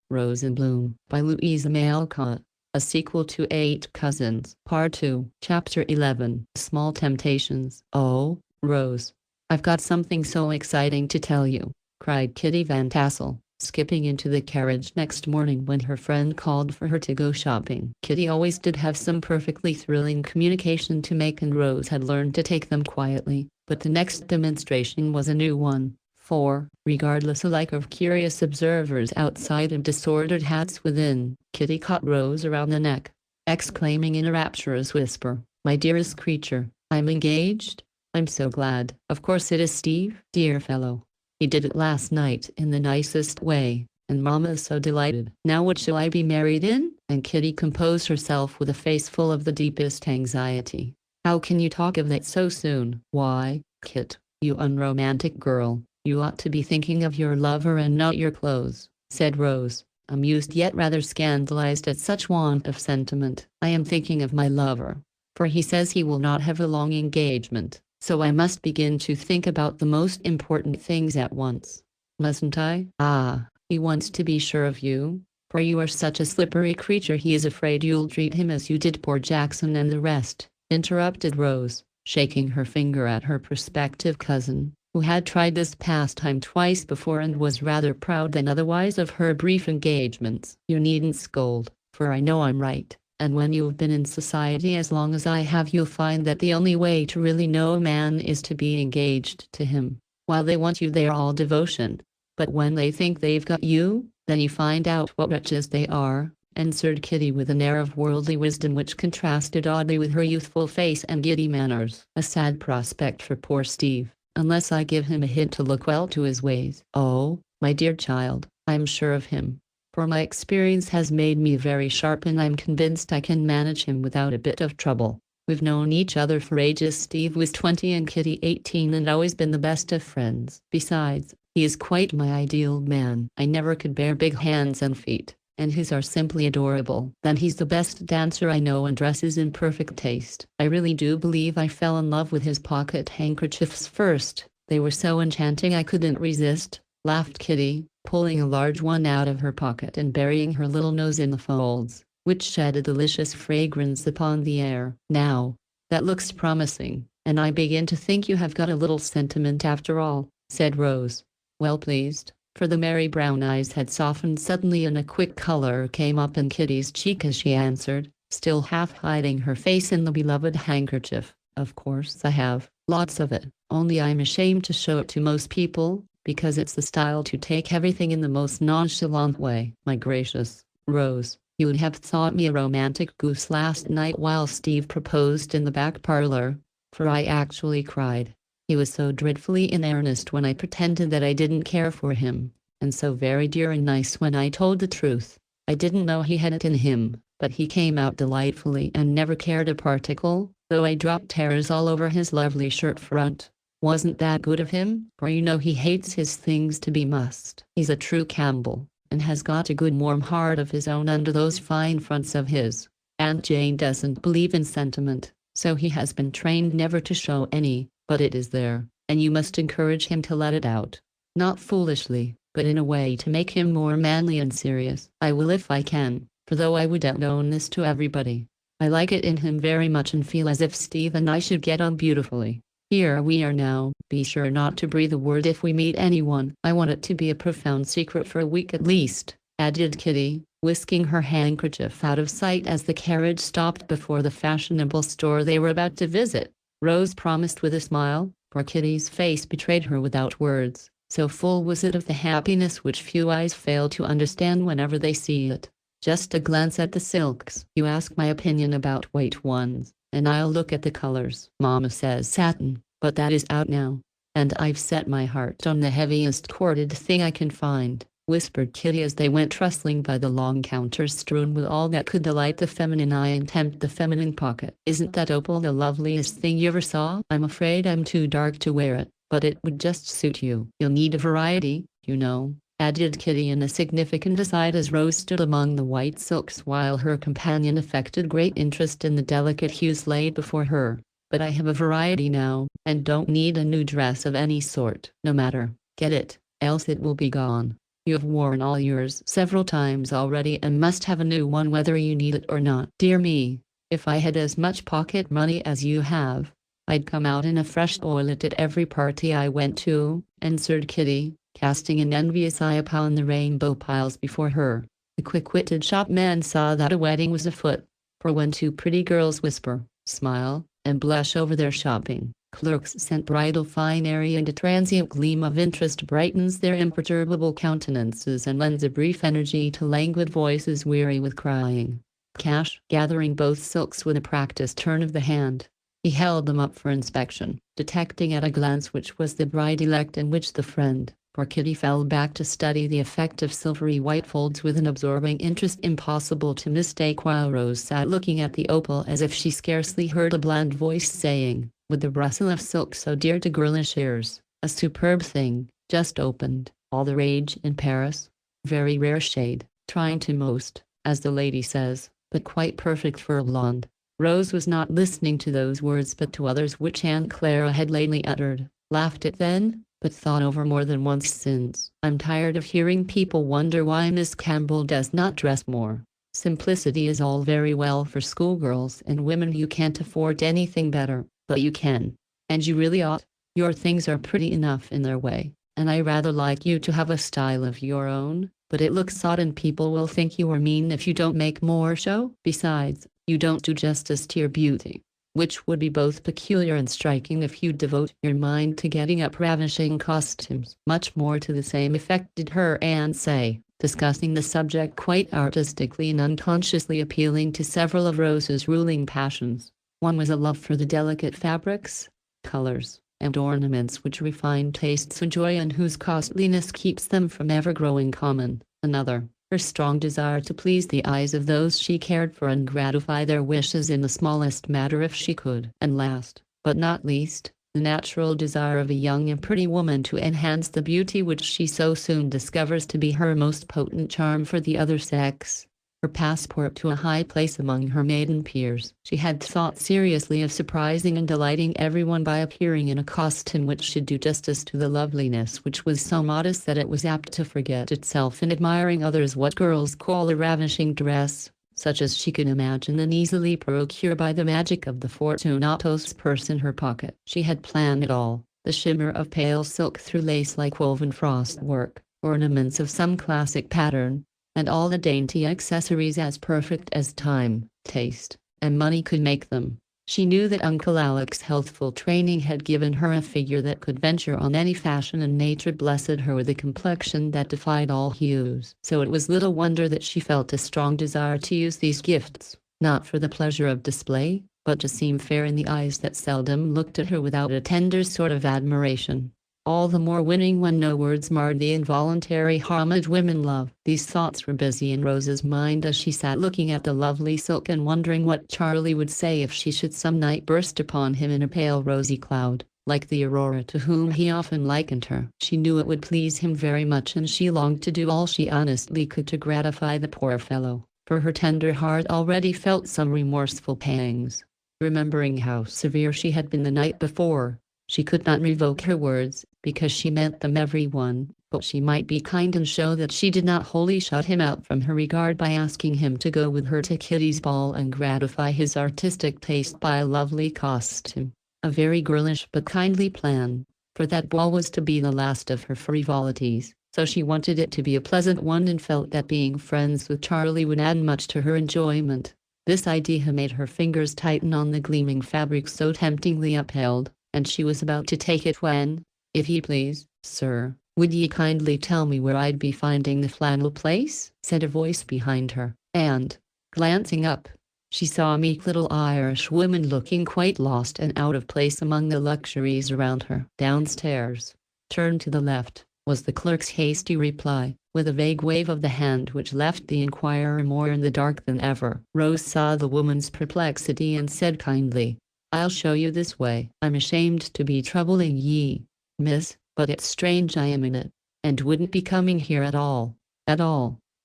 Rose in Bloom by Louisa May Alcott. A sequel to Eight Cousins. Part 2. Chapter 11. Small Temptations. Oh, Rose. I've got something so exciting to tell you, cried Kitty Van Tassel, skipping into the carriage next morning when her friend called for her to go shopping. Kitty always did have some perfectly thrilling communication to make, and Rose had learned to take them quietly, but the next demonstration was a new one. For, regardless alike of curious observers outside and disordered hats within, Kitty caught Rose around the neck, exclaiming in a rapturous whisper, "My dearest creature, I'm engaged? I'm so glad. Of course it is Steve, dear fellow. He did it last night in the nicest way, and Mama is so delighted. Now what shall I be married in?" And Kitty composed herself with a face full of the deepest anxiety. "How can you talk of that so soon?" "Why, Kit, you unromantic girl. You ought to be thinking of your lover and not your clothes," said Rose, amused yet rather scandalized at such want of sentiment. "I am thinking of my lover, for he says he will not have a long engagement, so I must begin to think about the most important things at once. Mustn't I?" "Ah, he wants to be sure of you, for you are such a slippery creature. He is afraid you'll treat him as you did poor Jackson and the rest," interrupted Rose, shaking her finger at her prospective cousin, who had tried this pastime twice before and was rather proud than otherwise of her brief engagements. "You needn't scold, for I know I'm right, and when you've been in society as long as I have you'll find that the only way to really know a man is to be engaged to him. While they want you they're all devotion, but when they think they've got you, then you find out what wretches they are," answered Kitty with an air of worldly wisdom which contrasted oddly with her youthful face and giddy manners. "A sad prospect for poor Steve, unless I give him a hint to look well to his ways." "Oh, my dear child, I'm sure of him, for my experience has made me very sharp and I'm convinced I can manage him without a bit of trouble. We've known each other for ages. Steve was 20 and Kitty 18 and always been the best of friends. Besides, he is quite my ideal man. I never could bear big hands and feet, and his are simply adorable. Then he's the best dancer I know and dresses in perfect taste. I really do believe I fell in love with his pocket handkerchiefs first. They were so enchanting I couldn't resist," laughed Kitty, pulling a large one out of her pocket and burying her little nose in the folds, which shed a delicious fragrance upon the air. "Now, that looks promising, and I begin to think you have got a little sentiment after all," said Rose, well pleased, for the merry brown eyes had softened suddenly and a quick color came up in Kitty's cheek as she answered, still half hiding her face in the beloved handkerchief, "Of course I have, lots of it, only I'm ashamed to show it to most people, because it's the style to take everything in the most nonchalant way." "My gracious, Rose, you'd have thought me a romantic goose last night while Steve proposed in the back parlor, for I actually cried. He was so dreadfully in earnest when I pretended that I didn't care for him, and so very dear and nice when I told the truth. I didn't know he had it in him, but he came out delightfully and never cared a particle, though I dropped tears all over his lovely shirt front. Wasn't that good of him? For you know he hates his things to be mussed. He's a true Campbell, and has got a good warm heart of his own under those fine fronts of his. Aunt Jane doesn't believe in sentiment, so he has been trained never to show any, but it is there, and you must encourage him to let it out. Not foolishly, but in a way to make him more manly and serious. I will if I can, for though I would have known this to everybody, I like it in him very much and feel as if Steve and I should get on beautifully. Here we are now. Be sure not to breathe a word if we meet anyone. I want it to be a profound secret for a week at least," added Kitty, whisking her handkerchief out of sight as the carriage stopped before the fashionable store they were about to visit. Rose promised with a smile, for Kitty's face betrayed her without words, so full was it of the happiness which few eyes fail to understand whenever they see it. "Just a glance at the silks. You ask my opinion about white ones, and I'll look at the colors. Mama says satin, but that is out now, and I've set my heart on the heaviest corded thing I can find," whispered Kitty as they went rustling by the long counters strewn with all that could delight the feminine eye and tempt the feminine pocket. "Isn't that opal the loveliest thing you ever saw? I'm afraid I'm too dark to wear it, but it would just suit you. You'll need a variety, you know," added Kitty in a significant aside as Rose stood among the white silks while her companion affected great interest in the delicate hues laid before her. "But I have a variety now, and don't need a new dress of any sort." "No matter, get it, else it will be gone. You have worn all yours several times already and must have a new one whether you need it or not. Dear me, if I had as much pocket money as you have, I'd come out in a fresh toilet at every party I went to," answered Kitty, casting an envious eye upon the rainbow piles before her. The quick-witted shopman saw that a wedding was afoot, for when two pretty girls whisper, smile, and blush over their shopping, clerks sent bridal finery and a transient gleam of interest brightens their imperturbable countenances and lends a brief energy to languid voices weary with crying. Cash, gathering both silks with a practiced turn of the hand, he held them up for inspection, detecting at a glance which was the bride-elect and which the friend, for Kitty fell back to study the effect of silvery white folds with an absorbing interest impossible to mistake, while Rose sat looking at the opal as if she scarcely heard a bland voice saying, with the rustle of silk so dear to girlish ears, "A superb thing, just opened, all the rage in Paris. Very rare shade, trying to most, as the lady says, but quite perfect for a blonde." Rose was not listening to those words but to others which Aunt Clara had lately uttered, laughed at then, but thought over more than once since. "I'm tired of hearing people wonder why Miss Campbell does not dress more. Simplicity is all very well for schoolgirls and women who can't afford anything better, but you can. And you really ought. Your things are pretty enough in their way, and I rather like you to have a style of your own, but it looks odd and people will think you are mean if you don't make more show. Besides, you don't do justice to your beauty, which would be both peculiar and striking if you devote your mind to getting up ravishing costumes." Much more to the same effect did her aunt say, discussing the subject quite artistically and unconsciously appealing to several of Rose's ruling passions. One was a love for the delicate fabrics, colors, and ornaments which refined tastes enjoy and whose costliness keeps them from ever growing common. Another, her strong desire to please the eyes of those she cared for and gratify their wishes in the smallest matter if she could. And last, but not least, the natural desire of a young and pretty woman to enhance the beauty which she so soon discovers to be her most potent charm for the other sex, her passport to a high place among her maiden peers. She had thought seriously of surprising and delighting everyone by appearing in a costume which should do justice to the loveliness which was so modest that it was apt to forget itself in admiring others. What girls call a ravishing dress, such as she could imagine and easily procure by the magic of the Fortunatos purse in her pocket. She had planned it all, the shimmer of pale silk through lace like woven frost work, ornaments of some classic pattern, and all the dainty accessories as perfect as time, taste, and money could make them. She knew that Uncle Alec's healthful training had given her a figure that could venture on any fashion, and nature blessed her with a complexion that defied all hues. So it was little wonder that she felt a strong desire to use these gifts, not for the pleasure of display, but to seem fair in the eyes that seldom looked at her without a tender sort of admiration. All the more winning when no words marred the involuntary homage women love. These thoughts were busy in Rose's mind as she sat looking at the lovely silk and wondering what Charlie would say if she should some night burst upon him in a pale rosy cloud, like the aurora to whom he often likened her. She knew it would please him very much, and she longed to do all she honestly could to gratify the poor fellow, for her tender heart already felt some remorseful pangs. Remembering how severe she had been the night before, she could not revoke her words, because she meant them every one, but she might be kind and show that she did not wholly shut him out from her regard by asking him to go with her to Kitty's ball and gratify his artistic taste by a lovely costume. A very girlish but kindly plan, for that ball was to be the last of her frivolities, so she wanted it to be a pleasant one and felt that being friends with Charlie would add much to her enjoyment. This idea made her fingers tighten on the gleaming fabric so temptingly upheld, and she was about to take it when, "If ye please, sir, would ye kindly tell me where I'd be finding the flannel place?" said a voice behind her, and, glancing up, she saw a meek little Irish woman looking quite lost and out of place among the luxuries around her. "Downstairs. Turn to the left," was the clerk's hasty reply, with a vague wave of the hand which left the inquirer more in the dark than ever. Rose saw the woman's perplexity and said kindly, "I'll show you this way. I'm ashamed to be troubling ye, miss, but it's strange I am in it, and wouldn't be coming here at all,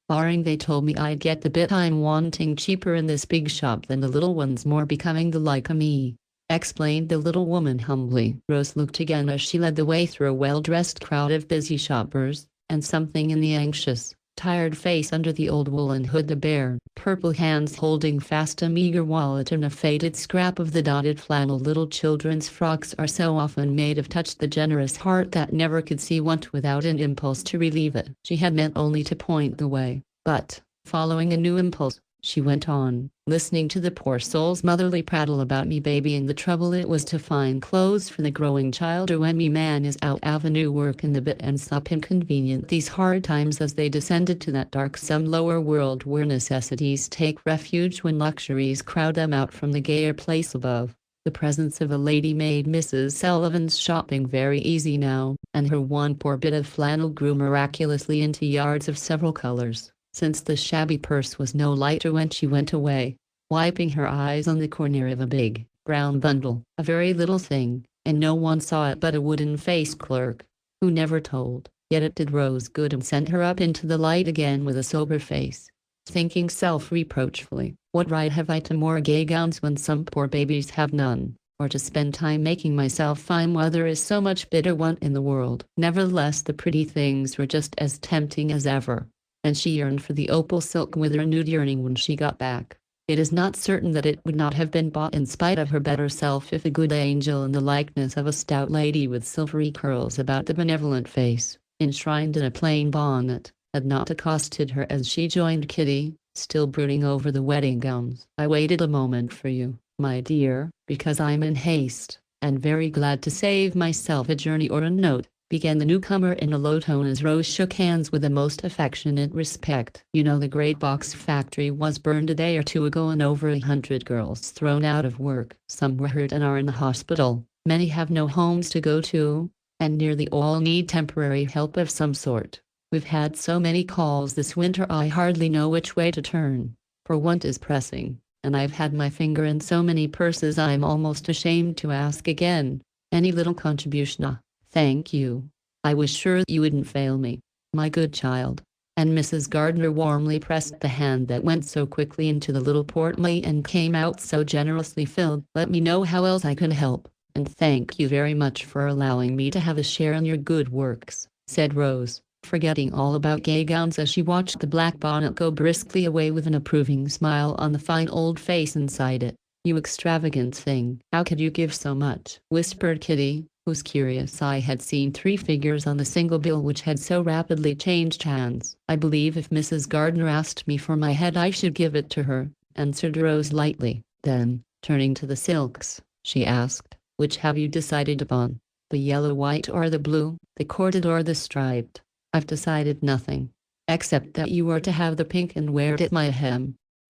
barring they told me I'd get the bit I'm wanting cheaper in this big shop than the little ones more becoming the like o' me," explained the little woman humbly. Rose looked again as she led the way through a well-dressed crowd of busy shoppers, and something in the anxious, tired face under the old woolen hood, the bare, purple hands holding fast a meager wallet and a faded scrap of the dotted flannel little children's frocks are so often made of, touched the generous heart that never could see want without an impulse to relieve it. She had meant only to point the way, but, following a new impulse, she went on, listening to the poor soul's motherly prattle about me baby and the trouble it was to find clothes for the growing child, or when me man is out avenue working the bit and sup inconvenient these hard times as they descended to that darksome lower world where necessities take refuge when luxuries crowd them out from the gayer place above. The presence of a lady made Mrs. Sullivan's shopping very easy now, and her one poor bit of flannel grew miraculously into yards of several colors, since the shabby purse was no lighter when she went away, wiping her eyes on the corner of a big, brown bundle, a very little thing, and no one saw it but a wooden-faced clerk, who never told, yet it did Rose good and sent her up into the light again with a sober face, thinking self-reproachfully, what right have I to more gay gowns when some poor babies have none, or to spend time making myself fine while there is so much bitter want in the world? Nevertheless, the pretty things were just as tempting as ever, and she yearned for the opal silk with a renewed yearning when she got back. It is not certain that it would not have been bought in spite of her better self if a good angel in the likeness of a stout lady with silvery curls about the benevolent face, enshrined in a plain bonnet, had not accosted her as she joined Kitty, still brooding over the wedding gowns. I waited a moment for you, my dear, because I'm in haste, and very glad to save myself a journey or a note, began the newcomer in a low tone as Rose shook hands with the most affectionate respect. You know the great box factory was burned a day or two ago and over 100 girls thrown out of work. Some were hurt and are in the hospital, many have no homes to go to, and nearly all need temporary help of some sort. We've had so many calls this winter I hardly know which way to turn, for want is pressing, and I've had my finger in so many purses I'm almost ashamed to ask again. Any little contribution? Thank you. I was sure you wouldn't fail me, my good child. And Mrs. Gardner warmly pressed the hand that went so quickly into the little portmanteau and came out so generously filled. Let me know how else I can help, and thank you very much for allowing me to have a share in your good works, said Rose, forgetting all about gay gowns as she watched the black bonnet go briskly away with an approving smile on the fine old face inside it. You extravagant thing. How could you give so much? Whispered Kitty, whose curious eye had seen 3 figures on the single bill which had so rapidly changed hands. I believe if Mrs. Gardner asked me for my head I should give it to her, answered Rose lightly. Then, turning to the silks, she asked, which have you decided upon? The yellow, white, or the blue, the corded or the striped? I've decided nothing, except that you are to have the pink and wear it at my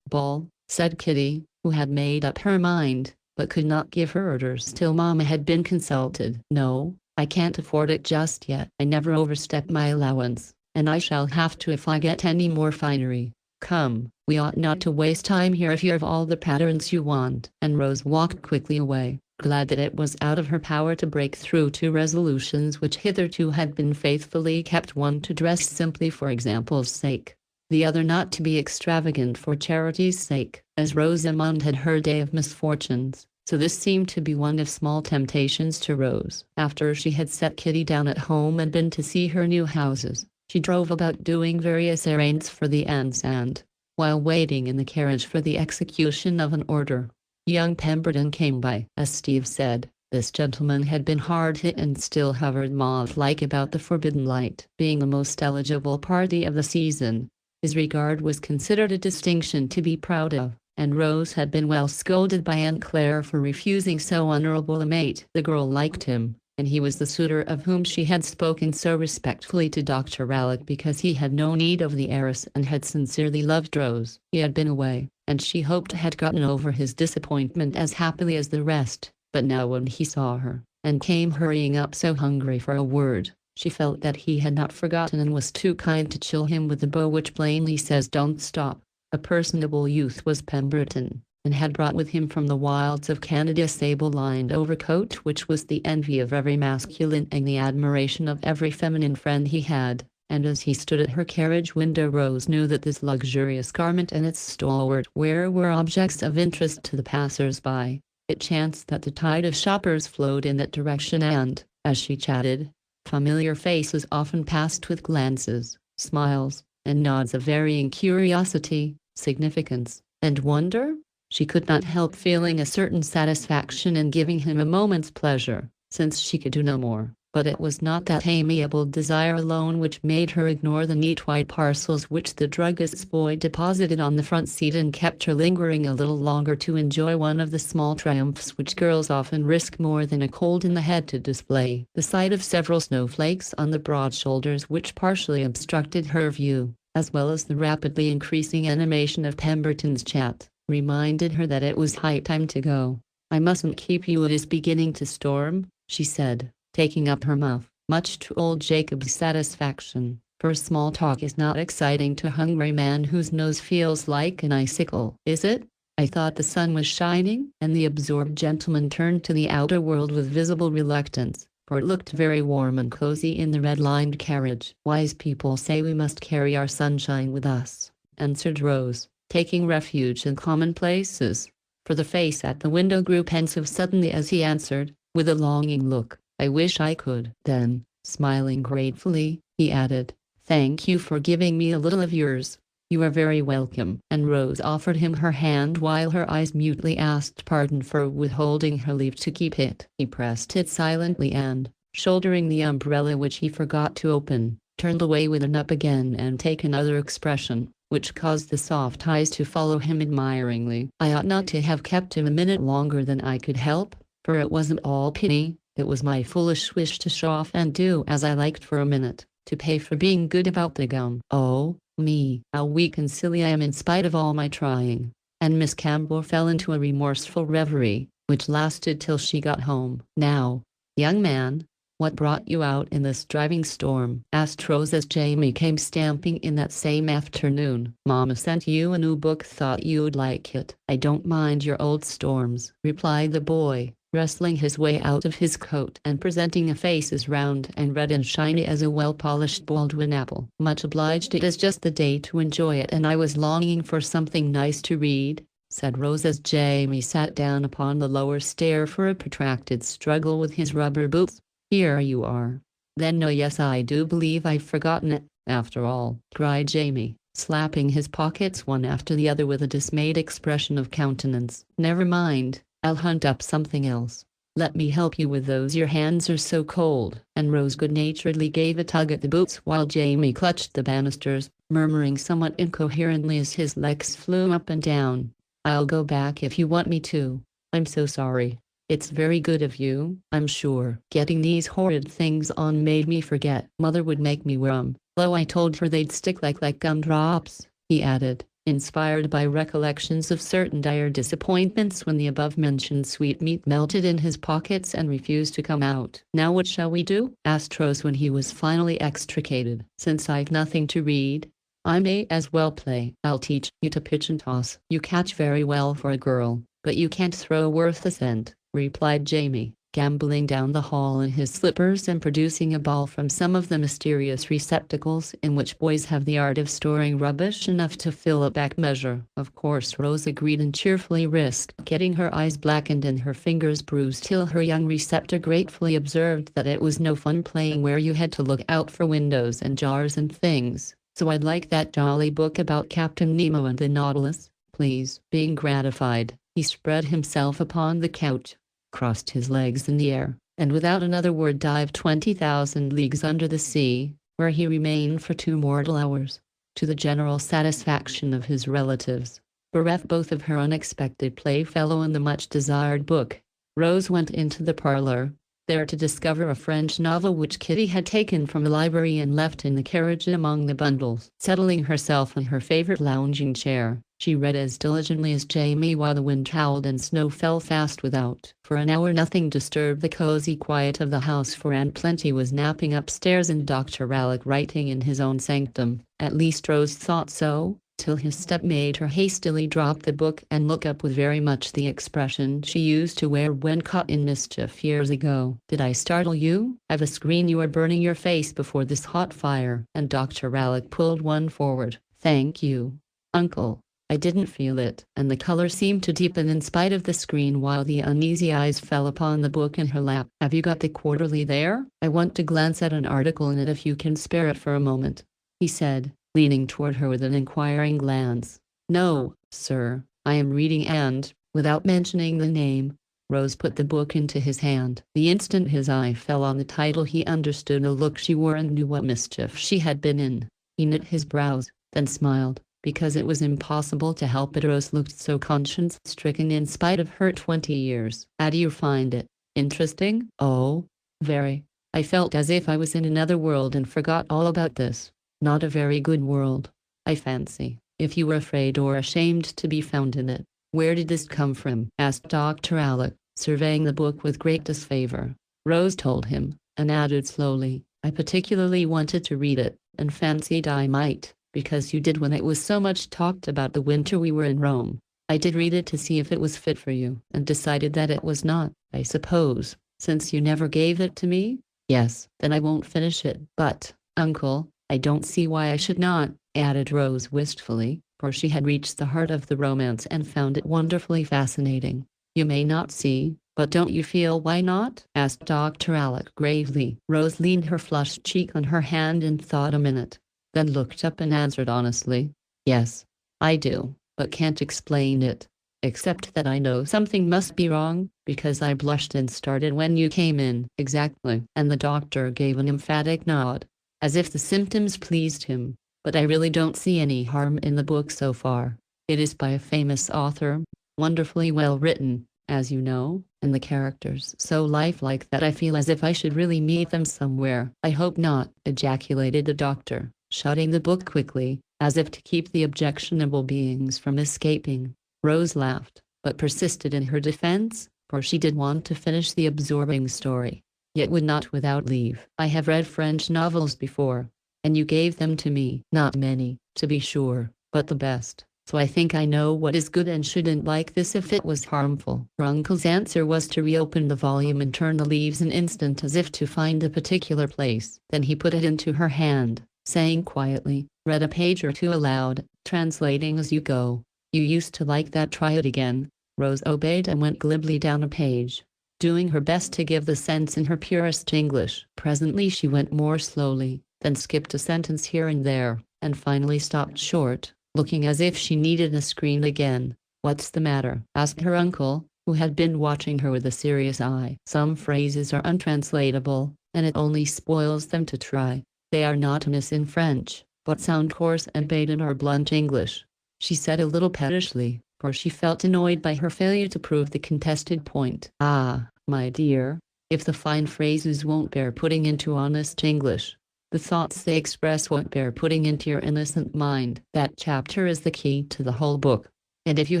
ball, said Kitty, who had made up her mind, but could not give her orders till Mama had been consulted. No, I can't afford it just yet. I never overstep my allowance, and I shall have to if I get any more finery. Come, we ought not to waste time here if you have all the patterns you want. And Rose walked quickly away, glad that it was out of her power to break through 2 resolutions which hitherto had been faithfully kept, one to dress simply for example's sake, the other not to be extravagant for charity's sake. As Rosamond had her day of misfortunes, so this seemed to be one of small temptations to Rose. After she had set Kitty down at home and been to see her new houses, she drove about doing various errands for the aunts and, while waiting in the carriage for the execution of an order, young Pemberton came by. As Steve said, this gentleman had been hard hit and still hovered moth-like about the forbidden light. Being the most eligible party of the season, his regard was considered a distinction to be proud of, and Rose had been well scolded by Aunt Claire for refusing so honorable a mate. The girl liked him, and he was the suitor of whom she had spoken so respectfully to Dr. Rowlatt because he had no need of the heiress and had sincerely loved Rose. He had been away, and she hoped had gotten over his disappointment as happily as the rest, but now when he saw her, and came hurrying up so hungry for a word, she felt that he had not forgotten and was too kind to chill him with the bow which plainly says don't stop. A personable youth was Pemberton, and had brought with him from the wilds of Canada a sable-lined overcoat which was the envy of every masculine and the admiration of every feminine friend he had, and as he stood at her carriage window Rose knew that this luxurious garment and its stalwart wearer were objects of interest to the passers-by. It chanced that the tide of shoppers flowed in that direction and, as she chatted, Familiar faces often passed with glances, smiles, and nods of varying curiosity, significance, and wonder. She could not help feeling a certain satisfaction in giving him a moment's pleasure, since she could do no more. But it was not that amiable desire alone which made her ignore the neat white parcels which the druggist's boy deposited on the front seat and kept her lingering a little longer to enjoy one of the small triumphs which girls often risk more than a cold in the head to display. The sight of several snowflakes on the broad shoulders which partially obstructed her view, as well as the rapidly increasing animation of Pemberton's chat, reminded her that it was high time to go. "I mustn't keep you, it is beginning to storm," she said, taking up her muff, much to old Jacob's satisfaction, for small talk is not exciting to a hungry man whose nose feels like an icicle. "Is it? I thought the sun was shining," and the absorbed gentleman turned to the outer world with visible reluctance, for it looked very warm and cozy in the red-lined carriage. "Wise people say we must carry our sunshine with us," answered Rose, taking refuge in commonplaces, for the face at the window grew pensive suddenly as he answered, with a longing look, "I wish I could." Then, smiling gratefully, he added, "Thank you for giving me a little of yours. You are very welcome." And Rose offered him her hand while her eyes mutely asked pardon for withholding her leave to keep it. He pressed it silently and, shouldering the umbrella which he forgot to open, turned away with an up again and take another expression, which caused the soft eyes to follow him admiringly. "I ought not to have kept him a minute longer than I could help, for it wasn't all pity. It was my foolish wish to show off and do as I liked for a minute, to pay for being good about the gown. Oh, me, how weak and silly I am in spite of all my trying." And Miss Campbell fell into a remorseful reverie, which lasted till she got home. "Now, young man, what brought you out in this driving storm?" asked Rose as Jamie came stamping in that same afternoon. "Mama sent you a new book, thought you'd like it." "I don't mind your old storms," replied the boy, wrestling his way out of his coat and presenting a face as round and red and shiny as a well-polished Baldwin apple. "Much obliged, it is just the day to enjoy it, and I was longing for something nice to read," said Rose as Jamie sat down upon the lower stair for a protracted struggle with his rubber boots. "Here you are." "Then no, yes, I do believe I've forgotten it, after all," cried Jamie, slapping his pockets one after the other with a dismayed expression of countenance. "Never mind, I'll hunt up something else. Let me help you with those, your hands are so cold." And Rose good-naturedly gave a tug at the boots while Jamie clutched the banisters, murmuring somewhat incoherently as his legs flew up and down, "I'll go back if you want me to. I'm so sorry. It's very good of you, I'm sure. Getting these horrid things on made me forget. Mother would make me wear 'em, though I told her they'd stick like gumdrops," he added, inspired by recollections of certain dire disappointments when the above-mentioned sweetmeat melted in his pockets and refused to come out. "Now what shall we do?" asked Rose when he was finally extricated. "Since I've nothing to read, I may as well play. I'll teach you to pitch and toss." "You catch very well for a girl, but you can't throw worth a cent," replied Jamie, gambolling down the hall in his slippers and producing a ball from some of the mysterious receptacles in which boys have the art of storing rubbish enough to fill a back measure. Of course Rose agreed and cheerfully risked getting her eyes blackened and her fingers bruised till her young receptor gratefully observed that it was no fun playing where you had to look out for windows and jars and things. "So I'd like that jolly book about Captain Nemo and the Nautilus, please." Being gratified, he spread himself upon the couch, crossed his legs in the air, and without another word dived 20,000 leagues under the sea, where he remained for 2 mortal hours, to the general satisfaction of his relatives. Bereft both of her unexpected playfellow and the much-desired book, Rose went into the parlor, there to discover a French novel which Kitty had taken from the library and left in the carriage among the bundles. Settling herself in her favorite lounging chair, she read as diligently as Jamie while the wind howled and snow fell fast without. For an hour nothing disturbed the cozy quiet of the house, for Aunt Plenty was napping upstairs and Dr. Rallick writing in his own sanctum. At least Rose thought so, till his step made her hastily drop the book and look up with very much the expression she used to wear when caught in mischief years ago. "Did I startle you? I've a screen you are burning your face before this hot fire." And Dr. Rallick pulled one forward. "Thank you, Uncle. I didn't feel it, and the color seemed to deepen in spite of the screen while the uneasy eyes fell upon the book in her lap. Have you got the quarterly there? I want to glance at an article in it if you can spare it for a moment, he said, leaning toward her with an inquiring glance. No, sir, I am reading and, without mentioning the name, Rose put the book into his hand. The instant his eye fell on the title he understood the look she wore and knew what mischief she had been in. He knit his brows, then smiled, because it was impossible to help it. Rose looked so conscience-stricken in spite of her 20 years. How do you find it? Interesting? Oh, very. I felt as if I was in another world and forgot all about this. Not a very good world, I fancy, if you were afraid or ashamed to be found in it. Where did this come from? Asked Dr. Alcott, surveying the book with great disfavor. Rose told him, and added slowly, I particularly wanted to read it, and fancied I might, because you did when it was so much talked about the winter we were in Rome. I did read it to see if it was fit for you, and decided that it was not, I suppose, since you never gave it to me? Yes. Then I won't finish it. But, Uncle, I don't see why I should not, added Rose wistfully, for she had reached the heart of the romance and found it wonderfully fascinating. You may not see, but don't you feel why not? Asked Dr. Alcott gravely. Rose leaned her flushed cheek on her hand and thought a minute, then looked up and answered honestly, yes, I do, but can't explain it, except that I know something must be wrong, because I blushed and started when you came in. Exactly. And the doctor gave an emphatic nod, as if the symptoms pleased him. But I really don't see any harm in the book so far. It is by a famous author, wonderfully well written, as you know, and the characters so lifelike that I feel as if I should really meet them somewhere. I hope not, ejaculated the doctor, shutting the book quickly, as if to keep the objectionable beings from escaping. Rose laughed, but persisted in her defense, for she did want to finish the absorbing story, yet would not without leave. I have read French novels before, and you gave them to me. Not many, to be sure, but the best. So I think I know what is good and shouldn't like this if it was harmful. Her uncle's answer was to reopen the volume and turn the leaves an instant as if to find a particular place. Then he put it into her hand, saying quietly, read a page or two aloud, translating as you go. You used to like that, try it again. Rose obeyed and went glibly down a page, doing her best to give the sense in her purest English. Presently she went more slowly, then skipped a sentence here and there, and finally stopped short, looking as if she needed a screen again. What's the matter? Asked her uncle, who had been watching her with a serious eye. Some phrases are untranslatable, and it only spoils them to try. They are not amiss in French, but sound coarse and bad in our blunt English, she said a little pettishly, for she felt annoyed by her failure to prove the contested point. Ah, my dear, if the fine phrases won't bear putting into honest English, the thoughts they express won't bear putting into your innocent mind. That chapter is the key to the whole book. And if you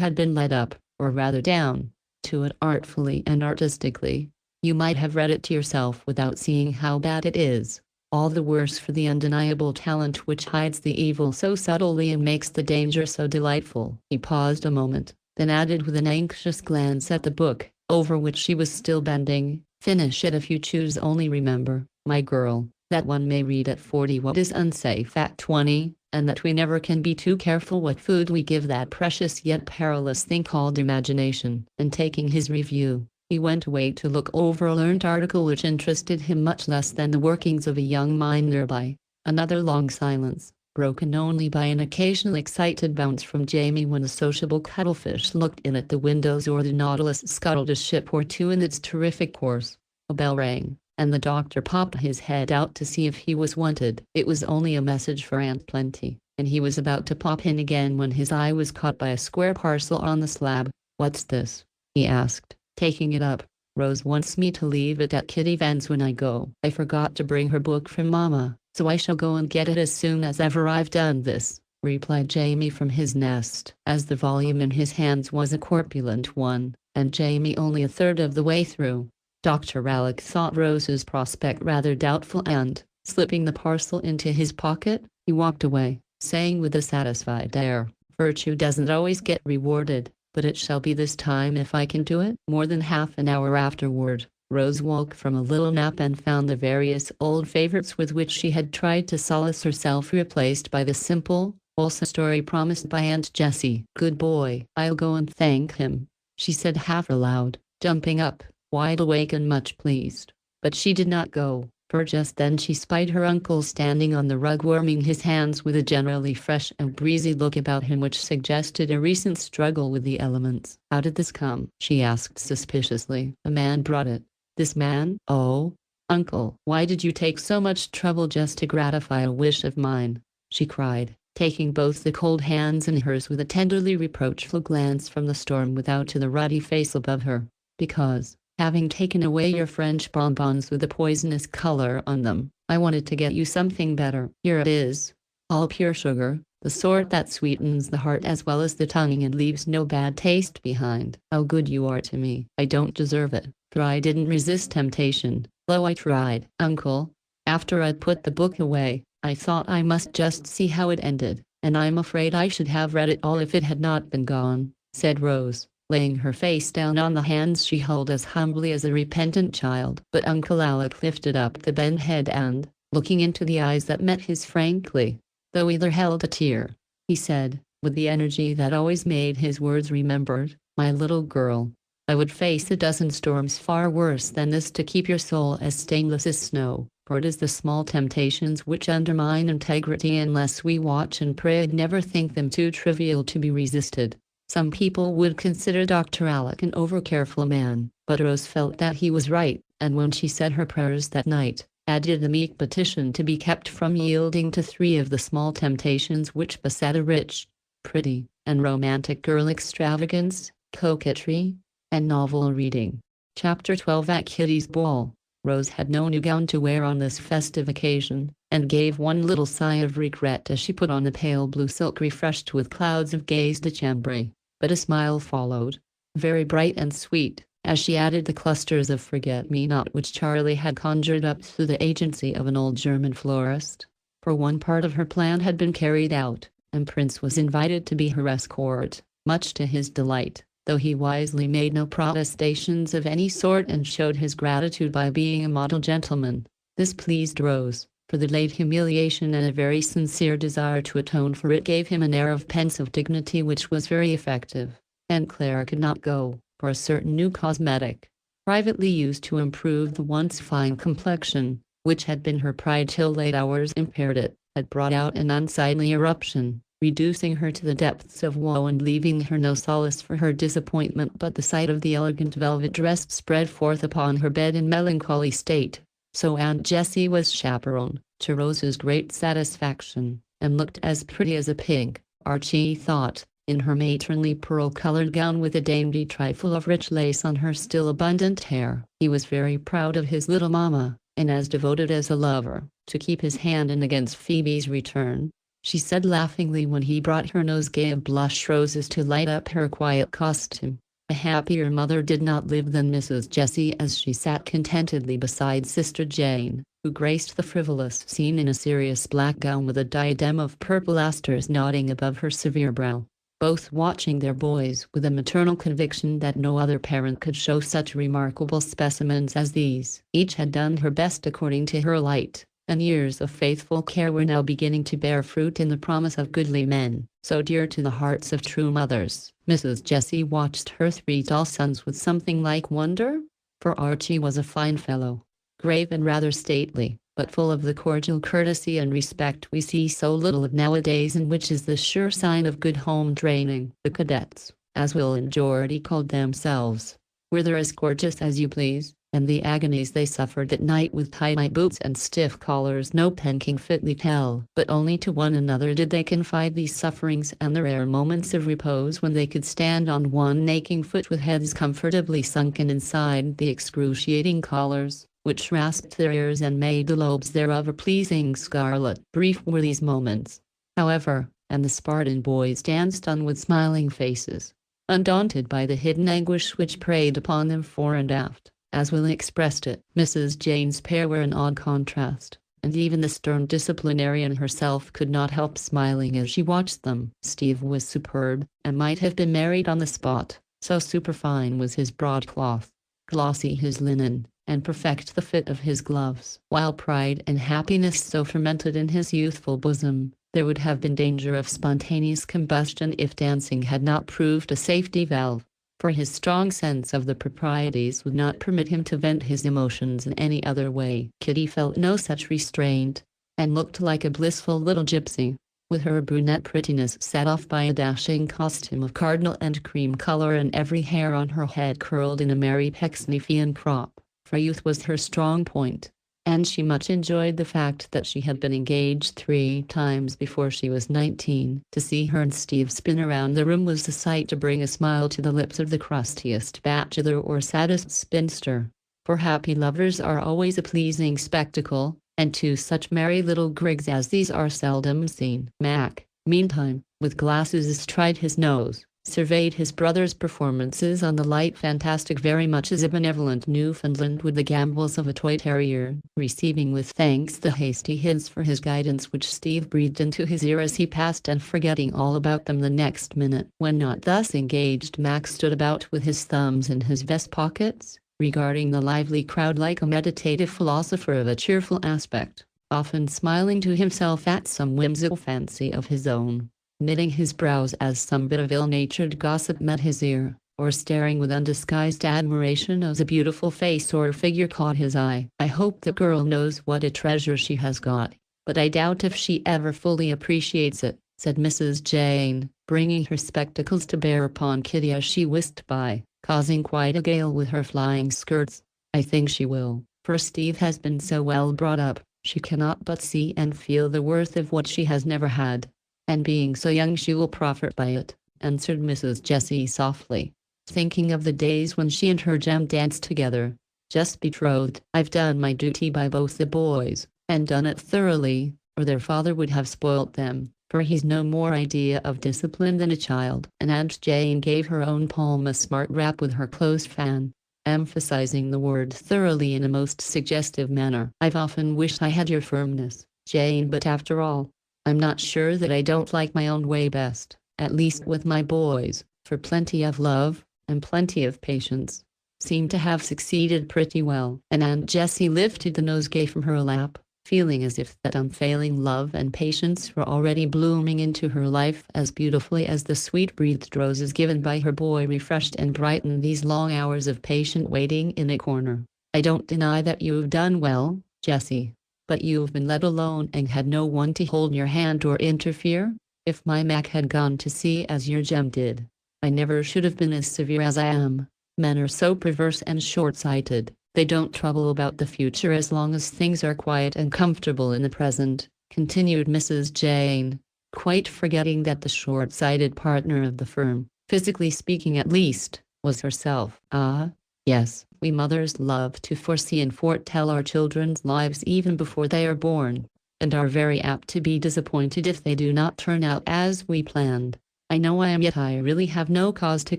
had been led up, or rather down, to it artfully and artistically, you might have read it to yourself without seeing how bad it is. All the worse for the undeniable talent which hides the evil so subtly and makes the danger so delightful. He paused a moment, then added with an anxious glance at the book, over which she was still bending, finish it if you choose, only remember, my girl, that one may read at 40 what is unsafe at 20, and that we never can be too careful what food we give that precious yet perilous thing called imagination. And taking his review, he went away to look over a learned article which interested him much less than the workings of a young mind nearby. Another long silence, broken only by an occasional excited bounce from Jamie when a sociable cuttlefish looked in at the windows or the Nautilus scuttled a ship or two in its terrific course. A bell rang, and the doctor popped his head out to see if he was wanted. It was only a message for Aunt Plenty, and he was about to pop in again when his eye was caught by a square parcel on the slab. What's this? He asked, taking it up. Rose wants me to leave it at Kitty Van's when I go. I forgot to bring her book from Mama, so I shall go and get it as soon as ever I've done this, replied Jamie from his nest. As the volume in his hands was a corpulent one, and Jamie only a third of the way through, Dr. Alcott thought Rose's prospect rather doubtful and, slipping the parcel into his pocket, he walked away, saying with a satisfied air, virtue doesn't always get rewarded, but it shall be this time if I can do it. More than half an hour afterward, Rose woke from a little nap and found the various old favorites with which she had tried to solace herself replaced by the simple, Wholesome story promised by Aunt Jessie. Good boy. I'll go and thank him, she said half aloud, jumping up, wide awake and much pleased. But she did not go, for just then she spied her uncle standing on the rug warming his hands with a generally fresh and breezy look about him which suggested a recent struggle with the elements. How did this come? She asked suspiciously. A man brought it. This man? Oh, uncle, why did you take so much trouble just to gratify a wish of mine? She cried, taking both the cold hands in hers with a tenderly reproachful glance from the storm without to the ruddy face above her. Because, having taken away your French bonbons with a poisonous color on them, I wanted to get you something better. Here it is. All pure sugar, the sort that sweetens the heart as well as the tongue and leaves no bad taste behind. How good you are to me. I don't deserve it, for I didn't resist temptation, though I tried. Uncle, after I'd put the book away, I thought I must just see how it ended, and I'm afraid I should have read it all if it had not been gone, said Rose, laying her face down on the hands she held as humbly as a repentant child. But Uncle Alec lifted up the bent head and, looking into the eyes that met his frankly, though either held a tear, he said, with the energy that always made his words remembered, my little girl, I would face a dozen storms far worse than this to keep your soul as stainless as snow. For it is the small temptations which undermine integrity unless we watch and pray and never think them too trivial to be resisted. Some people would consider Dr. Alec an overcareful man, but Rose felt that he was right, and when she said her prayers that night, added a meek petition to be kept from yielding to 3 of the small temptations which beset a rich, pretty, and romantic girl: extravagance, coquetry, and novel reading. Chapter 12. At Kitty's ball. Rose had no new gown to wear on this festive occasion, and gave one little sigh of regret as she put on the pale blue silk refreshed with clouds of gaze de chambray. But a smile followed, very bright and sweet, as she added the clusters of forget-me-not which Charlie had conjured up through the agency of an old German florist. For one part of her plan had been carried out, and Prince was invited to be her escort, much to his delight, though he wisely made no protestations of any sort and showed his gratitude by being a model gentleman. This pleased Rose, for the late humiliation and a very sincere desire to atone for it gave him an air of pensive dignity which was very effective. And Clara could not go, for a certain new cosmetic, privately used to improve the once fine complexion, which had been her pride till late hours impaired it, had brought out an unsightly eruption, reducing her to the depths of woe and leaving her no solace for her disappointment but the sight of the elegant velvet dress spread forth upon her bed in melancholy state. So Aunt Jessie was chaperone, to Rose's great satisfaction, and looked as pretty as a pig, Archie thought, in her matronly pearl-colored gown with a dainty trifle of rich lace on her still abundant hair. He was very proud of his little mamma, and as devoted as a lover, to keep his hand in against Phoebe's return, she said laughingly when he brought her nosegay of blush roses to light up her quiet costume. A happier mother did not live than Mrs. Jessie as she sat contentedly beside Sister Jane, who graced the frivolous scene in a serious black gown with a diadem of purple asters nodding above her severe brow, both watching their boys with a maternal conviction that no other parent could show such remarkable specimens as these. Each had done her best according to her light, and years of faithful care were now beginning to bear fruit in the promise of goodly men, so dear to the hearts of true mothers. Mrs. Jessie watched her 3 tall sons with something like wonder, for Archie was a fine fellow, grave and rather stately, but full of the cordial courtesy and respect we see so little of nowadays and which is the sure sign of good home training. The cadets, as Will and Geordie called themselves, were there as gorgeous as you please, and the agonies they suffered at night with tie-dye boots and stiff collars no pen can fitly tell. But only to one another did they confide these sufferings and the rare moments of repose when they could stand on one aching foot with heads comfortably sunken inside the excruciating collars, which rasped their ears and made the lobes thereof a pleasing scarlet. Brief were these moments, however, and the Spartan boys danced on with smiling faces, undaunted by the hidden anguish which preyed upon them fore and aft. As Will expressed it, Mrs. Jane's pair were an odd contrast, and even the stern disciplinarian herself could not help smiling as she watched them. Steve was superb, and might have been married on the spot, so superfine was his broadcloth, glossy his linen, and perfect the fit of his gloves, while pride and happiness so fermented in his youthful bosom, There would have been danger of spontaneous combustion if dancing had not proved a safety valve, for his strong sense of the proprieties would not permit him to vent his emotions in any other way. Kitty felt no such restraint, and looked like a blissful little gypsy, with her brunette prettiness set off by a dashing costume of cardinal and cream color and every hair on her head curled in a merry Pecksniffian crop, for youth was her strong point, and she much enjoyed the fact that she had been engaged 3 times before she was 19. To see her and Steve spin around the room was a sight to bring a smile to the lips of the crustiest bachelor or saddest spinster, for happy lovers are always a pleasing spectacle, and 2 such merry little grigs as these are seldom seen. Mac, meantime, with glasses astride his nose, surveyed his brother's performances on the light fantastic very much as a benevolent Newfoundland would the gambols of a toy terrier, receiving with thanks the hasty hints for his guidance which Steve breathed into his ear as he passed and forgetting all about them the next minute. When not thus engaged, Mac stood about with his thumbs in his vest pockets, regarding the lively crowd like a meditative philosopher of a cheerful aspect, often smiling to himself at some whimsical fancy of his own, knitting his brows as some bit of ill-natured gossip met his ear, or staring with undisguised admiration as a beautiful face or figure caught his eye. "I hope the girl knows what a treasure she has got, but I doubt if she ever fully appreciates it," said Mrs. Jane, bringing her spectacles to bear upon Kitty as she whisked by, causing quite a gale with her flying skirts. "I think she will, for Steve has been so well brought up, she cannot but see and feel the worth of what she has never had, and being so young she will profit by it," answered Mrs. Jessie softly, thinking of the days when she and her Jem danced together, just betrothed. "I've done my duty by both the boys, and done it thoroughly, or their father would have spoilt them, for he's no more idea of discipline than a child." And Aunt Jane gave her own palm a smart rap with her closed fan, emphasizing the word thoroughly in a most suggestive manner. "I've often wished I had your firmness, Jane, but after all, I'm not sure that I don't like my own way best, at least with my boys, for plenty of love, and plenty of patience, seem to have succeeded pretty well." And Aunt Jessie lifted the nosegay from her lap, feeling as if that unfailing love and patience were already blooming into her life as beautifully as the sweet-breathed roses given by her boy refreshed and brightened these long hours of patient waiting in a corner. "I don't deny that you've done well, Jessie, but you've been let alone and had no one to hold your hand or interfere. If my Mac had gone to sea as your Jem did, I never should have been as severe as I am. Men are so perverse and short-sighted. They don't trouble about the future as long as things are quiet and comfortable in the present," continued Mrs. Jane, quite forgetting that the short-sighted partner of the firm, physically speaking at least, was herself. "Ah, yes, we mothers love to foresee and foretell our children's lives even before they are born, and are very apt to be disappointed if they do not turn out as we planned. I know I am, yet I really have no cause to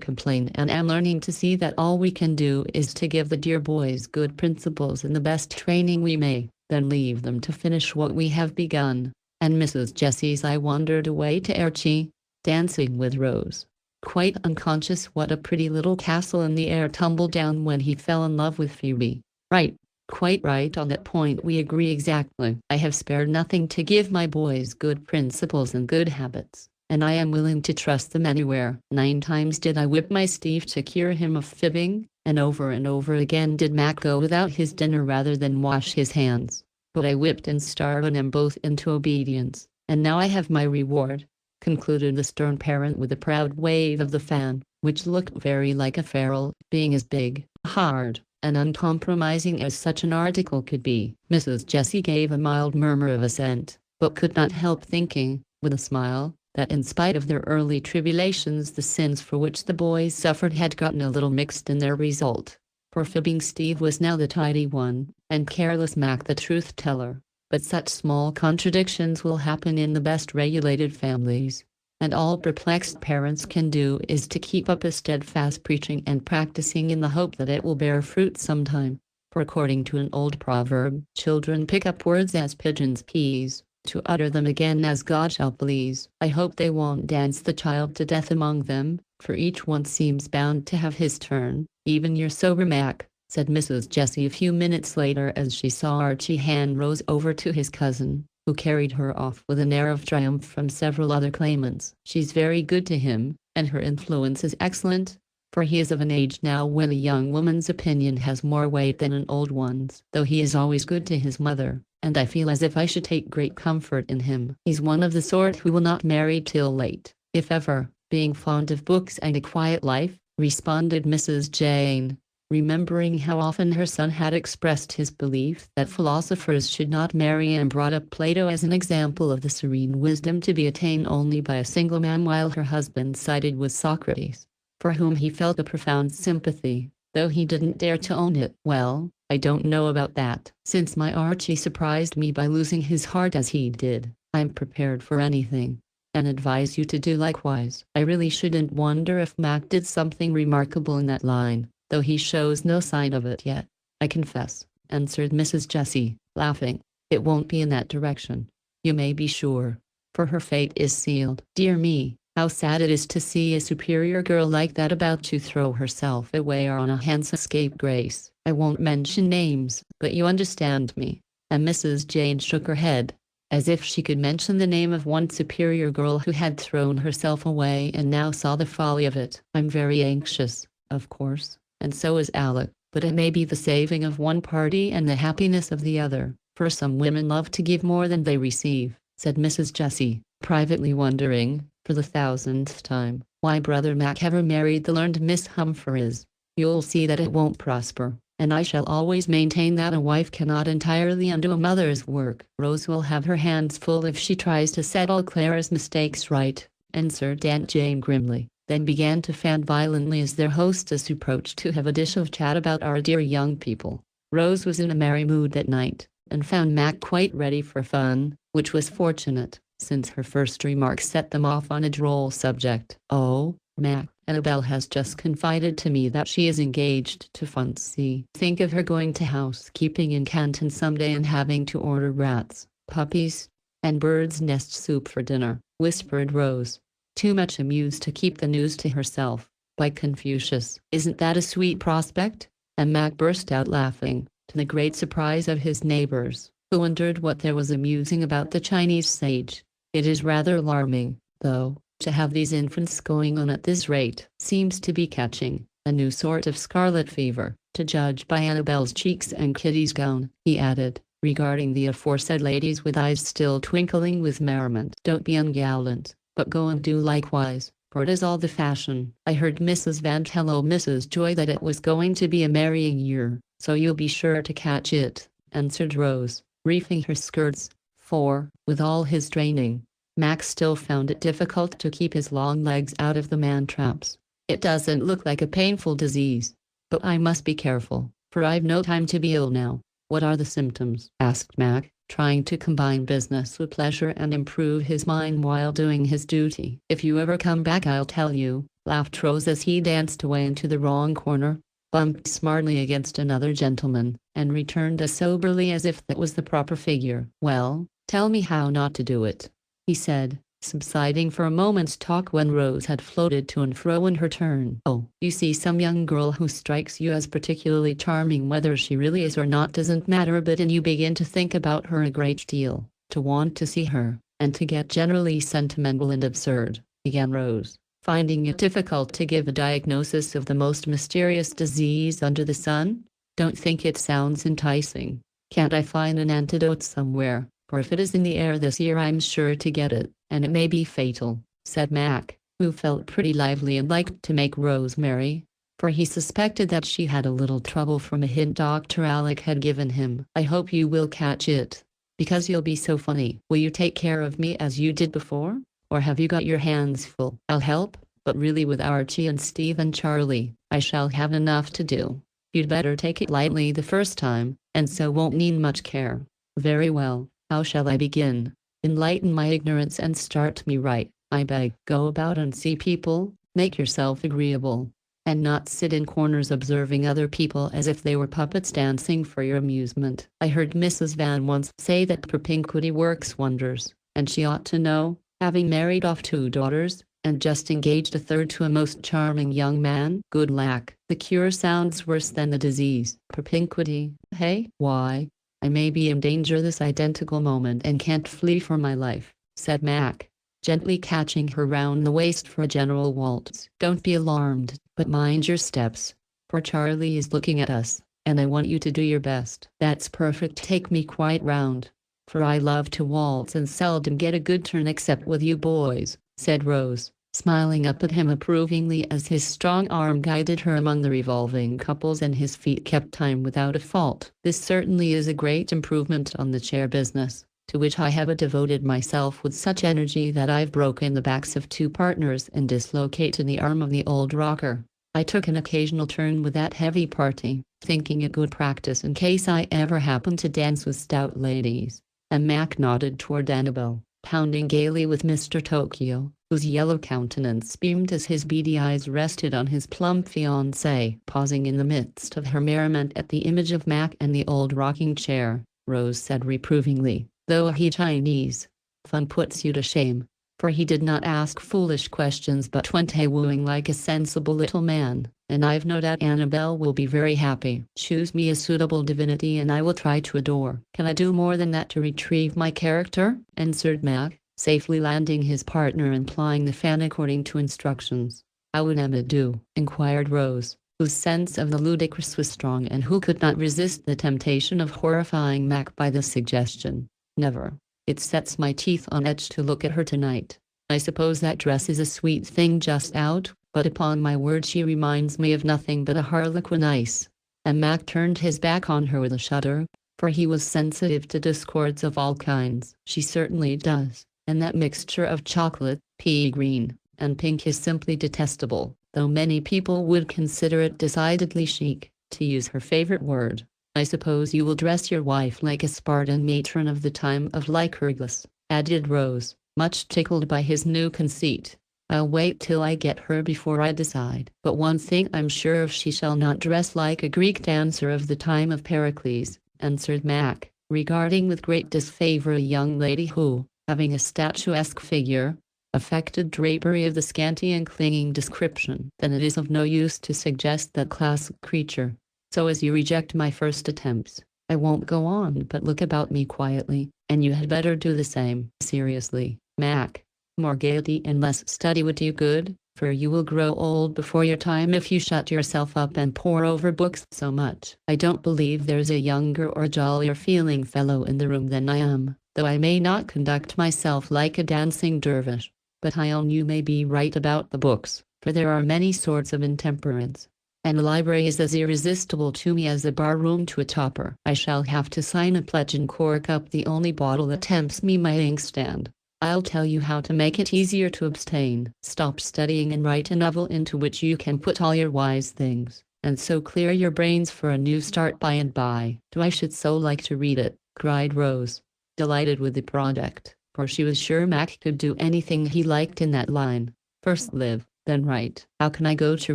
complain, and am learning to see that all we can do is to give the dear boys good principles and the best training we may, then leave them to finish what we have begun." And Mrs. Jessie's eye wandered away to Archie, dancing with Rose, quite unconscious what a pretty little castle in the air tumbled down when he fell in love with Phoebe. "Right, quite right on that point, we agree exactly. I have spared nothing to give my boys good principles and good habits, and I am willing to trust them anywhere. 9 times did I whip my Steve to cure him of fibbing, and over again did Mac go without his dinner rather than wash his hands. But I whipped and starved them both into obedience, and now I have my reward," concluded the stern parent with a proud wave of the fan, which looked very like a ferule, being as big, hard, and uncompromising as such an article could be. Mrs. Jessie gave a mild murmur of assent, but could not help thinking, with a smile, that in spite of their early tribulations the sins for which the boys suffered had gotten a little mixed in their result, for fibbing Steve was now the tidy one, and careless Mac the truth-teller. But such small contradictions will happen in the best regulated families, and all perplexed parents can do is to keep up a steadfast preaching and practicing in the hope that it will bear fruit sometime, for according to an old proverb, children pick up words as pigeons peas, to utter them again as God shall please. "I hope they won't dance the child to death among them, for each one seems bound to have his turn, even your sober Mac," said Mrs. Jessie a few minutes later as she saw Archie hand Rose over to his cousin, who carried her off with an air of triumph from several other claimants. She's very good to him, and her influence is excellent, for he is of an age now when a young woman's opinion has more weight than an old one's, though he is always good to his mother, and I feel as if I should take great comfort in him. He's one of the sort who will not marry till late, if ever, being fond of books and a quiet life, responded Mrs. Jane, remembering how often her son had expressed his belief that philosophers should not marry, and brought up Plato as an example of the serene wisdom to be attained only by a single man, while her husband sided with Socrates, for whom he felt a profound sympathy, though he didn't dare to own it. Well, I don't know about that. Since my Archie surprised me by losing his heart as he did, I'm prepared for anything, and advise you to do likewise. I really shouldn't wonder if Mac did something remarkable in that line, though he shows no sign of it yet, I confess, answered Mrs. Jessie, laughing. It won't be in that direction, you may be sure, for her fate is sealed. Dear me, how sad it is to see a superior girl like that about to throw herself away on a handsome scapegrace. I won't mention names, but you understand me. And Mrs. Jane shook her head, as if she could mention the name of one superior girl who had thrown herself away and now saw the folly of it. I'm very anxious, of course, and so is Alec, but it may be the saving of one party and the happiness of the other, for some women love to give more than they receive, said Mrs. Jessie, privately wondering, for the 1000th time, why Brother Mac ever married the learned Miss Humphreys. You'll see that it won't prosper, and I shall always maintain that a wife cannot entirely undo a mother's work. Rose will have her hands full if she tries to set all Clara's mistakes right, answered Aunt Jane grimly, then began to fan violently as their hostess approached to have a dish of chat about our dear young people. Rose was in a merry mood that night, and found Mac quite ready for fun, which was fortunate, since her first remark set them off on a droll subject. Oh, Mac, Annabelle has just confided to me that she is engaged to Fancy. Think of her going to housekeeping in Canton someday and having to order rats, puppies, and bird's nest soup for dinner, whispered Rose, too much amused to keep the news to herself. By Confucius, isn't that a sweet prospect? And Mac burst out laughing, to the great surprise of his neighbors, who wondered what there was amusing about the Chinese sage. It is rather alarming, though, to have these infants going on at this rate. Seems to be catching a new sort of scarlet fever, to judge by Annabelle's cheeks and Kitty's gown, he added, regarding the aforesaid ladies with eyes still twinkling with merriment. Don't be ungallant, but go and do likewise, for it is all the fashion. I heard Mrs. Van tell Mrs. Joy that it was going to be a marrying year, so you'll be sure to catch it, answered Rose, reefing her skirts, for, with all his training, Max still found it difficult to keep his long legs out of the man-traps. It doesn't look like a painful disease, but I must be careful, for I've no time to be ill now. What are the symptoms? Asked Mac, trying to combine business with pleasure and improve his mind while doing his duty. If you ever come back I'll tell you, laughed Rose as he danced away into the wrong corner, bumped smartly against another gentleman, and returned as soberly as if that was the proper figure. Well, tell me how not to do it, he said, subsiding for a moment's talk when Rose had floated to and fro in her turn. Oh, you see some young girl who strikes you as particularly charming, whether she really is or not doesn't matter a bit, and you begin to think about her a great deal, to want to see her, and to get generally sentimental and absurd, began Rose, finding it difficult to give a diagnosis of the most mysterious disease under the sun. Don't think it sounds enticing. Can't I find an antidote somewhere? For if it is in the air this year I'm sure to get it, and it may be fatal, said Mac, who felt pretty lively and liked to make Rose merry, for he suspected that she had a little trouble from a hint Dr. Alec had given him. I hope you will catch it, because you'll be so funny. Will you take care of me as you did before, or have you got your hands full? I'll help, but really with Archie and Steve and Charlie, I shall have enough to do. You'd better take it lightly the first time, and so won't need much care. Very well. How shall I begin? Enlighten my ignorance and start me right, I beg. Go about and see people, make yourself agreeable, and not sit in corners observing other people as if they were puppets dancing for your amusement. I heard Mrs. Van once say that propinquity works wonders, and she ought to know, having married off 2 daughters, and just engaged a 3rd to a most charming young man. Good lack, the cure sounds worse than the disease. Propinquity, hey? Why, I may be in danger this identical moment and can't flee for my life, said Mac, gently catching her round the waist for a general waltz. Don't be alarmed, but mind your steps, for Charlie is looking at us, and I want you to do your best. That's perfect. Take me quite round, for I love to waltz and seldom get a good turn except with you boys, said Rose, smiling up at him approvingly as his strong arm guided her among the revolving couples and his feet kept time without a fault. This certainly is a great improvement on the chair business, to which I have devoted myself with such energy that I've broken the backs of 2 partners and dislocated the arm of the old rocker. I took an occasional turn with that heavy party, thinking it good practice in case I ever happened to dance with stout ladies. And Mac nodded toward Annabel, pounding gaily with Mr. Tokyo, whose yellow countenance beamed as his beady eyes rested on his plump fiancée. Pausing in the midst of her merriment at the image of Mac and the old rocking chair, Rose said reprovingly, though he Chinese, fun puts you to shame. For he did not ask foolish questions but went wooing like a sensible little man, and I've no doubt Annabel will be very happy. Choose me a suitable divinity and I will try to adore. Can I do more than that to retrieve my character? Answered Mac, safely landing his partner and plying the fan according to instructions. How would Emma do? Inquired Rose, whose sense of the ludicrous was strong and who could not resist the temptation of horrifying Mac by the suggestion. Never. It sets my teeth on edge to look at her tonight. I suppose that dress is a sweet thing just out, but upon my word she reminds me of nothing but a harlequin ice. And Mac turned his back on her with a shudder, for he was sensitive to discords of all kinds. She certainly does, and that mixture of chocolate, pea green, and pink is simply detestable, though many people would consider it decidedly chic, to use her favorite word. I suppose you will dress your wife like a Spartan matron of the time of Lycurgus, added Rose, much tickled by his new conceit. I'll wait till I get her before I decide. But one thing I'm sure of, she shall not dress like a Greek dancer of the time of Pericles, answered Mac, regarding with great disfavor a young lady who, having a statuesque figure, affected drapery of the scanty and clinging description. Then it is of no use to suggest that classic creature. So as you reject my first attempts, I won't go on but look about me quietly, and you had better do the same. Seriously, Mac, more gaiety and less study would do good, for you will grow old before your time if you shut yourself up and pore over books so much. I don't believe there's a younger or jollier feeling fellow in the room than I am, though I may not conduct myself like a dancing dervish. But I own you may be right about the books, for there are many sorts of intemperance. And the library is as irresistible to me as a bar-room to a toper. I shall have to sign a pledge and cork up the only bottle that tempts me my inkstand. I'll tell you how to make it easier to abstain. Stop studying and write a novel into which you can put all your wise things, and so clear your brains for a new start by and by. I should so like to read it, cried Rose, delighted with the project, for she was sure Mac could do anything he liked in that line. First live, then write. How can I go to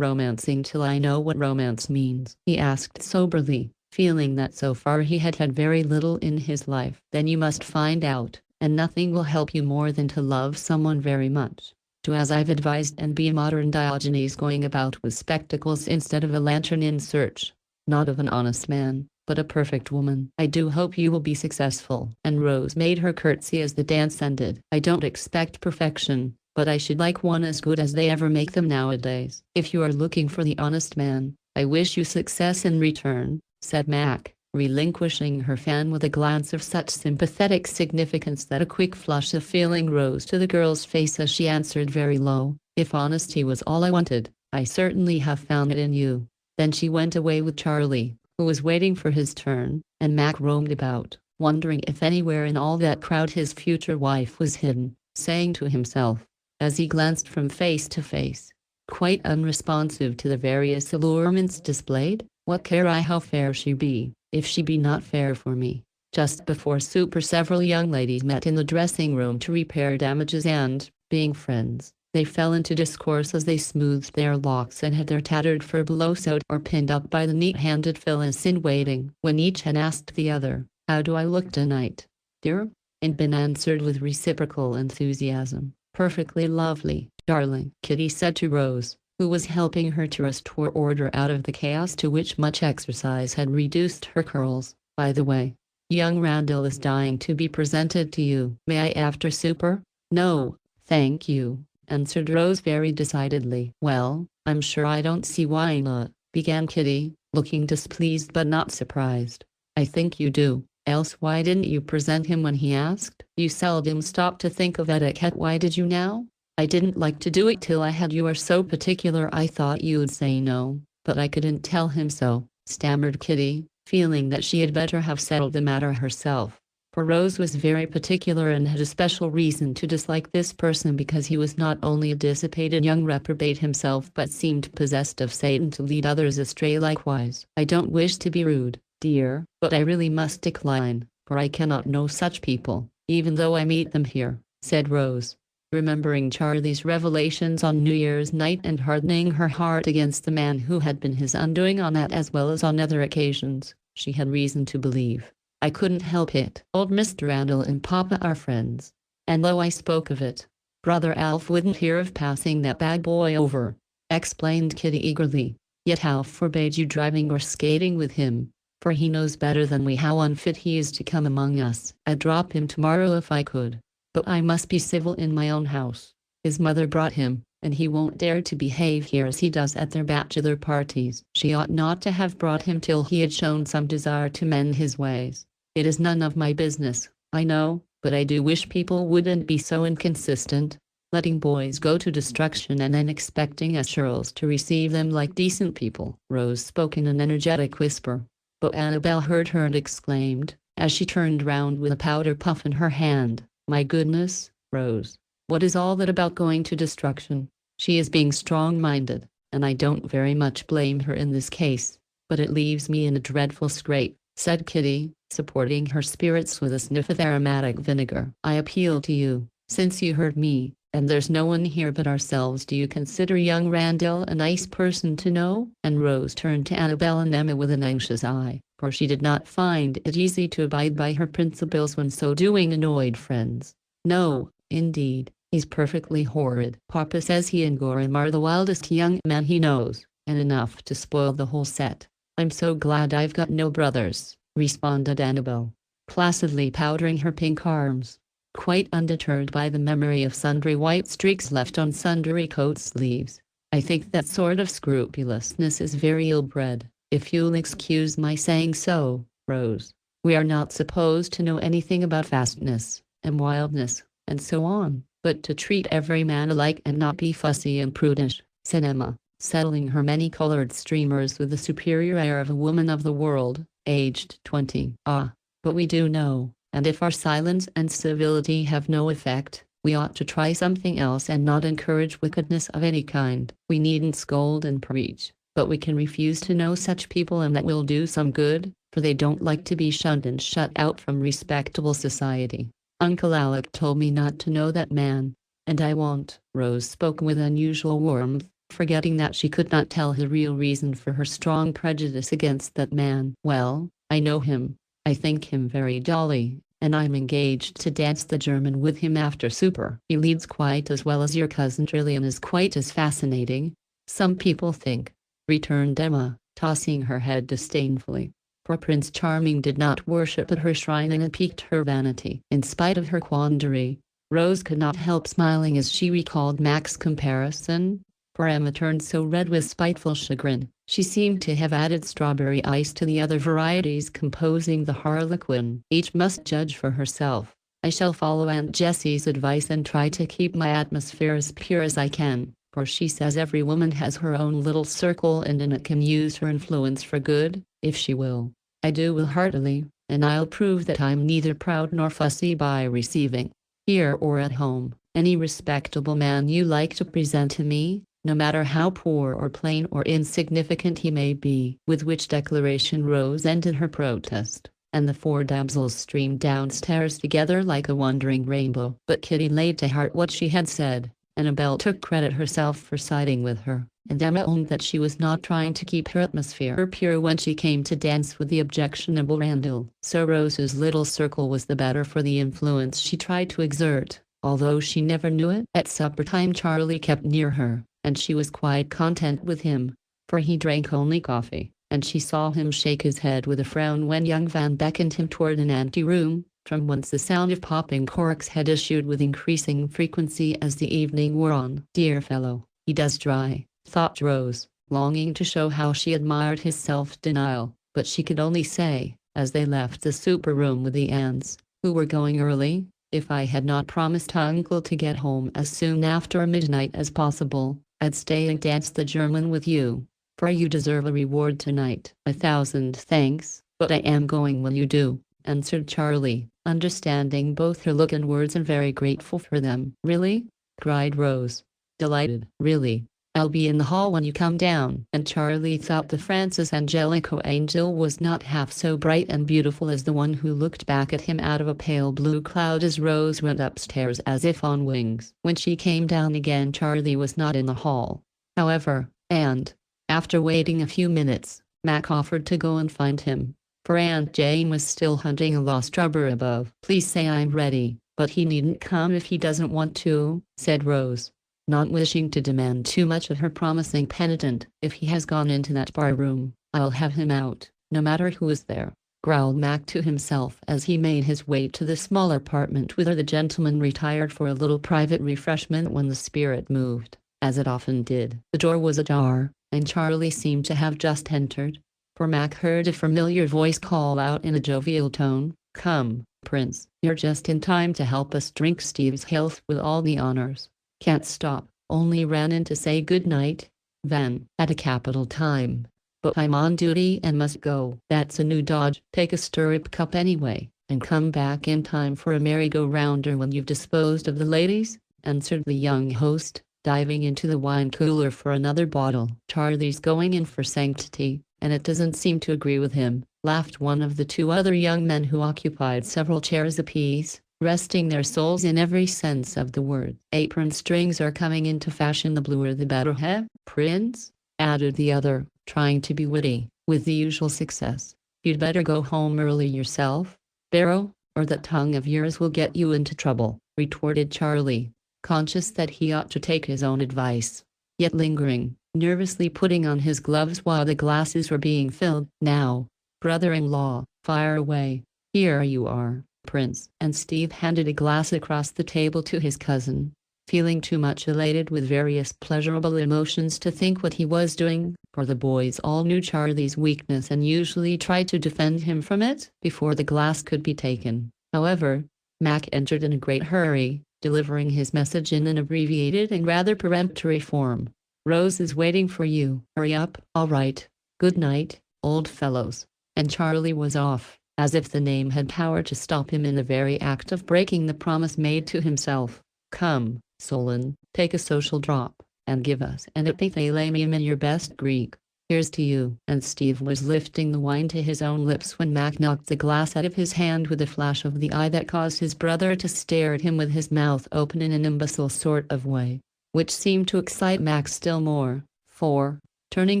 romancing till I know what romance means? He asked soberly, feeling that so far he had had very little in his life. Then you must find out, and nothing will help you more than to love someone very much. Do as I've advised and be a modern Diogenes going about with spectacles instead of a lantern in search, not of an honest man, but a perfect woman. I do hope you will be successful. And Rose made her curtsy as the dance ended. I don't expect perfection, but I should like one as good as they ever make them nowadays. If you are looking for the honest man, I wish you success in return, said Mac, relinquishing her fan with a glance of such sympathetic significance that a quick flush of feeling rose to the girl's face as she answered very low, if honesty was all I wanted, I certainly have found it in you. Then she went away with Charlie, who was waiting for his turn, and Mac roamed about, wondering if anywhere in all that crowd his future wife was hidden, saying to himself, as he glanced from face to face, quite unresponsive to the various allurements displayed, what care I how fair she be, if she be not fair for me. Just before supper several young ladies met in the dressing room to repair damages and, being friends, they fell into discourse as they smoothed their locks and had their tattered furbelows sewed or pinned up by the neat-handed Phyllis in waiting. When each had asked the other, "How do I look tonight, dear?" and been answered with reciprocal enthusiasm, "Perfectly lovely, darling," Kitty said to Rose, who was helping her to restore order out of the chaos to which much exercise had reduced her curls. "By the way, Young Randall is dying to be presented to you. May I after supper? No, thank you, answered Rose very decidedly. Well, I'm sure I don't see why not, began Kitty, looking displeased but not surprised. I think you do, else why didn't you present him when he asked? You seldom stop to think of etiquette. Why did you now? I didn't like to do it till I had you. Are so particular. I thought you'd say no, but I couldn't tell him so, stammered Kitty, feeling that she had better have settled the matter herself. For Rose was very particular and had a special reason to dislike this person because he was not only a dissipated young reprobate himself but seemed possessed of Satan to lead others astray likewise. I don't wish to be rude, dear, but I really must decline, for I cannot know such people, even though I meet them here, said Rose, remembering Charlie's revelations on New Year's night and hardening her heart against the man who had been his undoing on that as well as on other occasions. She had reason to believe. I couldn't help it. Old Mr. Randall and Papa are friends, and though I spoke of it, Brother Alf wouldn't hear of passing that bad boy over, explained Kitty eagerly. Yet Alf forbade you driving or skating with him, for he knows better than we how unfit he is to come among us. I'd drop him tomorrow if I could, but I must be civil in my own house. His mother brought him, and he won't dare to behave here as he does at their bachelor parties. She ought not to have brought him till he had shown some desire to mend his ways. It is none of my business, I know, but I do wish people wouldn't be so inconsistent, letting boys go to destruction and then expecting us girls to receive them like decent people. Rose spoke in an energetic whisper, but Annabel heard her and exclaimed, as she turned round with a powder puff in her hand, my goodness, Rose, what is all that about going to destruction? She is being strong-minded, and I don't very much blame her in this case, but it leaves me in a dreadful scrape, said Kitty, supporting her spirits with a sniff of aromatic vinegar. I appeal to you, since you heard me, and there's no one here but ourselves. Do you consider young Randall a nice person to know? And Rose turned to Annabel and Emma with an anxious eye, for she did not find it easy to abide by her principles when so doing annoyed friends. No, indeed, he's perfectly horrid. Papa says he and Gorham are the wildest young men he knows, and enough to spoil the whole set. I'm so glad I've got no brothers, responded Annabel, placidly powdering her pink arms, quite undeterred by the memory of sundry white streaks left on sundry coat sleeves. I think that sort of scrupulousness is very ill-bred, if you'll excuse my saying so, Rose. We are not supposed to know anything about fastness, and wildness, and so on, but to treat every man alike and not be fussy and prudish, said Emma, settling her many-colored streamers with the superior air of a woman of the world, aged 20. Ah, but we do know, and if our silence and civility have no effect, we ought to try something else and not encourage wickedness of any kind. We needn't scold and preach, but we can refuse to know such people, and that will do some good, for they don't like to be shunned and shut out from respectable society. Uncle Alec told me not to know that man, and I won't. Rose spoke with unusual warmth, forgetting that she could not tell the real reason for her strong prejudice against that man. Well, I know him. I think him very jolly, and I'm engaged to dance the German with him after supper. He leads quite as well as your cousin Trilly and is quite as fascinating, some people think, returned Emma, tossing her head disdainfully. For Prince Charming did not worship at her shrine, and it piqued her vanity. In spite of her quandary, Rose could not help smiling as she recalled Mac's comparison, for Emma turned so red with spiteful chagrin. She seemed to have added strawberry ice to the other varieties composing the harlequin. Each must judge for herself. I shall follow Aunt Jessie's advice and try to keep my atmosphere as pure as I can, for she says every woman has her own little circle and in it can use her influence for good, if she will. I do will heartily, and I'll prove that I'm neither proud nor fussy by receiving, here or at home, any respectable man you like to present to me, no matter how poor or plain or insignificant he may be. With which declaration Rose ended her protest, and the four damsels streamed downstairs together like a wandering rainbow. But Kitty laid to heart what she had said. Annabel took credit herself for siding with her, and Emma owned that she was not trying to keep her atmosphere pure when she came to dance with the objectionable Randall. So Rose's little circle was the better for the influence she tried to exert, although she never knew it. At supper time Charlie kept near her, and she was quite content with him, for he drank only coffee, and she saw him shake his head with a frown when young Van beckoned him toward an anteroom, from whence the sound of popping corks had issued with increasing frequency as the evening wore on. "Dear fellow, he does try," thought Rose, longing to show how she admired his self-denial, but she could only say, as they left the super room with the aunts, who were going early, "If I had not promised Uncle to get home as soon after midnight as possible, I'd stay and dance the German with you, for you deserve a reward tonight." "1,000 thanks, but I am going when you do," answered Charlie, understanding both her look and words and very grateful for them. "Really?" cried Rose, delighted. "Really. I'll be in the hall when you come down." And Charlie thought the Francis Angelico angel was not half so bright and beautiful as the one who looked back at him out of a pale blue cloud as Rose went upstairs as if on wings. When she came down again, Charlie was not in the hall, however, and, after waiting a few minutes, Mac offered to go and find him, for Aunt Jane was still hunting a lost rubber above. "Please say I'm ready, but he needn't come if he doesn't want to," said Rose, not wishing to demand too much of her promising penitent. "If he has gone into that bar room, I'll have him out, no matter who is there," growled Mac to himself as he made his way to the small apartment whither the gentleman retired for a little private refreshment when the spirit moved, as it often did. The door was ajar, and Charlie seemed to have just entered, for Mac heard a familiar voice call out in a jovial tone, "Come, Prince, you're just in time to help us drink Steve's health with all the honors." "Can't stop, only ran in to say good night." "Van, at a capital time. But I'm on duty and must go." "That's a new dodge. Take a stirrup cup anyway, and come back in time for a merry-go-rounder when you've disposed of the ladies," answered the young host, diving into the wine cooler for another bottle. "Charlie's going in for sanctity, and it doesn't seem to agree with him," laughed one of the two other young men who occupied several chairs apiece, resting their souls in every sense of the word. "Apron strings are coming into fashion, the bluer the better, eh, Prince?" added the other, trying to be witty, with the usual success. "You'd better go home early yourself, Barrow, or that tongue of yours will get you into trouble," retorted Charlie, conscious that he ought to take his own advice, yet lingering, nervously putting on his gloves while the glasses were being filled. "Now, brother-in-law, fire away." "Here you are, Prince." And Steve handed a glass across the table to his cousin, feeling too much elated with various pleasurable emotions to think what he was doing, for the boys all knew Charlie's weakness and usually tried to defend him from it before the glass could be taken. However, Mac entered in a great hurry, delivering his message in an abbreviated and rather peremptory form. "Rose is waiting for you. Hurry up." "All right. Good night, old fellows." And Charlie was off, as if the name had power to stop him in the very act of breaking the promise made to himself. "Come, Solon, take a social drop, and give us an epithalamium in your best Greek. Here's to you." And Steve was lifting the wine to his own lips when Mac knocked the glass out of his hand with a flash of the eye that caused his brother to stare at him with his mouth open in an imbecile sort of way, which seemed to excite Mac still more, for, turning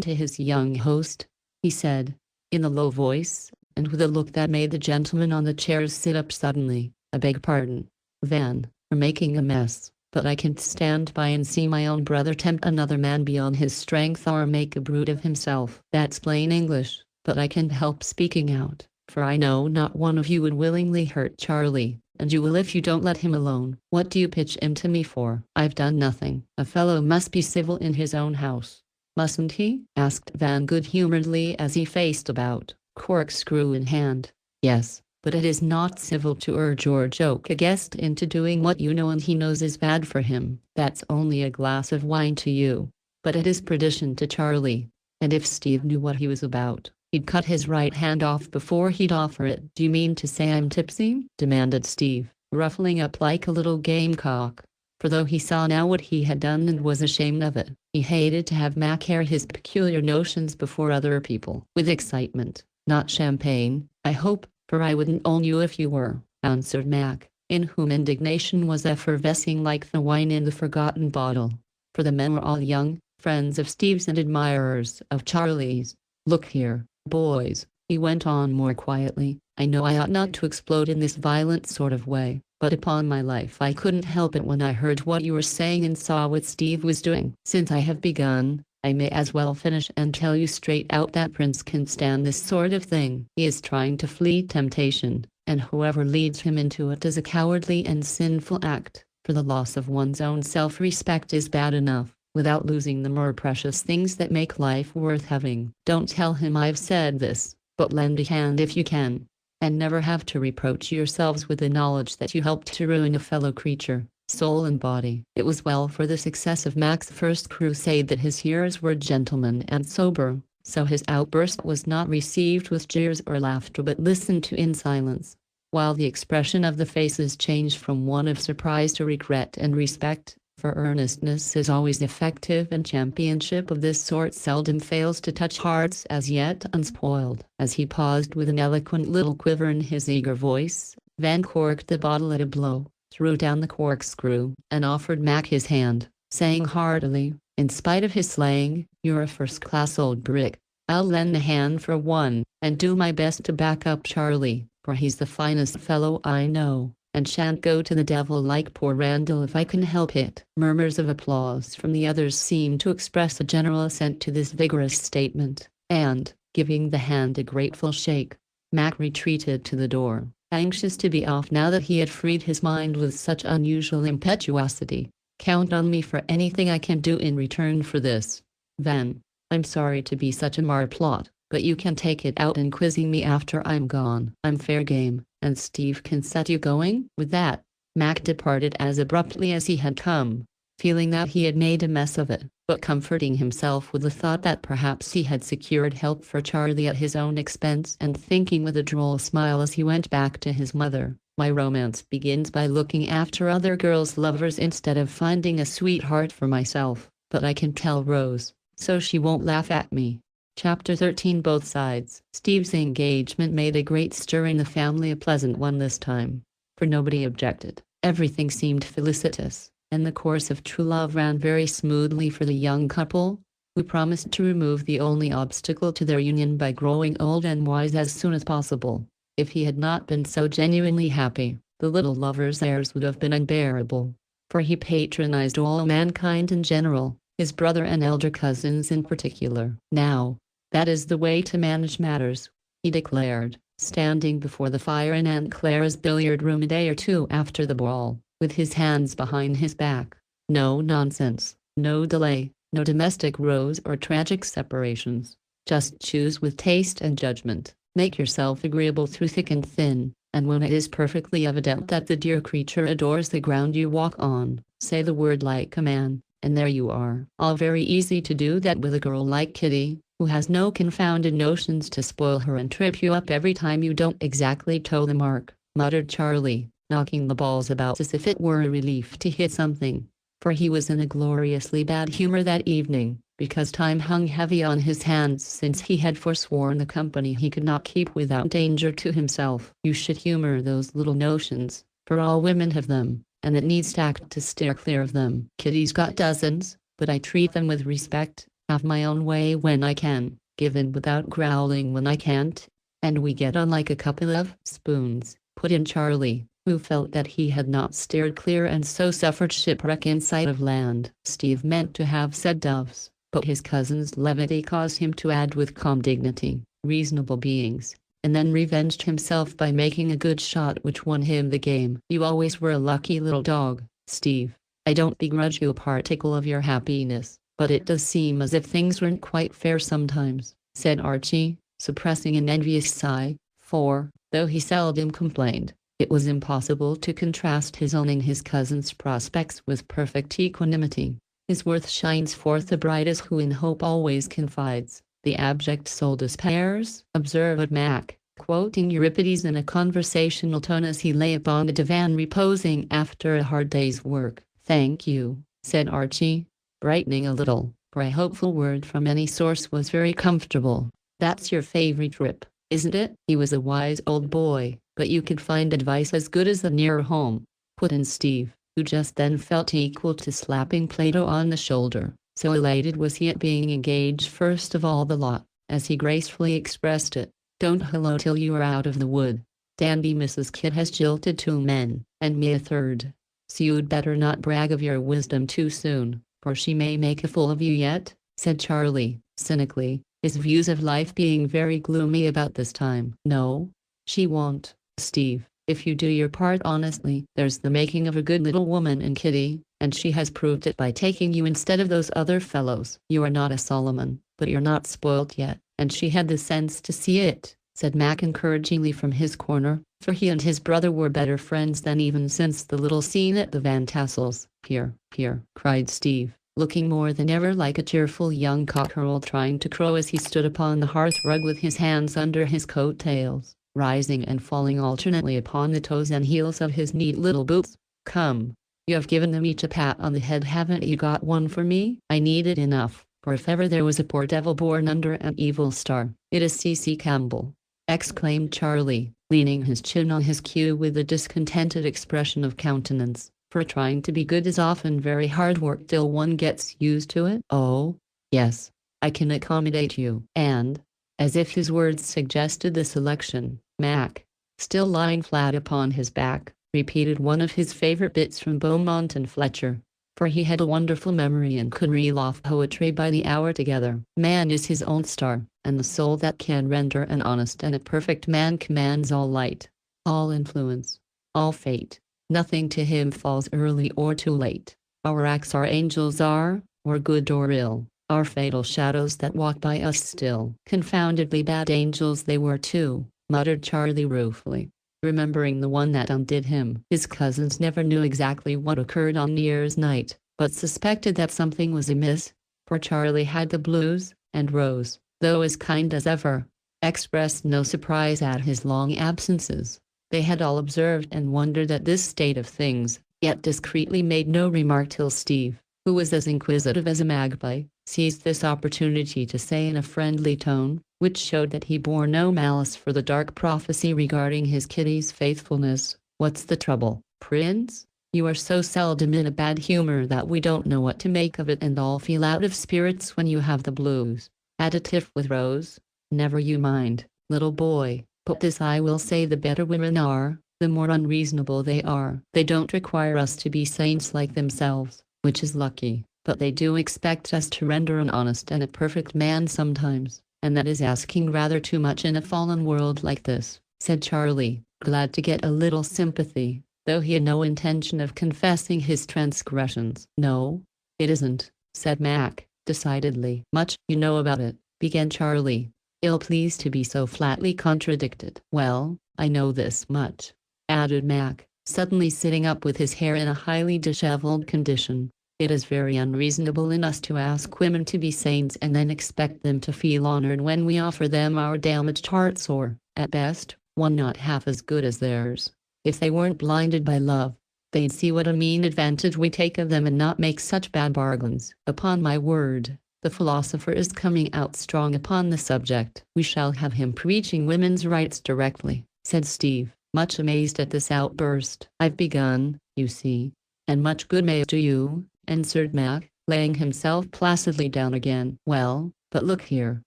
to his young host, he said, in a low voice, and with a look that made the gentlemen on the chairs sit up suddenly, "I beg pardon, Van, for making a mess, but I can't stand by and see my own brother tempt another man beyond his strength or make a brute of himself. That's plain English, but I can't help speaking out, for I know not one of you would willingly hurt Charlie, and you will if you don't let him alone. What do you pitch into me for? I've done nothing." "A fellow must be civil in his own house, mustn't he?" asked Van good-humoredly as he faced about, corkscrew in hand. "Yes, but it is not civil to urge or joke a guest into doing what you know and he knows is bad for him. That's only a glass of wine to you, but it is perdition to Charlie, and if Steve knew what he was about, he'd cut his right hand off before he'd offer it." "Do you mean to say I'm tipsy?" demanded Steve, ruffling up like a little gamecock, for though he saw now what he had done and was ashamed of it, he hated to have Mac air his peculiar notions before other people. "With excitement, not champagne, I hope, for I wouldn't own you if you were," answered Mac, in whom indignation was effervescing like the wine in the forgotten bottle, for the men were all young, friends of Steve's and admirers of Charlie's. "Look here, boys," he went on more quietly, "I know I ought not to explode in this violent sort of way, but upon my life I couldn't help it when I heard what you were saying and saw what Steve was doing. Since I have begun, I may as well finish and tell you straight out that Prince can stand this sort of thing. He is trying to flee temptation, and whoever leads him into it is a cowardly and sinful act, for the loss of one's own self-respect is bad enough, without losing the more precious things that make life worth having. Don't tell him I've said this, but lend a hand if you can, and never have to reproach yourselves with the knowledge that you helped to ruin a fellow creature, soul and body. It was well for the success of Mac's first crusade that his hearers were gentlemen and sober, so his outburst was not received with jeers or laughter but listened to in silence, while the expression of the faces changed from one of surprise to regret and respect, for earnestness is always effective and championship of this sort seldom fails to touch hearts as yet unspoiled. As he paused with an eloquent little quiver in his eager voice, Van corked the bottle at a blow, threw down the corkscrew, and offered Mac his hand, saying heartily, in spite of his slang, "You're a first-class old brick. I'll lend a hand for one, and do my best to back up Charlie, for he's the finest fellow I know, and shan't go to the devil like poor Randall if I can help it." Murmurs of applause from the others seemed to express a general assent to this vigorous statement, and, giving the hand a grateful shake, Mac retreated to the door, anxious to be off now that he had freed his mind with such unusual impetuosity. "Count on me for anything I can do in return for this, Van. I'm sorry to be such a marplot, but you can take it out in quizzing me after I'm gone. I'm fair game, and Steve can set you going." With that, Mac departed as abruptly as he had come, feeling that he had made a mess of it, but comforting himself with the thought that perhaps he had secured help for Charlie at his own expense, and thinking with a droll smile as he went back to his mother, "My romance begins by looking after other girls' lovers instead of finding a sweetheart for myself, but I can tell Rose, so she won't laugh at me." Chapter 13. Both sides. Steve's engagement made a great stir in the family, a pleasant one this time, for nobody objected. Everything seemed felicitous, and the course of true love ran very smoothly for the young couple, who promised to remove the only obstacle to their union by growing old and wise as soon as possible. If he had not been so genuinely happy, the little lover's airs would have been unbearable, for he patronized all mankind in general, his brother and elder cousins in particular. "Now, that is the way to manage matters," he declared, standing before the fire in Aunt Clara's billiard room a day or two after the ball, with his hands behind his back. "No nonsense, no delay, no domestic woes or tragic separations. Just choose with taste and judgment. Make yourself agreeable through thick and thin, and when it is perfectly evident that the dear creature adores the ground you walk on, say the word like a man, and there you are." All very easy to do that with a girl like Kitty, who has no confounded notions to spoil her and trip you up every time you don't exactly toe the mark, muttered Charlie, knocking the balls about as if it were a relief to hit something, for he was in a gloriously bad humor that evening, because time hung heavy on his hands since he had forsworn the company he could not keep without danger to himself. "You should humor those little notions, for all women have them, and it needs tact to steer clear of them. Kitty's got dozens, but I treat them with respect, have my own way when I can, give in without growling when I can't, and we get on like a couple of spoons," put in Charlie, who felt that he had not steered clear and so suffered shipwreck in sight of land. Steve meant to have said doves, but his cousin's levity caused him to add with calm dignity, "reasonable beings," and then revenged himself by making a good shot which won him the game. "You always were a lucky little dog, Steve. I don't begrudge you a particle of your happiness, but it does seem as if things weren't quite fair sometimes," said Archie, suppressing an envious sigh, for, though he seldom complained, it was impossible to contrast his own and his cousin's prospects with perfect equanimity. "His worth shines forth the brightest who in hope always confides. The abject soul despairs," observed Mac, quoting Euripides in a conversational tone as he lay upon the divan reposing after a hard day's work. "Thank you," said Archie, brightening a little, for a hopeful word from any source was very comfortable. "That's your favorite trip, isn't it?" He was a wise old boy, but you could find advice as good as the nearer home, put in Steve, who just then felt equal to slapping Plato on the shoulder, so elated was he at being engaged first of all the lot, as he gracefully expressed it. "Don't hello till you are out of the wood. Dandy Mrs. Kidd has jilted 2 men, and me a third, so you'd better not brag of your wisdom too soon, for she may make a fool of you yet," said Charlie, cynically, his views of life being very gloomy about this time. No, she won't, Steve. If you do your part honestly, there's the making of a good little woman in Kitty, and she has proved it by taking you instead of those other fellows. You are not a Solomon, but you're not spoilt yet, and she had the sense to see it, said Mac encouragingly from his corner, for he and his brother were better friends than even since the little scene at the Van Tassels. Here, here, cried Steve, looking more than ever like a cheerful young cockerel trying to crow as he stood upon the hearth-rug with his hands under his coat-tails, rising and falling alternately upon the toes and heels of his neat little boots. Come, you have given them each a pat on the head, haven't you got one for me? I need it enough, for if ever there was a poor devil born under an evil star, it is C.C. Campbell, exclaimed Charlie, leaning his chin on his cue with a discontented expression of countenance, for trying to be good is often very hard work till one gets used to it. Oh, yes, I can accommodate you. And, as if his words suggested the selection, Mac, still lying flat upon his back, repeated one of his favorite bits from Beaumont and Fletcher, for he had a wonderful memory and could reel off poetry by the hour together. Man is his own star, and the soul that can render an honest and a perfect man commands all light, all influence, all fate. Nothing to him falls early or too late. Our acts our angels are, or good or ill, are fatal shadows that walk by us still. Confoundedly bad angels they were too, muttered Charlie ruefully, remembering the one that undid him. His cousins never knew exactly what occurred on New Year's night, but suspected that something was amiss, for Charlie had the blues, and Rose, though as kind as ever, expressed no surprise at his long absences. They had all observed and wondered at this state of things, yet discreetly made no remark till Steve, who was as inquisitive as a magpie, seized this opportunity to say in a friendly tone, which showed that he bore no malice for the dark prophecy regarding his Kitty's faithfulness, "What's the trouble, Prince? You are so seldom in a bad humor that we don't know what to make of it and all feel out of spirits when you have the blues." Had a tiff with Rose? Never you mind, little boy, but this I will say: the better women are, the more unreasonable they are. They don't require us to be saints like themselves, which is lucky, but they do expect us to render an honest and a perfect man sometimes, and that is asking rather too much in a fallen world like this, said Charlie, glad to get a little sympathy, though he had no intention of confessing his transgressions. No, it isn't, said Mac, decidedly. Much you know about it, began Charlie, ill-pleased to be so flatly contradicted. Well, I know this much, added Mac, suddenly sitting up with his hair in a highly disheveled condition. It is very unreasonable in us to ask women to be saints and then expect them to feel honored when we offer them our damaged hearts or, at best, one not half as good as theirs. If they weren't blinded by love, they'd see what a mean advantage we take of them and not make such bad bargains. Upon my word, the philosopher is coming out strong upon the subject. We shall have him preaching women's rights directly, said Steve, much amazed at this outburst. I've begun, you see, and much good may it do you, answered Mac, laying himself placidly down again. Well, but look here,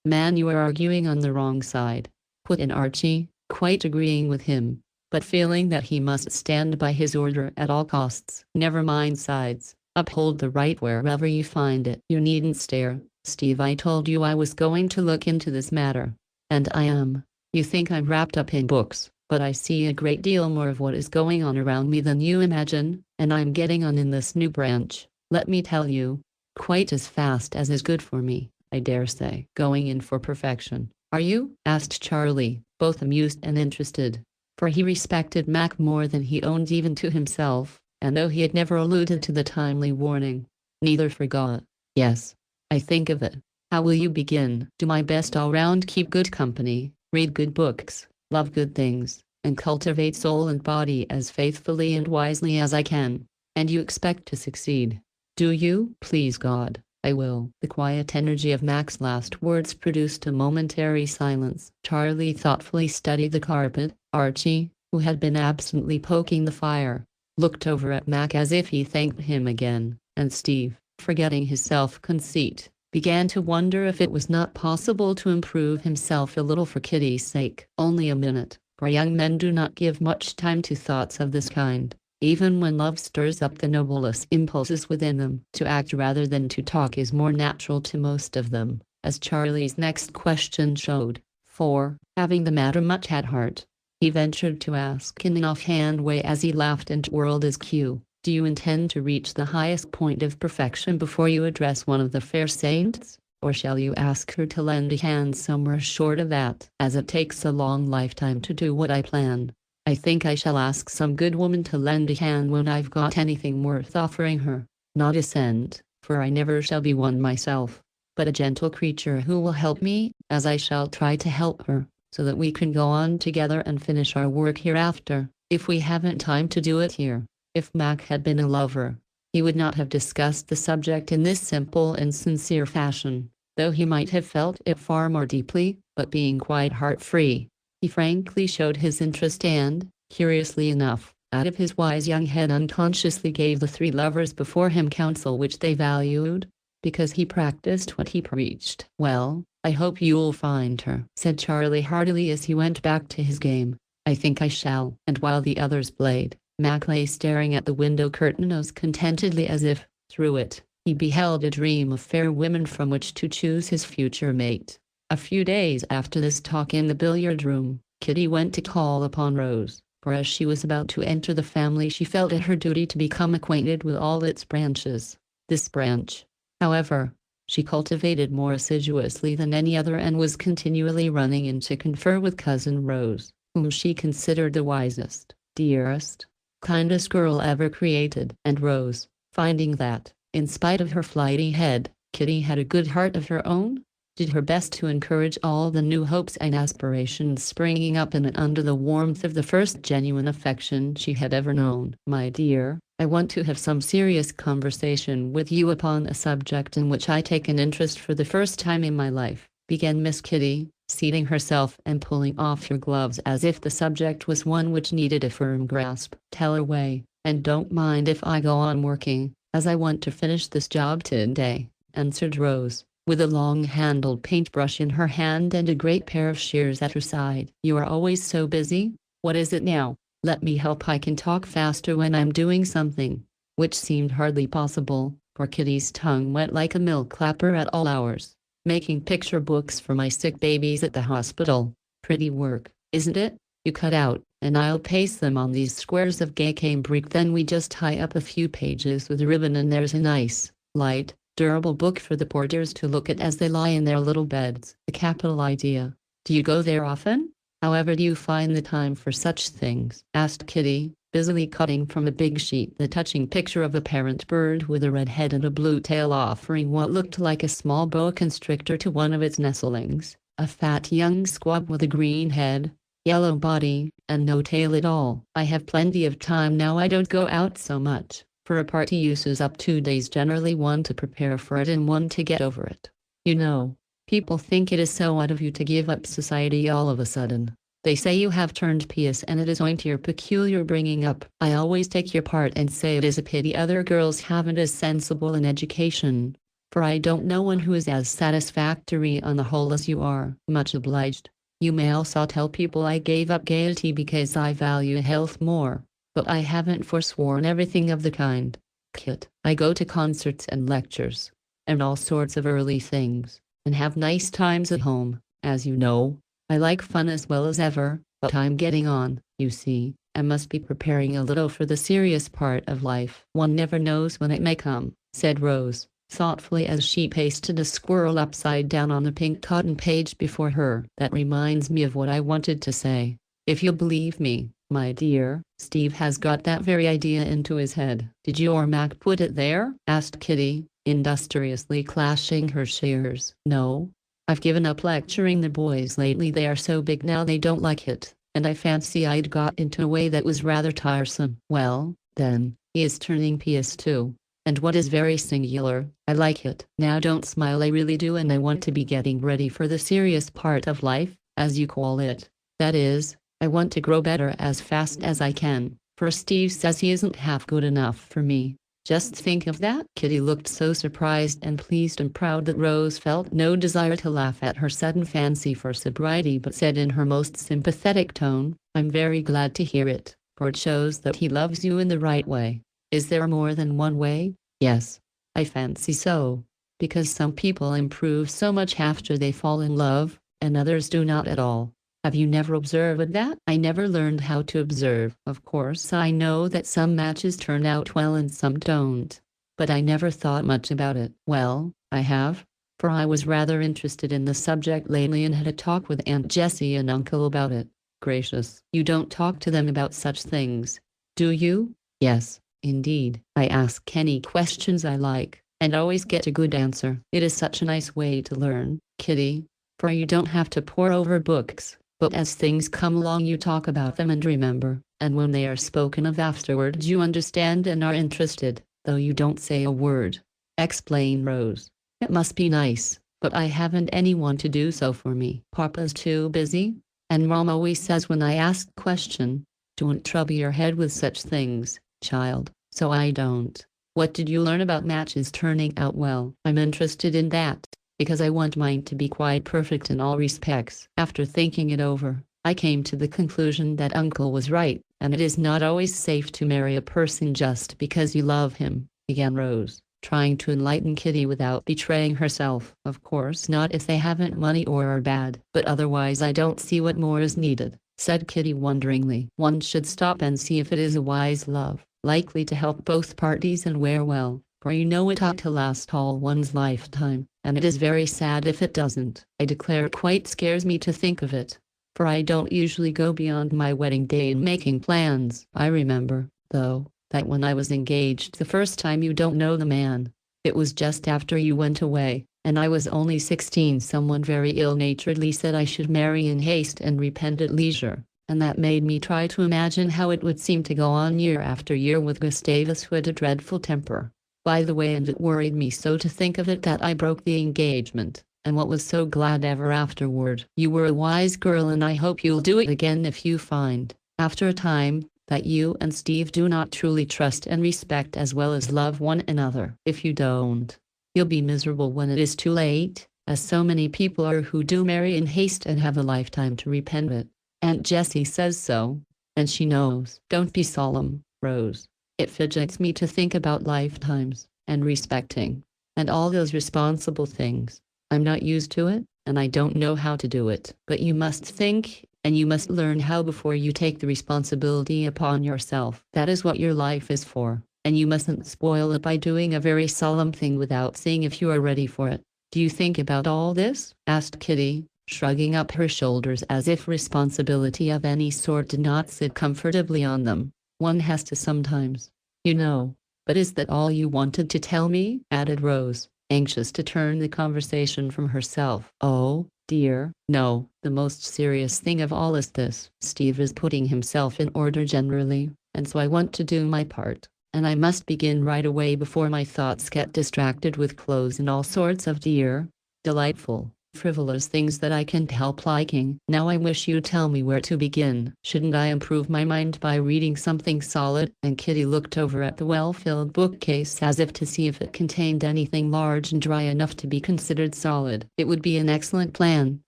man, you are arguing on the wrong side, put in Archie, quite agreeing with him, but feeling that he must stand by his order at all costs. Never mind sides. Uphold the right wherever you find it. You needn't stare, Steve. I told you I was going to look into this matter. And I am. You think I'm wrapped up in books, but I see a great deal more of what is going on around me than you imagine, and I'm getting on in this new branch, let me tell you, quite as fast as is good for me, I dare say. Going in for perfection, are you? Asked Charlie, both amused and interested, for he respected Mac more than he owned even to himself. And though he had never alluded to the timely warning, neither forgot. Yes, I think of it. How will you begin? Do my best all round, keep good company, read good books, love good things, and cultivate soul and body as faithfully and wisely as I can. And you expect to succeed, do you? Please God, I will. The quiet energy of Mac's last words produced a momentary silence. Charlie thoughtfully studied the carpet. Archie, who had been absently poking the fire, looked over at Mac as if he thanked him again, and Steve, forgetting his self-conceit, began to wonder if it was not possible to improve himself a little for Kitty's sake. Only a minute, for young men do not give much time to thoughts of this kind. Even when love stirs up the noblest impulses within them, to act rather than to talk is more natural to most of them, as Charlie's next question showed. For, having the matter much at heart, he ventured to ask in an offhand way as he laughed and twirled his cue, "Do you intend to reach the highest point of perfection before you address one of the fair saints? Or shall you ask her to lend a hand somewhere short of that, as it takes a long lifetime to do what I plan? I think I shall ask some good woman to lend a hand when I've got anything worth offering her. Not a cent, for I never shall be one myself, but a gentle creature who will help me, as I shall try to help her, so that we can go on together and finish our work hereafter, if we haven't time to do it here." If Mac had been a lover, he would not have discussed the subject in this simple and sincere fashion, though he might have felt it far more deeply, but being quite heart-free, he frankly showed his interest and, curiously enough, out of his wise young head unconsciously gave the three lovers before him counsel which they valued, because he practiced what he preached. "Well, I hope you'll find her," said Charlie heartily as he went back to his game. "I think I shall." And while the others played, Mac lay staring at the window curtain as contentedly as if, through it, he beheld a dream of fair women from which to choose his future mate. A few days after this talk in the billiard room, Kitty went to call upon Rose, for as she was about to enter the family she felt it her duty to become acquainted with all its branches. This branch, however, she cultivated more assiduously than any other and was continually running in to confer with Cousin Rose, whom she considered the wisest, dearest, kindest girl ever created. And Rose, finding that, in spite of her flighty head, Kitty had a good heart of her own, did her best to encourage all the new hopes and aspirations springing up in it under the warmth of the first genuine affection she had ever known. "My dear, I want to have some serious conversation with you upon a subject in which I take an interest for the first time in my life," began Miss Kitty, seating herself and pulling off her gloves as if the subject was one which needed a firm grasp. "Tell away, and don't mind if I go on working, as I want to finish this job today," answered Rose, with a long-handled paintbrush in her hand and a great pair of shears at her side. "You are always so busy. What is it now? Let me help. I can talk faster when I'm doing something," which seemed hardly possible, for Kitty's tongue went like a milk clapper at all hours. "Making picture books for my sick babies at the hospital. Pretty work, isn't it? You cut out, and I'll paste them on these squares of gay cambric. Then we just tie up a few pages with ribbon and there's a nice, light, durable book for the poor dears to look at as they lie in their little beds. A capital idea. Do you go there often? However do you find the time for such things?" asked Kitty, busily cutting from a big sheet the touching picture of a parent bird with a red head and a blue tail offering what looked like a small boa constrictor to one of its nestlings, a fat young squab with a green head, yellow body, and no tail at all. "I have plenty of time now. I don't go out so much. For a party uses up 2 days generally, one to prepare for it and one to get over it. You know, people think it is so odd of you to give up society all of a sudden. They say you have turned pious and it is owing to your peculiar bringing up. I always take your part and say it is a pity other girls haven't as sensible an education, for I don't know one who is as satisfactory on the whole as you are." "Much obliged. You may also tell people I gave up gaiety because I value health more. But I haven't forsworn everything of the kind, Kit. I go to concerts and lectures, and all sorts of early things, and have nice times at home, as you know. I like fun as well as ever, but I'm getting on, you see. I must be preparing a little for the serious part of life. One never knows when it may come," said Rose, thoughtfully as she pasted a squirrel upside down on the pink cotton page before her. "That reminds me of what I wanted to say. If you'll believe me, my dear, Steve has got that very idea into his head." "Did your Mac put it there?" asked Kitty, industriously clashing her shears. "No. I've given up lecturing the boys lately. They are so big now they don't like it, and I fancy I'd got into a way that was rather tiresome." "Well, then, he is turning pious too. And what is very singular, I like it. Now don't smile, I really do, and I want to be getting ready for the serious part of life, as you call it. That is, I want to grow better as fast as I can, for Steve says he isn't half good enough for me. Just think of that." Kitty looked so surprised and pleased and proud that Rose felt no desire to laugh at her sudden fancy for sobriety, but said in her most sympathetic tone, "I'm very glad to hear it. for it shows that he loves you in the right way. Is there more than one way? Yes, I fancy so. Because some people improve so much after they fall in love, and others do not at all. Have you never observed that? I never learned how to observe. Of course, I know that some matches turn out well and some don't. But I never thought much about it. Well, I have, for I was rather interested in the subject lately and had a talk with Aunt Jessie and Uncle about it. Gracious, you don't talk to them about such things, do you? Yes, indeed. I ask any questions I like, and always get a good answer. It is such a nice way to learn, Kitty, for you don't have to pore over books, but as things come along you talk about them and remember, and when they are spoken of afterwards you understand and are interested, though you don't say a word. Explained Rose. It must be nice, but I haven't anyone to do so for me. Papa's too busy, and Mom always says when I ask a question, don't trouble your head with such things, child, so I don't. What did you learn about matches turning out well? I'm interested in that, because I want mine to be quite perfect in all respects. After thinking it over, I came to the conclusion that Uncle was right, and it is not always safe to marry a person just because you love him, began Rose, trying to enlighten Kitty without betraying herself. Of course not if they haven't money or are bad, but otherwise I don't see what more is needed, said Kitty wonderingly. One should stop and see if it is a wise love, likely to help both parties and wear well, for you know it ought to last all one's lifetime, and it is very sad if it doesn't. I declare it quite scares me to think of it, for I don't usually go beyond my wedding day in making plans. I remember, though, that when I was engaged the first time you don't know the man. It was just after you went away, and I was only 16. Someone very ill-naturedly said I should marry in haste and repent at leisure, and that made me try to imagine how it would seem to go on year after year with Gustavus, who had a dreadful temper. By the way, and it worried me so to think of it that I broke the engagement, and what was so glad ever afterward. You were a wise girl, and I hope you'll do it again if you find, after a time, that you and Steve do not truly trust and respect as well as love one another. If you don't, you'll be miserable when it is too late, as so many people are who do marry in haste and have a lifetime to repent of it. Aunt Jessie says so, and she knows. Don't be solemn, Rose. It fidgets me to think about lifetimes, and respecting, and all those responsible things. I'm not used to it, and I don't know how to do it. But you must think, and you must learn how before you take the responsibility upon yourself. That is what your life is for, and you mustn't spoil it by doing a very solemn thing without seeing if you are ready for it. Do you think about all this? Asked Kitty, shrugging up her shoulders as if responsibility of any sort did not sit comfortably on them. One has to sometimes, you know. But is that all you wanted to tell me? Added Rose, anxious to turn the conversation from herself. Oh, dear, no. The most serious thing of all is this. Steve is putting himself in order generally, and so I want to do my part. And I must begin right away before my thoughts get distracted with clothes and all sorts of dear, delightful, frivolous things that I can't help liking. Now I wish you'd tell me where to begin. Shouldn't I improve my mind by reading something solid? And Kitty looked over at the well-filled bookcase as if to see if it contained anything large and dry enough to be considered solid. It would be an excellent plan,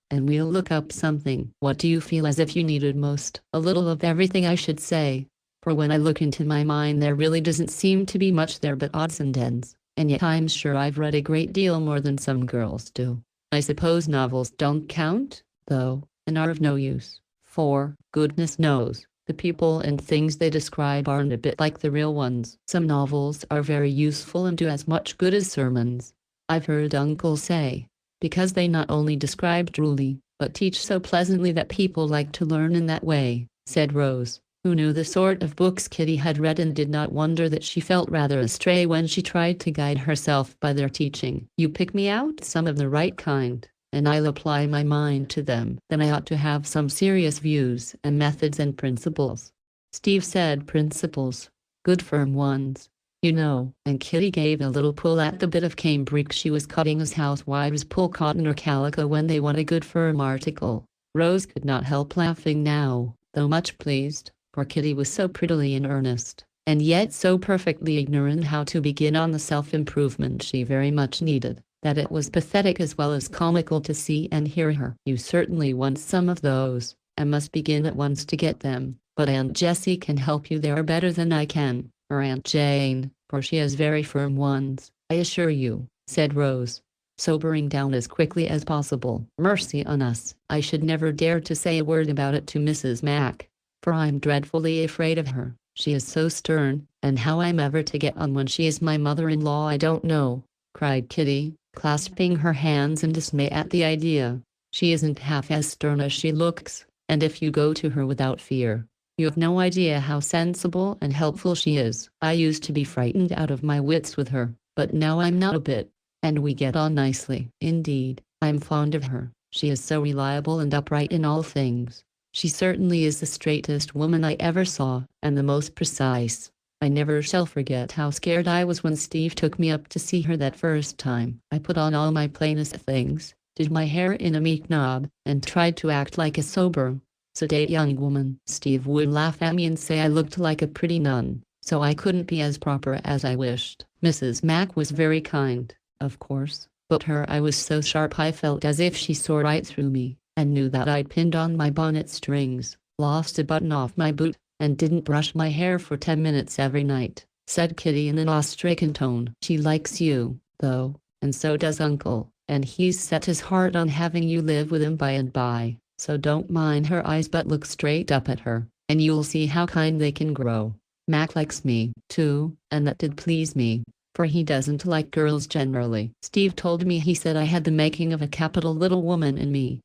and we'll look up something. What do you feel as if you needed most? A little of everything, I should say. For when I look into my mind there really doesn't seem to be much there but odds and ends, and yet I'm sure I've read a great deal more than some girls do. I suppose novels don't count, though, and are of no use, for, goodness knows, the people and things they describe aren't a bit like the real ones. Some novels are very useful and do as much good as sermons, I've heard Uncle say, because they not only describe truly, but teach so pleasantly that people like to learn in that way, said Rose, who knew the sort of books Kitty had read and did not wonder that she felt rather astray when she tried to guide herself by their teaching. You pick me out some of the right kind, and I'll apply my mind to them. Then I ought to have some serious views and methods and principles. Steve said principles, good firm ones, you know. And Kitty gave a little pull at the bit of cambric she was cutting as housewives pull cotton or calico when they want a good firm article. Rose could not help laughing now, though much pleased, for Kitty was so prettily in earnest, and yet so perfectly ignorant how to begin on the self-improvement she very much needed, that it was pathetic as well as comical to see and hear her. You certainly want some of those, and must begin at once to get them. but Aunt Jessie can help you there better than I can, or Aunt Jane, for she has very firm ones, I assure you," said Rose, sobering down as quickly as possible. "Mercy on us, I should never dare to say a word about it to Mrs. Mac, for I'm dreadfully afraid of her. She is so stern, and how I'm ever to get on when she is my mother-in-law I don't know," cried Kitty, clasping her hands in dismay at the idea. "She isn't half as stern as she looks, and if you go to her without fear, you have no idea how sensible and helpful she is. I used to be frightened out of my wits with her, but now I'm not a bit, and we get on nicely. Indeed, I'm fond of her. She is so reliable and upright in all things. She certainly is the straightest woman I ever saw, and the most precise. I never shall forget how scared I was when Steve took me up to see her that first time. I put on all my plainest things, did my hair in a meek knob, and tried to act like a sober, sedate young woman. Steve would laugh at me and say I looked like a pretty nun, so I couldn't be as proper as I wished. Mrs. Mac was very kind, of course, but her eye was so sharp I felt as if she saw right through me, and knew that I'd pinned on my bonnet strings, lost a button off my boot, and didn't brush my hair for 10 minutes every night," said Kitty in an awe-stricken tone. "She likes you, though, and so does Uncle, and he's set his heart on having you live with him by and by, so don't mind her eyes but look straight up at her, and you'll see how kind they can grow. Mac likes me, too, and that did please me, for he doesn't like girls generally. Steve told me he said I had the making of a capital little woman in me.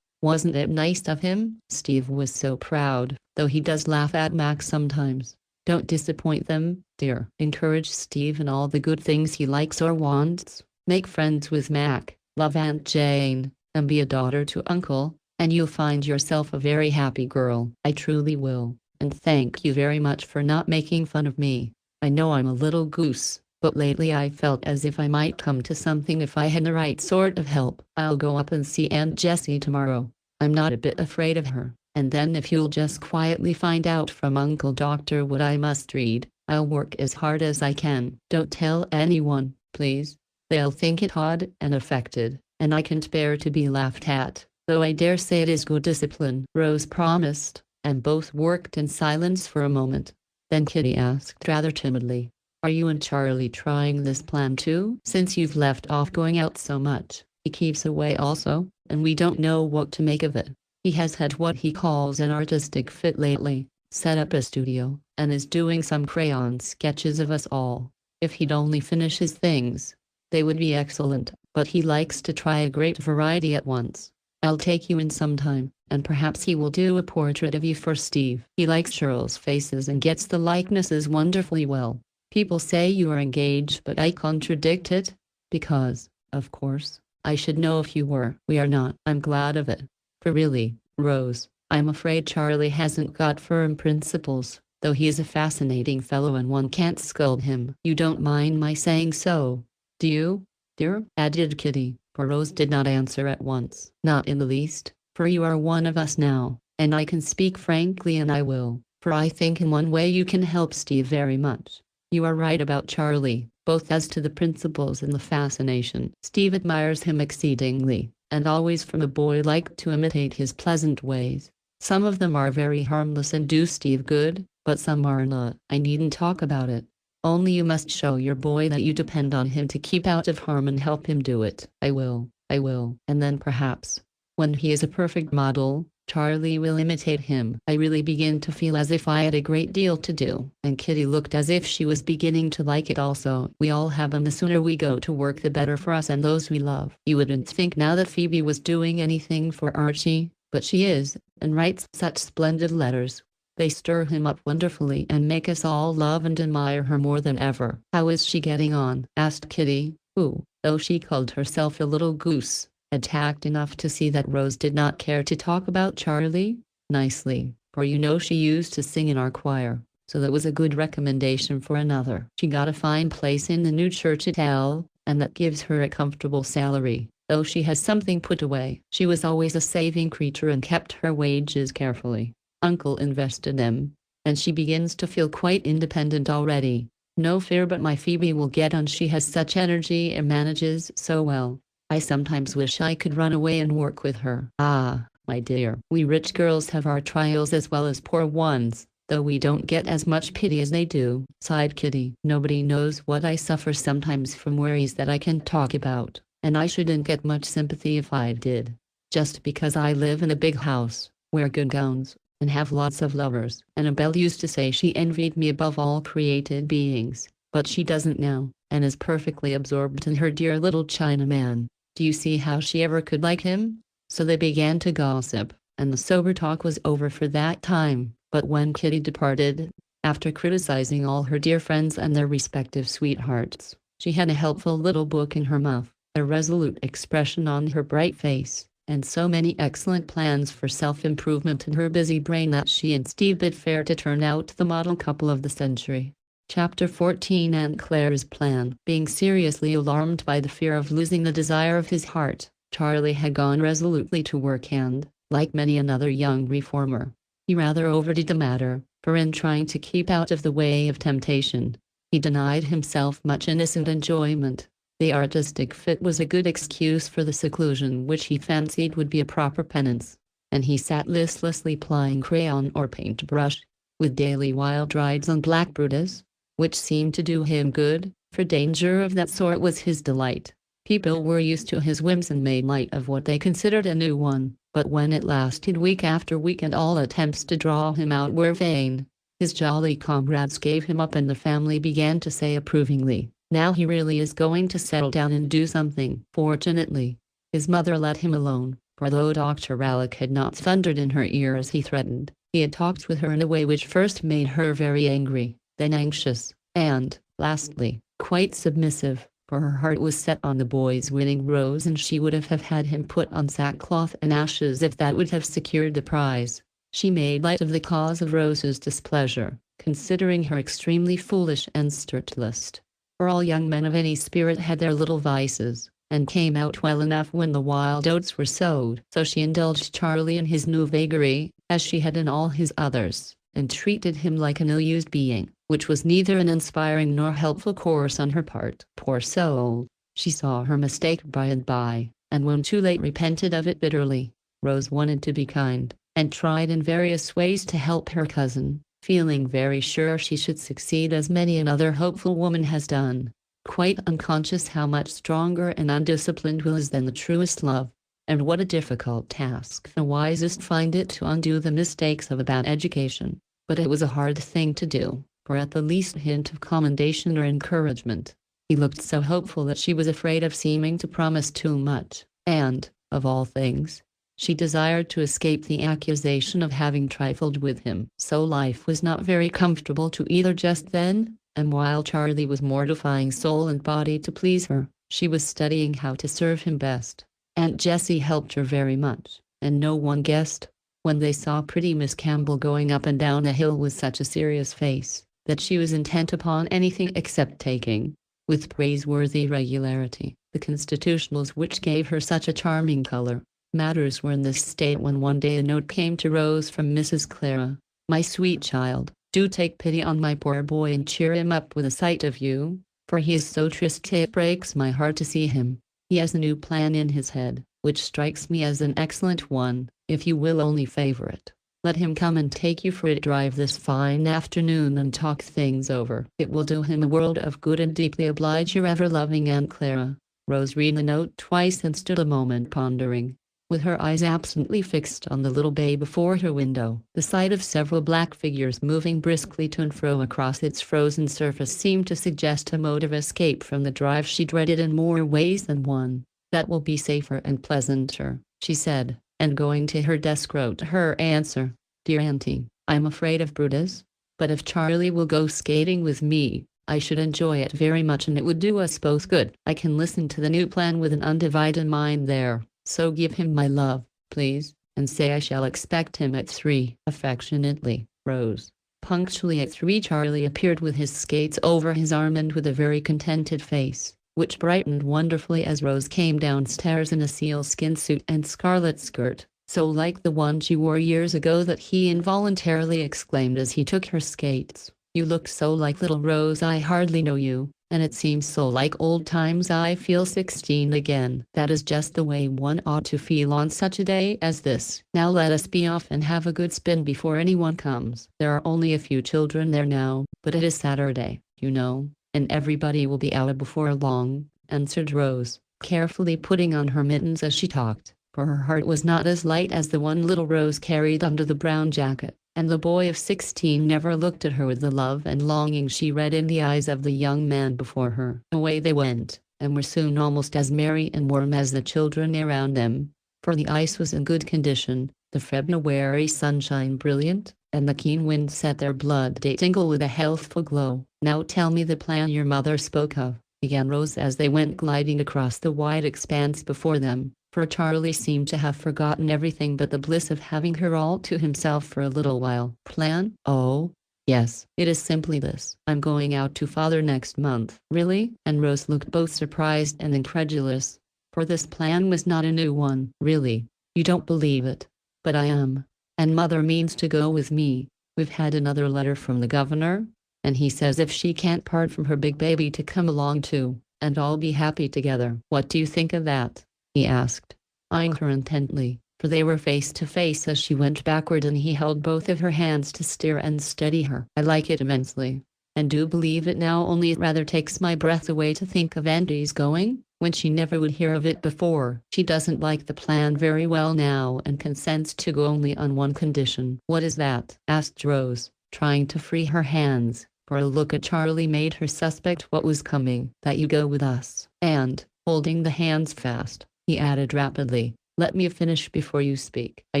Wasn't it nice of him?" Steve was so proud, though he does laugh at Mac sometimes. "Don't disappoint them, dear. Encourage Steve in all the good things he likes or wants. Make friends with Mac, love Aunt Jane, and be a daughter to Uncle, and you'll find yourself a very happy girl." "I truly will, and thank you very much for not making fun of me. I know I'm a little goose, but lately I felt as if I might come to something if I had the right sort of help. I'll go up and see Aunt Jessie tomorrow. I'm not a bit afraid of her, and then if you'll just quietly find out from Uncle Doctor what I must read, I'll work as hard as I can. Don't tell anyone, please. They'll think it odd and affected, and I can't bear to be laughed at, though I dare say it is good discipline." Rose promised, and both worked in silence for a moment. Then Kitty asked rather timidly, "Are you and Charlie trying this plan too? Since you've left off going out so much, he keeps away also, and we don't know what to make of it. He has had what he calls an artistic fit lately, set up a studio, and is doing some crayon sketches of us all. If he'd only finish his things, they would be excellent, but he likes to try a great variety at once. I'll take you in sometime, and perhaps he will do a portrait of you for Steve. He likes girls' faces and gets the likenesses wonderfully well. People say you are engaged, but I contradict it, because, of course, I should know if you were. We are not. I'm glad of it. For really, Rose, I'm afraid Charlie hasn't got firm principles, though he is a fascinating fellow and one can't scold him. You don't mind my saying so, do you, dear?" added Kitty, for Rose did not answer at once. "Not in the least, for you are one of us now, and I can speak frankly and I will, for I think in one way you can help Steve very much. You are right about Charlie, both as to the principles and the fascination. Steve admires him exceedingly, and always from a boy liked to imitate his pleasant ways. Some of them are very harmless and do Steve good, but some are not. I needn't talk about it. Only you must show your boy that you depend on him to keep out of harm and help him do it." I will. And then perhaps, when he is a perfect model, Charlie will imitate him. I really begin to feel as if I had a great deal to do." And Kitty looked as if she was beginning to like it also. "We all have, and the sooner we go to work the better for us and those we love. You wouldn't think now that Phoebe was doing anything for Archie, but she is, and writes such splendid letters. They stir him up wonderfully and make us all love and admire her more than ever." "How is she getting on?" asked Kitty, who, though she called herself a little goose, had tact enough to see that Rose did not care to talk about Charlie. "Nicely, for you know she used to sing in our choir, so that was a good recommendation for another. She got a fine place in the new church at L, and that gives her a comfortable salary, though she has something put away. She was always a saving creature and kept her wages carefully. Uncle invested them, and she begins to feel quite independent already. No fear but my Phoebe will get on. She has such energy and manages so well. I sometimes wish I could run away and work with her." "Ah, my dear. We rich girls have our trials as well as poor ones, though we don't get as much pity as they do," sighed Kitty. "Nobody knows what I suffer sometimes from worries that I can talk about, and I shouldn't get much sympathy if I did. Just because I live in a big house, wear good gowns, and have lots of lovers. Annabelle used to say she envied me above all created beings, but she doesn't now, and is perfectly absorbed in her dear little Chinaman. Do you see how she ever could like him?" So they began to gossip, and the sober talk was over for that time. But when Kitty departed, after criticizing all her dear friends and their respective sweethearts, she had a helpful little book in her mouth, a resolute expression on her bright face, and so many excellent plans for self-improvement in her busy brain that she and Steve bid fair to turn out the model couple of the century. Chapter 14. Aunt Claire's Plan. Being seriously alarmed by the fear of losing the desire of his heart, Charlie had gone resolutely to work and, like many another young reformer, he rather overdid the matter, for in trying to keep out of the way of temptation, he denied himself much innocent enjoyment. The artistic fit was a good excuse for the seclusion which he fancied would be a proper penance, and he sat listlessly plying crayon or paintbrush, with daily wild rides on Black Brutus, which seemed to do him good, for danger of that sort was his delight. People were used to his whims and made light of what they considered a new one, but when it lasted week after week and all attempts to draw him out were vain, his jolly comrades gave him up and the family began to say approvingly, "Now he really is going to settle down and do something." Fortunately, his mother let him alone, for though Dr. Rallick had not thundered in her ear as he threatened, he had talked with her in a way which first made her very angry, then anxious, and, lastly, quite submissive, for her heart was set on the boy's winning Rose and she would have had him put on sackcloth and ashes if that would have secured the prize. She made light of the cause of Rose's displeasure, considering her extremely foolish and stultifious. For all young men of any spirit had their little vices, and came out well enough when the wild oats were sowed. So she indulged Charlie in his new vagary, as she had in all his others, and treated him like an ill-used being, which was neither an inspiring nor helpful course on her part. Poor soul, she saw her mistake by and by, and when too late repented of it bitterly. Rose wanted to be kind, and tried in various ways to help her cousin, feeling very sure she should succeed as many another hopeful woman has done, quite unconscious how much stronger and undisciplined will is than the truest love, and what a difficult task the wisest find it to undo the mistakes of a bad education. But it was a hard thing to do, for at the least hint of commendation or encouragement, he looked so hopeful that she was afraid of seeming to promise too much, and, of all things, she desired to escape the accusation of having trifled with him. So life was not very comfortable to either just then, and while Charlie was mortifying soul and body to please her, she was studying how to serve him best. Aunt Jessie helped her very much, and no one guessed, when they saw pretty Miss Campbell going up and down a hill with such a serious face, that she was intent upon anything except taking, with praiseworthy regularity, the constitutionals which gave her such a charming color. Matters were in this state when one day a note came to Rose from Mrs. Clara. "My sweet child, do take pity on my poor boy and cheer him up with a sight of you, for he is so triste it breaks my heart to see him. He has a new plan in his head, which strikes me as an excellent one. If you will only favor it, let him come and take you for a drive this fine afternoon and talk things over. It will do him a world of good and deeply oblige your ever-loving Aunt Clara." Rose read the note twice and stood a moment pondering, with her eyes absently fixed on the little bay before her window. The sight of several black figures moving briskly to and fro across its frozen surface seemed to suggest a mode of escape from the drive she dreaded in more ways than one. "That will be safer and pleasanter," she said, and going to her desk wrote her answer. "Dear Auntie, I'm afraid of Brutus, but if Charlie will go skating with me, I should enjoy it very much and it would do us both good. I can listen to the new plan with an undivided mind there. So give him my love, please, and say I shall expect him at 3. Affectionately, Rose." Punctually at 3 Charlie appeared with his skates over his arm and with a very contented face, which brightened wonderfully as Rose came downstairs in a sealskin suit and scarlet skirt, so like the one she wore years ago that he involuntarily exclaimed as he took her skates, "You look so like little Rose, I hardly know you." and it seems so like old times. I feel 16 again. That is just the way one ought to feel on such a day as this. Now let us be off and have a good spin before anyone comes. There are only a few children there now, but it is Saturday, you know, and everybody will be out before long," answered Rose, carefully putting on her mittens as she talked, for her heart was not as light as the one little Rose carried under the brown jacket, and the boy of 16 never looked at her with the love and longing she read in the eyes of the young man before her. Away they went, and were soon almost as merry and warm as the children around them, for the ice was in good condition, the February sunshine brilliant, and the keen wind set their blood tingle with a healthful glow. "Now tell me the plan your mother spoke of," began Rose as they went gliding across the wide expanse before them, for Charlie seemed to have forgotten everything but the bliss of having her all to himself for a little while. "Plan? Oh, yes, it is simply this. I'm going out to father next month." "Really?" And Rose looked both surprised and incredulous, for this plan was not a new one. "Really? You don't believe it? But I am. And mother means to go with me. We've had another letter from the governor, and he says if she can't part from her big baby to come along too, and all be happy together." "What do you think of that?" he asked, eyeing her intently, for they were face to face as she went backward and he held both of her hands to steer and steady her. "I like it immensely, and do believe it now, only it rather takes my breath away to think of Auntie's going, when she never would hear of it before. She doesn't like the plan very well now and consents to go only on one condition." "What is that?" asked Rose, trying to free her hands, for a look at Charlie made her suspect what was coming. "That you go with us, and," holding the hands fast, he added rapidly, "let me finish before you speak. I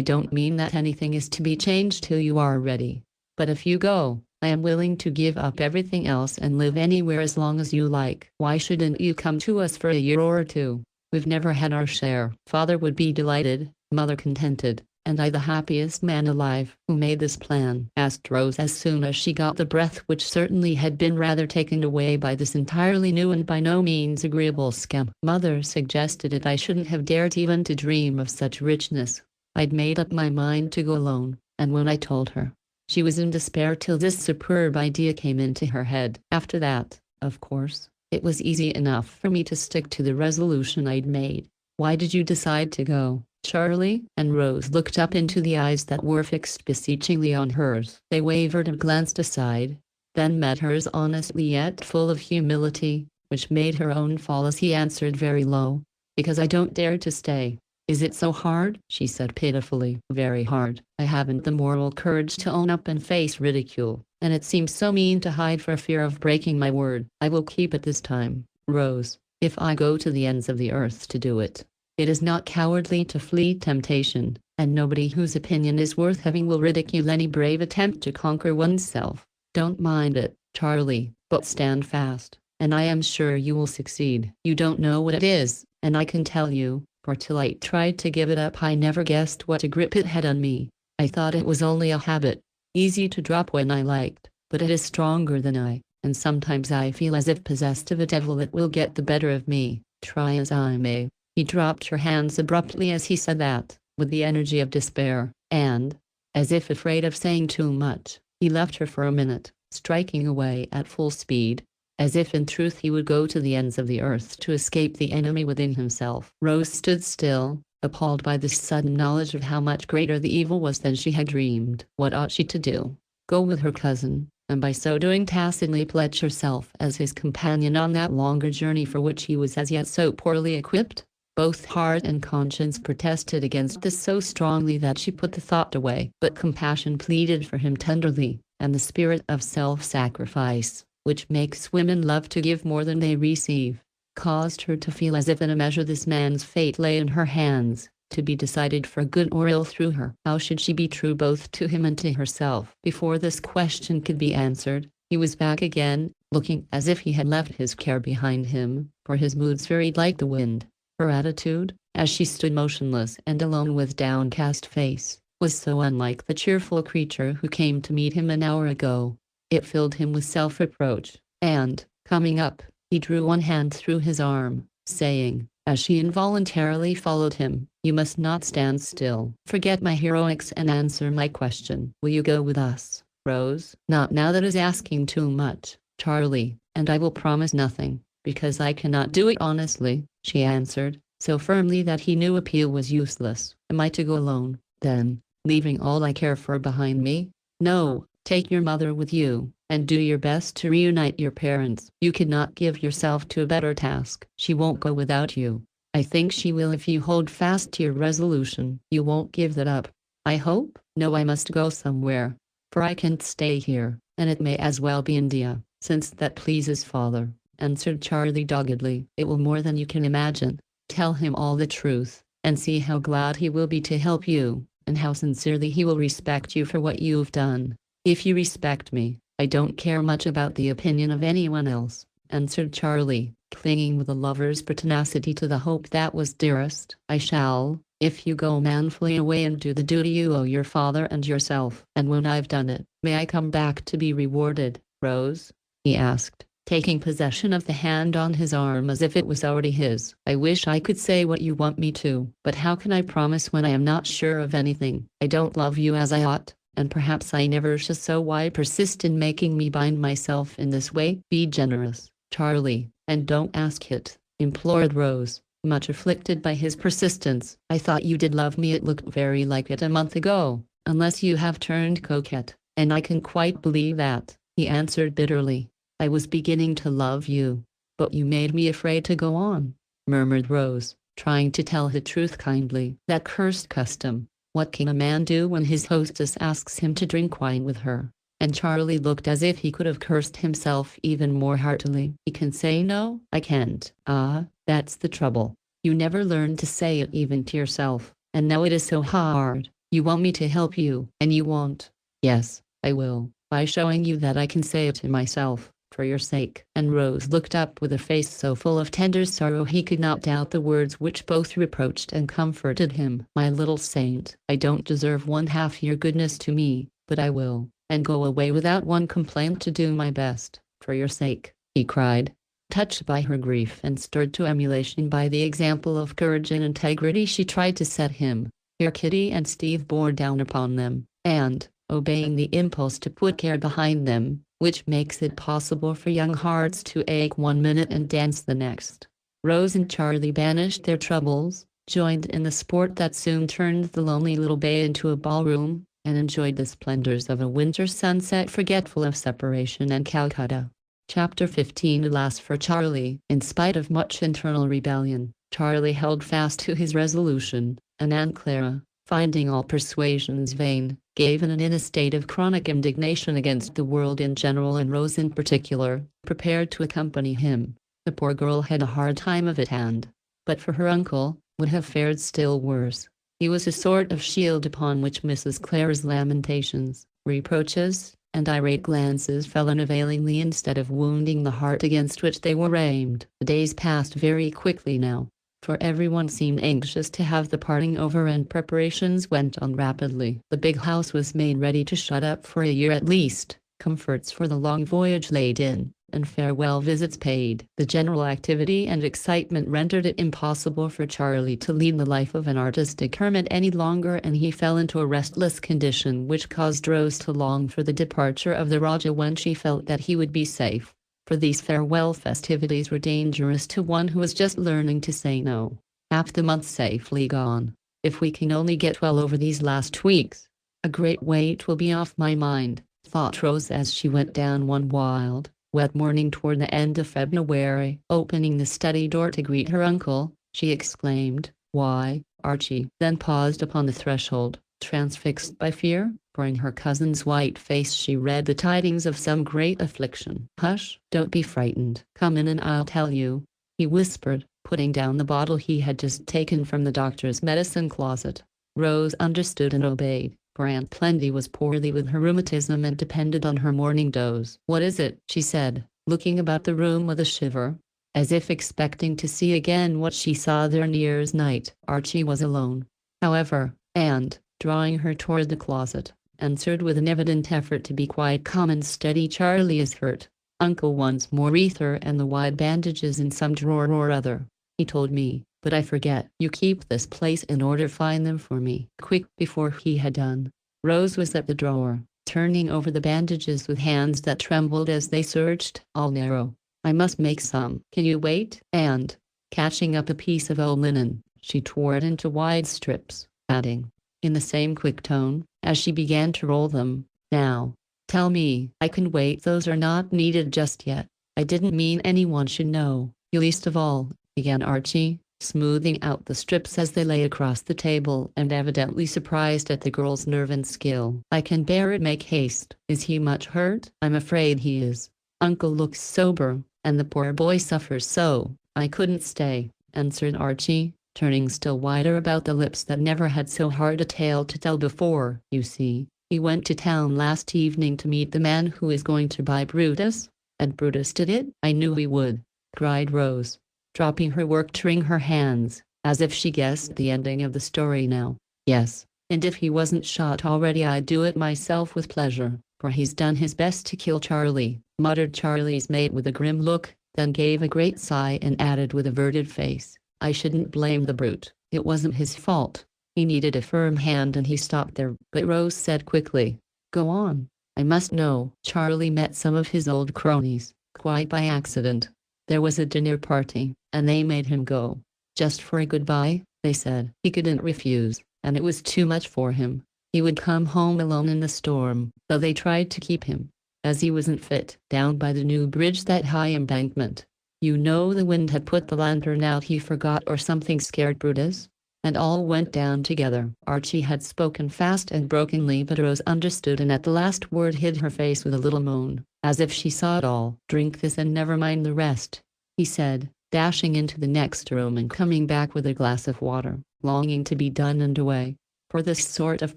don't mean that anything is to be changed till you are ready. But if you go, I am willing to give up everything else and live anywhere as long as you like. Why shouldn't you come to us for a year or two? We've never had our share." "Father would be delighted, mother contented, and I the happiest man alive." "Who made this plan?" asked Rose as soon as she got the breath which certainly had been rather taken away by this entirely new and by no means agreeable scheme. "Mother suggested it. I shouldn't have dared even to dream of such richness. I'd made up my mind to go alone, and when I told her, she was in despair till this superb idea came into her head. After that, of course, it was easy enough for me to stick to the resolution I'd made." "Why did you decide to go, Charlie?" And Rose looked up into the eyes that were fixed beseechingly on hers. They wavered and glanced aside, then met hers honestly yet full of humility, which made her own fall as he answered very low, "Because I don't dare to stay." "Is it so hard?" she said pitifully. "Very hard. I haven't the moral courage to own up and face ridicule, and it seems so mean to hide for fear of breaking my word. I will keep it this time, Rose, if I go to the ends of the earth to do it. It is not cowardly to flee temptation, and nobody whose opinion is worth having will ridicule any brave attempt to conquer oneself. Don't mind it, Charlie, but stand fast, and I am sure you will succeed. You don't know what it is, and I can tell you, for till I tried to give it up I never guessed what a grip it had on me. I thought it was only a habit, easy to drop when I liked, but it is stronger than I, and sometimes I feel as if possessed of a devil that will get the better of me, try as I may." He dropped her hands abruptly as he said that, with the energy of despair, and, as if afraid of saying too much, he left her for a minute, striking away at full speed, as if in truth he would go to the ends of the earth to escape the enemy within himself. Rose stood still, appalled by this sudden knowledge of how much greater the evil was than she had dreamed. What ought she to do? Go with her cousin, and by so doing tacitly pledge herself as his companion on that longer journey for which he was as yet so poorly equipped? Both heart and conscience protested against this so strongly that she put the thought away. But compassion pleaded for him tenderly, and the spirit of self-sacrifice, which makes women love to give more than they receive, caused her to feel as if in a measure this man's fate lay in her hands, to be decided for good or ill through her. How should she be true both to him and to herself? Before this question could be answered, he was back again, looking as if he had left his care behind him, for his moods varied like the wind. Her attitude, as she stood motionless and alone with downcast face, was so unlike the cheerful creature who came to meet him an hour ago. It filled him with self-reproach, and, coming up, he drew one hand through his arm, saying, as she involuntarily followed him, "You must not stand still. Forget my heroics and answer my question. Will you go with us, Rose?" "Not now, that is asking too much, Charlie," and I will promise nothing, because I cannot do it honestly," she answered, so firmly that he knew appeal was useless. "Am I to go alone, then, leaving all I care for behind me?" "No, take your mother with you, and do your best to reunite your parents. You cannot give yourself to a better task. She won't go without you." "I think she will if you hold fast to your resolution. You won't give that up." "I hope." "No, I must go somewhere, for I can't stay here, and it may as well be India, since that pleases father," answered Charlie doggedly. "It will more than you can imagine. Tell him all the truth, and see how glad he will be to help you, and how sincerely he will respect you for what you've done." "If you respect me, I don't care much about the opinion of anyone else," answered Charlie, clinging with a lover's pertinacity to the hope that was dearest. "I shall, if you go manfully away and do the duty you owe your father and yourself. And when I've done it, may I come back to be rewarded, Rose?" he asked, taking possession of the hand on his arm as if it was already his. "I wish I could say what you want me to, but how can I promise when I am not sure of anything? I don't love you as I ought, and perhaps I never shall, so why persist in making me bind myself in this way?" "Be generous, Charlie, and don't ask it," implored Rose, much afflicted by his persistence. "I thought you did love me. It looked very like it a month ago, unless you have turned coquette, and I can quite believe that," he answered bitterly. "I was beginning to love you, but you made me afraid to go on," murmured Rose, trying to tell the truth kindly. "That cursed custom. What can a man do when his hostess asks him to drink wine with her?" And Charlie looked as if he could have cursed himself even more heartily. "He can say no? I can't." "Ah, that's the trouble. You never learned to say it even to yourself, and now it is so hard. You want me to help you, and you won't." "Yes, I will, by showing you that I can say it to myself, for your sake." And Rose looked up with a face so full of tender sorrow he could not doubt the words which both reproached and comforted him. "My little saint, I don't deserve one half your goodness to me, but I will, and go away without one complaint to do my best, for your sake," he cried, touched by her grief and stirred to emulation by the example of courage and integrity she tried to set him. Here Kitty and Steve bore down upon them, and, obeying the impulse to put care behind them, which makes it possible for young hearts to ache one minute and dance the next, Rose and Charlie banished their troubles, joined in the sport that soon turned the lonely little bay into a ballroom, and enjoyed the splendors of a winter sunset forgetful of separation and Calcutta. Chapter 15. Alas for Charlie. In spite of much internal rebellion, Charlie held fast to his resolution, and Aunt Clara, finding all persuasions vain, gave in a state of chronic indignation against the world in general and Rose in particular, prepared to accompany him. The poor girl had a hard time of it and, but for her uncle, would have fared still worse. He was a sort of shield upon which Mrs. Clare's lamentations, reproaches, and irate glances fell unavailingly instead of wounding the heart against which they were aimed. The days passed very quickly now, for everyone seemed anxious to have the parting over and preparations went on rapidly. The big house was made ready to shut up for a year at least, comforts for the long voyage laid in, and farewell visits paid. The general activity and excitement rendered it impossible for Charlie to lead the life of an artistic hermit any longer, and he fell into a restless condition which caused Rose to long for the departure of the Rajah when she felt that he would be safe, for these farewell festivities were dangerous to one who was just learning to say no. Half the month safely gone. If we can only get well over these last weeks, a great weight will be off my mind, thought Rose as she went down one wild, wet morning toward the end of February. Opening the study door to greet her uncle, she exclaimed, "Why, Archie!" then paused upon the threshold, transfixed by fear, for in her cousin's white face she read the tidings of some great affliction. "Hush, don't be frightened. Come in and I'll tell you," he whispered, putting down the bottle he had just taken from the doctor's medicine closet. Rose understood and obeyed, for Aunt Plenty was poorly with her rheumatism and depended on her morning doze. "What is it?" she said, looking about the room with a shiver, as if expecting to see again what she saw there New Year's night. Archie was alone, however, and, drawing her toward the closet, answered with an evident effort to be quite calm and steady, "Charlie is hurt. Uncle wants more ether and the wide bandages in some drawer or other. He told me, but I forget. You keep this place in order, find them for me, quick." Before he had done, Rose was at the drawer, turning over the bandages with hands that trembled as they searched. "All narrow, I must make some. Can you wait? And, catching up a piece of old linen, she tore it into wide strips, adding, in the same quick tone, as she began to roll them, now, tell me. I can wait. Those are not needed just yet. I didn't mean anyone should know, you least of all, began Archie, smoothing out the strips as they lay across the table and evidently surprised at the girl's nerve and skill. I can bear it. Make haste. Is he much hurt? I'm afraid he is. Uncle looks sober, and the poor boy suffers so. I couldn't stay, answered Archie, turning still wider about the lips that never had so hard a tale to tell before. You see, he went to town last evening to meet the man who is going to buy Brutus. And Brutus did it? I knew he would, cried Rose, dropping her work to wring her hands, as if she guessed the ending of the story now. Yes, and if he wasn't shot already I'd do it myself with pleasure, for he's done his best to kill Charlie, muttered Charlie's mate with a grim look, then gave a great sigh and added with averted face, I shouldn't blame the brute. It wasn't his fault. He needed a firm hand and he stopped there. But Rose said quickly, go on. I must know. Charlie met some of his old cronies, quite by accident. There was a dinner party, and they made him go. Just for a goodbye, they said. He couldn't refuse, and it was too much for him. He would come home alone in the storm, though they tried to keep him, as he wasn't fit. Down by the new bridge, that high embankment. You know, the wind had put the lantern out. He forgot or something scared Brutus, and all went down together. Archie had spoken fast and brokenly, but Rose understood and at the last word hid her face with a little moan, as if she saw it all. Drink this and never mind the rest, he said, dashing into the next room and coming back with a glass of water, longing to be done and away, for this sort of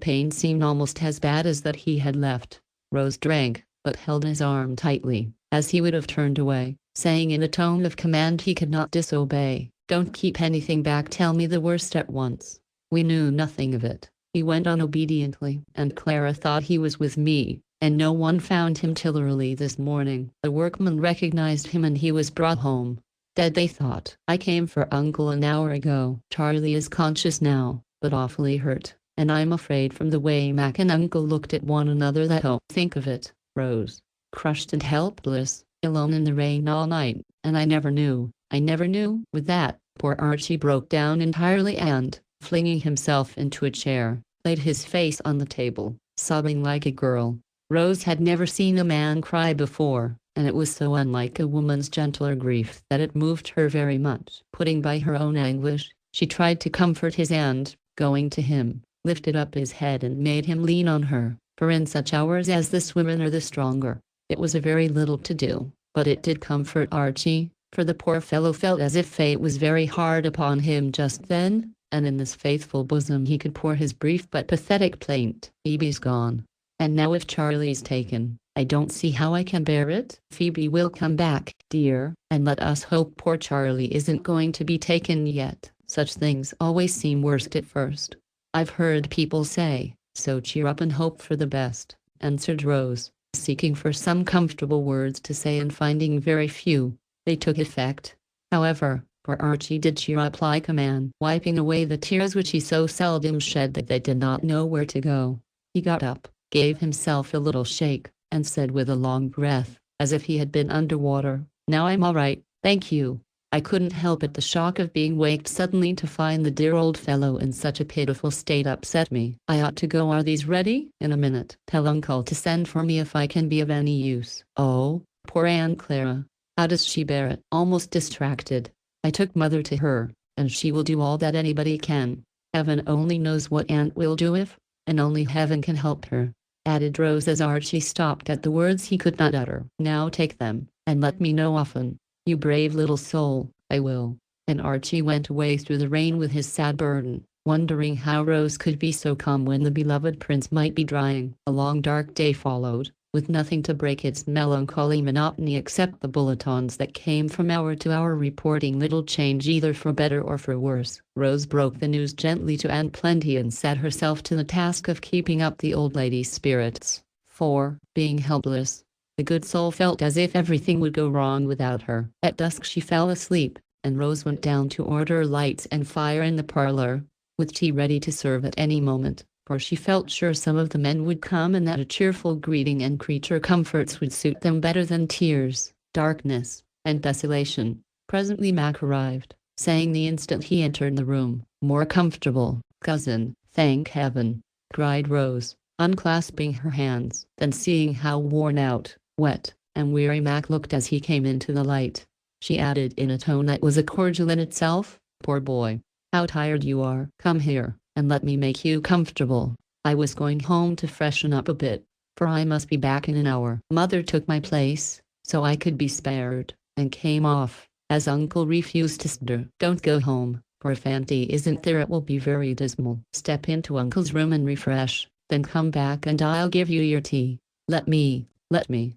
pain seemed almost as bad as that he had left. Rose drank, but held his arm tightly, as he would have turned away, saying in a tone of command he could not disobey, don't keep anything back. Tell me the worst at once. We knew nothing of it, he went on obediently, and Clara thought he was with me, and no one found him till early this morning. The workman recognized him and he was brought home. Dead, they thought. I came for Uncle an hour ago. Charlie is conscious now, but awfully hurt, and I'm afraid from the way Mac and Uncle looked at one another that think of it, Rose, crushed and helpless, alone in the rain all night, and I never knew. With that, poor Archie broke down entirely and, flinging himself into a chair, laid his face on the table, sobbing like a girl. Rose had never seen a man cry before, and it was so unlike a woman's gentler grief that it moved her very much. Putting by her own anguish, she tried to comfort his and, going to him, lifted up his head and made him lean on her, for in such hours as this women are the stronger. It was a very little to do, but it did comfort Archie, for the poor fellow felt as if fate was very hard upon him just then, and in this faithful bosom he could pour his brief but pathetic plaint. Phoebe's gone. And now if Charlie's taken, I don't see how I can bear it. Phoebe will come back, dear, and let us hope poor Charlie isn't going to be taken yet. Such things always seem worst at first. I've heard people say, so cheer up and hope for the best, answered Rose, seeking for some comfortable words to say and finding very few. They took effect, however, for Archie did cheer up like a man, wiping away the tears which he so seldom shed that they did not know where to go. He got up, gave himself a little shake, and said with a long breath, as if he had been underwater, now I'm all right, thank you. I couldn't help it. The shock of being waked suddenly to find the dear old fellow in such a pitiful state upset me. I ought to go. Are these ready? In a minute. Tell Uncle to send for me if I can be of any use. Oh, poor Aunt Clara. How does she bear it? Almost distracted. I took Mother to her, and she will do all that anybody can. Heaven only knows what Aunt will do if, and only Heaven can help her, added Rose as Archie stopped at the words he could not utter. Now take them, and let me know often. You brave little soul. I will. And Archie went away through the rain with his sad burden, wondering how Rose could be so calm when the beloved prince might be drying. A long dark day followed, with nothing to break its melancholy monotony except the bulletins that came from hour to hour reporting little change either for better or for worse. Rose broke the news gently to Aunt Plenty and set herself to the task of keeping up the old lady's spirits, for, being helpless, the good soul felt as if everything would go wrong without her. At dusk she fell asleep, and Rose went down to order lights and fire in the parlor, with tea ready to serve at any moment, for she felt sure some of the men would come and that a cheerful greeting and creature comforts would suit them better than tears. Darkness, and desolation. Presently Mac arrived, saying the instant he entered the room, "More comfortable, cousin, thank heaven," cried Rose, unclasping her hands. Then seeing how worn out, wet, and weary Mac looked as he came into the light, she added in a tone that was a cordial in itself, "Poor boy, how tired you are. Come here, and let me make you comfortable. I was going home to freshen up a bit, for I must be back in an hour. Mother took my place, so I could be spared, and came off, as Uncle refused to stir. Don't go home, for if Auntie isn't there it will be very dismal. Step into Uncle's room and refresh, then come back and I'll give you your tea. Let me.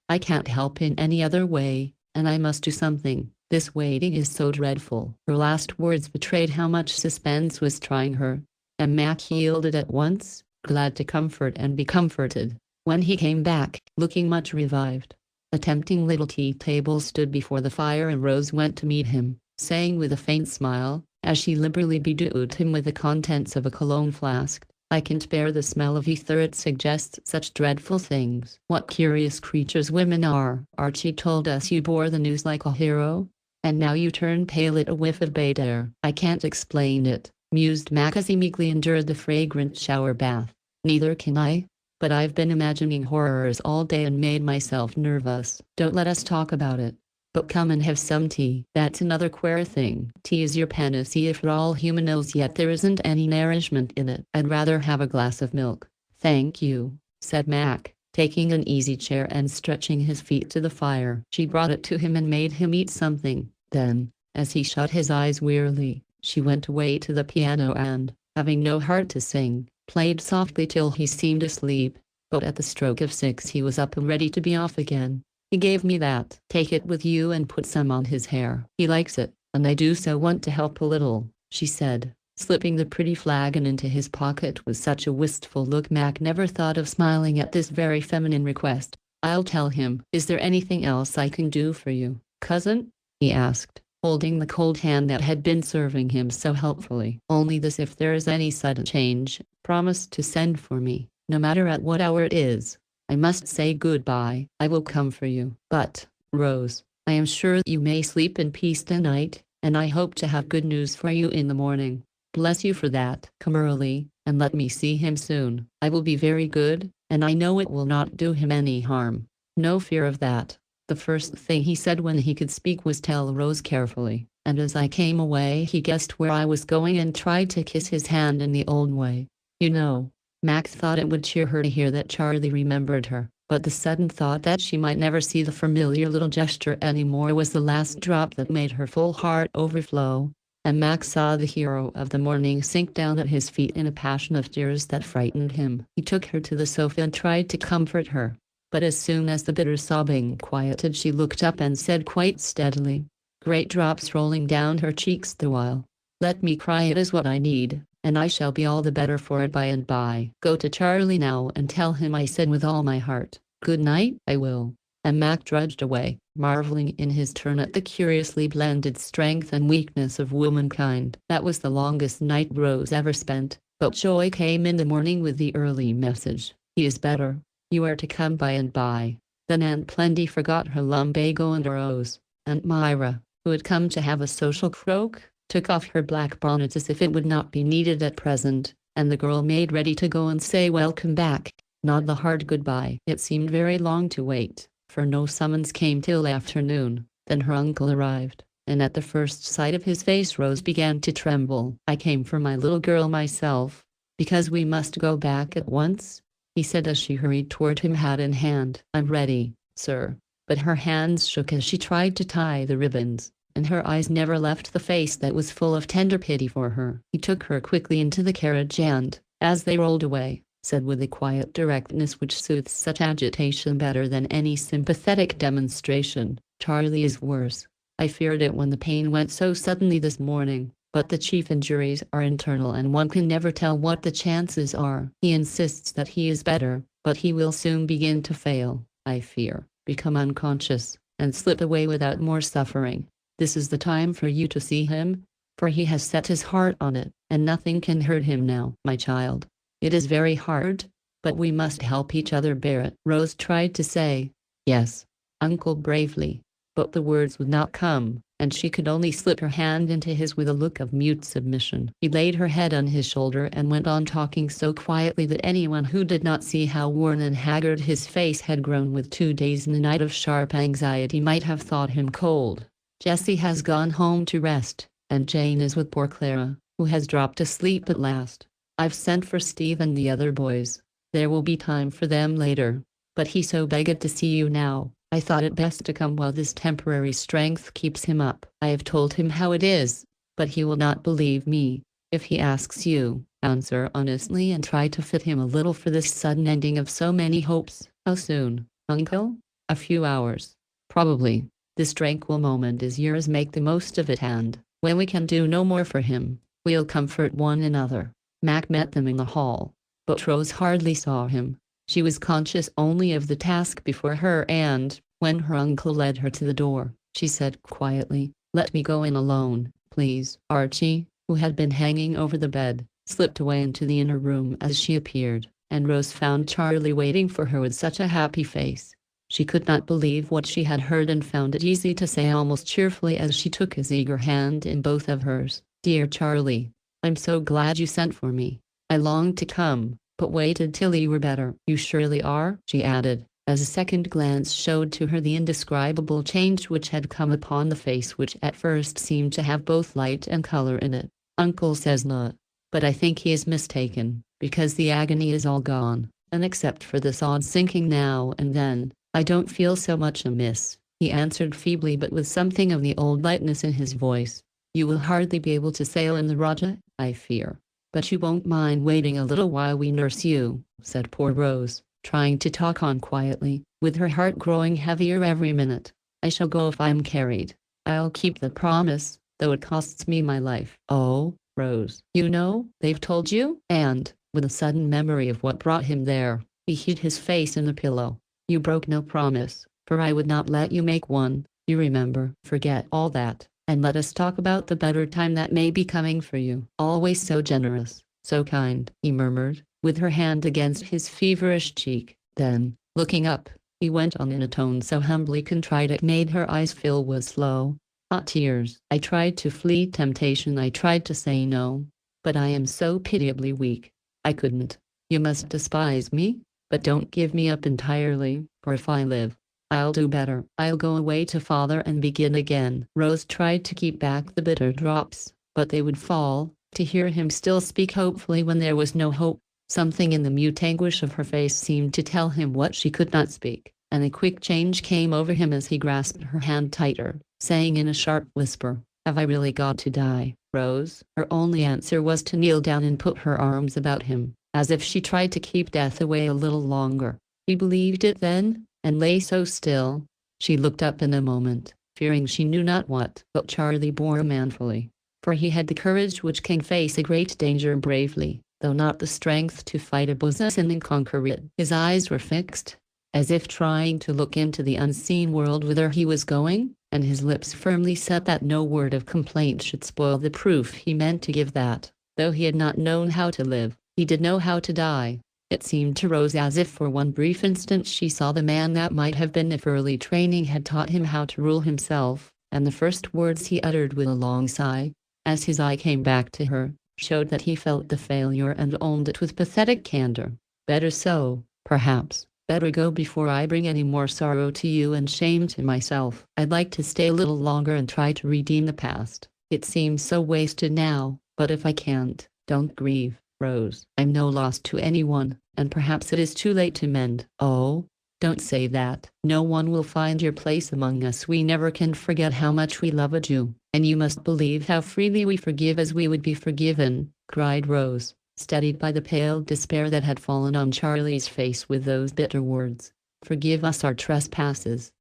I can't help in any other way, and I must do something. This waiting is so dreadful." Her last words betrayed how much suspense was trying her, and Mac yielded at once, glad to comfort and be comforted. When he came back, looking much revived, a tempting little tea table stood before the fire and Rose went to meet him, saying with a faint smile, as she liberally bedewed him with the contents of a cologne flask, "I can't bear the smell of ether, it suggests such dreadful things." "What curious creatures women are! Archie told us you bore the news like a hero, and now you turn pale at a whiff of bad air." "I can't explain it," mused Mac as he meekly endured the fragrant shower bath. "Neither can I, but I've been imagining horrors all day and made myself nervous." "Don't let us talk about it, but come and have some tea." "That's another queer thing. Tea is your panacea for all human ills, yet there isn't any nourishment in it." "I'd rather have a glass of milk." "Thank you," said Mac, taking an easy chair and stretching his feet to the fire. She brought it to him and made him eat something. Then, as he shut his eyes wearily, she went away to the piano and, having no heart to sing, played softly till he seemed asleep. But at the stroke of 6 he was up and ready to be off again. "He gave me that. Take it with you and put some on his hair. He likes it, and I do so want to help a little," she said, slipping the pretty flagon into his pocket with such a wistful look Mac never thought of smiling at this very feminine request. "I'll tell him." "Is there anything else I can do for you, cousin?" he asked, holding the cold hand that had been serving him so helpfully. "Only this: if there is any sudden change, promise to send for me, no matter at what hour it is. I must say goodbye. I will come for you. But, Rose, I am sure you may sleep in peace tonight, and I hope to have good news for you in the morning." "Bless you for that. Come early, and let me see him soon." "I will be very good, and I know it will not do him any harm." "No fear of that." The first thing he said when he could speak was, "Tell Rose carefully," and as I came away he guessed where I was going and tried to kiss his hand in the old way. You know, Mac thought it would cheer her to hear that Charlie remembered her, but the sudden thought that she might never see the familiar little gesture anymore was the last drop that made her full heart overflow, and Mac saw the hero of the morning sink down at his feet in a passion of tears that frightened him. He took her to the sofa and tried to comfort her, but as soon as the bitter sobbing quieted she looked up and said quite steadily, great drops rolling down her cheeks the while, "Let me cry, it is what I need, and I shall be all the better for it by and by. Go to Charlie now and tell him I said with all my heart, 'Good night.'" "I will." And Mac trudged away, marveling in his turn at the curiously blended strength and weakness of womankind. That was the longest night Rose ever spent, but joy came in the morning with the early message, "He is better. You are to come by and by." Then Aunt Plenty forgot her lumbago and Rose. Aunt Myra, who had come to have a social croak, took off her black bonnet as if it would not be needed at present, and the girl made ready to go and say welcome back, not the hard goodbye. It seemed very long to wait, for no summons came till afternoon. Then her uncle arrived, and at the first sight of his face Rose began to tremble. "I came for my little girl myself, because we must go back at once," he said as she hurried toward him hat in hand. "I'm ready, sir." But her hands shook as she tried to tie the ribbons, and her eyes never left the face that was full of tender pity for her. He took her quickly into the carriage and, as they rolled away, said with a quiet directness which soothes such agitation better than any sympathetic demonstration, "Charlie is worse. I feared it when the pain went so suddenly this morning, but the chief injuries are internal and one can never tell what the chances are. He insists that he is better, but he will soon begin to fail, I fear, become unconscious, and slip away without more suffering. This is the time for you to see him, for he has set his heart on it, and nothing can hurt him now, my child. It is very hard, but we must help each other bear it." Rose tried to say, "Yes, uncle," bravely, But the words would not come, and she could only slip her hand into his with a look of mute submission. He laid her head on his shoulder and went on talking so quietly that anyone who did not see how worn and haggard his face had grown with 2 days and a night of sharp anxiety might have thought him cold. Jessie has gone home to rest, and Jane is with poor Clara, who has dropped asleep at last. I've sent for Steve and the other boys. There will be time for them later. But he so begged to see you now, I thought it best to come while this temporary strength keeps him up. I have told him how it is, but he will not believe me. If he asks you, answer honestly and try to fit him a little for this sudden ending of so many hopes. How soon, Uncle? A few hours. Probably. This tranquil moment is yours, make the most of it, and, when we can do no more for him, we'll comfort one another. Mac met them in the hall, but Rose hardly saw him. She was conscious only of the task before her, and, when her uncle led her to the door, she said quietly, "Let me go in alone, please." Archie, who had been hanging over the bed, slipped away into the inner room as she appeared, and Rose found Charlie waiting for her with such a happy face. She could not believe what she had heard and found it easy to say almost cheerfully as she took his eager hand in both of hers, "Dear Charlie, I'm so glad you sent for me. I longed to come, but waited till you were better." "You surely are," she added, as a second glance showed to her the indescribable change which had come upon the face which at first seemed to have both light and color in it. "Uncle says not, but I think he is mistaken, because the agony is all gone, and except for this odd sinking now and then, I don't feel so much amiss," he answered feebly but with something of the old lightness in his voice. "You will hardly be able to sail in the Rajah, I fear. But you won't mind waiting a little while we nurse you," said poor Rose, trying to talk on quietly, with her heart growing heavier every minute. "I shall go if I'm carried. I'll keep the promise, though it costs me my life." "Oh, Rose, you know, they've told you?" And, with a sudden memory of what brought him there, he hid his face in the pillow. "You broke no promise, for I would not let you make one, you remember." "Forget all that, and let us talk about the better time that may be coming for you." "Always so generous, so kind," he murmured, with her hand against his feverish cheek. Then, looking up, he went on in a tone so humbly contrite it made her eyes fill with slow, hot tears. "I tried to flee temptation, I tried to say no, but I am so pitiably weak. I couldn't. You must despise me, but don't give me up entirely, for if I live, I'll do better. I'll go away to father and begin again." Rose tried to keep back the bitter drops, but they would fall, to hear him still speak hopefully when there was no hope. Something in the mute anguish of her face seemed to tell him what she could not speak, and a quick change came over him as he grasped her hand tighter, saying in a sharp whisper, "Have I really got to die, Rose?" Her only answer was to kneel down and put her arms about him, as if she tried to keep death away a little longer. He believed it then, and lay so still. She looked up in a moment, fearing she knew not what, but Charlie bore manfully, for he had the courage which can face a great danger bravely, though not the strength to fight a sin and conquer it. His eyes were fixed, as if trying to look into the unseen world whither he was going, and his lips firmly set that no word of complaint should spoil the proof he meant to give that, though he had not known how to live, he did know how to die. It seemed to Rose as if for one brief instant she saw the man that might have been if early training had taught him how to rule himself, and the first words he uttered with a long sigh, as his eye came back to her, showed that he felt the failure and owned it with pathetic candor. "Better so, perhaps. Better go before I bring any more sorrow to you and shame to myself. I'd like to stay a little longer and try to redeem the past. It seems so wasted now, but if I can't, don't grieve, Rose. I'm no loss to anyone, and perhaps it is too late to mend." "Oh, don't say that. No one will find your place among us. We never can forget how much we loved you, and you must believe how freely we forgive as we would be forgiven," cried Rose, steadied by the pale despair that had fallen on Charlie's face with those bitter words. "Forgive us our trespasses."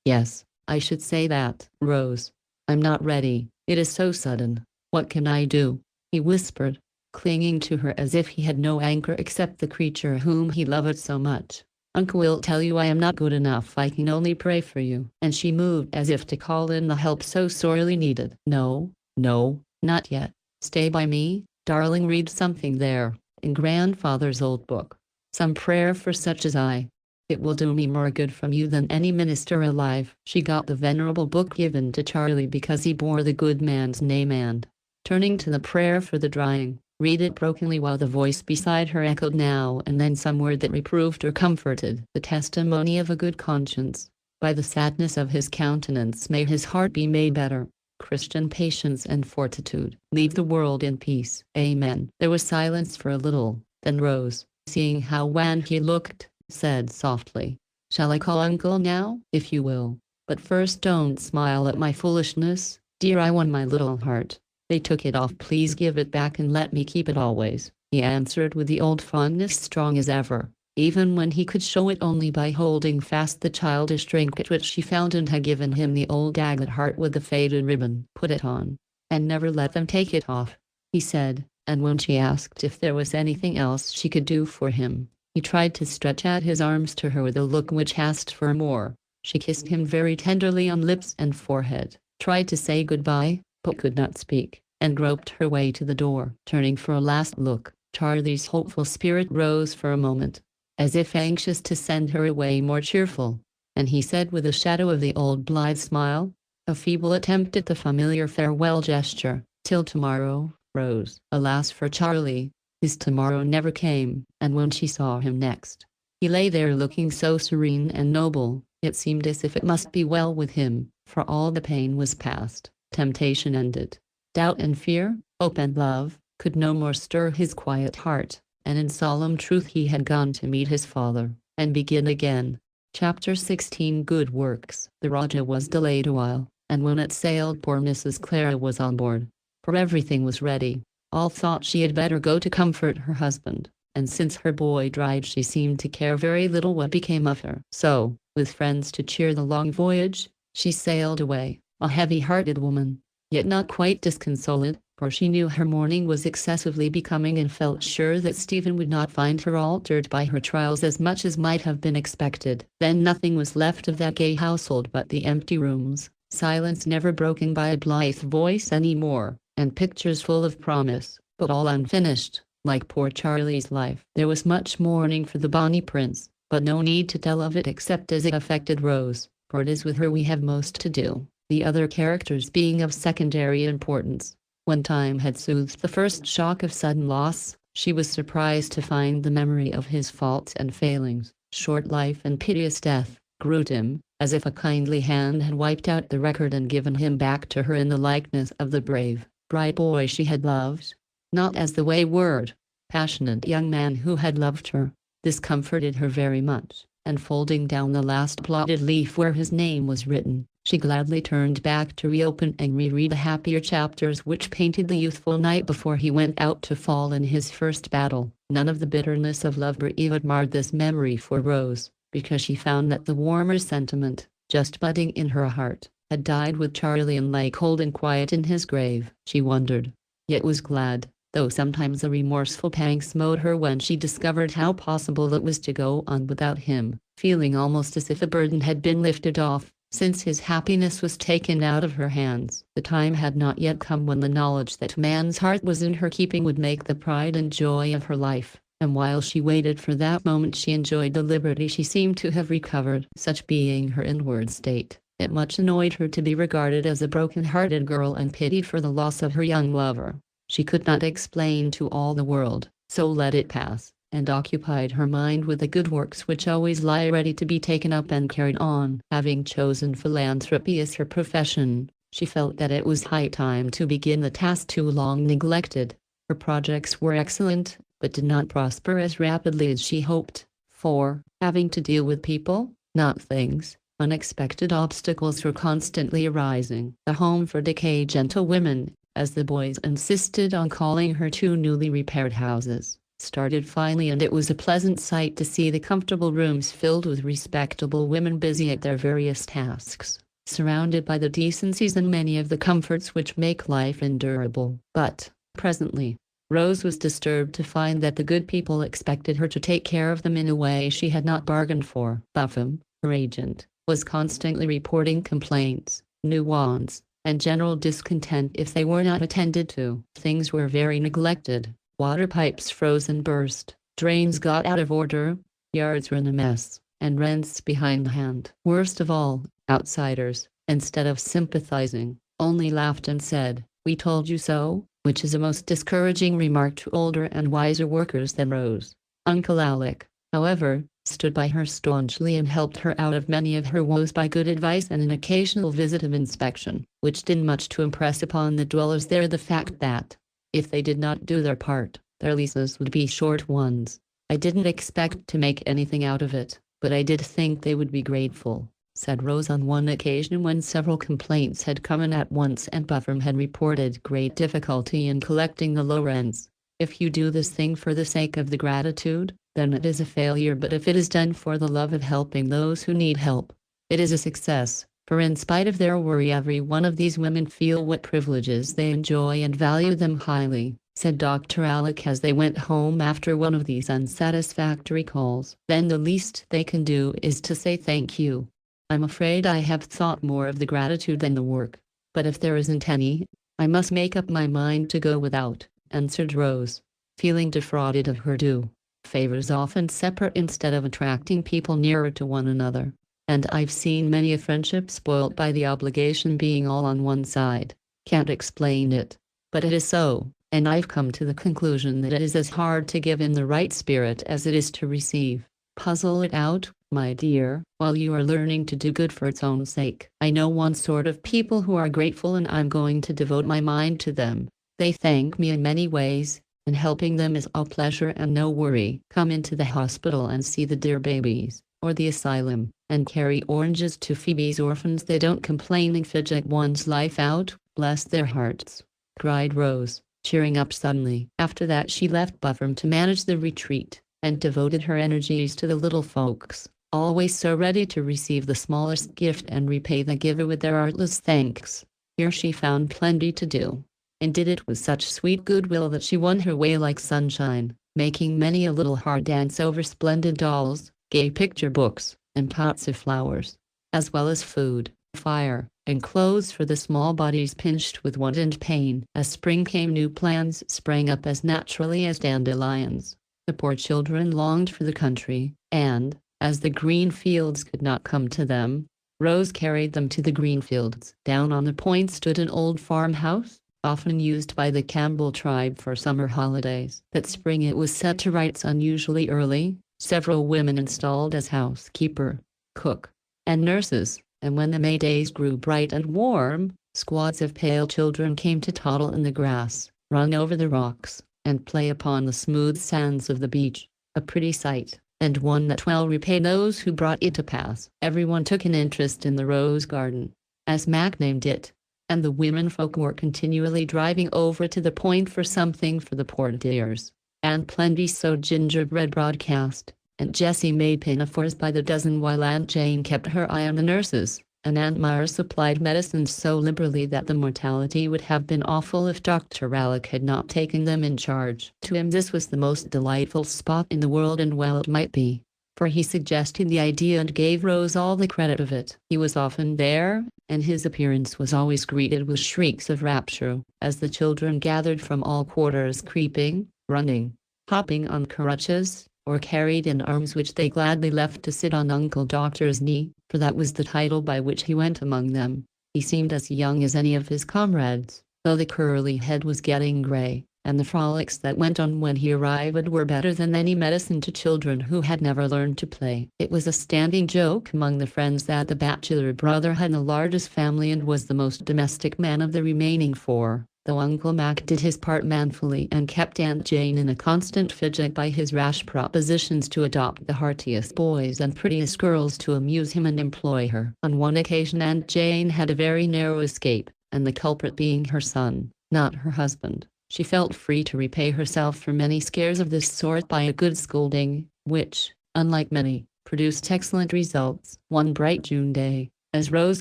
"Yes, I should say that, Rose. I'm not ready. It is so sudden. What can I do?" he whispered, clinging to her as if he had no anchor except the creature whom he loved so much. "Uncle will tell you I am not good enough. I can only pray for you." And she moved as if to call in the help so sorely needed. "No, no, not yet. Stay by me, darling. Read something there, in grandfather's old book. Some prayer for such as I." It will do me more good from you than any minister alive." She got the venerable book given to Charlie because he bore the good man's name and, turning to the prayer for the drying, read it brokenly while the voice beside her echoed now and then some word that reproved or comforted. "The testimony of a good conscience. By the sadness of his countenance may his heart be made better. Christian patience and fortitude. Leave the world in peace. Amen." There was silence for a little, then Rose, seeing how wan he looked, said softly, "Shall I call Uncle now?" "If you will. But first don't smile at my foolishness, dear. I won my little heart." "They took it off. Please give it back and let me keep it always," he answered with the old fondness strong as ever, even when he could show it only by holding fast the childish trinket which she found and had given him, the old agate heart with the faded ribbon. "Put it on, and never let them take it off," he said, and when she asked if there was anything else she could do for him, he tried to stretch out his arms to her with a look which asked for more. She kissed him very tenderly on lips and forehead, tried to say goodbye, but could not speak, and groped her way to the door. Turning for a last look, Charlie's hopeful spirit rose for a moment, as if anxious to send her away more cheerful, and he said with a shadow of the old blithe smile, a feeble attempt at the familiar farewell gesture, "Till tomorrow, Rose." Alas for Charlie, his tomorrow never came, and when she saw him next, he lay there looking so serene and noble, it seemed as if it must be well with him, for all the pain was past, temptation ended, doubt and fear, hope and love, could no more stir his quiet heart. And in solemn truth he had gone to meet his father, and begin again. Chapter 16. Good Works. The Rajah was delayed a while, and when it sailed poor Mrs. Clara was on board, for everything was ready. All thought she had better go to comfort her husband, and since her boy died she seemed to care very little what became of her. So, with friends to cheer the long voyage, she sailed away, a heavy-hearted woman, yet not quite disconsolate, for she knew her mourning was excessively becoming and felt sure that Stephen would not find her altered by her trials as much as might have been expected. Then nothing was left of that gay household but the empty rooms, silence never broken by a blithe voice any more, and pictures full of promise, but all unfinished, like poor Charlie's life. There was much mourning for the bonny prince, but no need to tell of it except as it affected Rose, for it is with her we have most to do, the other characters being of secondary importance. When time had soothed the first shock of sudden loss, she was surprised to find the memory of his faults and failings, short life and piteous death, grew dim, as if a kindly hand had wiped out the record and given him back to her in the likeness of the brave, bright boy she had loved, not as the wayward, passionate young man who had loved her. This comforted her very much, and folding down the last blotted leaf where his name was written, she gladly turned back to reopen and reread the happier chapters which painted the youthful night before he went out to fall in his first battle. None of the bitterness of love or even marred this memory for Rose, because she found that the warmer sentiment, just budding in her heart, had died with Charlie and lay cold and quiet in his grave. She wondered, yet was glad, though sometimes a remorseful pang smote her when she discovered how possible it was to go on without him, feeling almost as if a burden had been lifted off, since his happiness was taken out of her hands. The time had not yet come when the knowledge that man's heart was in her keeping would make the pride and joy of her life, and while she waited for that moment she enjoyed the liberty she seemed to have recovered. Such being her inward state, it much annoyed her to be regarded as a broken-hearted girl and pitied for the loss of her young lover. She could not explain to all the world, so let it pass, and occupied her mind with the good works which always lie ready to be taken up and carried on. Having chosen philanthropy as her profession, she felt that it was high time to begin the task too long neglected. Her projects were excellent, but did not prosper as rapidly as she hoped, for, having to deal with people, not things, unexpected obstacles were constantly arising. The home for decayed gentlewomen, as the boys insisted on calling her two newly repaired houses, started finally, and it was a pleasant sight to see the comfortable rooms filled with respectable women busy at their various tasks, surrounded by the decencies and many of the comforts which make life endurable. But, presently, Rose was disturbed to find that the good people expected her to take care of them in a way she had not bargained for. Buffum, her agent, was constantly reporting complaints, new wants, and general discontent if they were not attended to. Things were very neglected. Water pipes froze and burst, drains got out of order, yards were in a mess, and rents behindhand. Worst of all, outsiders, instead of sympathizing, only laughed and said, "We told you so," which is a most discouraging remark to older and wiser workers than Rose. Uncle Alec, however, stood by her staunchly and helped her out of many of her woes by good advice and an occasional visit of inspection, which did much to impress upon the dwellers there the fact that, if they did not do their part, their leases would be short ones. "I didn't expect to make anything out of it, but I did think they would be grateful," said Rose on one occasion when several complaints had come in at once and Buffum had reported great difficulty in collecting the low rents. "If you do this thing for the sake of the gratitude, then it is a failure, but if it is done for the love of helping those who need help, it is a success, for in spite of their worry every one of these women feel what privileges they enjoy and value them highly," said Dr. Alec as they went home after one of these unsatisfactory calls. "Then the least they can do is to say thank you. I'm afraid I have thought more of the gratitude than the work, but if there isn't any, I must make up my mind to go without," answered Rose, feeling defrauded of her due. Favors often separate instead of attracting people nearer to one another, and I've seen many a friendship spoilt by the obligation being all on one side. Can't explain it, but it is so, and I've come to the conclusion that it is as hard to give in the right spirit as it is to receive. Puzzle it out, my dear, while you are learning to do good for its own sake. I know one sort of people who are grateful and I'm going to devote my mind to them. They thank me in many ways, and helping them is all pleasure and no worry. Come into the hospital and see the dear babies, or the asylum, and carry oranges to Phoebe's orphans. They don't complain and fidget one's life out, bless their hearts," cried Rose, cheering up suddenly. After that she left Buffum to manage the retreat, and devoted her energies to the little folks, always so ready to receive the smallest gift and repay the giver with their artless thanks. Here she found plenty to do, and did it with such sweet goodwill that she won her way like sunshine, making many a little heart dance over splendid dolls, gay picture books, and pots of flowers, as well as food, fire, and clothes for the small bodies pinched with want and pain. As spring came, new plans sprang up as naturally as dandelions. The poor children longed for the country, and, as the green fields could not come to them, Rose carried them to the green fields. Down on the point stood an old farmhouse, often used by the Campbell tribe for summer holidays. That spring it was set to rights unusually early, several women installed as housekeeper, cook, and nurses, and when the May days grew bright and warm, squads of pale children came to toddle in the grass, run over the rocks, and play upon the smooth sands of the beach, a pretty sight, and one that well repaid those who brought it to pass. Everyone took an interest in the rose garden, as Mac named it, and the women folk were continually driving over to the point for something for the poor dears. Aunt Plenty sewed gingerbread broadcast, and Jessie made pinafores by the dozen while Aunt Jane kept her eye on the nurses, and Aunt Myra supplied medicines so liberally that the mortality would have been awful if Dr. Alec had not taken them in charge. To him this was the most delightful spot in the world, and well it might be, for he suggested the idea and gave Rose all the credit of it. He was often there, and his appearance was always greeted with shrieks of rapture, as the children gathered from all quarters, creeping, running, hopping on crutches, or carried in arms which they gladly left to sit on Uncle Doctor's knee, for that was the title by which he went among them. He seemed as young as any of his comrades, though the curly head was getting gray, and the frolics that went on when he arrived were better than any medicine to children who had never learned to play. It was a standing joke among the friends that the bachelor brother had the largest family and was the most domestic man of the remaining four, though Uncle Mac did his part manfully and kept Aunt Jane in a constant fidget by his rash propositions to adopt the heartiest boys and prettiest girls to amuse him and employ her. On one occasion Aunt Jane had a very narrow escape, and the culprit being her son, not her husband. She felt free to repay herself for many scares of this sort by a good scolding, which, unlike many, produced excellent results. One bright June day, as Rose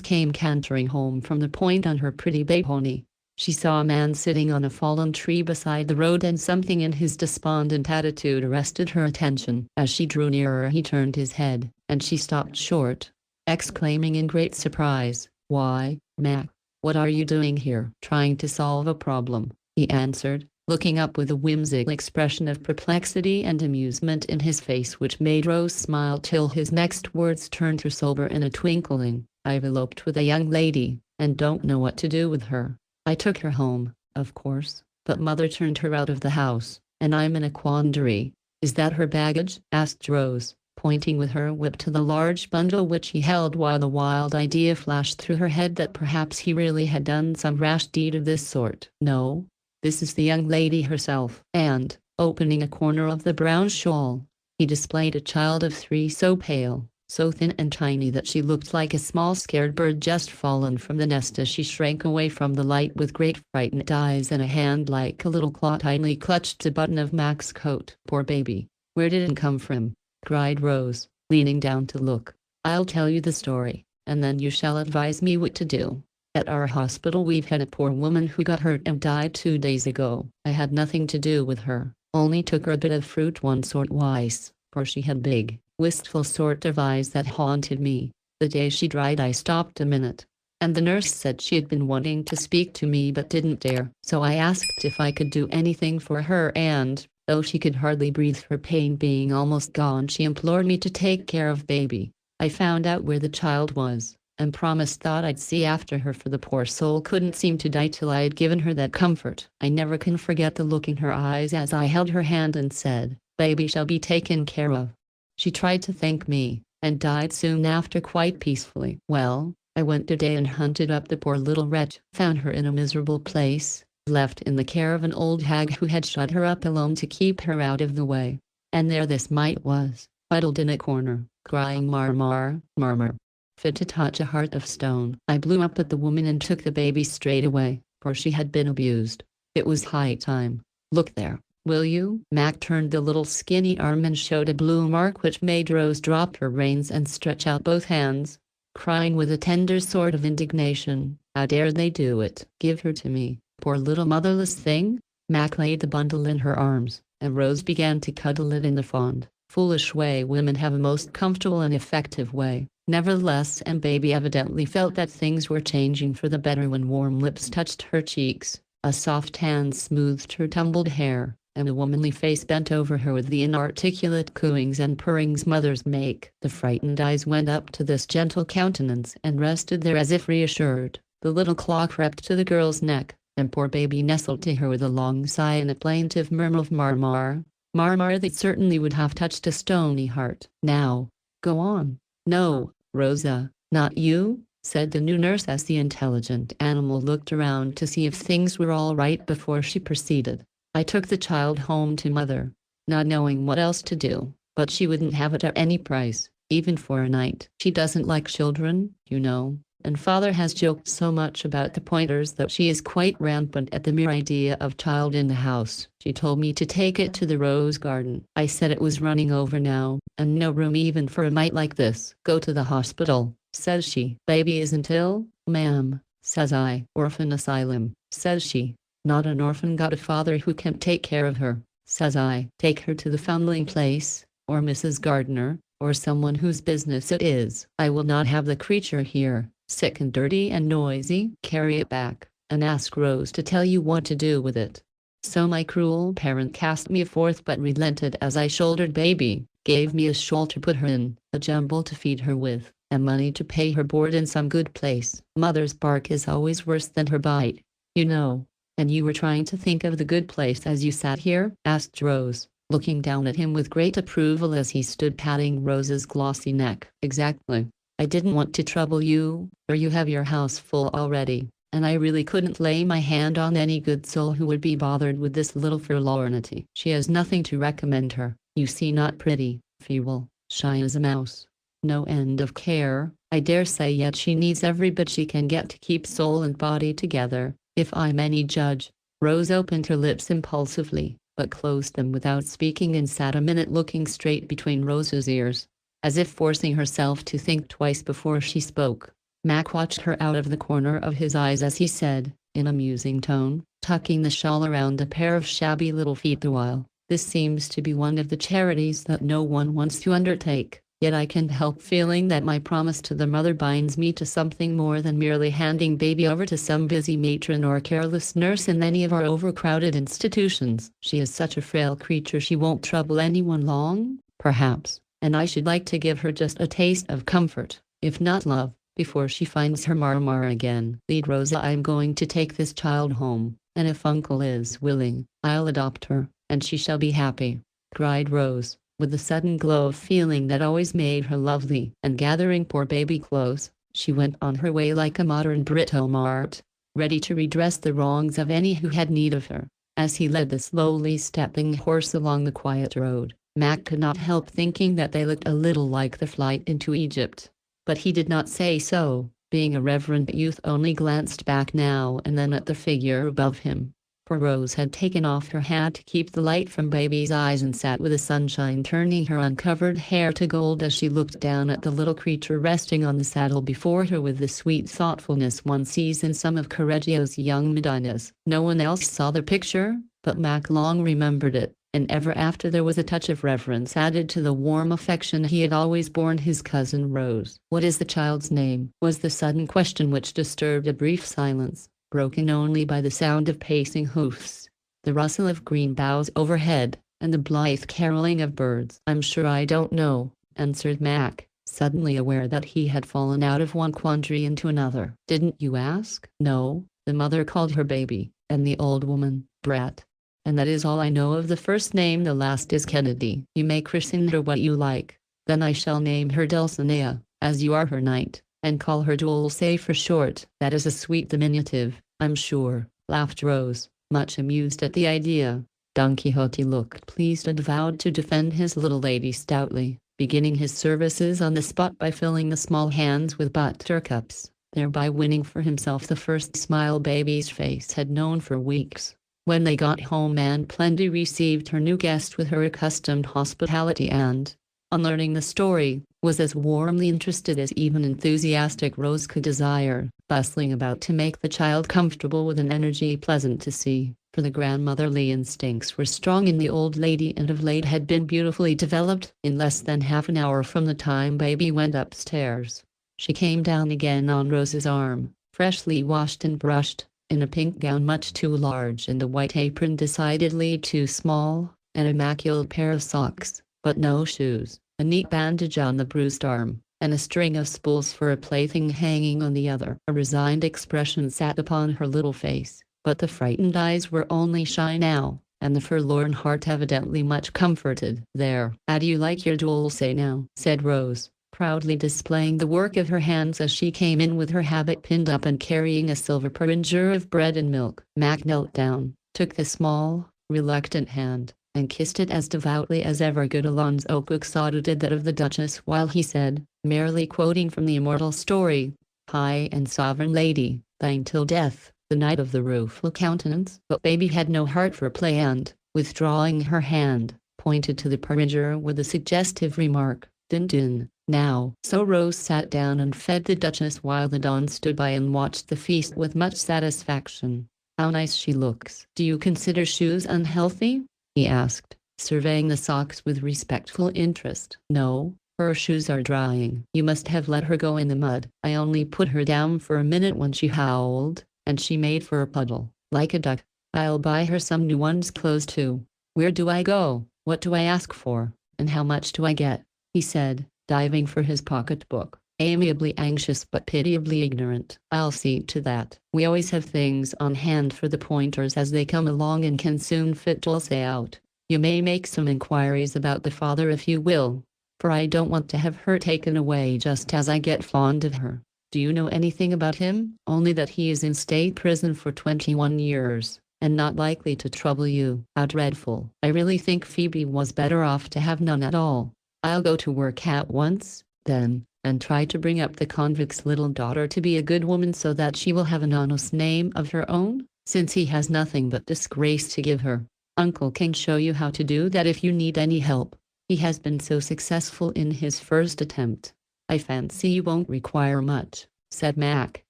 came cantering home from the point on her pretty bay pony, she saw a man sitting on a fallen tree beside the road, and something in his despondent attitude arrested her attention. As she drew nearer he turned his head, and she stopped short, exclaiming in great surprise, "Why, Mac, what are you doing here?" "Trying to solve a problem," he answered, looking up with a whimsical expression of perplexity and amusement in his face which made Rose smile till his next words turned her sober in a twinkling. "I've eloped with a young lady, and don't know what to do with her. I took her home, of course, but mother turned her out of the house, and I'm in a quandary." "Is that her baggage?" asked Rose, pointing with her whip to the large bundle which he held, while the wild idea flashed through her head that perhaps he really had done some rash deed of this sort. "No, this is the young lady herself." And, opening a corner of the brown shawl, he displayed a child of 3, so pale, so thin and tiny that she looked like a small scared bird just fallen from the nest as she shrank away from the light with great frightened eyes, and a hand like a little claw tightly clutched the button of Mac's coat. "Poor baby, where did it come from?" cried Rose, leaning down to look. "I'll tell you the story, and then you shall advise me what to do. At our hospital we've had a poor woman who got hurt and died 2 days ago. I had nothing to do with her, only took her a bit of fruit once or twice, for she had big, wistful sort of eyes that haunted me. The day she died I stopped a minute, and the nurse said she had been wanting to speak to me but didn't dare. So I asked if I could do anything for her, and, though she could hardly breathe, her pain being almost gone, she implored me to take care of baby. I found out where the child was, and promised thought I'd see after her, for the poor soul couldn't seem to die till I had given her that comfort. I never can forget the look in her eyes as I held her hand and said, 'Baby shall be taken care of.' She tried to thank me, and died soon after quite peacefully. Well, I went today and hunted up the poor little wretch, found her in a miserable place, left in the care of an old hag who had shut her up alone to keep her out of the way. And there this mite was, huddled in a corner, crying mar-mar, murmur, fit to touch a heart of stone. I blew up at the woman and took the baby straight away, for she had been abused. It was high time. Look there, will you?" Mac turned the little skinny arm and showed a blue mark which made Rose drop her reins and stretch out both hands, crying with a tender sort of indignation, "How dare they do it? Give her to me, poor little motherless thing." Mac laid the bundle in her arms, and Rose began to cuddle it in the fond, foolish way women have, a most comfortable and effective way. Nevertheless, and baby evidently felt that things were changing for the better when warm lips touched her cheeks, a soft hand smoothed her tumbled hair, and a womanly face bent over her with the inarticulate cooings and purrings mothers make. The frightened eyes went up to this gentle countenance and rested there as if reassured. The little claw crept to the girl's neck, and poor baby nestled to her with a long sigh and a plaintive murmur of mar-mar, mar-mar that certainly would have touched a stony heart. "Now, go on." "No, Rosa, not you," said the new nurse as the intelligent animal looked around to see if things were all right before she proceeded. "I took the child home to mother, not knowing what else to do, but she wouldn't have it at any price, even for a night. She doesn't like children, you know, and father has joked so much about the pointers that she is quite rampant at the mere idea of child in the house. She told me to take it to the rose garden. I said it was running over now, and no room even for a mite like this. 'Go to the hospital,' says she. 'Baby isn't ill, ma'am,' says I. 'Orphan asylum,' says she. 'Not an orphan got a father who can take care of her,' says I. 'Take her to the foundling place, or Mrs. Gardner, or someone whose business it is. I will not have the creature here, sick and dirty and noisy. Carry it back, and ask Rose to tell you what to do with it.' So my cruel parent cast me forth, but relented as I shouldered baby, gave me a shawl to put her in, a jumble to feed her with, and money to pay her board in some good place. Mother's bark is always worse than her bite, you know." "And you were trying to think of the good place as you sat here?" asked Rose, looking down at him with great approval as he stood patting Rose's glossy neck. "Exactly. I didn't want to trouble you, for you have your house full already, and I really couldn't lay my hand on any good soul who would be bothered with this little forlornity. She has nothing to recommend her, you see, not pretty, feeble, shy as a mouse. No end of care, I dare say, yet she needs every bit she can get to keep soul and body together, if I'm any judge." Rose opened her lips impulsively, but closed them without speaking, and sat a minute looking straight between Rose's ears, as if forcing herself to think twice before she spoke. Mac watched her out of the corner of his eyes as he said, in a musing tone, tucking the shawl around a pair of shabby little feet the while, "This seems to be one of the charities that no one wants to undertake. Yet I can't help feeling that my promise to the mother binds me to something more than merely handing baby over to some busy matron or careless nurse in any of our overcrowded institutions. She is such a frail creature she won't trouble anyone long, perhaps, and I should like to give her just a taste of comfort, if not love, before she finds her Marmar again. Lead Rosa, I'm going to take this child home, and if Uncle is willing, I'll adopt her, and she shall be happy," cried Rose, with the sudden glow of feeling that always made her lovely. And gathering poor baby close, she went on her way like a modern Britomart, ready to redress the wrongs of any who had need of her. As he led the slowly stepping horse along the quiet road, Mac could not help thinking that they looked a little like the flight into Egypt. But he did not say so, being a reverent youth, only glanced back now and then at the figure above him. For Rose had taken off her hat to keep the light from baby's eyes and sat with the sunshine turning her uncovered hair to gold as she looked down at the little creature resting on the saddle before her with the sweet thoughtfulness one sees in some of Correggio's young Madonnas. No one else saw the picture, but Mac long remembered it, and ever after there was a touch of reverence added to the warm affection he had always borne his cousin Rose. "What is the child's name?" was the sudden question which disturbed a brief silence, broken only by the sound of pacing hoofs, the rustle of green boughs overhead, and the blithe caroling of birds. "I'm sure I don't know," answered Mac, suddenly aware that he had fallen out of one quandary into another. "Didn't you ask?" "No, the mother called her baby, and the old woman, Brat. And that is all I know of the first name. The last is Kennedy. You may christen her what you like. Then I shall name her Dulcinea, as you are her knight, and call her Dulce for short." "That is a sweet diminutive, I'm sure," laughed Rose, much amused at the idea. Don Quixote looked pleased and vowed to defend his little lady stoutly, beginning his services on the spot by filling the small hands with buttercups, thereby winning for himself the first smile baby's face had known for weeks. When they got home, Aunt Plenty received her new guest with her accustomed hospitality and, on learning the story, was as warmly interested as even enthusiastic Rose could desire, bustling about to make the child comfortable with an energy pleasant to see, for the grandmotherly instincts were strong in the old lady and of late had been beautifully developed. In less than half an hour from the time baby went upstairs, she came down again on Rose's arm, freshly washed and brushed, in a pink gown much too large and a white apron decidedly too small, an immaculate pair of socks, but no shoes, a neat bandage on the bruised arm, and a string of spools for a plaything hanging on the other. A resigned expression sat upon her little face, but the frightened eyes were only shy now, and the forlorn heart evidently much comforted. "There, how do you like your Dulce now?" said Rose, proudly displaying the work of her hands as she came in with her habit pinned up and carrying a silver porringer of bread and milk. Mac knelt down, took the small, reluctant hand, and kissed it as devoutly as ever good Alonso Quixote did that of the Duchess, while he said, merely quoting from the immortal story, "High and sovereign lady, thine till death, the Knight of the Rueful Countenance." But baby had no heart for play and, withdrawing her hand, pointed to the porringer with a suggestive remark, "Din din, now." So Rose sat down and fed the Duchess while the Don stood by and watched the feast with much satisfaction. "How nice she looks." "Do you consider shoes unhealthy?" he asked, surveying the socks with respectful interest. "No, her shoes are drying." "You must have let her go in the mud." "I only put her down for a minute when she howled, and she made for a puddle, like a duck. I'll buy her some new ones clothes too." "Where do I go? What do I ask for? And how much do I get?" he said, diving for his pocketbook, amiably anxious but pitiably ignorant. "I'll see to that. We always have things on hand for the pointers as they come along and can soon fit Dulce out. You may make some inquiries about the father if you will, for I don't want to have her taken away just as I get fond of her." "Do you know anything about him?" "Only that he is in state prison for 21 years, and not likely to trouble you." "How dreadful." "I really think Phoebe was better off to have none at all. I'll go to work at once, then, and try to bring up the convict's little daughter to be a good woman so that she will have an honest name of her own, since he has nothing but disgrace to give her. Uncle can show you how to do that if you need any help. He has been so successful in his first attempt." "I fancy you won't require much," said Mac,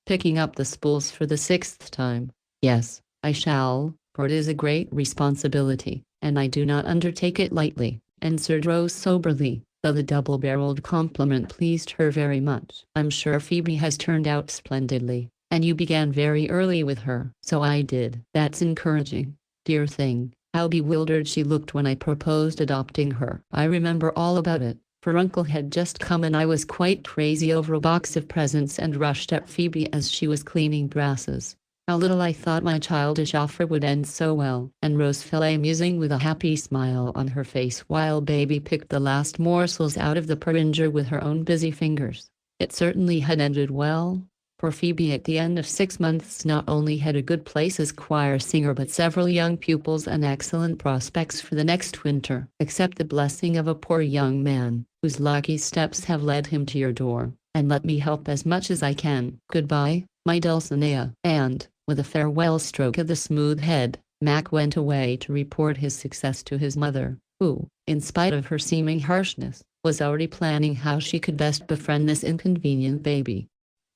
picking up the spools for the 6th time. "Yes, I shall, for it is a great responsibility, and I do not undertake it lightly," answered Rose soberly. though the double-barreled compliment pleased her very much. "I'm sure Phoebe has turned out splendidly, and you began very early with her." "So I did." "That's encouraging. Dear thing, how bewildered she looked when I proposed adopting her. I remember all about it, for Uncle had just come and I was quite crazy over a box of presents and rushed at Phoebe as she was cleaning brasses. How little I thought my childish offer would end so well." And Rose fell a musing with a happy smile on her face while Baby picked the last morsels out of the porringer with her own busy fingers. It certainly had ended well, for Phoebe at the end of 6 months not only had a good place as choir singer but several young pupils and excellent prospects for the next winter. "Accept the blessing of a poor young man, whose lucky steps have led him to your door, and let me help as much as I can. Goodbye, my Dulcinea." And, with a farewell stroke of the smooth head, Mac went away to report his success to his mother, who, in spite of her seeming harshness, was already planning how she could best befriend this inconvenient baby.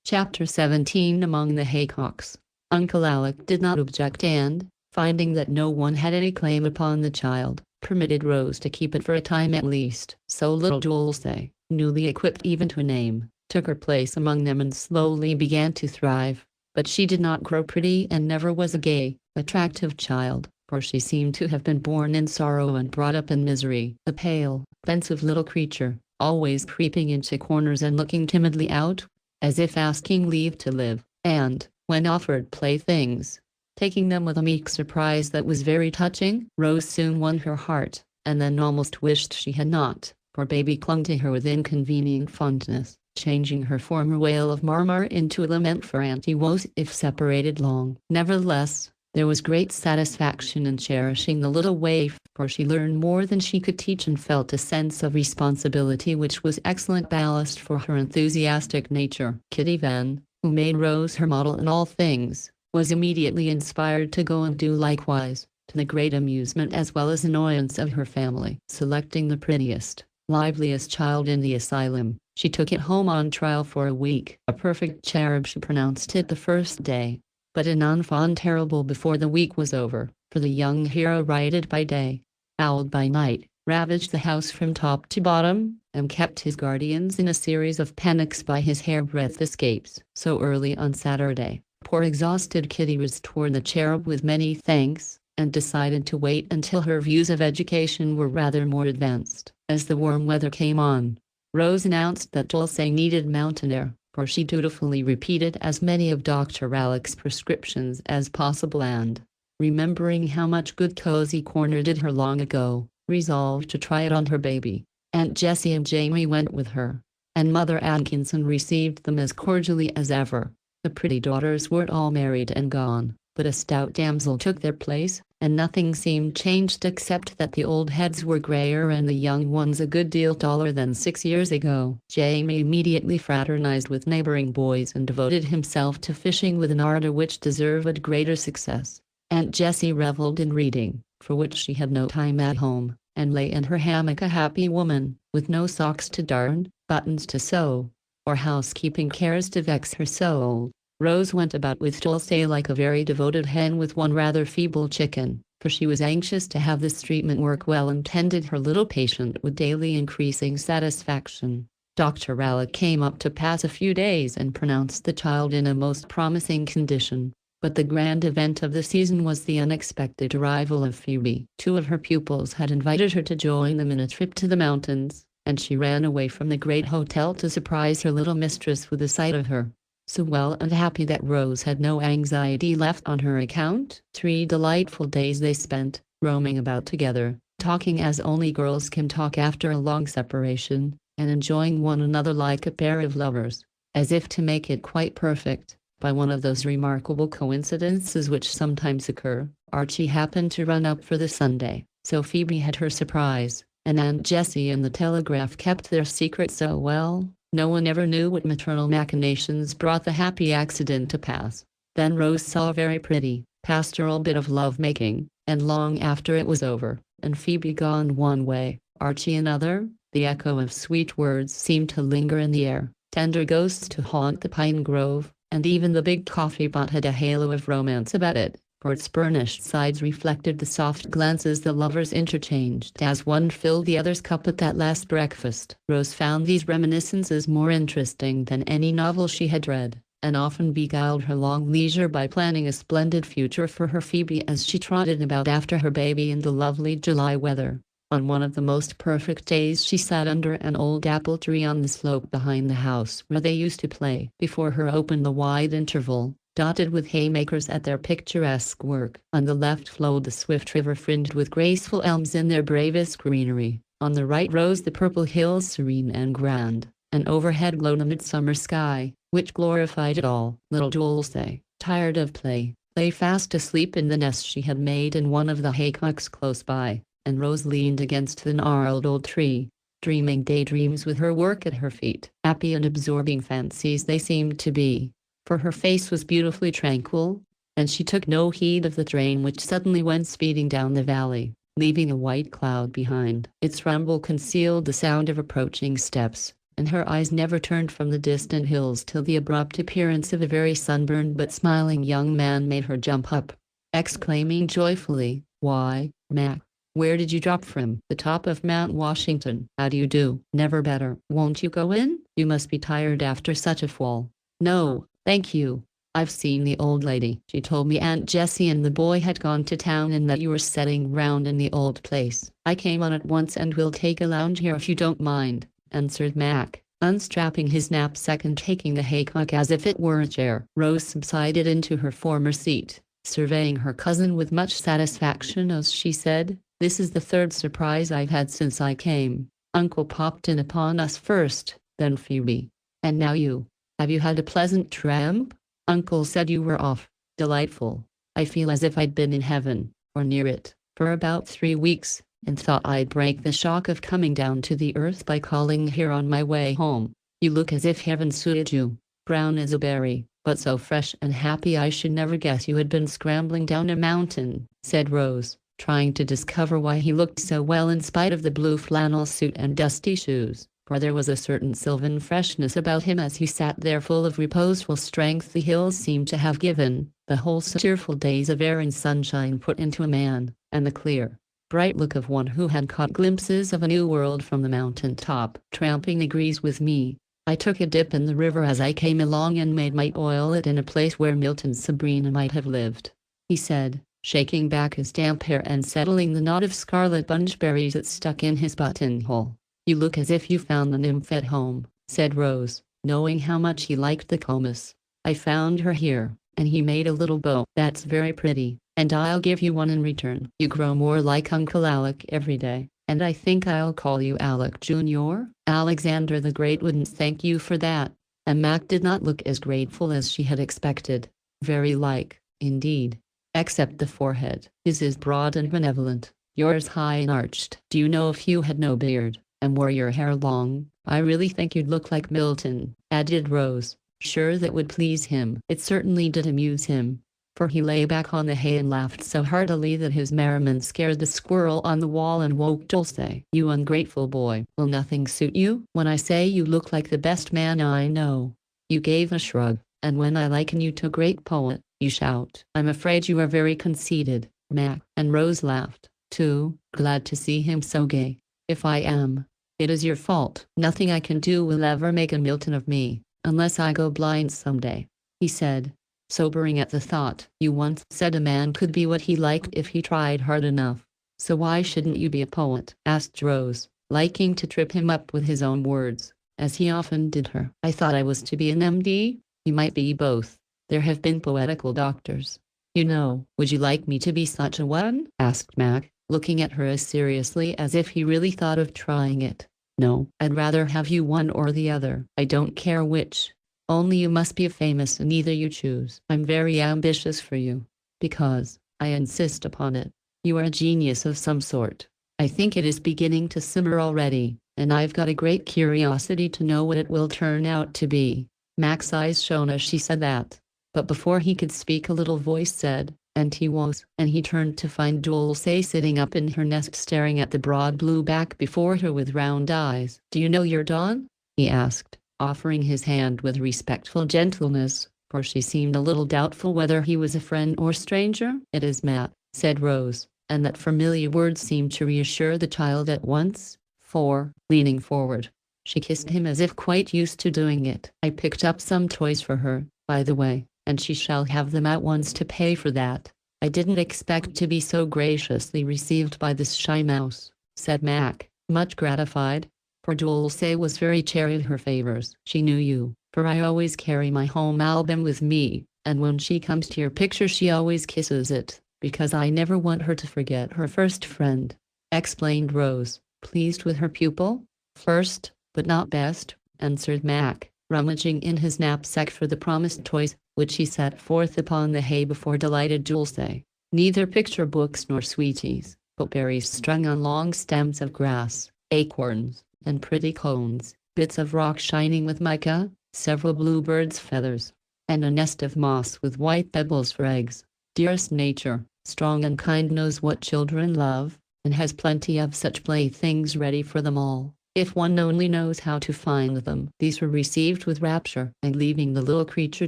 Chapter 17. Among the haycocks. Uncle Alec did not object and, finding that no one had any claim upon the child, permitted Rose to keep it for a time at least. So little Dulce, newly equipped even to a name, took her place among them and slowly began to thrive. But she did not grow pretty and never was a gay, attractive child, for she seemed to have been born in sorrow and brought up in misery. A pale, pensive little creature, always creeping into corners and looking timidly out, as if asking leave to live, and, when offered playthings, taking them with a meek surprise that was very touching. Rose soon won her heart, and then almost wished she had not, for Baby clung to her with inconvenient fondness, changing her former wail of murmur into a lament for Auntie Woes if separated long. Nevertheless, there was great satisfaction in cherishing the little waif, for she learned more than she could teach and felt a sense of responsibility which was excellent ballast for her enthusiastic nature. Kitty Van, who made Rose her model in all things, was immediately inspired to go and do likewise, to the great amusement as well as annoyance of her family. Selecting the prettiest, liveliest child in the asylum, she took it home on trial for a week. A perfect cherub, she pronounced it the first day, but an enfant terrible before the week was over, for the young hero rioted by day, owled by night, ravaged the house from top to bottom, and kept his guardians in a series of panics by his hairbreadth escapes. So early on Saturday, poor exhausted Kitty restored the cherub with many thanks, and decided to wait until her views of education were rather more advanced. As the warm weather came on, Rose announced that Dulce needed mountain air, for she dutifully repeated as many of Dr. Alec's prescriptions as possible and, remembering how much good Cozy Corner did her long ago, resolved to try it on her baby. Aunt Jessie and Jamie went with her, and Mother Atkinson received them as cordially as ever. The pretty daughters were all married and gone, but a stout damsel took their place, and nothing seemed changed except that the old heads were grayer and the young ones a good deal taller than 6 years ago. Jamie immediately fraternized with neighboring boys and devoted himself to fishing with an ardor which deserved greater success. Aunt Jessie reveled in reading, for which she had no time at home, and lay in her hammock a happy woman, with no socks to darn, buttons to sew, or housekeeping cares to vex her soul. Rose went about with Dulce like a very devoted hen with one rather feeble chicken, for she was anxious to have this treatment work well and tended her little patient with daily increasing satisfaction. Dr. Alec came up to pass a few days and pronounced the child in a most promising condition. But the grand event of the season was the unexpected arrival of Phoebe. 2 of her pupils had invited her to join them in a trip to the mountains, and she ran away from the great hotel to surprise her little mistress with a sight of her. So well and happy that Rose had no anxiety left on her account. 3 delightful days they spent, roaming about together, talking as only girls can talk after a long separation, and enjoying one another like a pair of lovers. As if to make it quite perfect, by one of those remarkable coincidences which sometimes occur, Archie happened to run up for the Sunday, so Phoebe had her surprise, and Aunt Jessie and the telegraph kept their secret so well, no one ever knew what maternal machinations brought the happy accident to pass. Then Rose saw a very pretty, pastoral bit of love-making, and long after it was over, and Phoebe gone one way, Archie another, the echo of sweet words seemed to linger in the air, tender ghosts to haunt the pine grove, and even the big coffee pot had a halo of romance about it. for its burnished sides reflected the soft glances the lovers interchanged as one filled the other's cup at that last breakfast. Rose found these reminiscences more interesting than any novel she had read, and often beguiled her long leisure by planning a splendid future for her Phoebe as she trotted about after her baby in the lovely July weather. On one of the most perfect days she sat under an old apple tree on the slope behind the house where they used to play. Before her opened the wide interval, dotted with haymakers at their picturesque work. On the left flowed the swift river fringed with graceful elms in their bravest greenery. On the right rose the purple hills serene and grand, and overhead glowed a midsummer sky, which glorified it all. Little Dulce, tired of play, lay fast asleep in the nest she had made in one of the haycocks close by, and Rose leaned against the gnarled old tree, dreaming daydreams with her work at her feet. Happy and absorbing fancies they seemed to be, for her face was beautifully tranquil, and she took no heed of the train which suddenly went speeding down the valley, leaving a white cloud behind. Its rumble concealed the sound of approaching steps, and her eyes never turned from the distant hills till the abrupt appearance of a very sunburned but smiling young man made her jump up, exclaiming joyfully, "Why, Mac, where did you drop from?" "The top of Mount Washington." "How do you do?" "Never better." "Won't you go in? You must be tired after such a fall." "No, thank you. I've seen the old lady. She told me Aunt Jessie and the boy had gone to town and that you were setting round in the old place. I came on at once and will take a lounge here if you don't mind," answered Mac, unstrapping his knapsack and taking the haycock as if it were a chair. Rose subsided into her former seat, surveying her cousin with much satisfaction as she said, "This is the third surprise I've had since I came. Uncle popped in upon us first, then Phoebe, and now you. Have you had a pleasant tramp?" "Uncle said you were off." "Delightful. I feel as if I'd been in heaven, or near it, for about 3 weeks, and thought I'd break the shock of coming down to the earth by calling here on my way home. You look as if heaven suited you, brown as a berry, but so fresh and happy I should never guess you had been scrambling down a mountain," said Rose, trying to discover why he looked so well in spite of the blue flannel suit and dusty shoes, for there was a certain sylvan freshness about him as he sat there full of reposeful strength the hills seemed to have given, the wholesome cheerful days of air and sunshine put into a man, and the clear, bright look of one who had caught glimpses of a new world from the mountain top. "Tramping agrees with me. I took a dip in the river as I came along and made my toilet in a place where Milton's Sabrina might have lived," he said, shaking back his damp hair and settling the knot of scarlet bunchberries that stuck in his buttonhole. "You look as if you found the nymph at home," said Rose, knowing how much he liked the Comus. "I found her here," and he made a little bow. "That's very pretty, and I'll give you one in return. You grow more like Uncle Alec every day, and I think I'll call you Alec Jr. Alexander the Great wouldn't thank you for that." And Mac did not look as grateful as she had expected. "Very like, indeed, except the forehead. His is broad and benevolent, yours high and arched. Do you know if you had no beard, and wore your hair long, I really think you'd look like Milton," added Rose, sure that would please him. It certainly did amuse him, for he lay back on the hay and laughed so heartily that his merriment scared the squirrel on the wall and woke Dulce. "You ungrateful boy, will nothing suit you? When I say you look like the best man I know, you gave a shrug, and when I liken you to a great poet, you shout. I'm afraid you are very conceited, Mac." And Rose laughed, too, glad to see him so gay. "If I am, it is your fault. Nothing I can do will ever make a Milton of me, unless I go blind someday," he said, sobering at the thought. "You once said a man could be what he liked if he tried hard enough. So why shouldn't you be a poet?" asked Rose, liking to trip him up with his own words, as he often did her. "I thought I was to be an MD. You might be both. There have been poetical doctors, you know." "Would you like me to be such a one?" asked Mac, looking at her as seriously as if he really thought of trying it. "No, I'd rather have you one or the other. I don't care which. Only you must be famous and either you choose. I'm very ambitious for you, because, I insist upon it, you are a genius of some sort. I think it is beginning to simmer already, and I've got a great curiosity to know what it will turn out to be." Mac's eyes shone as she said that, but before he could speak a little voice said, "And he was," and he turned to find Dulce sitting up in her nest staring at the broad blue back before her with round eyes. "Do you know your Don?" he asked, offering his hand with respectful gentleness, for she seemed a little doubtful whether he was a friend or stranger. "It is Matt," said Rose, and that familiar word seemed to reassure the child at once, for, leaning forward, she kissed him as if quite used to doing it. "I picked up some toys for her, by the way, and she shall have them at once to pay for that. I didn't expect to be so graciously received by this shy mouse," said Mac, much gratified, for Dulce was very chary of her favors. "She knew you, for I always carry my home album with me, and when she comes to your picture she always kisses it, because I never want her to forget her first friend," explained Rose, pleased with her pupil. "First, but not best," answered Mac, rummaging in his knapsack for the promised toys, which he set forth upon the hay before delighted Dulce. "Neither picture books nor sweeties, but berries strung on long stems of grass, acorns, and pretty cones, bits of rock shining with mica, several bluebirds' feathers, and a nest of moss with white pebbles for eggs. Dearest Nature, strong and kind, knows what children love, and has plenty of such playthings ready for them all, if one only knows how to find them." These were received with rapture, and leaving the little creature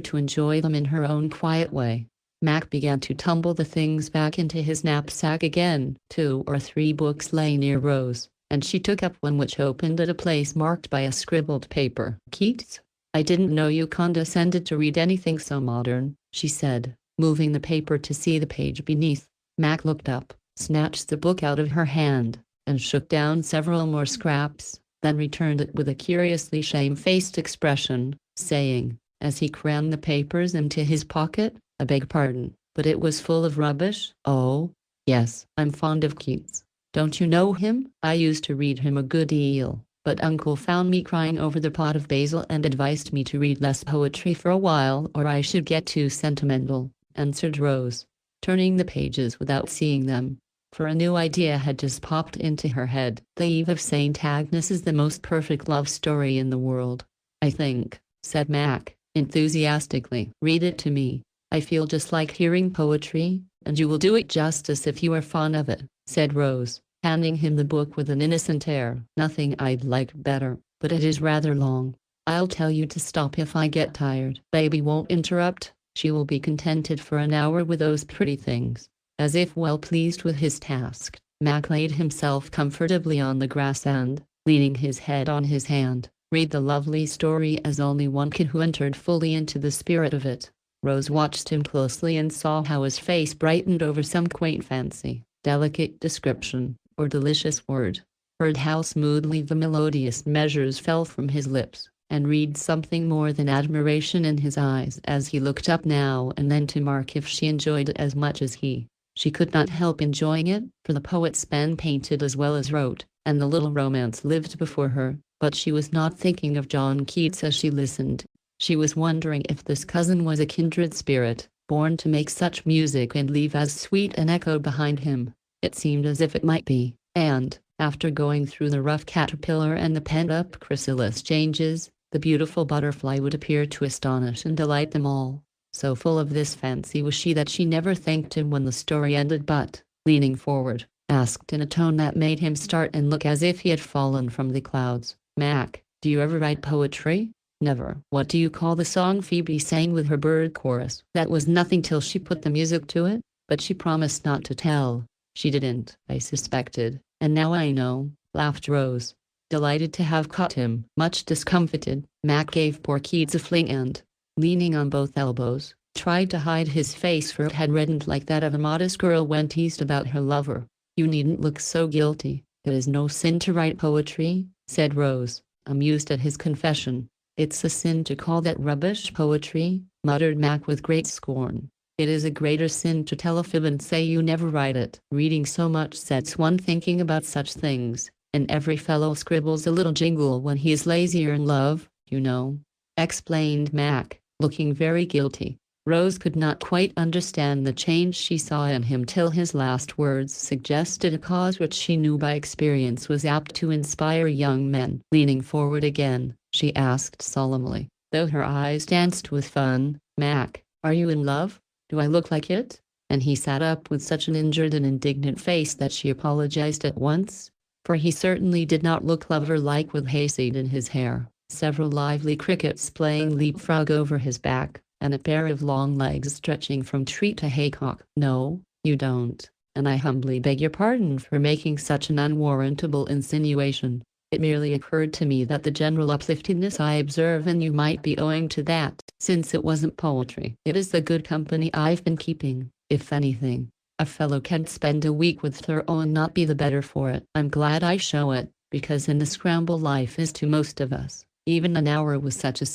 to enjoy them in her own quiet way, Mac began to tumble the things back into his knapsack again. 2 or 3 books lay near Rose, and she took up one which opened at a place marked by a scribbled paper. "Keats? I didn't know you condescended to read anything so modern," she said, moving the paper to see the page beneath. Mac looked up, snatched the book out of her hand, and shook down several more scraps, then returned it with a curiously shamefaced expression, saying, as he crammed the papers into his pocket, "I beg pardon, but it was full of rubbish." "Oh, yes, I'm fond of Keats. Don't you know him? I used to read him a good deal, but Uncle found me crying over the pot of basil and advised me to read less poetry for a while or I should get too sentimental," answered Rose, turning the pages without seeing them, for a new idea had just popped into her head. "The Eve of St. Agnes is the most perfect love story in the world, I think," said Mac, enthusiastically. "Read it to me. I feel just like hearing poetry, and you will do it justice if you are fond of it," said Rose, handing him the book with an innocent air. "Nothing I'd like better, but it is rather long. I'll tell you to stop if I get tired." "Baby won't interrupt. She will be contented for an hour with those pretty things." As if well pleased with his task, Mac laid himself comfortably on the grass and, leaning his head on his hand, read the lovely story as only one could who entered fully into the spirit of it. Rose watched him closely and saw how his face brightened over some quaint fancy, delicate description, or delicious word, heard how smoothly the melodious measures fell from his lips, and read something more than admiration in his eyes as he looked up now and then to mark if she enjoyed it as much as he. She could not help enjoying it, for the poet's pen painted as well as wrote, and the little romance lived before her, but she was not thinking of John Keats as she listened. She was wondering if this cousin was a kindred spirit, born to make such music and leave as sweet an echo behind him. It seemed as if it might be, and, after going through the rough caterpillar and the pent-up chrysalis changes, the beautiful butterfly would appear to astonish and delight them all. So full of this fancy was she that she never thanked him when the story ended but, leaning forward, asked in a tone that made him start and look as if he had fallen from the clouds, "Mac, do you ever write poetry?" "Never." "What do you call the song Phoebe sang with her bird chorus?" "That was nothing till she put the music to it, but she promised not to tell." "She didn't." "I suspected, and now I know," laughed Rose, delighted to have caught him. Much discomfited, Mac gave poor Keats a fling and, leaning on both elbows, tried to hide his face, for it had reddened like that of a modest girl when teased about her lover. "You needn't look so guilty. It is no sin to write poetry," said Rose, amused at his confession. "It's a sin to call that rubbish poetry," muttered Mac with great scorn. "It is a greater sin to tell a fib and say you never write it. Reading so much sets one thinking about such things, and every fellow scribbles a little jingle when he is lazier in love, you know," explained Mac, looking very guilty. Rose could not quite understand the change she saw in him till his last words suggested a cause which she knew by experience was apt to inspire young men. Leaning forward again, she asked solemnly, though her eyes danced with fun, "Mac, are you in love? Do I look like it?" And he sat up with such an injured and indignant face that she apologized at once, for he certainly did not look lover-like with hayseed in his hair, several lively crickets playing leapfrog over his back, and a pair of long legs stretching from tree to haycock. No, you don't, and I humbly beg your pardon for making such an unwarrantable insinuation. It merely occurred to me that the general upliftedness I observe in you might be owing to that, since it wasn't poetry. It is the good company I've been keeping, if anything. A fellow can't spend a week with Thoreau and not be the better for it. I'm glad I show it, because in the scramble life is to most of us, even an hour with such a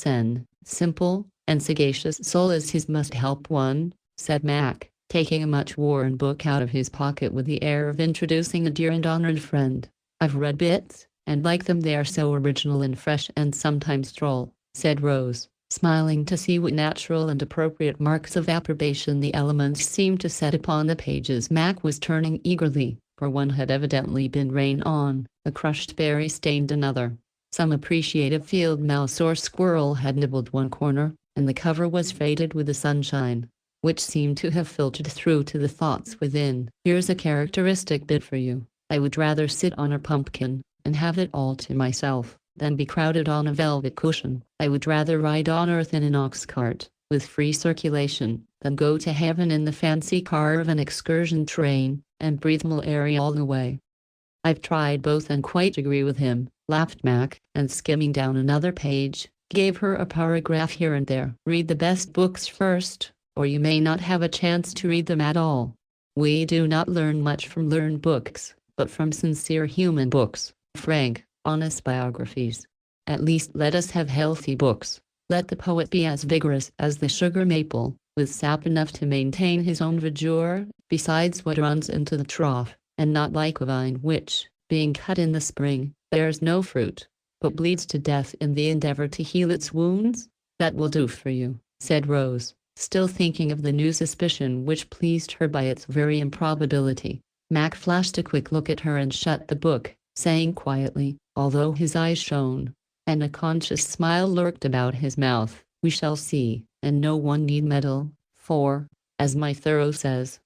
simple and sagacious soul as his must help one, said Mac, taking a much-worn book out of his pocket with the air of introducing a dear and honored friend. I've read bits, and like them they are so original and fresh and sometimes droll, said Rose, smiling to see what natural and appropriate marks of approbation the elements seemed to set upon the pages. Mac was turning eagerly, for one had evidently been rained on, a crushed berry stained another. Some appreciative field mouse or squirrel had nibbled one corner, and the cover was faded with the sunshine, which seemed to have filtered through to the thoughts within. Here's a characteristic bit for you. I would rather sit on a pumpkin, and have it all to myself, than be crowded on a velvet cushion. I would rather ride on earth in an ox cart, with free circulation, than go to heaven in the fancy car of an excursion train, and breathe malaria all the way. I've tried both and quite agree with him, laughed Mac, and skimming down another page, gave her a paragraph here and there. Read the best books first, or you may not have a chance to read them at all. We do not learn much from learned books, but from sincere human books, frank, honest biographies. At least let us have healthy books. Let the poet be as vigorous as the sugar maple, with sap enough to maintain his own verdure, besides what runs into the trough, and not like a vine which, being cut in the spring, bears no fruit, but bleeds to death in the endeavor to heal its wounds. That will do for you, said Rose, still thinking of the new suspicion which pleased her by its very improbability. Mac flashed a quick look at her and shut the book, saying quietly, although his eyes shone, and a conscious smile lurked about his mouth, we shall see, and no one need meddle, for, as my Thoreau says,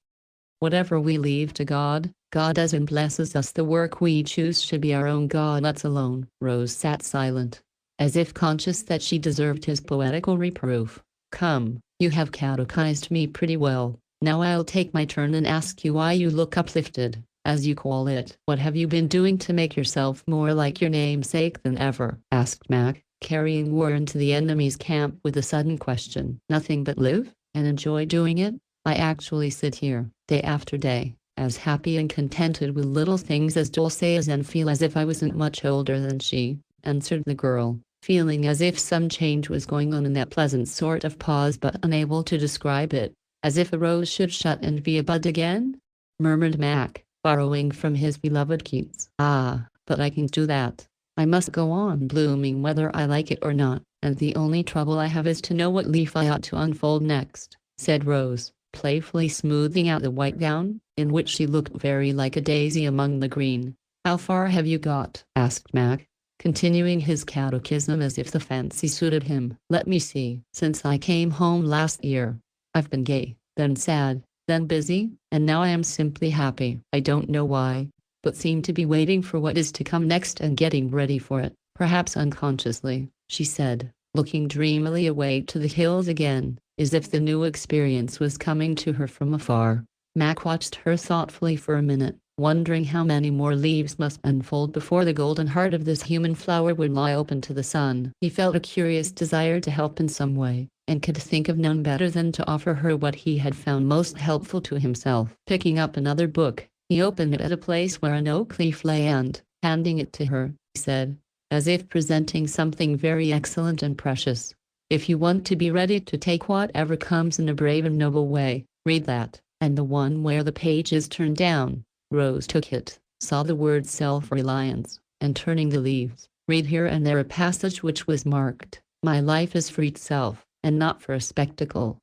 whatever we leave to God, God does and blesses us. The work we choose should be our own God. Let's alone. Rose sat silent, as if conscious that she deserved his poetical reproof. Come, you have catechized me pretty well. Now I'll take my turn and ask you why you look uplifted, as you call it. What have you been doing to make yourself more like your namesake than ever? Asked Mac, carrying war into the enemy's camp with a sudden question. Nothing but live, and enjoy doing it. I actually sit here, day after day, as happy and contented with little things as Dulce's and feel as if I wasn't much older than she, answered the girl, feeling as if some change was going on in that pleasant sort of pause but unable to describe it. As if a rose should shut and be a bud again? Murmured Mac, borrowing from his beloved Keats. Ah, but I can do that. I must go on blooming whether I like it or not, and the only trouble I have is to know what leaf I ought to unfold next, said Rose, playfully smoothing out the white gown, in which she looked very like a daisy among the green. How far have you got? Asked Mac, continuing his catechism as if the fancy suited him. Let me see. Since I came home last year, I've been gay, then sad, then busy, and now I am simply happy. I don't know why, but seem to be waiting for what is to come next and getting ready for it, perhaps unconsciously, she said, looking dreamily away to the hills again, as if the new experience was coming to her from afar. Mac watched her thoughtfully for a minute, wondering how many more leaves must unfold before the golden heart of this human flower would lie open to the sun. He felt a curious desire to help in some way, and could think of none better than to offer her what he had found most helpful to himself. Picking up another book, he opened it at a place where an oak leaf lay and, handing it to her, he said, as if presenting something very excellent and precious, if you want to be ready to take whatever comes in a brave and noble way, read that, and the one where the page is turned down. Rose took it, saw the word self-reliance, and turning the leaves, read here and there a passage which was marked, my life is for itself, and not for a spectacle.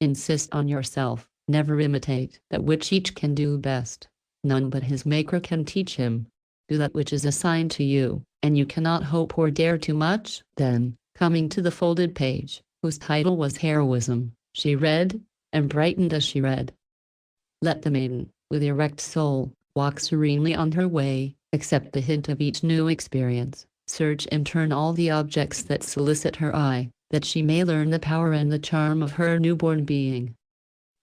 Insist on yourself, never imitate that which each can do best. None but his Maker can teach him. Do that which is assigned to you, and you cannot hope or dare too much. Then, coming to the folded page, whose title was Heroism, she read, and brightened as she read. Let the maiden, with erect soul, walk serenely on her way, accept the hint of each new experience, search in turn all the objects that solicit her eye, that she may learn the power and the charm of her newborn being.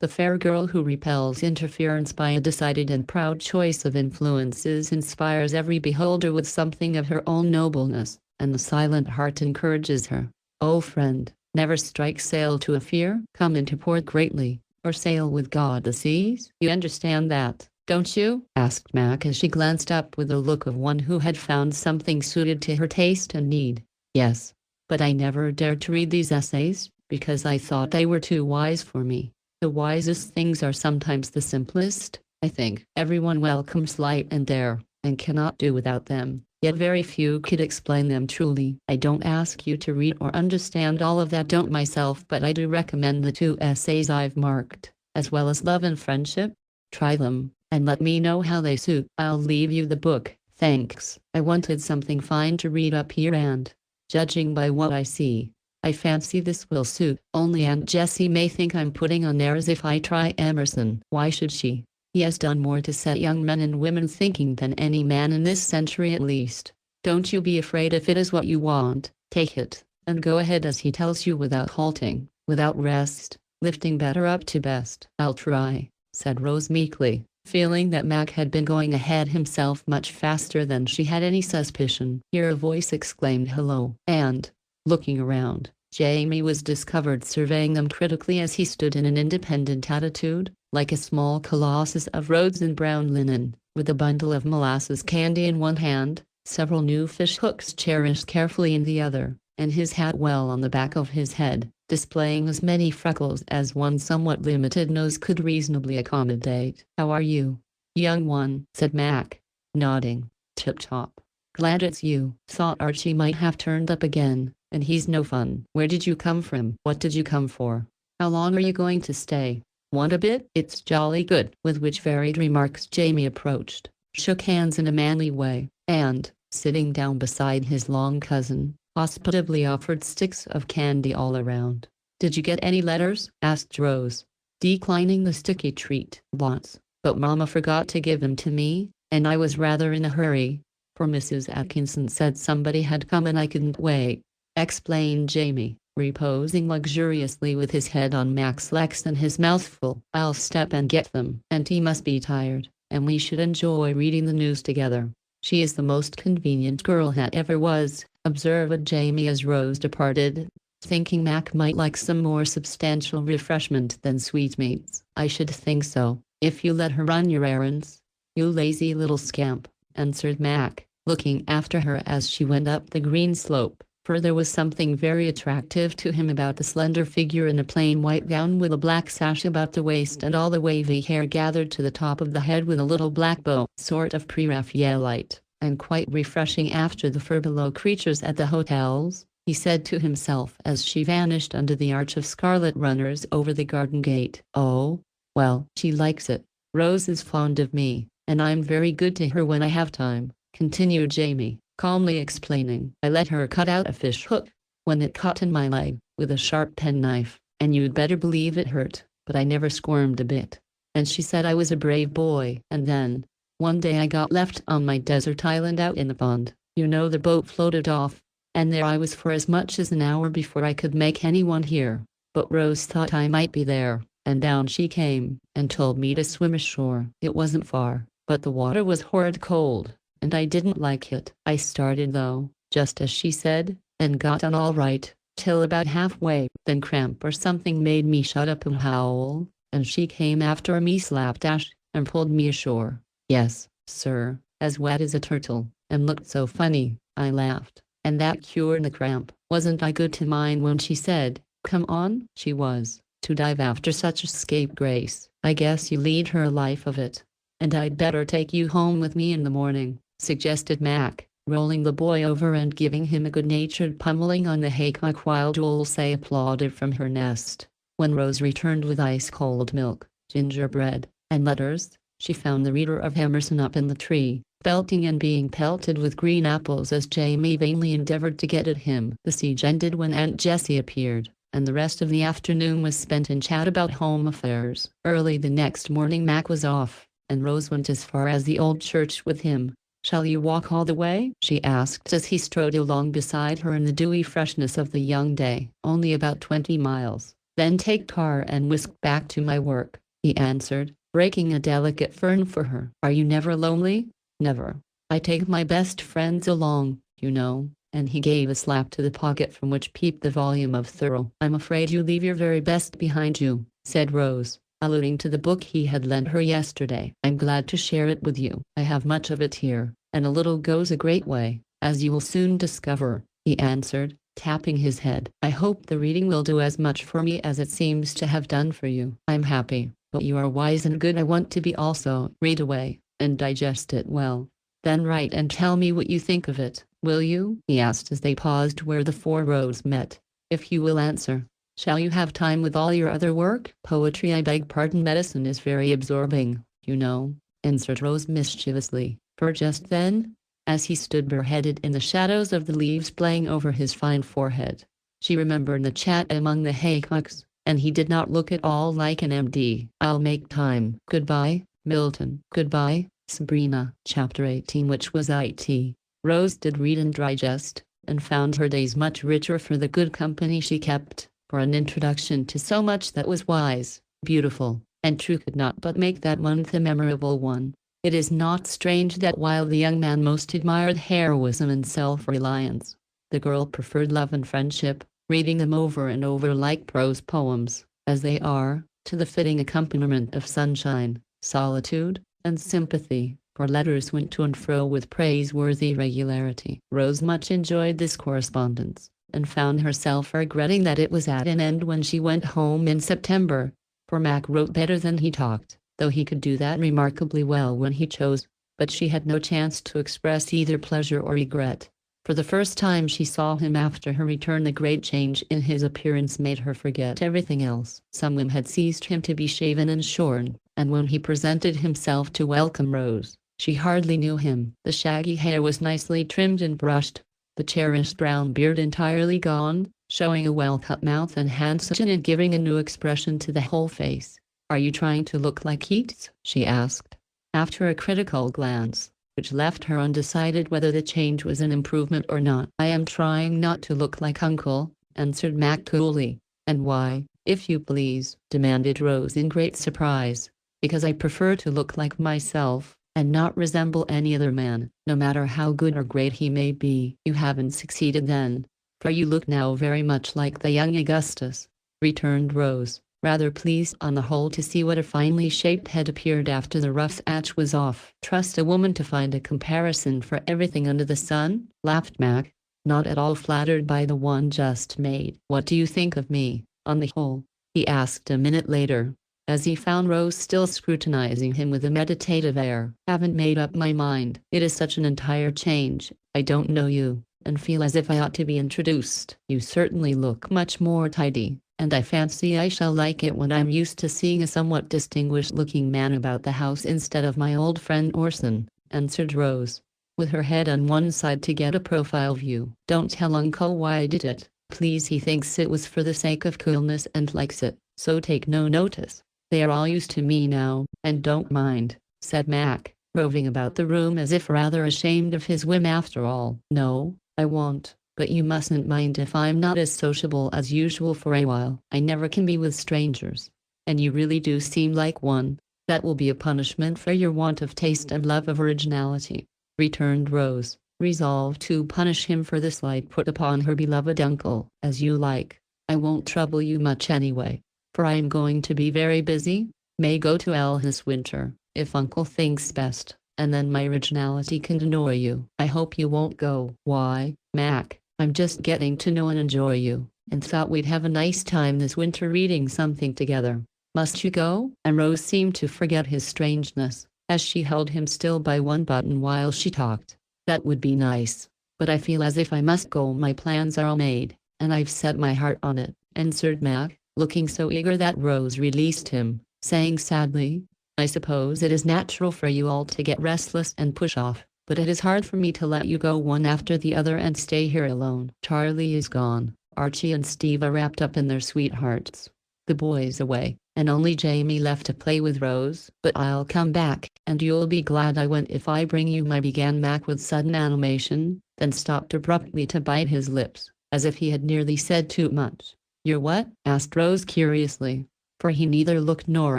The fair girl who repels interference by a decided and proud choice of influences inspires every beholder with something of her own nobleness, and the silent heart encourages her. O friend, never strike sail to a fear, come into port greatly, or sail with God the seas. You understand that, don't you? Asked Mac as she glanced up with the look of one who had found something suited to her taste and need. Yes, but I never dared to read these essays, because I thought they were too wise for me. The wisest things are sometimes the simplest, I think. Everyone welcomes light and air, and cannot do without them, yet very few could explain them truly. I don't ask you to read or understand all of that, don't myself, but I do recommend the 2 essays I've marked, as well as Love and Friendship. Try them, and let me know how they suit. I'll leave you the book, thanks. I wanted something fine to read up here and, judging by what I see, I fancy this will suit. Only Aunt Jessie may think I'm putting on airs if I try Emerson. Why should she? He has done more to set young men and women thinking than any man in this century at least. Don't you be afraid if it is what you want, take it, and go ahead as he tells you without halting, without rest, lifting better up to best. I'll try, said Rose meekly, feeling that Mac had been going ahead himself much faster than she had any suspicion. Here a voice exclaimed hello, and, looking around, Jamie was discovered surveying them critically as he stood in an independent attitude, like a small colossus of robes and brown linen, with a bundle of molasses candy in one hand, several new fish hooks cherished carefully in the other, and his hat well on the back of his head, displaying as many freckles as one somewhat limited nose could reasonably accommodate. "How are you, young one?" said Mac, nodding. "Tip-top. Glad it's you." Thought Archie might have turned up again, and he's no fun. "Where did you come from? What did you come for? How long are you going to stay? Want a bit? It's jolly good." With which varied remarks Jamie approached, shook hands in a manly way, and, sitting down beside his long cousin, hospitably offered sticks of candy all around. "Did you get any letters?" asked Rose, declining the sticky treat. "Lots, but Mama forgot to give them to me, and I was rather in a hurry, for Mrs. Atkinson said somebody had come and I couldn't wait," explained Jamie, reposing luxuriously with his head on Mac's legs and his mouth full. "I'll step and get them. Auntie must be tired, and we should enjoy reading the news together. She is the most convenient girl that ever was," observed Jamie as Rose departed, thinking Mac might like some more substantial refreshment than sweetmeats. "I should think so, if you let her run your errands. You lazy little scamp," answered Mac, looking after her as she went up the green slope, for there was something very attractive to him about the slender figure in a plain white gown with a black sash about the waist and all the wavy hair gathered to the top of the head with a little black bow, sort of pre-Raphaelite, and quite refreshing after the furbelow creatures at the hotels, he said to himself as she vanished under the arch of scarlet runners over the garden gate. "Oh, well, she likes it. Rose is fond of me, and I'm very good to her when I have time," continued Jamie, calmly explaining. "I let her cut out a fish hook, when it caught in my leg, with a sharp penknife, and you'd better believe it hurt, but I never squirmed a bit. And she said I was a brave boy. And then, one day I got left on my desert island out in the pond. You know, the boat floated off, and there I was for as much as an hour before I could make anyone hear. But Rose thought I might be there, and down she came, and told me to swim ashore. It wasn't far, but the water was horrid cold, and I didn't like it. I started though, just as she said, and got on all right, till about halfway. Then cramp or something made me shut up and howl, and she came after me slapdash, and pulled me ashore. Yes, sir, as wet as a turtle, and looked so funny, I laughed, and that cured the cramp. Wasn't I good to mine when she said, 'Come on'? She was, to dive after such a scapegrace. I guess you lead her a life of it. And I'd better take you home with me in the morning," suggested Mac, rolling the boy over and giving him a good-natured pummeling on the haycock while Dulce applauded from her nest. When Rose returned with ice-cold milk, gingerbread, and letters, she found the reader of Emerson up in the tree, belting and being pelted with green apples as Jamie vainly endeavored to get at him. The siege ended when Aunt Jessie appeared, and the rest of the afternoon was spent in chat about home affairs. Early the next morning Mac was off, and Rose went as far as the old church with him. "Shall you walk all the way?" she asked as he strode along beside her in the dewy freshness of the young day. "Only about 20 miles. Then take car and whisk back to my work," he answered, breaking a delicate fern for her. "Are you never lonely?" "Never. I take my best friends along, you know," and he gave a slap to the pocket from which peeped the volume of Thoreau. "I'm afraid you leave your very best behind you," said Rose, alluding to the book he had lent her yesterday. "I'm glad to share it with you. I have much of it here, and a little goes a great way, as you will soon discover," he answered, tapping his head. "I hope the reading will do as much for me as it seems to have done for you." "I'm happy, but you are wise and good. I want to be also. Read away, and digest it well. Then write and tell me what you think of it, will you?" he asked as they paused where the four roads met. "If you will answer. Shall you have time with all your other work?" "Poetry, I beg pardon. Medicine is very absorbing, you know," answered Rose mischievously, for just then, as he stood bareheaded in the shadows of the leaves playing over his fine forehead, she remembered the chat among the haycocks, and he did not look at all like an MD. "I'll make time. Goodbye, Milton." "Goodbye, Sabrina." Chapter 18, which was it. Rose did read and digest, and found her days much richer for the good company she kept, for an introduction to so much that was wise, beautiful, and true could not but make that month a memorable one. It is not strange that while the young man most admired heroism and self-reliance, the girl preferred love and friendship, reading them over and over like prose poems, as they are, to the fitting accompaniment of sunshine, solitude, and sympathy, for letters went to and fro with praiseworthy regularity. Rose much enjoyed this correspondence, and found herself regretting that it was at an end when she went home in September, for Mac wrote better than he talked, though he could do that remarkably well when he chose, but she had no chance to express either pleasure or regret. For the first time she saw him after her return. The great change in his appearance made her forget everything else. Some whim had seized him to be shaven and shorn, and when he presented himself to welcome Rose, she hardly knew him. The shaggy hair was nicely trimmed and brushed, the cherished brown beard entirely gone, showing a well-cut mouth and handsome chin and giving a new expression to the whole face. "Are you trying to look like Keats?" she asked, after a critical glance, which left her undecided whether the change was an improvement or not. "I am trying not to look like Uncle," answered Mac coolly. "And why, if you please?" demanded Rose in great surprise. "Because I prefer to look like myself, and not resemble any other man, no matter how good or great he may be." "You haven't succeeded then, for you look now very much like the young Augustus," returned Rose, rather pleased on the whole to see what a finely shaped head appeared after the rough thatch was off. "Trust a woman to find a comparison for everything under the sun?" laughed Mac, not at all flattered by the one just made. "What do you think of me, on the whole?" he asked a minute later, as he found Rose still scrutinizing him with a meditative air. "Haven't made up my mind. It is such an entire change. I don't know you, and feel as if I ought to be introduced." "You certainly look much more tidy, and I fancy I shall like it when I'm used to seeing a somewhat distinguished-looking man about the house instead of my old friend Orson," answered Rose, with her head on one side to get a profile view. "Don't tell Uncle why I did it, please. He thinks it was for the sake of coolness and likes it, so take no notice. They are all used to me now, and don't mind," said Mac, roving about the room as if rather ashamed of his whim after all. "No, I won't, but you mustn't mind if I'm not as sociable as usual for a while. I never can be with strangers, and you really do seem like one." "That will be a punishment for your want of taste and love of originality," returned Rose, resolved to punish him for the slight put upon her beloved uncle. "As you like. I won't trouble you much anyway, for I am going to be very busy. May go to L this winter, if Uncle thinks best, and then my originality can annoy you." "I hope you won't go." "Why, Mac, I'm just getting to know and enjoy you, and thought we'd have a nice time this winter reading something together. Must you go?" And Rose seemed to forget his strangeness, as she held him still by one button while she talked. "That would be nice, but I feel as if I must go. My plans are all made, and I've set my heart on it," answered Mac, looking so eager that Rose released him, saying sadly, "I suppose it is natural for you all to get restless and push off, but it is hard for me to let you go one after the other and stay here alone. Charlie is gone, Archie and Steve are wrapped up in their sweethearts, the boys away, and only Jamie left to play with Rose. But I'll come back, and you'll be glad I went if I bring you my, began Mac with sudden animation, then stopped abruptly to bite his lips, as if he had nearly said too much. You're what? Asked Rose curiously, for he neither looked nor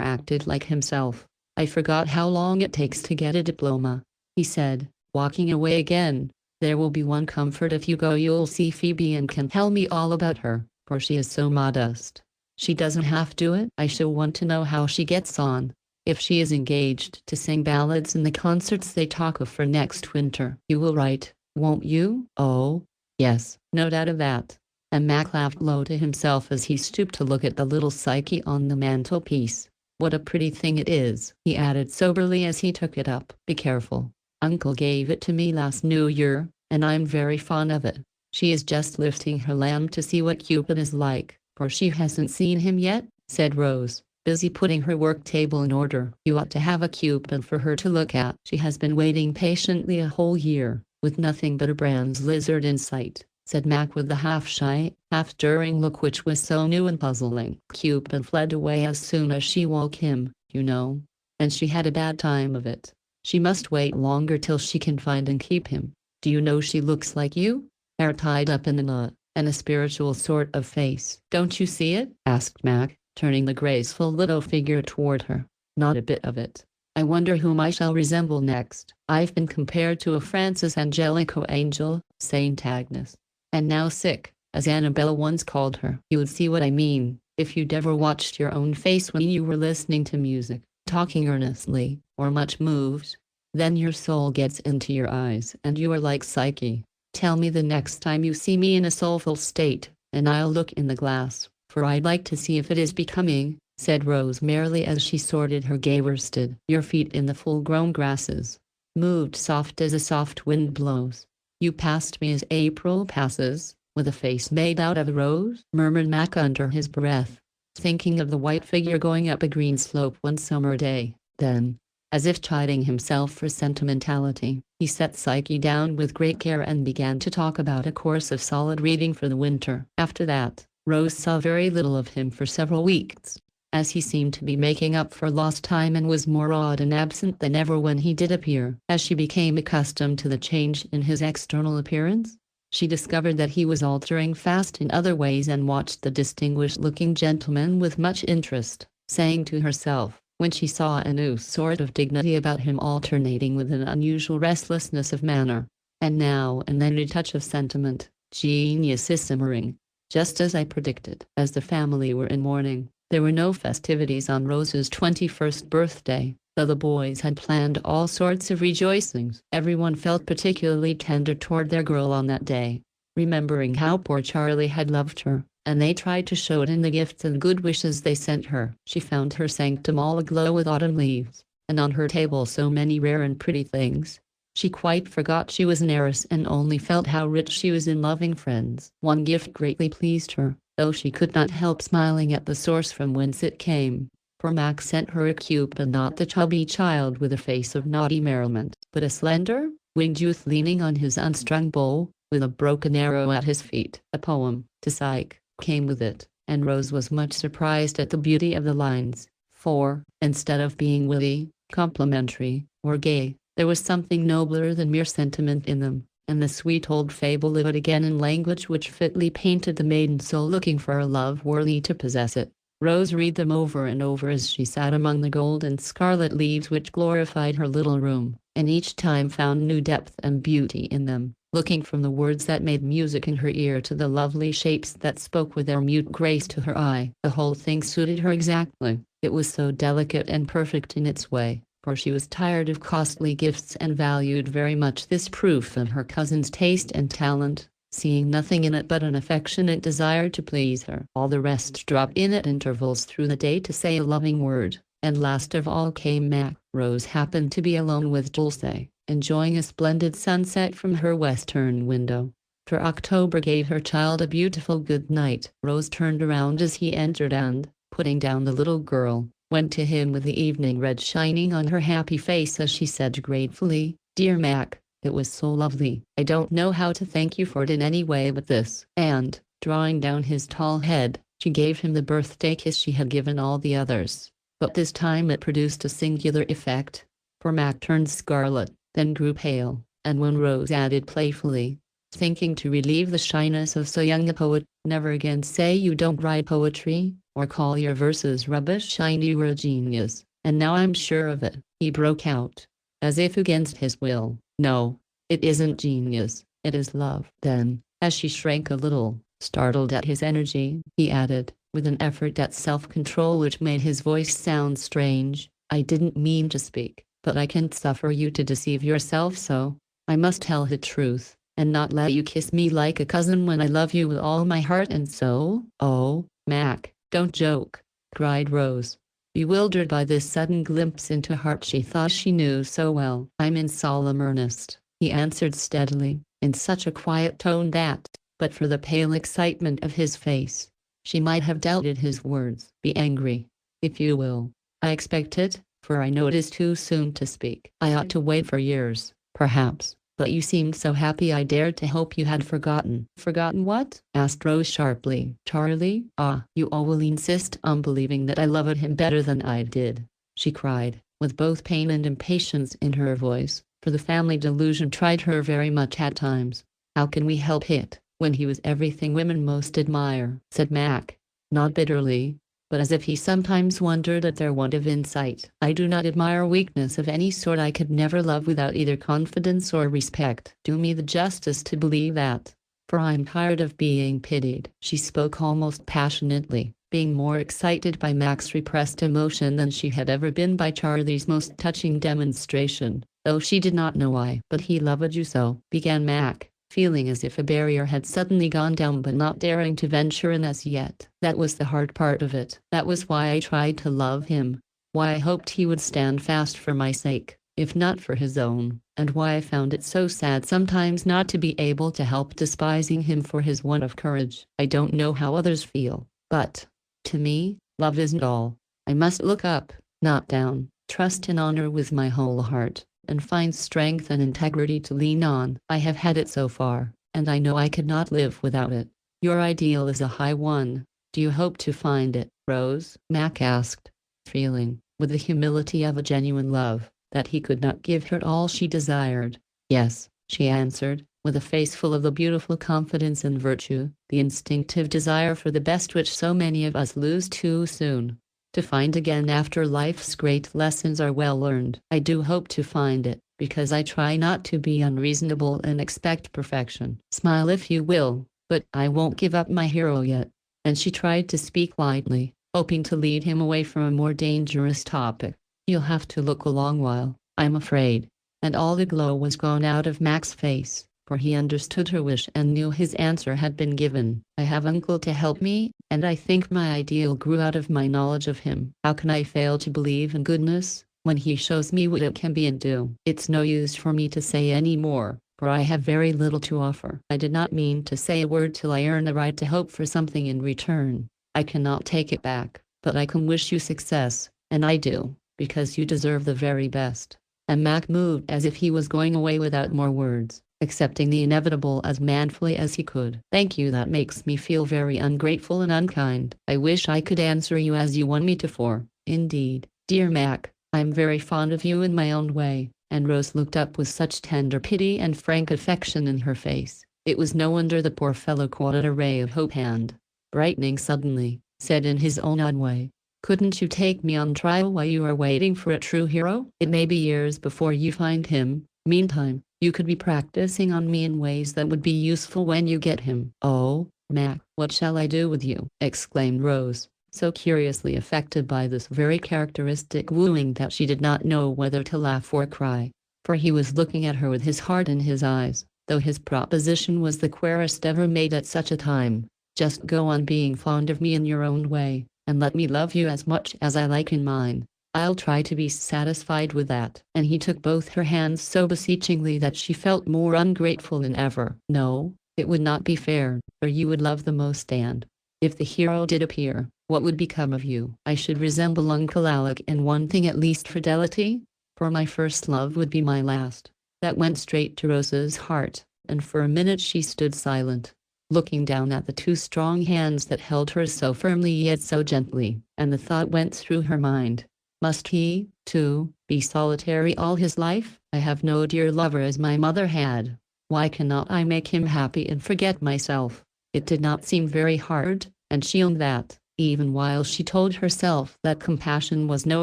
acted like himself. I forgot how long it takes to get a diploma, he said, walking away again. There will be one comfort: if you go you'll see Phoebe and can tell me all about her, for she is so modest. She doesn't have to it. I shall want to know how she gets on. If she is engaged to sing ballads in the concerts they talk of for next winter. You will write, won't you? Oh, yes, no doubt of that. And Mac laughed low to himself as he stooped to look at the little Psyche on the mantelpiece. What a pretty thing it is, he added soberly as he took it up. Be careful. Uncle gave it to me last New Year, and I'm very fond of it. She is just lifting her lamp to see what Cupid is like, for she hasn't seen him yet, said Rose, busy putting her work table in order. You ought to have a Cupid for her to look at. She has been waiting patiently a whole year, with nothing but a bronze lizard in sight, said Mac with the half-shy, half-stirring look which was so new and puzzling. Cupid fled away as soon as she woke him, you know, and she had a bad time of it. She must wait longer till she can find and keep him. Do you know she looks like you? Hair tied up in a knot, and a spiritual sort of face. Don't you see it? Asked Mac, turning the graceful little figure toward her. Not a bit of it. I wonder whom I shall resemble next. I've been compared to a Francis Angelico angel, Saint Agnes. And now sick, as Annabella once called her. You would see what I mean, if you'd ever watched your own face when you were listening to music, talking earnestly, or much moved. Then your soul gets into your eyes and you are like Psyche. Tell me the next time you see me in a soulful state, and I'll look in the glass, for I'd like to see if it is becoming, said Rose merrily as she sorted her gay worsted. Your feet in the full-grown grasses, moved soft as a soft wind blows. You passed me as April passes, with a face made out of a rose, murmured Mac under his breath, thinking of the white figure going up a green slope one summer day. Then, as if chiding himself for sentimentality, he set Psyche down with great care and began to talk about a course of solid reading for the winter. After that, Rose saw very little of him for several weeks, as he seemed to be making up for lost time and was more odd and absent than ever when he did appear. As she became accustomed to the change in his external appearance, she discovered that he was altering fast in other ways and watched the distinguished-looking gentleman with much interest, saying to herself, when she saw a new sort of dignity about him alternating with an unusual restlessness of manner, and now and then a touch of sentiment, genius is simmering, just as I predicted. As the family were in mourning, there were no festivities on Rose's 21st birthday, though the boys had planned all sorts of rejoicings. Everyone felt particularly tender toward their girl on that day, remembering how poor Charlie had loved her, and they tried to show it in the gifts and good wishes they sent her. She found her sanctum all aglow with autumn leaves, and on her table so many rare and pretty things. She quite forgot she was an heiress and only felt how rich she was in loving friends. One gift greatly pleased her, though she could not help smiling at the source from whence it came, for Mac sent her a Cupid, not the chubby child with a face of naughty merriment, but a slender, winged youth leaning on his unstrung bow, with a broken arrow at his feet. A poem, to Psyche, came with it, and Rose was much surprised at the beauty of the lines, for, instead of being witty, complimentary, or gay, there was something nobler than mere sentiment in them, and the sweet old fable lived again in language which fitly painted the maiden soul looking for a love worthy to possess it. Rose read them over and over as she sat among the gold and scarlet leaves which glorified her little room, and each time found new depth and beauty in them, looking from the words that made music in her ear to the lovely shapes that spoke with their mute grace to her eye. The whole thing suited her exactly. It was so delicate and perfect in its way, for she was tired of costly gifts and valued very much this proof of her cousin's taste and talent, seeing nothing in it but an affectionate desire to please her. All the rest dropped in at intervals through the day to say a loving word, and last of all came Mac. Rose happened to be alone with Dulce, enjoying a splendid sunset from her western window, for October gave her child a beautiful good night. Rose turned around as he entered and, putting down the little girl, went to him with the evening red shining on her happy face as she said gratefully, "Dear Mac, it was so lovely. I don't know how to thank you for it in any way but this." And, drawing down his tall head, She gave him the birthday kiss she had given all the others, but this time it produced a singular effect, for Mac turned scarlet, then grew pale, and when Rose added playfully, thinking to relieve the shyness of so young a poet, "Never again say you don't write poetry, or call your verses rubbish. I knew you were a genius, and now I'm sure of it," he broke out, as if against his will. "No, it isn't genius, it is love." Then, as she shrank a little, startled at his energy, he added, with an effort at self-control which made his voice sound strange, "I didn't mean to speak, but I can't suffer you to deceive yourself so. I must tell the truth, and not let you kiss me like a cousin when I love you with all my heart and soul." "Oh, Mac, don't joke," cried Rose, bewildered by this sudden glimpse into heart she thought she knew so well. "I'm in solemn earnest," he answered steadily, in such a quiet tone that, but for the pale excitement of his face, she might have doubted his words. "Be angry, if you will. I expect it, for I know it is too soon to speak. I ought to wait for years, perhaps, but you seemed so happy I dared to hope you had forgotten." "Forgotten what?" asked Rose sharply. "Charlie? Ah, you all will insist on believing that I loved him better than I did," she cried, with both pain and impatience in her voice, for the family delusion tried her very much at times. "How can we help it, when he was everything women most admire?" said Mac, not bitterly, but as if he sometimes wondered at their want of insight. "I do not admire weakness of any sort. I could never love without either confidence or respect. Do me the justice to believe that, for I am tired of being pitied." She spoke almost passionately, being more excited by Mac's repressed emotion than she had ever been by Charlie's most touching demonstration, though she did not know why. "But he loved you so," began Mac, feeling as if a barrier had suddenly gone down but not daring to venture in as yet. "That was the hard part of it. That was why I tried to love him, why I hoped he would stand fast for my sake, if not for his own, and why I found it so sad sometimes not to be able to help despising him for his want of courage. I don't know how others feel, but, to me, love isn't all. I must look up, not down, trust in honor with my whole heart, and find strength and integrity to lean on. I have had it so far, and I know I could not live without it. Your ideal is a high one. Do you hope to find it, Rose?" Mac asked, feeling, with the humility of a genuine love, that he could not give her all she desired. "Yes," she answered, with a face full of the beautiful confidence in virtue, the instinctive desire for the best which so many of us lose too soon, to find again after life's great lessons are well learned. "I do hope to find it, because I try not to be unreasonable and expect perfection. Smile if you will, but I won't give up my hero yet." And she tried to speak lightly, hoping to lead him away from a more dangerous topic. "You'll have to look a long while, I'm afraid." And all the glow was gone out of Mac's face, for he understood her wish and knew his answer had been given. "I have Uncle to help me, and I think my ideal grew out of my knowledge of him. How can I fail to believe in goodness, when he shows me what it can be and do?" "It's no use for me to say any more, for I have very little to offer. I did not mean to say a word till I earn the right to hope for something in return. I cannot take it back, but I can wish you success, and I do, because you deserve the very best." And Mac moved as if he was going away without more words, accepting the inevitable as manfully as he could. "Thank you, that makes me feel very ungrateful and unkind. I wish I could answer you as you want me to, for, indeed, dear Mac, I'm very fond of you in my own way." And Rose looked up with such tender pity and frank affection in her face, it was no wonder the poor fellow caught a ray of hope and, brightening suddenly, said in his own odd way, "Couldn't you take me on trial while you are waiting for a true hero? It may be years before you find him. Meantime, you could be practicing on me in ways that would be useful when you get him." "Oh, Mac, what shall I do with you?" exclaimed Rose, so curiously affected by this very characteristic wooing that she did not know whether to laugh or cry, for he was looking at her with his heart in his eyes, though his proposition was the queerest ever made at such a time. "Just go on being fond of me in your own way, and let me love you as much as I like in mine. I'll try to be satisfied with that." And he took both her hands so beseechingly that she felt more ungrateful than ever. "No, it would not be fair, for you would love the most, and, if the hero did appear, what would become of you?" "I should resemble Uncle Alec in one thing at least, fidelity, for my first love would be my last." That went straight to Rose's heart, and for a minute she stood silent, looking down at the two strong hands that held her so firmly yet so gently, and the thought went through her mind. Must he, too, be solitary all his life? I have no dear lover as my mother had. Why cannot I make him happy and forget myself? It did not seem very hard, and she owned that, even while she told herself that compassion was no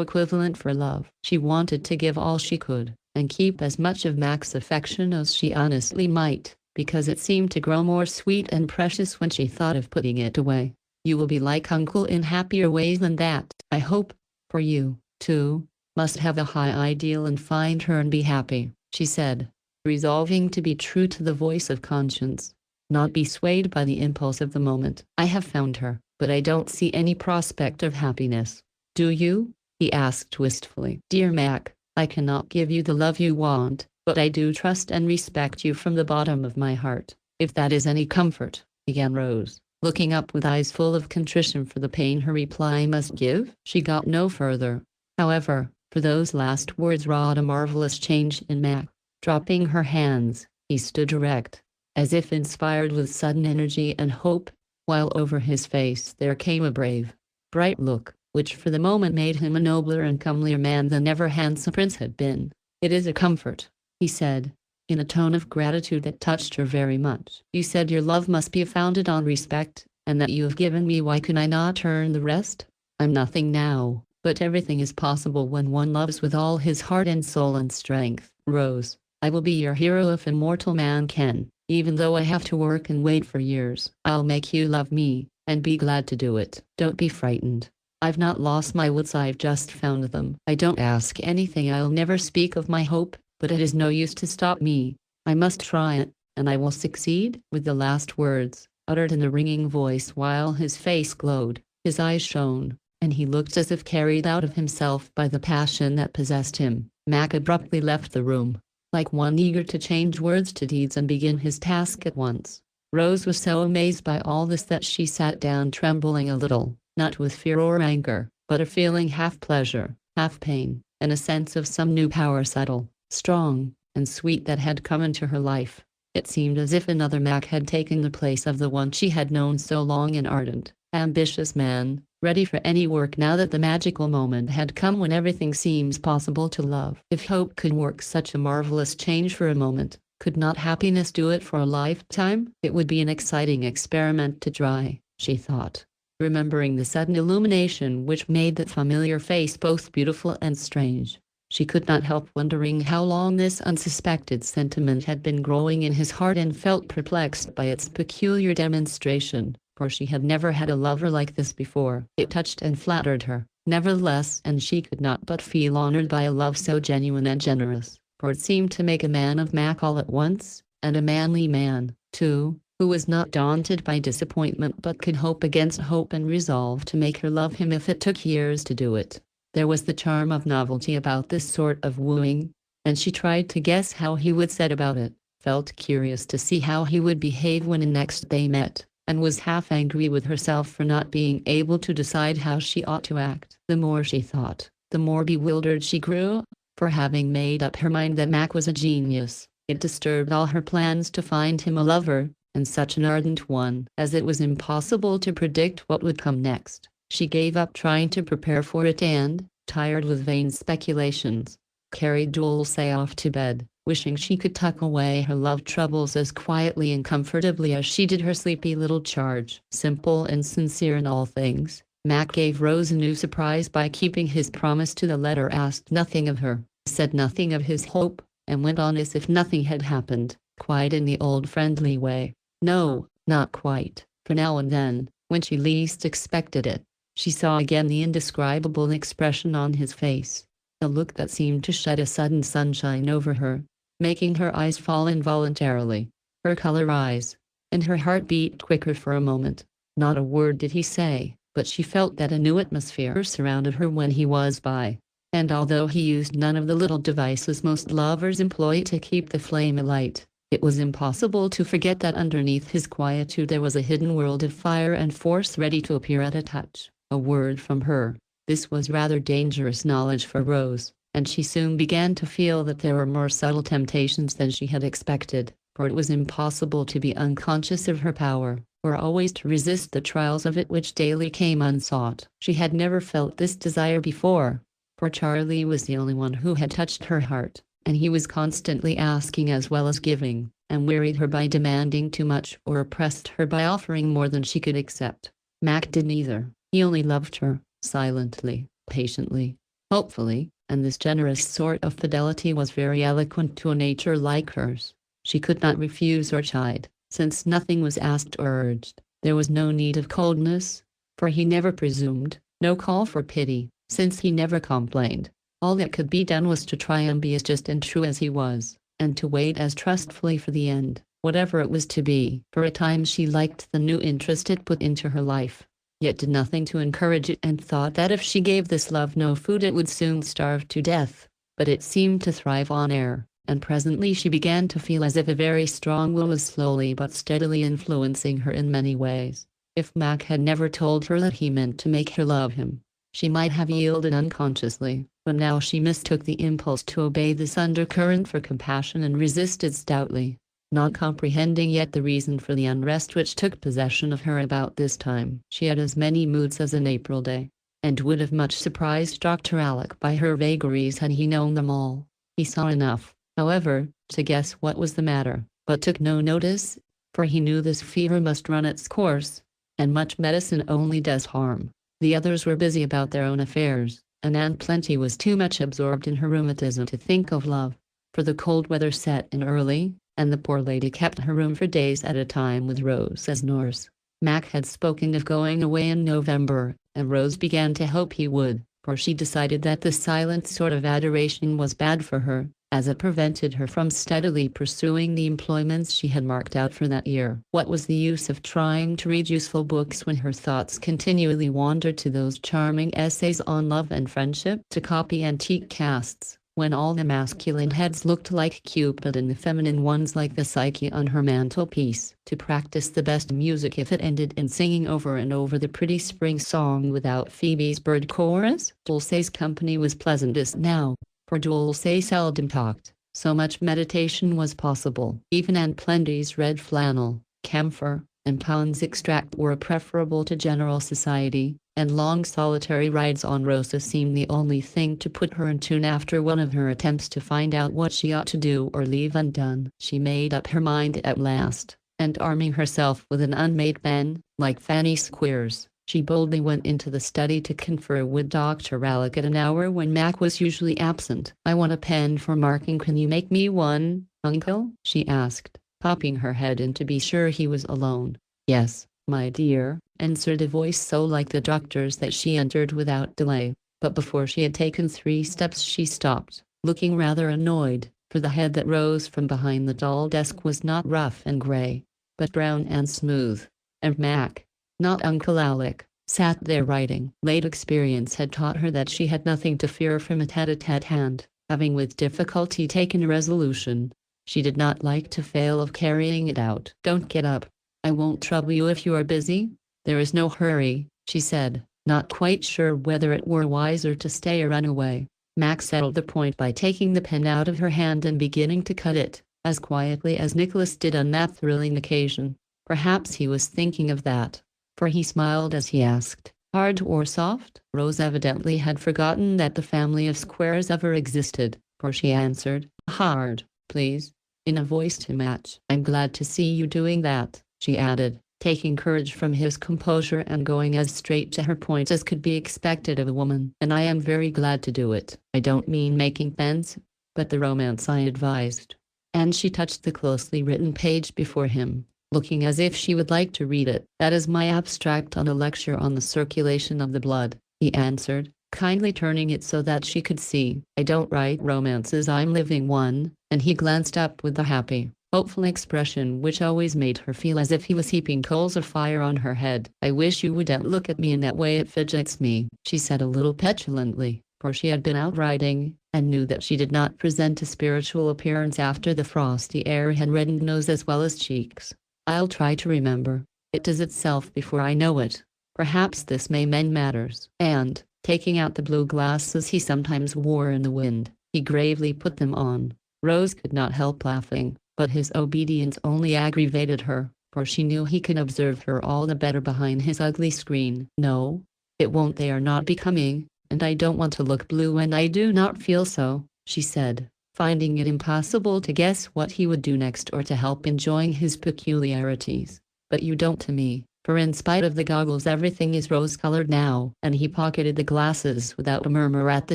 equivalent for love. She wanted to give all she could, and keep as much of Mac's affection as she honestly might, because it seemed to grow more sweet and precious when she thought of putting it away. You will be like Uncle in happier ways than that, I hope, for you, too, must have a high ideal and find her and be happy, she said, resolving to be true to the voice of conscience, not be swayed by the impulse of the moment. I have found her, but I don't see any prospect of happiness. Do you? He asked wistfully. Dear Mac, I cannot give you the love you want, but I do trust and respect you from the bottom of my heart. If that is any comfort, began Rose, looking up with eyes full of contrition for the pain her reply must give. She got no further, however, for those last words wrought a marvelous change in Mac. Dropping her hands, he stood erect, as if inspired with sudden energy and hope, while over his face there came a brave, bright look, which for the moment made him a nobler and comelier man than ever handsome prince had been. It is a comfort, he said, in a tone of gratitude that touched her very much. You said your love must be founded on respect, and that you have given me. Why can I not earn the rest? I'm nothing now, but everything is possible when one loves with all his heart and soul and strength. Rose, I will be your hero if a mortal man can, even though I have to work and wait for years. I'll make you love me, and be glad to do it. Don't be frightened. I've not lost my wits, I've just found them. I don't ask anything, I'll never speak of my hope, but it is no use to stop me. I must try it, and I will succeed. With the last words, uttered in a ringing voice while his face glowed, his eyes shone, and he looked as if carried out of himself by the passion that possessed him, Mac abruptly left the room, like one eager to change words to deeds and begin his task at once. Rose was so amazed by all this that she sat down trembling a little, not with fear or anger, but a feeling half pleasure, half pain, and a sense of some new power subtle, strong, and sweet that had come into her life. It seemed as if another Mac had taken the place of the one she had known so long, an ardent, ambitious man, ready for any work now that the magical moment had come when everything seems possible to love. If hope could work such a marvelous change for a moment, could not happiness do it for a lifetime? It would be an exciting experiment to try, she thought, remembering the sudden illumination which made that familiar face both beautiful and strange. She could not help wondering how long this unsuspected sentiment had been growing in his heart, and felt perplexed by its peculiar demonstration, for she had never had a lover like this before. It touched and flattered her, nevertheless, and she could not but feel honored by a love so genuine and generous, for it seemed to make a man of Mac all at once, and a manly man, too, who was not daunted by disappointment but could hope against hope and resolve to make her love him if it took years to do it. There was the charm of novelty about this sort of wooing, and she tried to guess how he would set about it, felt curious to see how he would behave when next they met, and was half angry with herself for not being able to decide how she ought to act. The more she thought, the more bewildered she grew, for having made up her mind that Mac was a genius, it disturbed all her plans to find him a lover, and such an ardent one, as it was impossible to predict what would come next. She gave up trying to prepare for it and, tired with vain speculations, carried Dulce off to bed, wishing she could tuck away her love troubles as quietly and comfortably as she did her sleepy little charge. Simple and sincere in all things, Mac gave Rose a new surprise by keeping his promise to the letter, asked nothing of her, said nothing of his hope, and went on as if nothing had happened, quite in the old friendly way. No, not quite, for now and then, when she least expected it, she saw again the indescribable expression on his face, a look that seemed to shed a sudden sunshine over her, making her eyes fall involuntarily, her color rise, and her heart beat quicker for a moment. Not a word did he say, but she felt that a new atmosphere surrounded her when he was by, and although he used none of the little devices most lovers employ to keep the flame alight, it was impossible to forget that underneath his quietude there was a hidden world of fire and force ready to appear at a touch. A word from her. This was rather dangerous knowledge for Rose, and she soon began to feel that there were more subtle temptations than she had expected. for it was impossible to be unconscious of her power, or always to resist the trials of it which daily came unsought. She had never felt this desire before, for Charlie was the only one who had touched her heart, and he was constantly asking as well as giving, and wearied her by demanding too much or oppressed her by offering more than she could accept. Mac did neither. He only loved her, silently, patiently, hopefully, and this generous sort of fidelity was very eloquent to a nature like hers. She could not refuse or chide, since nothing was asked or urged. There was no need of coldness, for he never presumed, no call for pity, since he never complained. All that could be done was to try and be as just and true as he was, and to wait as trustfully for the end, whatever it was to be. For a time she liked the new interest it put into her life, yet did nothing to encourage it, and thought that if she gave this love no food it would soon starve to death. But it seemed to thrive on air, and presently she began to feel as if a very strong will was slowly but steadily influencing her in many ways. If Mac had never told her that he meant to make her love him, she might have yielded unconsciously, but now she mistook the impulse to obey this undercurrent for compassion and resisted stoutly, not comprehending yet the reason for the unrest which took possession of her about this time. She had as many moods as an April day, and would have much surprised Dr. Alec by her vagaries had he known them all. He saw enough, however, to guess what was the matter, but took no notice, for he knew this fever must run its course, and much medicine only does harm. The others were busy about their own affairs, and Aunt Plenty was too much absorbed in her rheumatism to think of love, for the cold weather set in early, and the poor lady kept her room for days at a time with Rose as nurse. Mac had spoken of going away in November, and Rose began to hope he would, for she decided that the silent sort of adoration was bad for her, as it prevented her from steadily pursuing the employments she had marked out for that year. What was the use of trying to read useful books when her thoughts continually wandered to those charming essays on love and friendship, to copy antique casts, when all the masculine heads looked like Cupid and the feminine ones like the Psyche on her mantelpiece, to practice the best music if it ended in singing over and over the pretty spring song without Phoebe's bird chorus? Dulce's company was pleasantest now, for Dulce seldom talked. So much meditation was possible. Even Aunt Plenty's red flannel, camphor, and Pound's extract were preferable to general society, and long solitary rides on Rosa seemed the only thing to put her in tune after one of her attempts to find out what she ought to do or leave undone. She made up her mind at last, and arming herself with an unmade pen, like Fanny Squeers, she boldly went into the study to confer with Dr. Alec at an hour when Mac was usually absent. "I want a pen for marking. Can you make me one, Uncle?" she asked, popping her head in to be sure he was alone. "Yes, my dear," answered a voice so like the doctor's that she entered without delay. But before she had taken 3 steps she stopped, looking rather annoyed, for the head that rose from behind the dull desk was not rough and grey, but brown and smooth, and Mac, not Uncle Alec, sat there writing. Late experience had taught her that she had nothing to fear from a tete-a-tete hand. Having with difficulty taken a resolution, she did not like to fail of carrying it out. "Don't get up. I won't trouble you if you are busy." "There is no hurry," she said, not quite sure whether it were wiser to stay or run away. Mac settled the point by taking the pen out of her hand and beginning to cut it, as quietly as Nicholas did on that thrilling occasion. Perhaps he was thinking of that, for he smiled as he asked, "Hard or soft?" Rose evidently had forgotten that the family of Squares ever existed, for she answered, "Hard, please," in a voice to match. "I'm glad to see you doing that," she added, taking courage from his composure and going as straight to her point as could be expected of a woman. "And I am very glad to do it. I don't mean making pens, but the romance I advised." And she touched the closely written page before him, looking as if she would like to read it. "That is my abstract on a lecture on the circulation of the blood," he answered, kindly turning it so that she could see. "I don't write romances, I'm living one," and he glanced up with the happy, hopeful expression which always made her feel as if he was heaping coals of fire on her head. "I wish you wouldn't look at me in that way, it fidgets me," she said a little petulantly, for she had been out riding, and knew that she did not present a spiritual appearance after the frosty air had reddened nose as well as cheeks. "I'll try to remember. It does itself before I know it. Perhaps this may mend matters." And, taking out the blue glasses he sometimes wore in the wind, he gravely put them on. Rose could not help laughing, But his obedience only aggravated her, for she knew he could observe her all the better behind his ugly screen. "No, it won't. They are not becoming, and I don't want to look blue when I do not feel so," she said, finding it impossible to guess what he would do next or to help enjoying his peculiarities. "But you don't to me, for in spite of the goggles everything is rose-colored now," and he pocketed the glasses without a murmur at the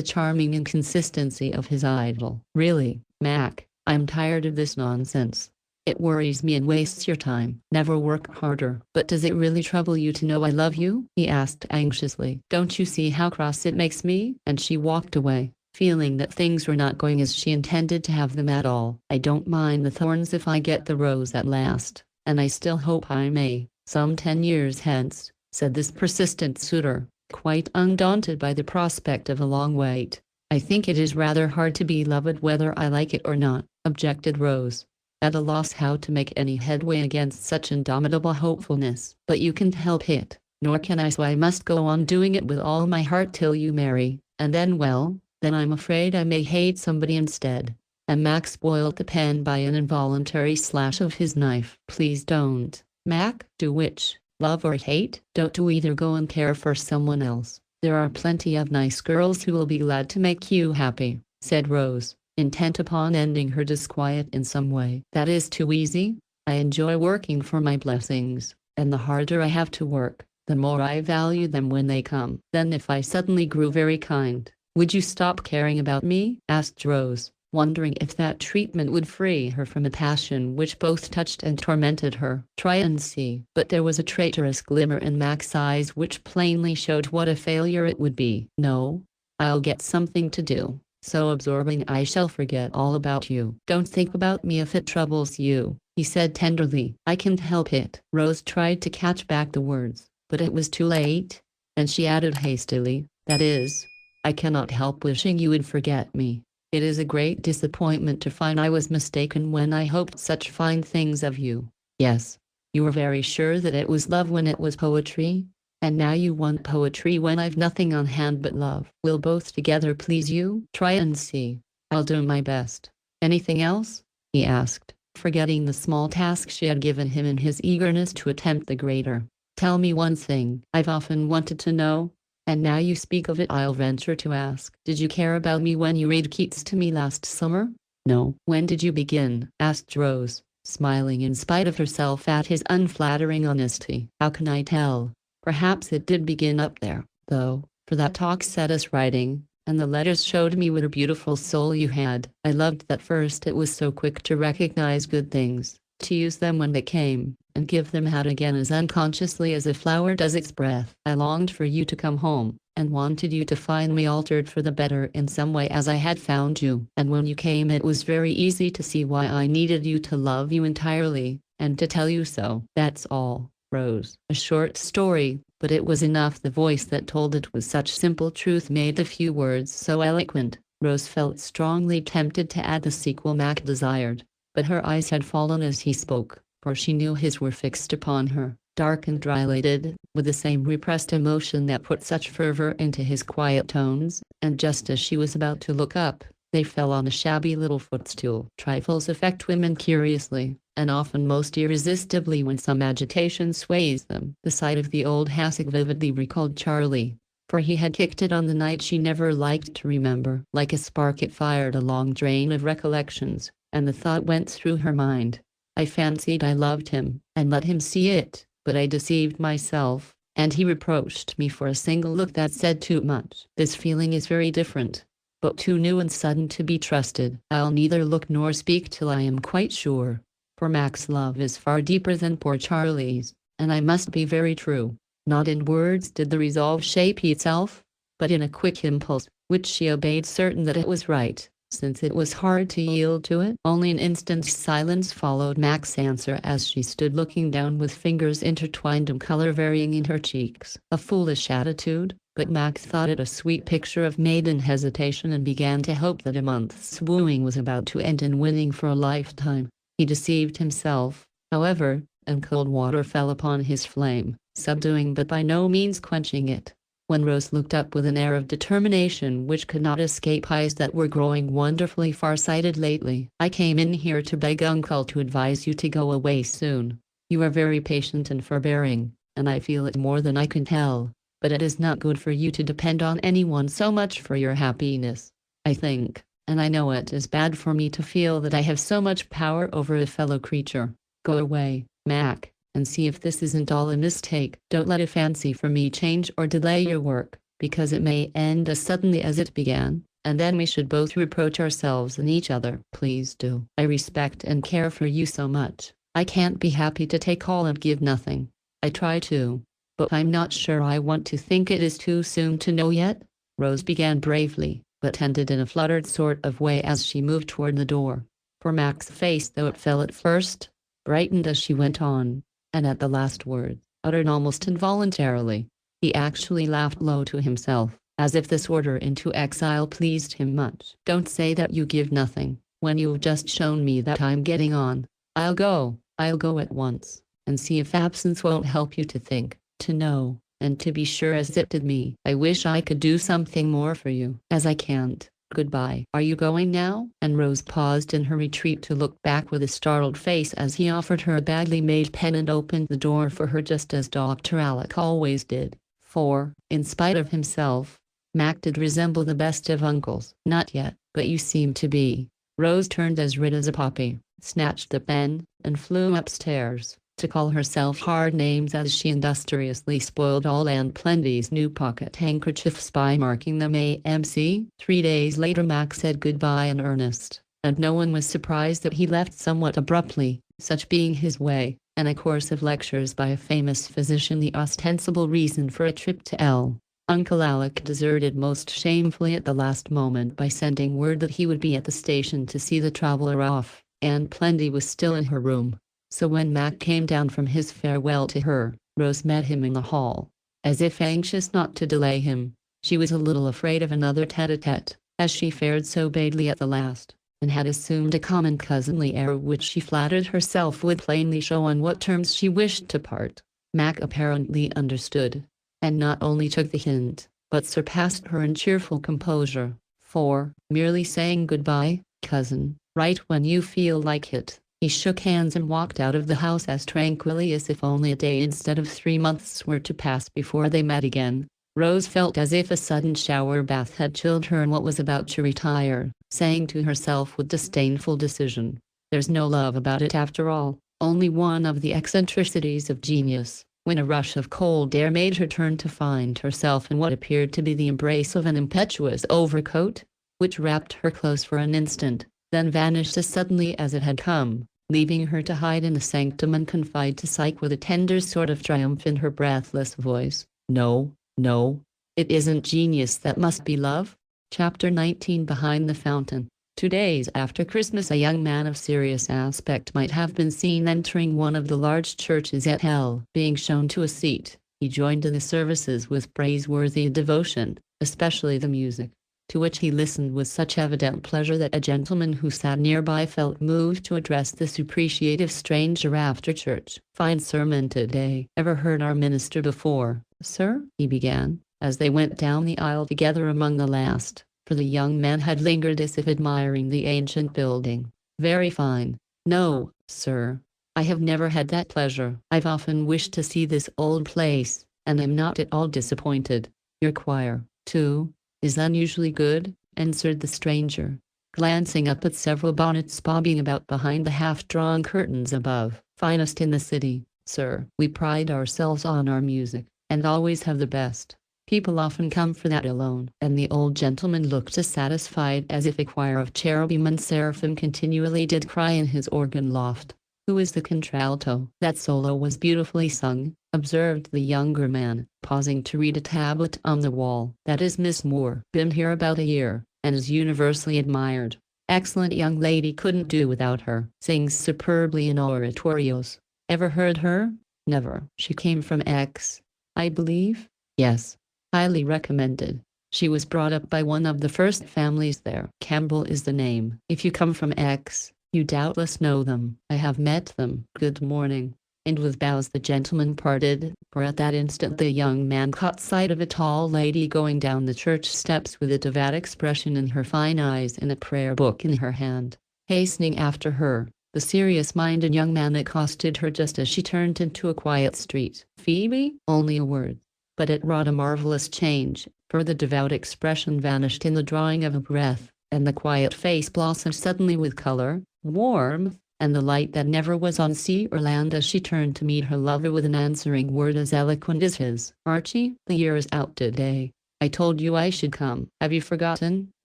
charming inconsistency of his idol. "Really, Mac, I'm tired of this nonsense. It worries me and wastes your time. Never work harder." "But does it really trouble you to know I love you?" he asked anxiously. "Don't you see how cross it makes me?" And she walked away, feeling that things were not going as she intended to have them at all. "I don't mind the thorns if I get the rose at last, and I still hope I may, some 10 years hence," said this persistent suitor, quite undaunted by the prospect of a long wait. "I think it is rather hard to be loved whether I like it or not," objected Rose, at a loss how to make any headway against such indomitable hopefulness. "But you can't help it, nor can I, so I must go on doing it with all my heart till you marry, and then, well, then I'm afraid I may hate somebody instead." And Mac spoiled the pen by an involuntary slash of his knife. "Please don't, Mac." "Do which? Love or hate?" "Don't do either. Go and care for someone else. There are plenty of nice girls who will be glad to make you happy," said Rose, intent upon ending her disquiet in some way. "That is too easy. I enjoy working for my blessings, and the harder I have to work, the more I value them when they come." "Then if I suddenly grew very kind, would you stop caring about me?" asked Rose, wondering if that treatment would free her from a passion which both touched and tormented her. "Try and see." But there was a traitorous glimmer in Mac's eyes which plainly showed what a failure it would be. "No, I'll get something to do, so absorbing I shall forget all about you." "Don't think about me if it troubles you," he said tenderly. "I can't help it." Rose tried to catch back the words, but it was too late, and she added hastily, "That is, I cannot help wishing you would forget me. It is a great disappointment to find I was mistaken when I hoped such fine things of you." "Yes, you were very sure that it was love when it was poetry, and now you want poetry when I've nothing on hand but love. Will both together please you?" "Try and see. I'll do my best." "Anything else?" he asked, forgetting the small task she had given him in his eagerness to attempt the greater. "Tell me one thing I've often wanted to know, and now you speak of it I'll venture to ask. Did you care about me when you read Keats to me last summer?" "No." "When did you begin?" asked Rose, smiling in spite of herself at his unflattering honesty. "How can I tell? Perhaps it did begin up there, though, for that talk set us writing, and the letters showed me what a beautiful soul you had. I loved that first it was so quick to recognize good things, to use them when they came, and give them out again as unconsciously as a flower does its breath. I longed for you to come home, and wanted you to find me altered for the better in some way as I had found you. And when you came it was very easy to see why I needed you to love you entirely, and to tell you so. That's all, Rose." A short story, but it was enough. The voice that told it with such simple truth made the few words so eloquent. Rose felt strongly tempted to add the sequel Mac desired, but her eyes had fallen as he spoke, for she knew his were fixed upon her, dark and dry-lidded, with the same repressed emotion that put such fervor into his quiet tones, and just as she was about to look up, they fell on a shabby little footstool. Trifles affect women curiously, and often most irresistibly when some agitation sways them. The sight of the old hassock vividly recalled Charlie, for he had kicked it on the night she never liked to remember. Like a spark it fired a long drain of recollections, and the thought went through her mind, "I fancied I loved him, and let him see it, but I deceived myself, and he reproached me for a single look that said too much. This feeling is very different, but too new and sudden to be trusted. I'll neither look nor speak till I am quite sure, for Mac's love is far deeper than poor Charlie's, and I must be very true." Not in words did the resolve shape itself, but in a quick impulse, which she obeyed, certain that it was right, since it was hard to yield to it. Only an instant's silence followed Mac's answer as she stood looking down with fingers intertwined and color varying in her cheeks. A foolish attitude, but Mac thought it a sweet picture of maiden hesitation and began to hope that a month's wooing was about to end in winning for a lifetime. He deceived himself, however, and cold water fell upon his flame, subduing but by no means quenching it. when Rose looked up with an air of determination which could not escape eyes that were growing wonderfully far-sighted lately. "I came in here to beg Uncle to advise you to go away soon. You are very patient and forbearing, and I feel it more than I can tell, but it is not good for you to depend on anyone so much for your happiness. I think, and I know it is bad for me to feel that I have so much power over a fellow creature. Go away, Mac, and see if this isn't all a mistake. Don't let a fancy for me change or delay your work, because it may end as suddenly as it began, and then we should both reproach ourselves and each other. Please do. I respect and care for you so much. I can't be happy to take all and give nothing. I try to, but I'm not sure I want to think it is too soon to know yet." Rose began bravely, but ended in a fluttered sort of way as she moved toward the door. For Mac's face, though it fell at first, brightened as she went on, and at the last word, uttered almost involuntarily, he actually laughed low to himself, as if this order into exile pleased him much. "Don't say that you give nothing, when you've just shown me that I'm getting on. I'll go at once, and see if absence won't help you to think, to know, and to be sure as it did me. I wish I could do something more for you, as I can't. Goodbye." "Are you going now?" And Rose paused in her retreat to look back with a startled face as he offered her a badly made pen and opened the door for her just as Dr. Alec always did, for, in spite of himself, Mac did resemble the best of uncles. "Not yet, but you seem to be." Rose turned as red as a poppy, snatched the pen, and flew upstairs, to call herself hard names as she industriously spoiled all Aunt Plenty's new pocket handkerchiefs by marking them AMC. 3 days later Mac said goodbye in earnest, and no one was surprised that he left somewhat abruptly, such being his way, and a course of lectures by a famous physician the ostensible reason for a trip to L. Uncle Alec deserted most shamefully at the last moment by sending word that he would be at the station to see the traveler off. Aunt Plenty was still in her room, so when Mac came down from his farewell to her, Rose met him in the hall. As if anxious not to delay him, she was a little afraid of another tete-a-tete, as she fared so badly at the last, and had assumed a common cousinly air which she flattered herself would plainly show on what terms she wished to part. Mac apparently understood, and not only took the hint, but surpassed her in cheerful composure, for, merely saying "Goodbye, cousin, right when you feel like it," he shook hands and walked out of the house as tranquilly as if only a day instead of 3 months were to pass before they met again. Rose felt as if a sudden shower bath had chilled her in what was about to retire, saying to herself with disdainful decision, "There's no love about it after all, only one of the eccentricities of genius," when a rush of cold air made her turn to find herself in what appeared to be the embrace of an impetuous overcoat, which wrapped her close for an instant, then vanished as suddenly as it had come, leaving her to hide in the sanctum and confide to Psyche with a tender sort of triumph in her breathless voice, "No, no, it isn't genius that must be love." Chapter 19. Behind the Fountain. 2 days after Christmas, a young man of serious aspect might have been seen entering one of the large churches at Hell. Being shown to a seat, he joined in the services with praiseworthy devotion, especially the music, to which he listened with such evident pleasure that a gentleman who sat nearby felt moved to address this appreciative stranger after church. "Fine sermon today. Ever heard our minister before, sir?" he began, as they went down the aisle together among the last, for the young man had lingered as if admiring the ancient building. "Very fine. No, sir, I have never had that pleasure. I've often wished to see this old place, and am not at all disappointed. Your choir, too, is unusually good," answered the stranger, glancing up at several bonnets bobbing about behind the half-drawn curtains above. "Finest in the city, sir. We pride ourselves on our music, and always have the best. People often come for that alone." And the old gentleman looked as satisfied as if a choir of cherubim and seraphim continually did cry in his organ loft. "Who is the contralto?" "That solo was beautifully sung," observed the younger man, pausing to read a tablet on the wall. "That is Miss Moore. Been here about a year, and is universally admired. Excellent young lady, couldn't do without her. Sings superbly in oratorios. Ever heard her?" "Never." "She came from X, I believe?" "Yes. Highly recommended. She was brought up by one of the first families there. Campbell is the name. If you come from X, you doubtless know them." "I have met them." "Good morning. and with bows the gentlemen parted, for at that instant the young man caught sight of a tall lady going down the church steps with a devout expression in her fine eyes and a prayer book in her hand. Hastening after her, the serious-minded young man accosted her just as she turned into a quiet street. "Phoebe?" Only a word. But it wrought a marvelous change, for the devout expression vanished in the drawing of a breath, and the quiet face blossomed suddenly with color, warmth, and the light that never was on sea or land as she turned to meet her lover with an answering word as eloquent as his. "Archie, the year is out today. I told you I should come. Have you forgotten?"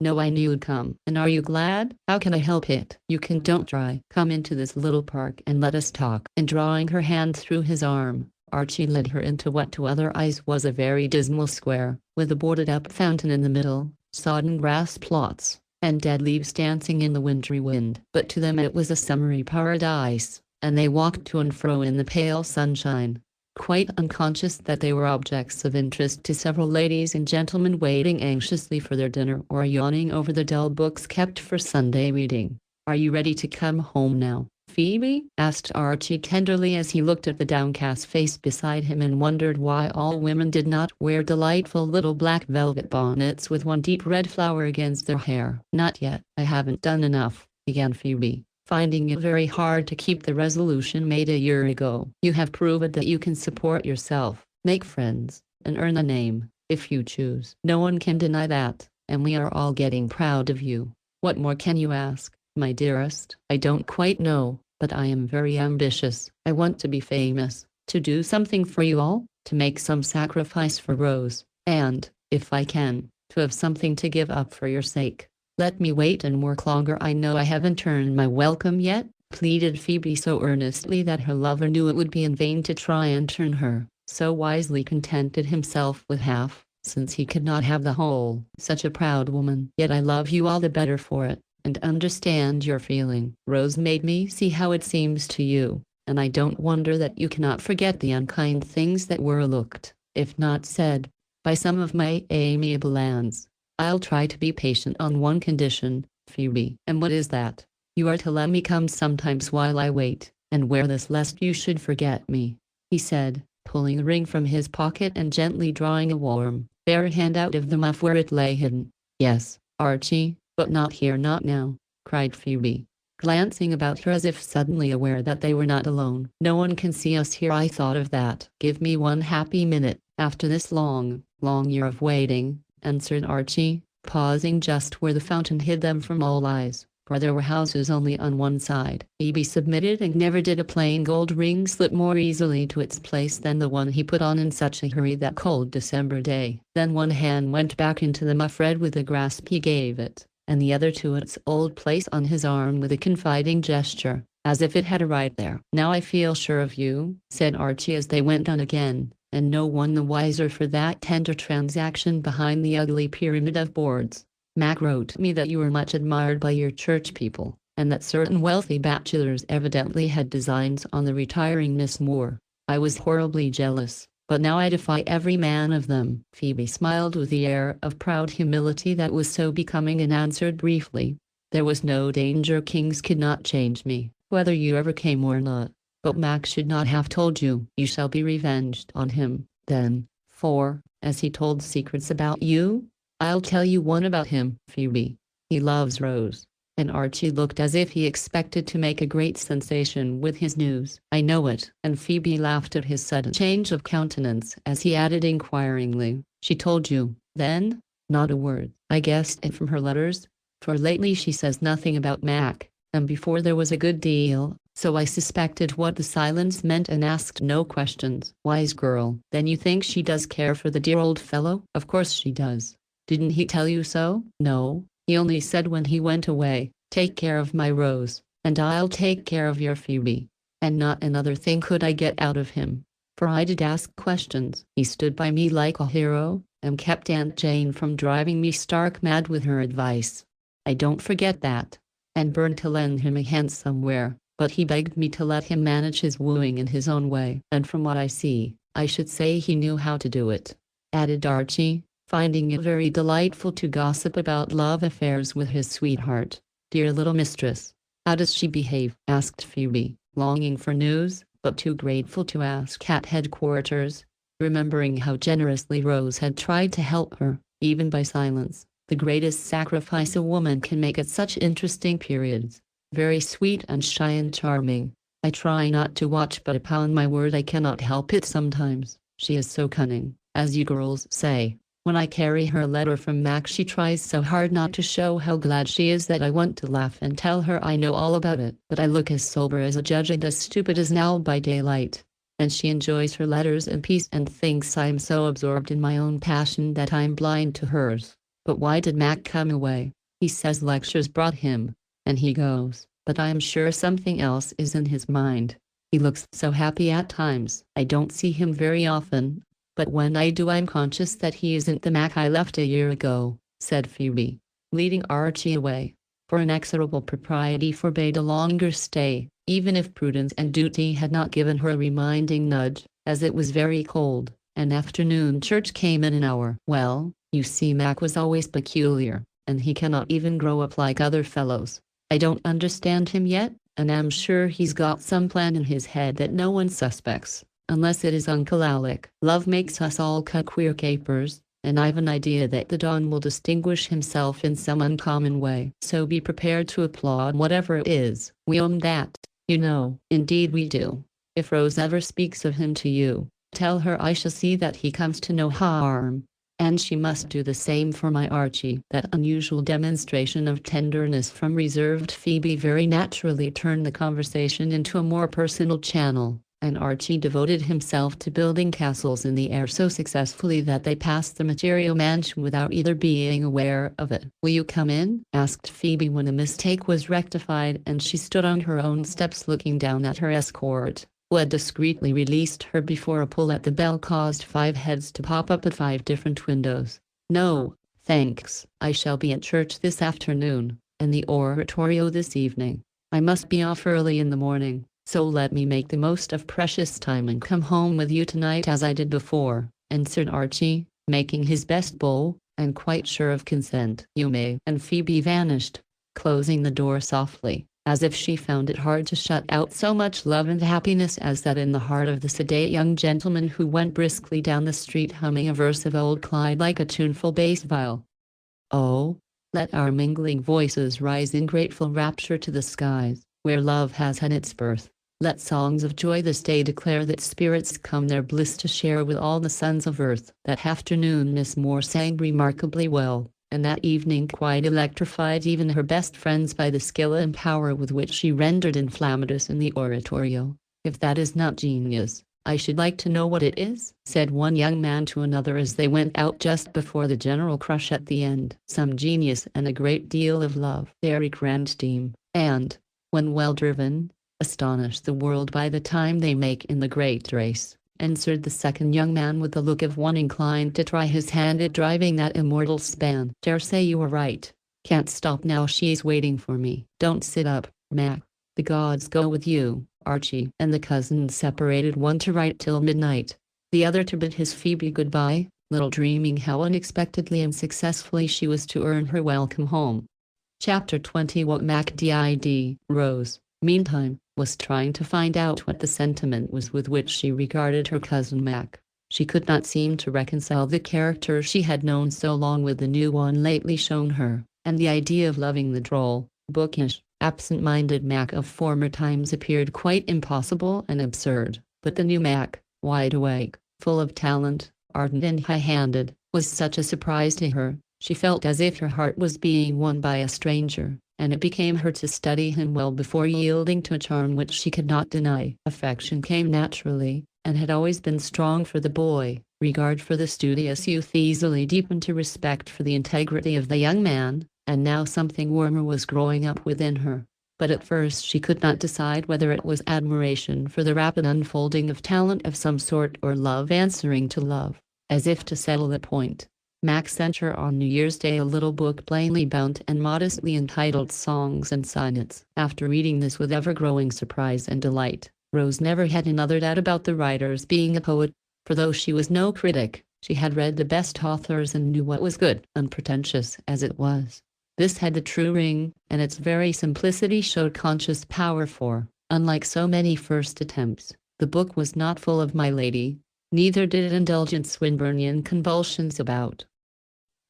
"No, I knew you'd come." "And are you glad?" "How can I help it?" Don't try. Come into this little park and let us talk." And drawing her hand through his arm, Archie led her into what to other eyes was a very dismal square, with a boarded-up fountain in the middle, sodden grass plots, and dead leaves dancing in the wintry wind. But to them it was a summery paradise, and they walked to and fro in the pale sunshine, quite unconscious that they were objects of interest to several ladies and gentlemen waiting anxiously for their dinner or yawning over the dull books kept for Sunday reading. "Are you ready to come home now, Phoebe?" asked Archie tenderly as he looked at the downcast face beside him and wondered why all women did not wear delightful little black velvet bonnets with one deep red flower against their hair. "Not yet. I haven't done enough," began Phoebe, finding it very hard to keep the resolution made a year ago. "You have proved that you can support yourself, make friends, and earn a name, if you choose. No one can deny that, and we are all getting proud of you. What more can you ask, my dearest?" "I don't quite know, but I am very ambitious. I want to be famous, to do something for you all, to make some sacrifice for Rose, and, if I can, to have something to give up for your sake. Let me wait and work longer. I know I haven't earned my welcome yet," pleaded Phoebe so earnestly that her lover knew it would be in vain to try and turn her, so wisely contented himself with half, since he could not have the whole. "Such a proud woman. Yet I love you all the better for it, and understand your feeling. Rose made me see how it seems to you, and I don't wonder that you cannot forget the unkind things that were looked, if not said, by some of my amiable aunts. I'll try to be patient on one condition, Phoebe." "And what is that?" "You are to let me come sometimes while I wait, and wear this lest you should forget me," he said, pulling a ring from his pocket and gently drawing a warm, bare hand out of the muff where it lay hidden. "Yes, Archie, but not here, not now," cried Phoebe, glancing about her as if suddenly aware that they were not alone. "No one can see us here. I thought of that. Give me one happy minute, after this long, long year of waiting," answered Archie, pausing just where the fountain hid them from all eyes, for there were houses only on one side. Phoebe submitted, and never did a plain gold ring slip more easily to its place than the one he put on in such a hurry that cold December day. Then one hand went back into the muff red with a grasp he gave it, and the other to its old place on his arm with a confiding gesture, as if it had a right there. "Now I feel sure of you," said Archie as they went on again, and no one the wiser for that tender transaction behind the ugly pyramid of boards. "Mac wrote me that you were much admired by your church people, and that certain wealthy bachelors evidently had designs on the retiring Miss Moore. I was horribly jealous, but now I defy every man of them." Phoebe smiled with the air of proud humility that was so becoming and answered briefly, "There was no danger. Kings could not change me, whether you ever came or not. But Mac should not have told you. You shall be revenged on him, then, for, as he told secrets about you, I'll tell you one about him, Phoebe. He loves Rose." And Archie looked as if he expected to make a great sensation with his news. "I know it." And Phoebe laughed at his sudden change of countenance as he added inquiringly, "She told you, then?" "Not a word. I guessed it from her letters, for lately she says nothing about Mac, and before there was a good deal, so I suspected what the silence meant and asked no questions." "Wise girl. Then you think she does care for the dear old fellow?" "Of course she does. Didn't he tell you so?" "No, he only said when he went away, 'Take care of my Rose, and I'll take care of your Phoebe.' And not another thing could I get out of him, for I did ask questions. He stood by me like a hero, and kept Aunt Jane from driving me stark mad with her advice. I don't forget that, and burned to lend him a hand somewhere, but he begged me to let him manage his wooing in his own way. And from what I see, I should say he knew how to do it," added Archie, finding it very delightful to gossip about love affairs with his sweetheart. "Dear little mistress. How does she behave?" asked Phoebe, longing for news, but too grateful to ask at headquarters. Remembering how generously Rose had tried to help her, even by silence, the greatest sacrifice a woman can make at such interesting periods. Very sweet and shy and charming. I try not to watch, but upon my word I cannot help it sometimes. She is so cunning, as you girls say. When I carry her a letter from Mac, she tries so hard not to show how glad she is that I want to laugh and tell her I know all about it. But I look as sober as a judge and as stupid as an owl by daylight. And she enjoys her letters in peace and thinks I'm so absorbed in my own passion that I'm blind to hers. But why did Mac come away? He says lectures brought him. And he goes, but I am sure something else is in his mind. He looks so happy at times. I don't see him very often, but when I do I'm conscious that he isn't the Mac I left a year ago, said Phoebe, leading Archie away. For inexorable propriety forbade a longer stay, even if prudence and duty had not given her a reminding nudge, as it was very cold, and afternoon church came in an hour. Well, you see, Mac was always peculiar, and he cannot even grow up like other fellows. I don't understand him yet, and am sure he's got some plan in his head that no one suspects, unless it is Uncle Alec. Love makes us all cut queer capers, and I've an idea that the Don will distinguish himself in some uncommon way. So be prepared to applaud whatever it is. We own that, you know. Indeed we do. If Rose ever speaks of him to you, tell her I shall see that he comes to no harm. And she must do the same for my Archie. That unusual demonstration of tenderness from reserved Phoebe very naturally turned the conversation into a more personal channel, and Archie devoted himself to building castles in the air so successfully that they passed the material mansion without either being aware of it. Will you come in? Asked Phoebe when a mistake was rectified and she stood on her own steps looking down at her escort, who had discreetly released her before a pull at the bell caused 5 heads to pop up at 5 different windows. No, thanks. I shall be at church this afternoon, and the oratorio this evening. I must be off early in the morning, so let me make the most of precious time and come home with you tonight as I did before, answered Archie, making his best bow, and quite sure of consent. You may. And Phoebe vanished, closing the door softly, as if she found it hard to shut out so much love and happiness as that in the heart of the sedate young gentleman who went briskly down the street humming a verse of Old Clyde like a tuneful bass viol. Oh, let our mingling voices rise in grateful rapture to the skies, where love has had its birth. Let songs of joy this day declare that spirits come their bliss to share with all the sons of earth. That afternoon Miss Moore sang remarkably well, and that evening quite electrified even her best friends by the skill and power with which she rendered inflammatus in the oratorio. If that is not genius, I should like to know what it is, said one young man to another as they went out just before the general crush at the end. Some genius and a great deal of love. Very grand steam, and, when well driven, astonish the world by the time they make in the great race, answered the second young man with the look of one inclined to try his hand at driving that immortal span. Dare say you are right. Can't stop now, she's waiting for me. Don't sit up, Mac. The gods go with you, Archie. And the cousins separated, one to write till midnight, the other to bid his Phoebe goodbye, little dreaming how unexpectedly and successfully she was to earn her welcome home. Chapter 20. What Mac did. Rose, meantime, was trying to find out what the sentiment was with which she regarded her cousin Mac. She could not seem to reconcile the character she had known so long with the new one lately shown her, and the idea of loving the droll, bookish, absent-minded Mac of former times appeared quite impossible and absurd. But the new Mac, wide awake, full of talent, ardent and high-handed, was such a surprise to her. She felt as if her heart was being won by a stranger, and it became her to study him well before yielding to a charm which she could not deny. Affection came naturally, and had always been strong for the boy. Regard for the studious youth easily deepened to respect for the integrity of the young man, and now something warmer was growing up within her. But at first she could not decide whether it was admiration for the rapid unfolding of talent of some sort or love answering to love. As if to settle the point, Mac sent her on New Year's Day a little book plainly bound and modestly entitled Songs and Sonnets. After reading this with ever-growing surprise and delight, Rose never had another doubt about the writer's being a poet, for though she was no critic, she had read the best authors and knew what was good, unpretentious as it was. This had the true ring, and its very simplicity showed conscious power for, unlike so many first attempts, The book was not full of my lady, neither did it indulgence Swinburnian convulsions about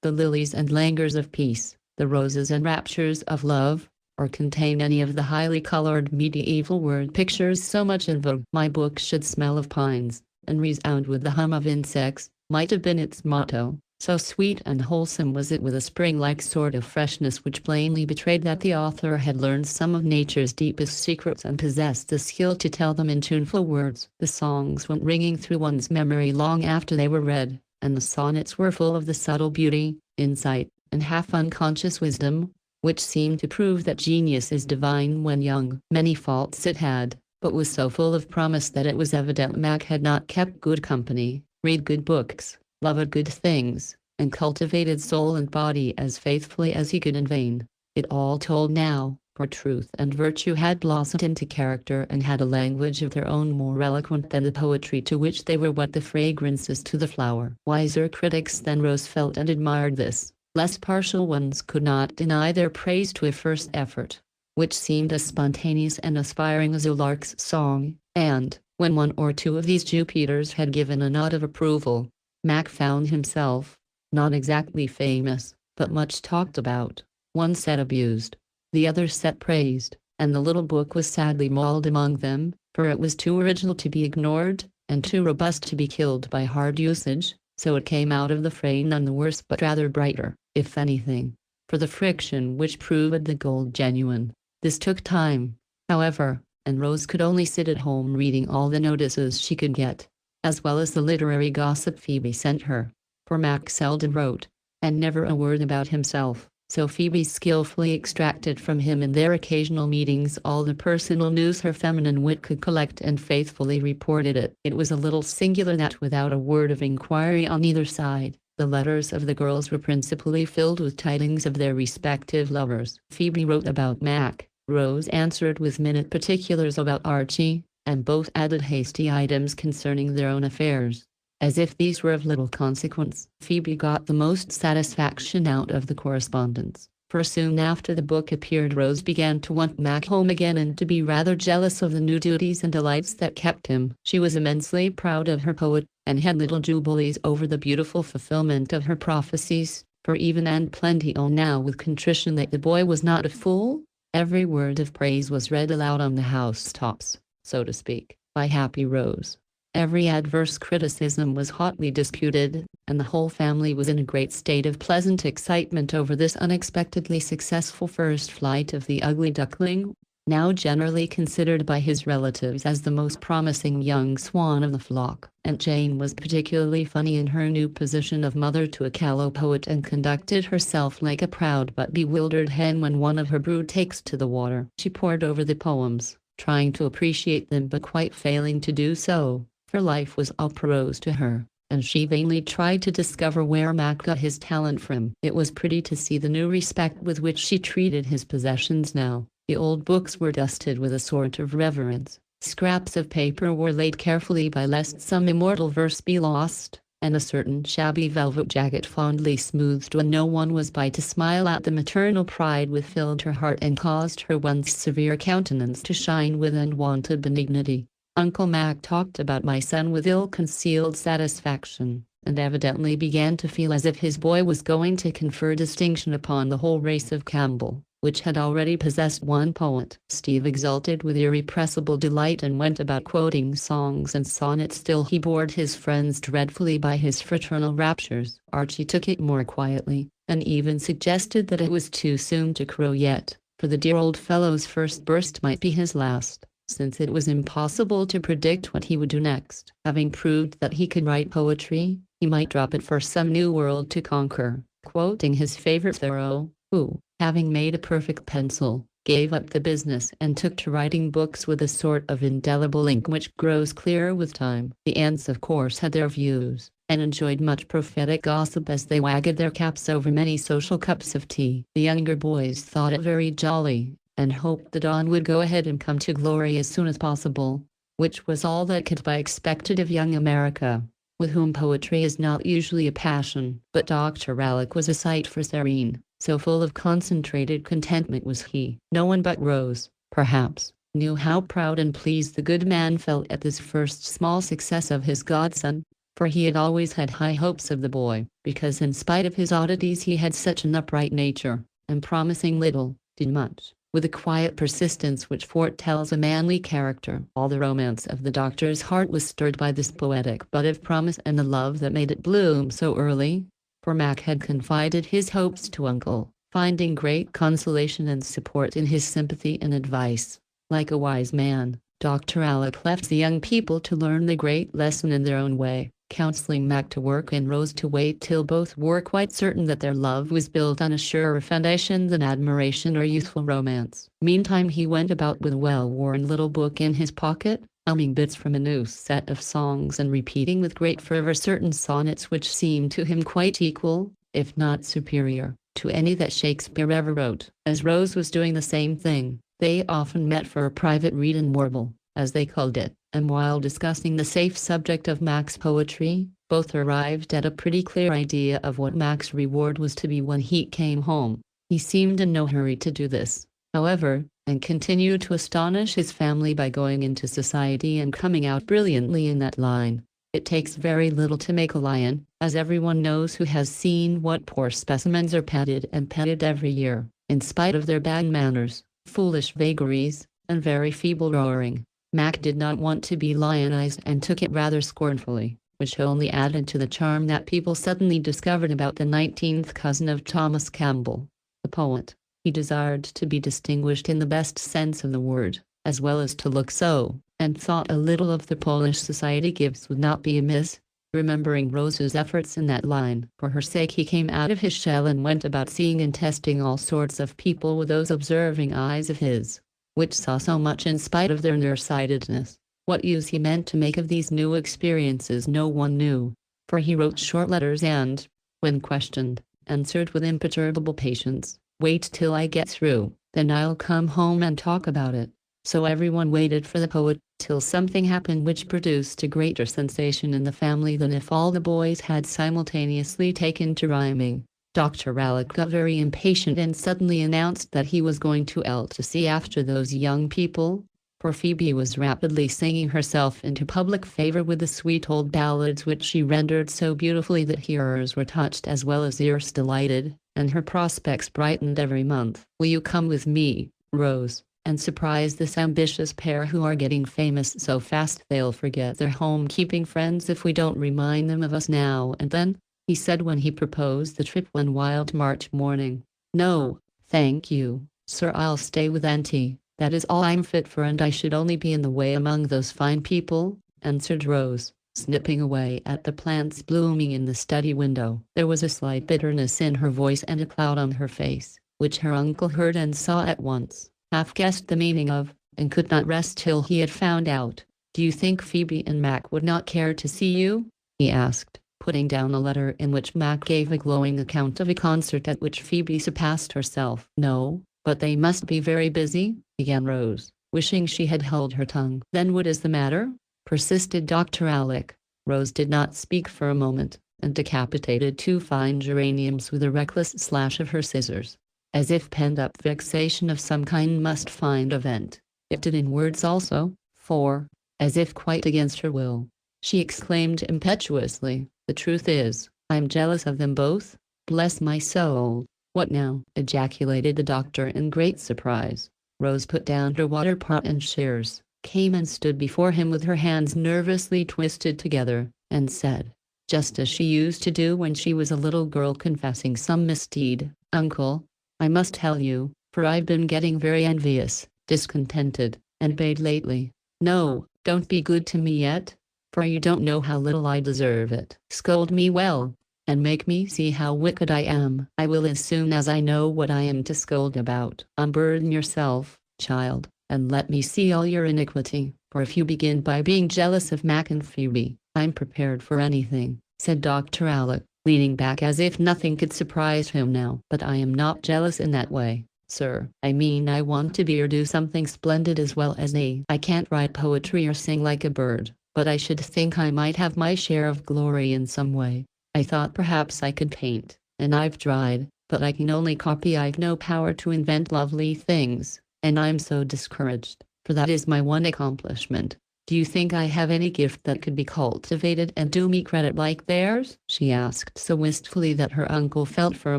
the lilies and languors of peace, the roses and raptures of love, or contain any of the highly colored medieval word pictures so much in vogue. My book should smell of pines, and resound with the hum of insects, might have been its motto. So sweet and wholesome was it, with a spring-like sort of freshness which plainly betrayed that the author had learned some of nature's deepest secrets and possessed the skill to tell them in tuneful words. The songs went ringing through one's memory long after they were read, and the sonnets were full of the subtle beauty, insight, and half-unconscious wisdom, which seemed to prove that genius is divine when young. Many faults it had, but was so full of promise that it was evident Mac had not kept good company, read good books, loved good things, and cultivated soul and body as faithfully as he could in vain. It all told now, for truth and virtue had blossomed into character and had a language of their own more eloquent than the poetry to which they were what the fragrance is to the flower. Wiser critics than Rose felt and admired this. Less partial ones could not deny their praise to a first effort, which seemed as spontaneous and aspiring as a lark's song, and, when one or two of these Jupiters had given a nod of approval, Mac found himself, not exactly famous, but much talked about. One set abused, the other set praised, and the little book was sadly mauled among them, for it was too original to be ignored, and too robust to be killed by hard usage, so it came out of the fray none the worse but rather brighter, if anything, for the friction which proved the gold genuine. This took time, however, and Rose could only sit at home reading all the notices she could get, as well as the literary gossip Phoebe sent her, for Mac seldom wrote, and never a word about himself. So Phoebe skillfully extracted from him in their occasional meetings all the personal news her feminine wit could collect and faithfully reported it. It was a little singular that without a word of inquiry on either side, the letters of the girls were principally filled with tidings of their respective lovers. Phoebe wrote about Mac, Rose answered with minute particulars about Archie, and both added hasty items concerning their own affairs, as if these were of little consequence. Phoebe got the most satisfaction out of the correspondence, for soon after the book appeared Rose began to want Mac home again and to be rather jealous of the new duties and delights that kept him. She was immensely proud of her poet, and had little jubilees over the beautiful fulfillment of her prophecies, for even Aunt Plenty owned now with contrition that the boy was not a fool. Every word of praise was read aloud on the housetops, so to speak, by Happy Rose. Every adverse criticism was hotly disputed, and the whole family was in a great state of pleasant excitement over this unexpectedly successful first flight of the ugly duckling, now generally considered by his relatives as the most promising young swan of the flock. Aunt Jane was particularly funny in her new position of mother to a callow poet, and conducted herself like a proud but bewildered hen when one of her brood takes to the water. She pored over the poems, trying to appreciate them but quite failing to do so, for life was all prose to her, and she vainly tried to discover where Mac got his talent from. It was pretty to see the new respect with which she treated his possessions now. The old books were dusted with a sort of reverence, scraps of paper were laid carefully by lest some immortal verse be lost, and a certain shabby velvet jacket fondly smoothed when no one was by to smile at the maternal pride which filled her heart and caused her once severe countenance to shine with unwonted benignity. Uncle Mac talked about my son with ill-concealed satisfaction, and evidently began to feel as if his boy was going to confer distinction upon the whole race of Campbell, which had already possessed one poet. Steve exulted with irrepressible delight and went about quoting songs and sonnets till he bored his friends dreadfully by his fraternal raptures. Archie took it more quietly, and even suggested that it was too soon to crow yet, for the dear old fellow's first burst might be his last, since it was impossible to predict what he would do next. Having proved that he could write poetry, he might drop it for some new world to conquer, quoting his favorite Thoreau, who, having made a perfect pencil, gave up the business and took to writing books with a sort of indelible ink which grows clearer with time. The aunts of course had their views, and enjoyed much prophetic gossip as they wagged their caps over many social cups of tea. The younger boys thought it very jolly, and hoped the dawn would go ahead and come to glory as soon as possible, which was all that could be expected of young America, with whom poetry is not usually a passion. But Dr. Alcott was a sight for serene, so full of concentrated contentment was he. No one but Rose, perhaps, knew how proud and pleased the good man felt at this first small success of his godson, for he had always had high hopes of the boy, because in spite of his oddities he had such an upright nature, and promising little, did much, with a quiet persistence which foretells a manly character. All the romance of the doctor's heart was stirred by this poetic bud of promise and the love that made it bloom so early, for Mac had confided his hopes to Uncle, finding great consolation and support in his sympathy and advice. Like a wise man, Dr. Alcott left the young people to learn the great lesson in their own way, counseling Mac to work and Rose to wait till both were quite certain that their love was built on a surer foundation than admiration or youthful romance. Meantime he went about with a well-worn little book in his pocket, humming bits from a new set of songs and repeating with great fervor certain sonnets which seemed to him quite equal, if not superior, to any that Shakespeare ever wrote. As Rose was doing the same thing, they often met for a private read and warble, as they called it, and while discussing the safe subject of Mac's poetry, both arrived at a pretty clear idea of what Mac's reward was to be when he came home. He seemed in no hurry to do this, however, and continued to astonish his family by going into society and coming out brilliantly in that line. It takes very little to make a lion, as everyone knows who has seen what poor specimens are petted and petted every year, in spite of their bad manners, foolish vagaries, and very feeble roaring. Mac did not want to be lionized and took it rather scornfully, which only added to the charm that people suddenly discovered about the 19th cousin of Thomas Campbell, the poet. He desired to be distinguished in the best sense of the word, as well as to look so, and thought a little of the Polish society gifts would not be amiss. Remembering Rose's efforts in that line, for her sake he came out of his shell and went about seeing and testing all sorts of people with those observing eyes of his, which saw so much in spite of their nearsightedness. What use he meant to make of these new experiences no one knew, for he wrote short letters and, when questioned, answered with imperturbable patience, "Wait till I get through, then I'll come home and talk about it." So everyone waited for the poet, till something happened which produced a greater sensation in the family than if all the boys had simultaneously taken to rhyming. Dr. Alcott got very impatient and suddenly announced that he was going to see after those young people, for Phoebe was rapidly singing herself into public favor with the sweet old ballads which she rendered so beautifully that hearers were touched as well as ears delighted, and her prospects brightened every month. "Will you come with me, Rose, and surprise this ambitious pair who are getting famous so fast they'll forget their home-keeping friends if we don't remind them of us now and then?" he said when he proposed the trip one wild March morning. "No, thank you, sir, I'll stay with Auntie. That is all I'm fit for, and I should only be in the way among those fine people," answered Rose, snipping away at the plants blooming in the study window. There was a slight bitterness in her voice and a cloud on her face, which her uncle heard and saw at once, half-guessed the meaning of, and could not rest till he had found out. "Do you think Phoebe and Mac would not care to see you?" he asked, putting down a letter in which Mac gave a glowing account of a concert at which Phoebe surpassed herself. "No, but they must be very busy," began Rose, wishing she had held her tongue. "Then what is the matter?" persisted Dr. Alec. Rose did not speak for a moment, and decapitated 2 fine geraniums with a reckless slash of her scissors, as if pent-up vexation of some kind must find a vent. It did in words also, for, as if quite against her will, she exclaimed impetuously, "The truth is, I'm jealous of them both. Bless my soul!" "What now?" ejaculated the doctor in great surprise. Rose put down her water pot and shears, came and stood before him with her hands nervously twisted together, and said, just as she used to do when she was a little girl confessing some misdeed, "Uncle, I must tell you, for I've been getting very envious, discontented, and bad lately. No, don't be good to me yet, for you don't know how little I deserve it. Scold me well, and make me see how wicked I am. I will as soon as I know what I am to scold about. Unburden yourself, child, and let me see all your iniquity, for if you begin by being jealous of Mac and Phoebe, I'm prepared for anything," said Dr. Alec, leaning back as if nothing could surprise him now. "But I am not jealous in that way, sir. I mean I want to be or do something splendid as well as they. I can't write poetry or sing like a bird, but I should think I might have my share of glory in some way. I thought perhaps I could paint, and I've tried, but I can only copy. I've no power to invent lovely things, and I'm so discouraged. for that is my one accomplishment. Do you think I have any gift that could be cultivated and do me credit like theirs? She asked so wistfully that her uncle felt for a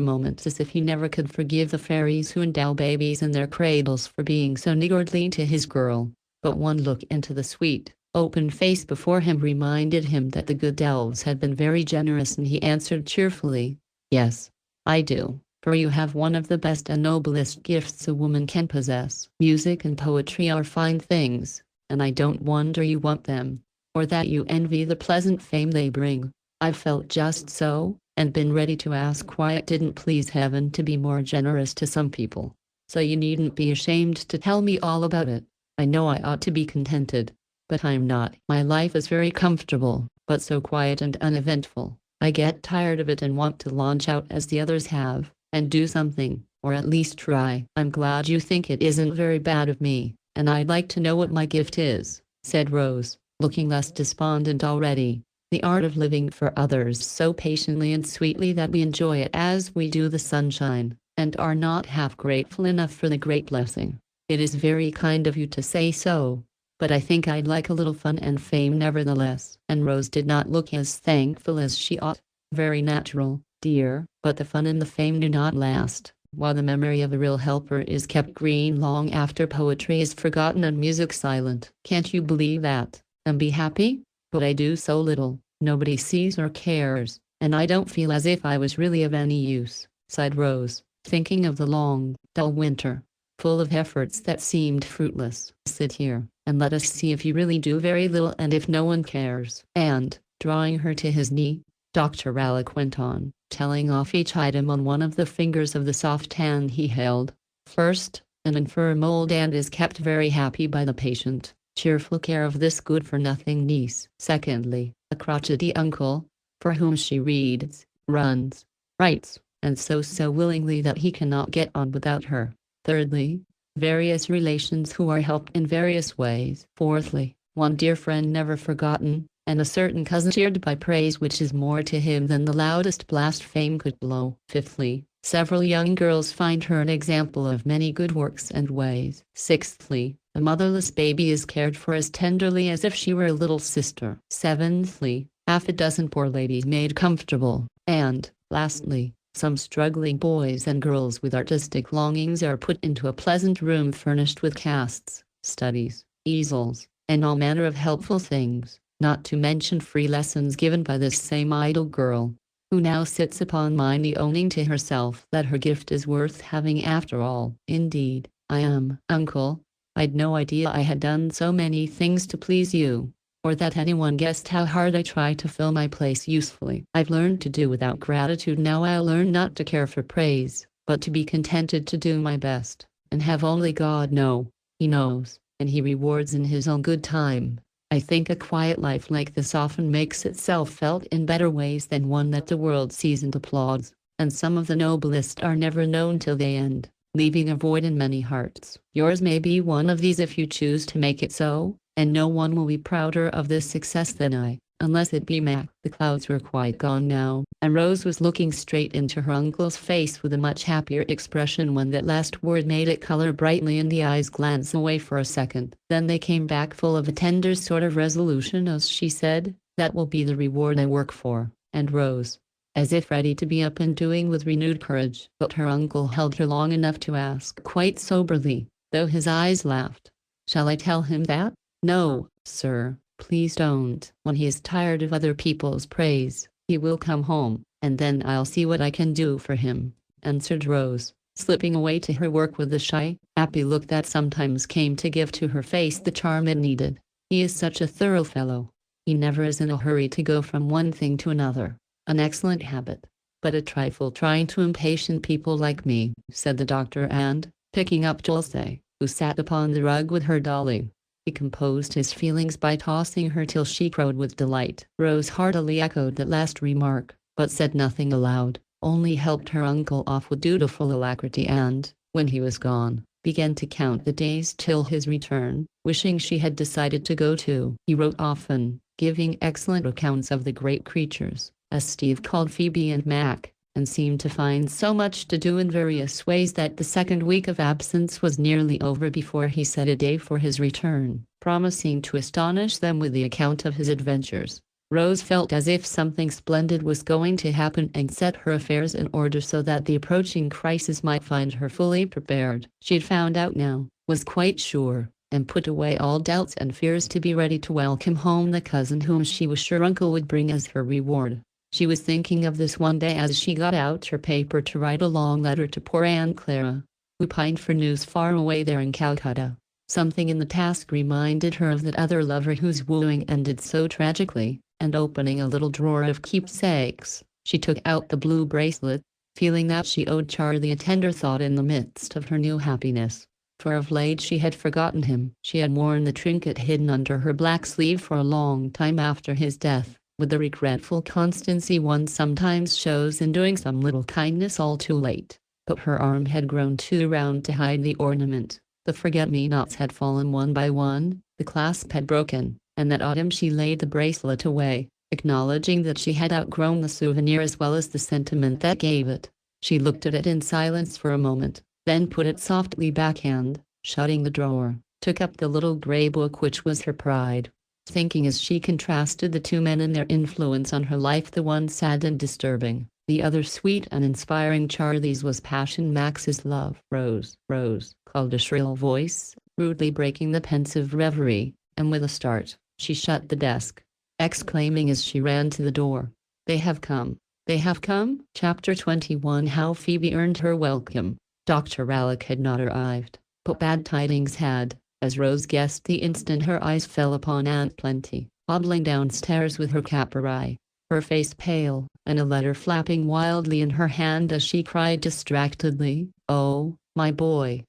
moment as if he never could forgive the fairies who endow babies in their cradles for being so niggardly to his girl. But one look into the sweet, open face before him reminded him that the good elves had been very generous, and he answered cheerfully, "Yes, I do, for you have one of the best and noblest gifts a woman can possess. Music and poetry are fine things, and I don't wonder you want them, or that you envy the pleasant fame they bring. I've felt just so, and been ready to ask why it didn't please heaven to be more generous to some people. So you needn't be ashamed to tell me all about it. I know I ought to be contented, but I'm not. My life is very comfortable, but so quiet and uneventful. I get tired of it and want to launch out as the others have, and do something, or at least try." "I'm glad you think it isn't very bad of me, and I'd like to know what my gift is," said Rose, looking less despondent already. "The art of living for others so patiently and sweetly that we enjoy it as we do the sunshine, and are not half grateful enough for the great blessing. It is very kind of you to say so, but I think I'd like a little fun and fame nevertheless." And Rose did not look as thankful as she ought. "Very natural, dear, but the fun and the fame do not last, while the memory of a real helper is kept green long after poetry is forgotten and music silent. Can't you believe that, and be happy? But I do so little, nobody sees or cares, and I don't feel as if I was really of any use," sighed Rose, thinking of the long, dull winter, full of efforts that seemed fruitless. "Sit here, and let us see if you really do very little and if no one cares." And, drawing her to his knee, Dr. Rallock went on, telling off each item on one of the fingers of the soft hand he held. "First, an infirm old aunt is kept very happy by the patient, cheerful care of this good-for-nothing niece. Secondly, a crotchety uncle, for whom she reads, runs, writes, and so willingly that he cannot get on without her. Thirdly, various relations who are helped in various ways. Fourthly, one dear friend never forgotten, and a certain cousin cheered by praise which is more to him than the loudest blast fame could blow. Fifthly, several young girls find her an example of many good works and ways. Sixthly, a motherless baby is cared for as tenderly as if she were a little sister. Seventhly, half a dozen poor ladies made comfortable. And, lastly, some struggling boys and girls with artistic longings are put into a pleasant room furnished with casts, studies, easels, and all manner of helpful things, not to mention free lessons given by this same idle girl, who now sits upon my knee owning to herself that her gift is worth having after all. Indeed, I am, uncle. I'd no idea I had done so many things to please you, or that anyone guessed how hard I try to fill my place usefully. I've learned to do without gratitude. Now I'll learn not to care for praise, but to be contented to do my best, and have only God know. He knows, and he rewards in his own good time. I think a quiet life like this often makes itself felt in better ways than one that the world sees and applauds, and some of the noblest are never known till they end, leaving a void in many hearts. Yours may be one of these if you choose to make it so, and no one will be prouder of this success than I, unless it be Mac." The clouds were quite gone now, and Rose was looking straight into her uncle's face with a much happier expression when that last word made it color brightly and the eyes glance away for a second. Then they came back full of a tender sort of resolution as she said, "That will be the reward I work for," and rose, as if ready to be up and doing with renewed courage. But her uncle held her long enough to ask quite soberly, though his eyes laughed, "Shall I tell him that?" "No, sir, please don't. When he is tired of other people's praise, he will come home, and then I'll see what I can do for him," answered Rose, slipping away to her work with the shy, happy look that sometimes came to give to her face the charm it needed. "He is such a thorough fellow. He never is in a hurry to go from one thing to another. An excellent habit, but a trifle trying to impatient people like me," said the doctor, and, picking up Dulce, who sat upon the rug with her dolly, he composed his feelings by tossing her till she crowed with delight. Rose heartily echoed that last remark, but said nothing aloud, only helped her uncle off with dutiful alacrity and, when he was gone, began to count the days till his return, wishing she had decided to go too. He wrote often, giving excellent accounts of the great creatures, as Steve called Phoebe and Mac, and seemed to find so much to do in various ways that the second week of absence was nearly over before he set a day for his return, promising to astonish them with the account of his adventures. Rose felt as if something splendid was going to happen and set her affairs in order so that the approaching crisis might find her fully prepared. She'd found out now, was quite sure, and put away all doubts and fears to be ready to welcome home the cousin whom she was sure Uncle would bring as her reward. She was thinking of this one day as she got out her paper to write a long letter to poor Aunt Clara, who pined for news far away there in Calcutta. Something in the task reminded her of that other lover whose wooing ended so tragically, and opening a little drawer of keepsakes, she took out the blue bracelet, feeling that she owed Charlie a tender thought in the midst of her new happiness. For of late she had forgotten him. She had worn the trinket hidden under her black sleeve for a long time after his death, with the regretful constancy one sometimes shows in doing some little kindness all too late. But her arm had grown too round to hide the ornament. The forget-me-nots had fallen one by one, the clasp had broken, and that autumn she laid the bracelet away, acknowledging that she had outgrown the souvenir as well as the sentiment that gave it. She looked at it in silence for a moment, then put it softly back and, shutting the drawer, took up the little grey book which was her pride, thinking as she contrasted the two men and their influence on her life, the one sad and disturbing, the other sweet and inspiring. Charlie's was passion, Max's love. Rose, Rose, called a shrill voice, rudely breaking the pensive reverie, and with a start, she shut the desk, exclaiming as she ran to the door, "They have come! They have come!" Chapter 21. How Phoebe earned her welcome. Dr. Alec had not arrived, but bad tidings had, as Rose guessed the instant her eyes fell upon Aunt Plenty, hobbling downstairs with her cap awry, her face pale, and a letter flapping wildly in her hand as she cried distractedly, "Oh, my boy,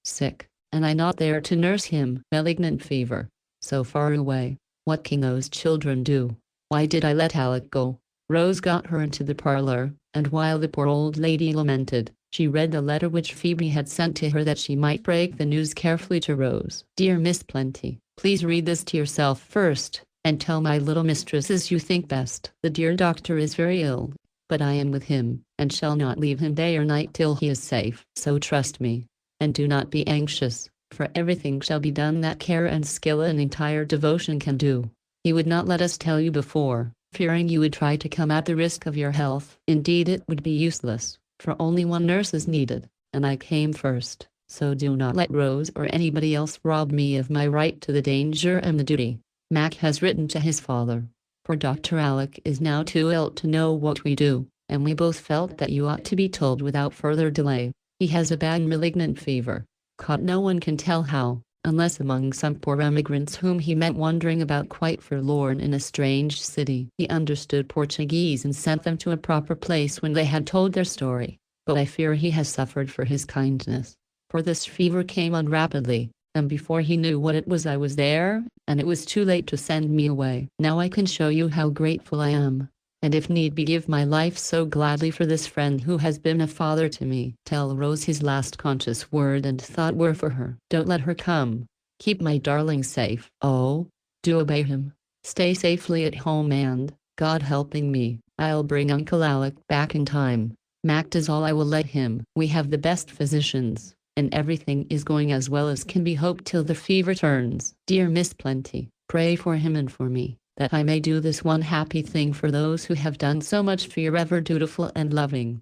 sick, and I not there to nurse him. Malignant fever. So far away. What can those children do? Why did I let Alec go?" Rose got her into the parlor, and while the poor old lady lamented, she read the letter which Phoebe had sent to her that she might break the news carefully to Rose. "Dear Miss Plenty, please read this to yourself first, and tell my little mistress as you think best. The dear doctor is very ill, but I am with him, and shall not leave him day or night till he is safe. So trust me, and do not be anxious, for everything shall be done that care and skill and entire devotion can do. He would not let us tell you before, fearing you would try to come at the risk of your health. Indeed, it would be useless, for only one nurse is needed, and I came first. So do not let Rose or anybody else rob me of my right to the danger and the duty. Mac has written to his father. For Dr. Alec is now too ill to know what we do, and we both felt that you ought to be told without further delay. He has a bad malignant fever, caught no one can tell how, unless among some poor emigrants whom he met wandering about quite forlorn in a strange city. He understood Portuguese and sent them to a proper place when they had told their story, but I fear he has suffered for his kindness. For this fever came on rapidly, and before he knew what it was I was there, and it was too late to send me away. Now I can show you how grateful I am, and if need be give my life so gladly for this friend who has been a father to me. Tell Rose his last conscious word and thought were for her. Don't let her come. Keep my darling safe. Oh, do obey him. Stay safely at home and, God helping me, I'll bring Uncle Alec back in time. Mac does all I will let him. We have the best physicians, and everything is going as well as can be hoped till the fever turns. Dear Miss Plenty, pray for him and for me, that I may do this one happy thing for those who have done so much for your ever dutiful and loving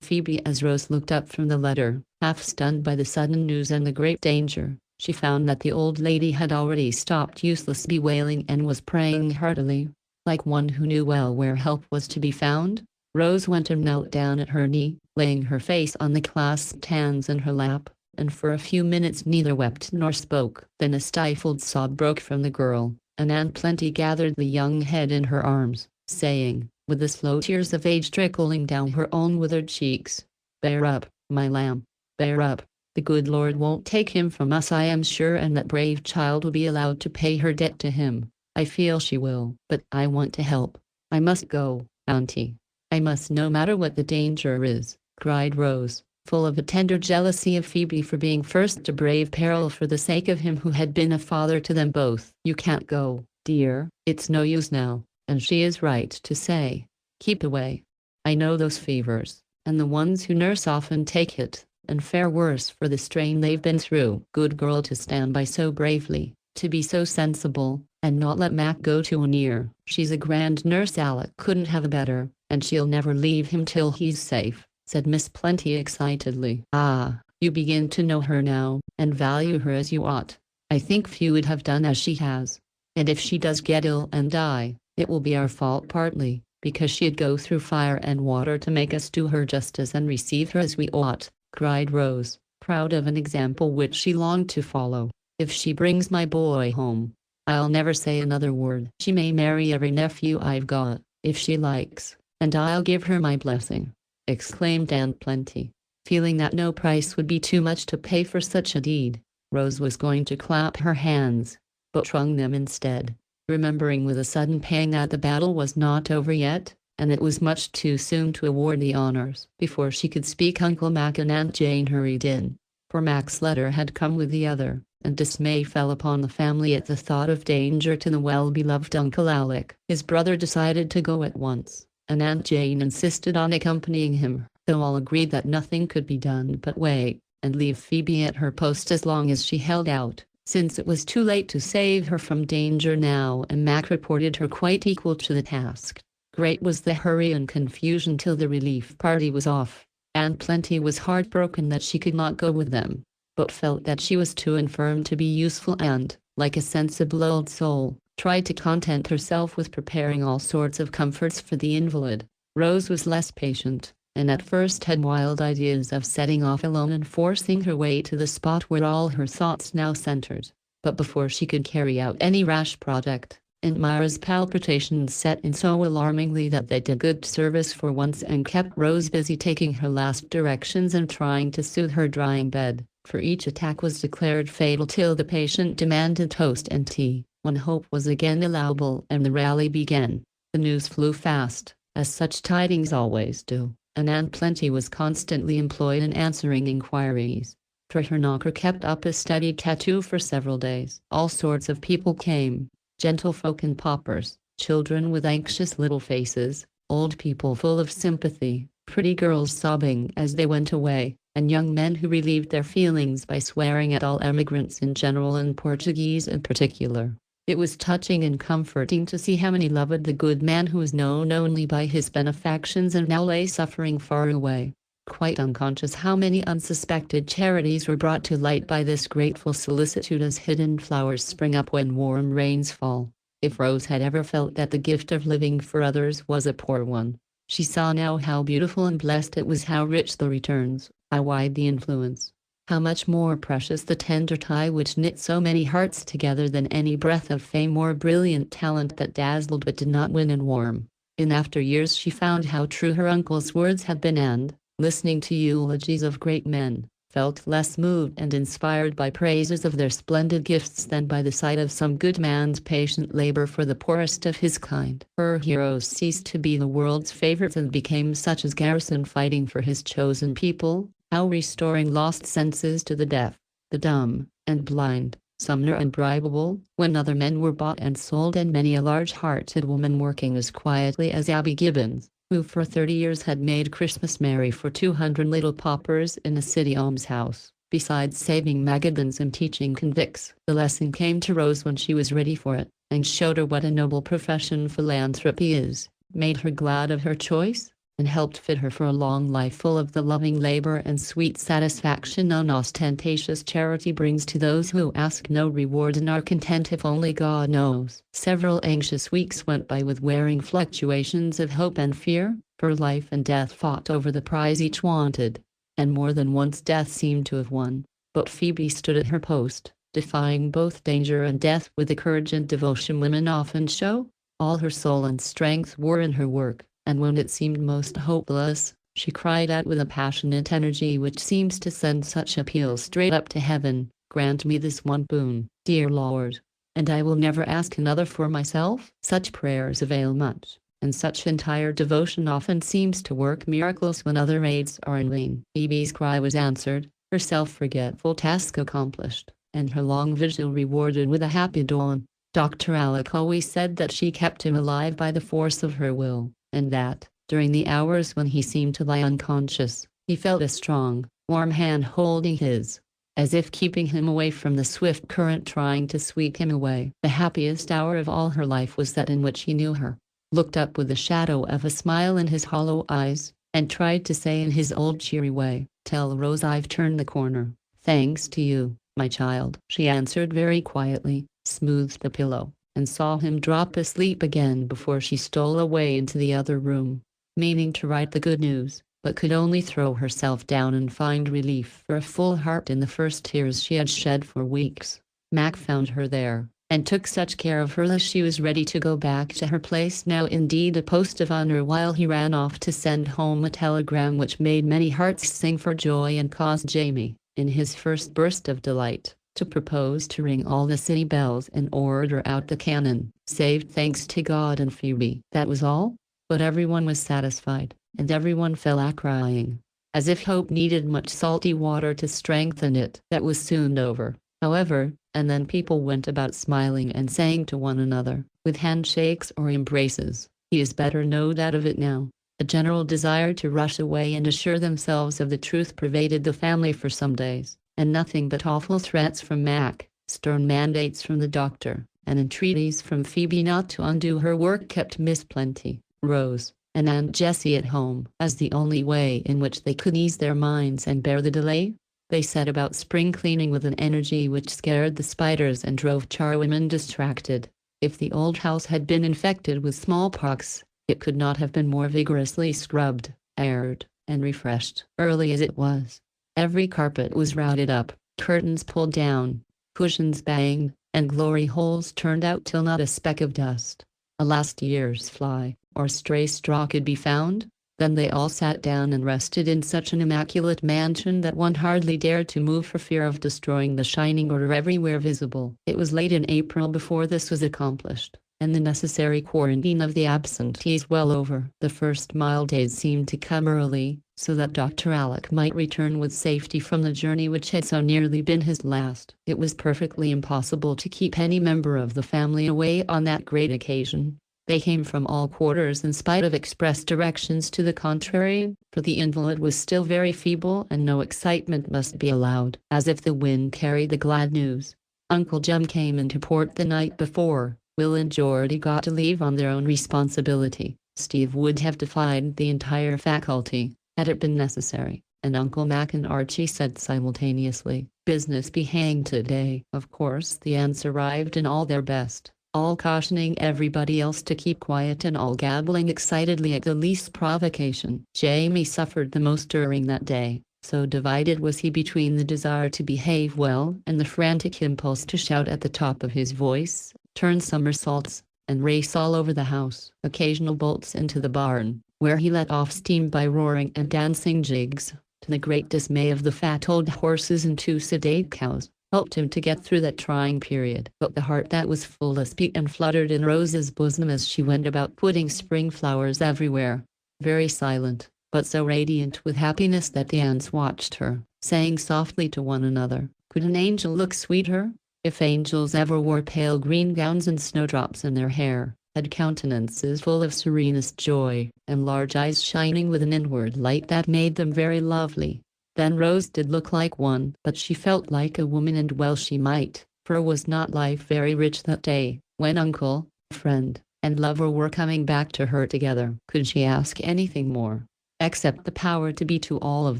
Phoebe. As Rose looked up from the letter, half stunned by the sudden news and the great danger, she found that the old lady had already stopped useless bewailing and was praying heartily, like one who knew well where help was to be found. Rose went and knelt down at her knee, laying her face on the clasped hands in her lap, and for a few minutes neither wept nor spoke. Then a stifled sob broke from the girl, and Aunt Plenty gathered the young head in her arms, saying, with the slow tears of age trickling down her own withered cheeks, "Bear up, my lamb, bear up. The good Lord won't take him from us, I am sure, and that brave child will be allowed to pay her debt to him. I feel she will. But I want to help. I must go, Auntie. I must, no matter what the danger is," cried Rose, full of a tender jealousy of Phoebe for being first to brave peril for the sake of him who had been a father to them both. "You can't go, dear. It's no use now, and she is right to say, keep away. I know those fevers, and the ones who nurse often take it, and fare worse for the strain they've been through. Good girl to stand by so bravely, to be so sensible, and not let Mac go too near. She's a grand nurse. Alec couldn't have a better, and she'll never leave him till he's safe," said Miss Plenty excitedly. "Ah, you begin to know her now, and value her as you ought. I think few would have done as she has. And if she does get ill and die, it will be our fault partly, because she'd go through fire and water to make us do her justice and receive her as we ought," cried Rose, proud of an example which she longed to follow. "If she brings my boy home, I'll never say another word. She may marry every nephew I've got, if she likes, and I'll give her my blessing," exclaimed Aunt Plenty, feeling that no price would be too much to pay for such a deed. Rose was going to clap her hands, but wrung them instead, remembering with a sudden pang that the battle was not over yet, and it was much too soon to award the honors. Before she could speak, Uncle Mac and Aunt Jane hurried in, for Mac's letter had come with the other, and dismay fell upon the family at the thought of danger to the well-beloved Uncle Alec. His brother decided to go at once, and Aunt Jane insisted on accompanying him, though all agreed that nothing could be done but wait, and leave Phoebe at her post as long as she held out, since it was too late to save her from danger now, and Mac reported her quite equal to the task. Great was the hurry and confusion till the relief party was off. Aunt Plenty was heartbroken that she could not go with them, but felt that she was too infirm to be useful and, like a sensible old soul, tried to content herself with preparing all sorts of comforts for the invalid. Rose was less patient, and at first had wild ideas of setting off alone and forcing her way to the spot where all her thoughts now centered. But before she could carry out any rash project, Aunt Myra's palpitations set in so alarmingly that they did good service for once and kept Rose busy taking her last directions and trying to soothe her drying bed, for each attack was declared fatal till the patient demanded toast and tea, when hope was again allowable and the rally began. The news flew fast, as such tidings always do, and Aunt Plenty was constantly employed in answering inquiries. For her knocker kept up a steady tattoo for several days. All sorts of people came, gentlefolk and paupers, children with anxious little faces, old people full of sympathy, pretty girls sobbing as they went away, and young men who relieved their feelings by swearing at all emigrants in general and Portuguese in particular. It was touching and comforting to see how many loved the good man who was known only by his benefactions and now lay suffering far away. Quite unconscious how many unsuspected charities were brought to light by this grateful solicitude as hidden flowers spring up when warm rains fall. If Rose had ever felt that the gift of living for others was a poor one, she saw now how beautiful and blessed it was, how rich the returns, how wide the influence, how much more precious the tender tie which knit so many hearts together than any breath of fame or brilliant talent that dazzled but did not win and warm. In after years she found how true her uncle's words had been and, listening to eulogies of great men, felt less moved and inspired by praises of their splendid gifts than by the sight of some good man's patient labor for the poorest of his kind. Her heroes ceased to be the world's favorites and became such as Garrison fighting for his chosen people, how restoring lost senses to the deaf, the dumb, and blind, Sumner and Bribable, when other men were bought and sold, and many a large-hearted woman working as quietly as Abby Gibbons, who for 30 years had made Christmas merry for 200 little paupers in a city almshouse, besides saving magazines and teaching convicts. The lesson came to Rose when she was ready for it, and showed her what a noble profession philanthropy is, made her glad of her choice, and helped fit her for a long life full of the loving labor and sweet satisfaction unostentatious charity brings to those who ask no reward and are content if only God knows. Several anxious weeks went by with wearing fluctuations of hope and fear, for life and death fought over the prize each wanted, and more than once death seemed to have won. But Phoebe stood at her post, defying both danger and death with the courage and devotion women often show. All her soul and strength were in her work, and when it seemed most hopeless, she cried out with a passionate energy which seems to send such appeals straight up to heaven, "Grant me this one boon, dear Lord, and I will never ask another for myself." Such prayers avail much, and such entire devotion often seems to work miracles when other aids are in vain. Phoebe's cry was answered, her self-forgetful task accomplished, and her long vigil rewarded with a happy dawn. Dr. Alec always said that she kept him alive by the force of her will, and that, During the hours when he seemed to lie unconscious, he felt a strong, warm hand holding his, as if keeping him away from the swift current trying to sweep him away. The happiest hour of all her life was that in which he knew her, looked up with the shadow of a smile in his hollow eyes, and tried to say in his old cheery way, "Tell Rose I've turned the corner, thanks to you, my child." She answered very quietly, smoothed the pillow, and saw him drop asleep again before she stole away into the other room, meaning to write the good news, but could only throw herself down and find relief for a full heart in the first tears she had shed for weeks. Mac found her there, and took such care of her that she was ready to go back to her place, now indeed a post of honor, while he ran off to send home a telegram which made many hearts sing for joy and caused Jamie, in his first burst of delight, to propose to ring all the city bells and order out the cannon, saved thanks to God and Phoebe. That was all, but everyone was satisfied, and everyone fell a crying, as if hope needed much salty water to strengthen it. That was soon over, however, and then people went about smiling and saying to one another, with handshakes or embraces, "He is better, no doubt of it now." A general desire to rush away and assure themselves of the truth pervaded the family for some days, and nothing but awful threats from Mac, stern mandates from the doctor, and entreaties from Phoebe not to undo her work kept Miss Plenty, Rose, and Aunt Jessie at home. As the only way in which they could ease their minds and bear the delay, they set about spring cleaning with an energy which scared the spiders and drove charwomen distracted. If the old house had been infected with smallpox, it could not have been more vigorously scrubbed, aired, and refreshed. Early as it was, every carpet was routed up, curtains pulled down, cushions banged, and glory holes turned out till not a speck of dust, a last year's fly, or stray straw could be found. Then they all sat down and rested in such an immaculate mansion that one hardly dared to move for fear of destroying the shining order everywhere visible. It was late in April before this was accomplished, and the necessary quarantine of the absentees well over. The first mild days seemed to come early, so that Dr. Alec might return with safety from the journey which had so nearly been his last. It was perfectly impossible to keep any member of the family away on that great occasion. They came from all quarters in spite of express directions to the contrary, for the invalid was still very feeble and no excitement must be allowed. As if the wind carried the glad news, Uncle Jim came into port the night before. Will and Geordie got to leave on their own responsibility. Steve would have defied the entire faculty, had it been necessary, and Uncle Mac and Archie said simultaneously, "Business be hanged today." Of course the aunts arrived in all their best, all cautioning everybody else to keep quiet and all gabbling excitedly at the least provocation. Jamie suffered the most during that day, so divided was he between the desire to behave well and the frantic impulse to shout at the top of his voice, turn somersaults, and race all over the house. Occasional bolts into the barn, where he let off steam by roaring and dancing jigs, to the great dismay of the fat old horses and 2 sedate cows, helped him to get through that trying period. But the heart that was fullest beat and fluttered in Rose's bosom as she went about putting spring flowers everywhere, very silent, but so radiant with happiness that the aunts watched her, saying softly to one another, "Could an angel look sweeter?" If angels ever wore pale green gowns and snowdrops in their hair, had countenances full of serenest joy, and large eyes shining with an inward light that made them very lovely, then Rose did look like one. But she felt like a woman, and well she might, for was not life very rich that day, when uncle, friend, and lover were coming back to her together? Could she ask anything more, except the power to be to all of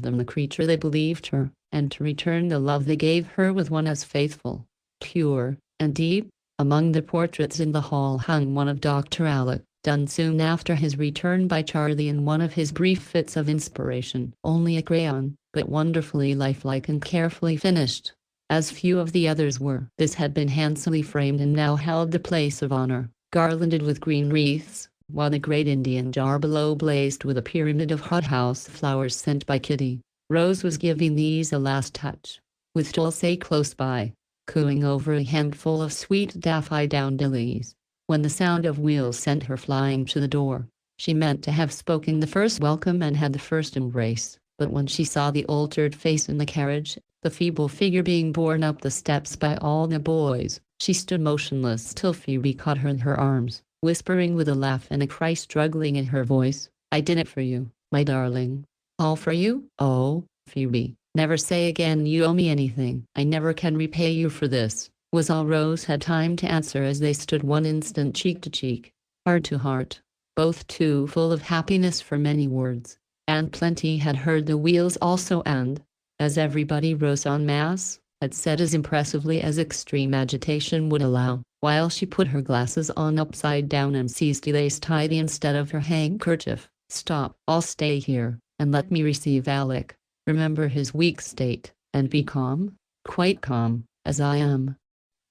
them the creature they believed her, and to return the love they gave her with one as faithful, pure, and deep? Among the portraits in the hall hung one of Dr. Alec, done soon after his return by Charlie in one of his brief fits of inspiration. Only a crayon, but wonderfully lifelike and carefully finished, as few of the others were. This had been handsomely framed and now held the place of honor, garlanded with green wreaths, while the great Indian jar below blazed with a pyramid of hothouse flowers sent by Kitty. Rose was giving these a last touch, with Dulce close by, cooing over a handful of sweet daffodillies, when the sound of wheels sent her flying to the door. She meant to have spoken the first welcome and had the first embrace, but when she saw the altered face in the carriage, the feeble figure being borne up the steps by all the boys, she stood motionless till Phoebe caught her in her arms, whispering with a laugh and a cry struggling in her voice, I did it for you, my darling. All for you? Oh, Phoebe, never say again you owe me anything. I never can repay you for this, was all Rose had time to answer as they stood one instant cheek to cheek, heart to heart, both too full of happiness for many words. Aunt Plenty had heard the wheels also and, as everybody rose en masse, had said as impressively as extreme agitation would allow, while she put her glasses on upside down and seized a lace tidy instead of her handkerchief, "Stop, I'll stay here, and let me receive Alec. Remember his weak state, and be calm, quite calm, as I am."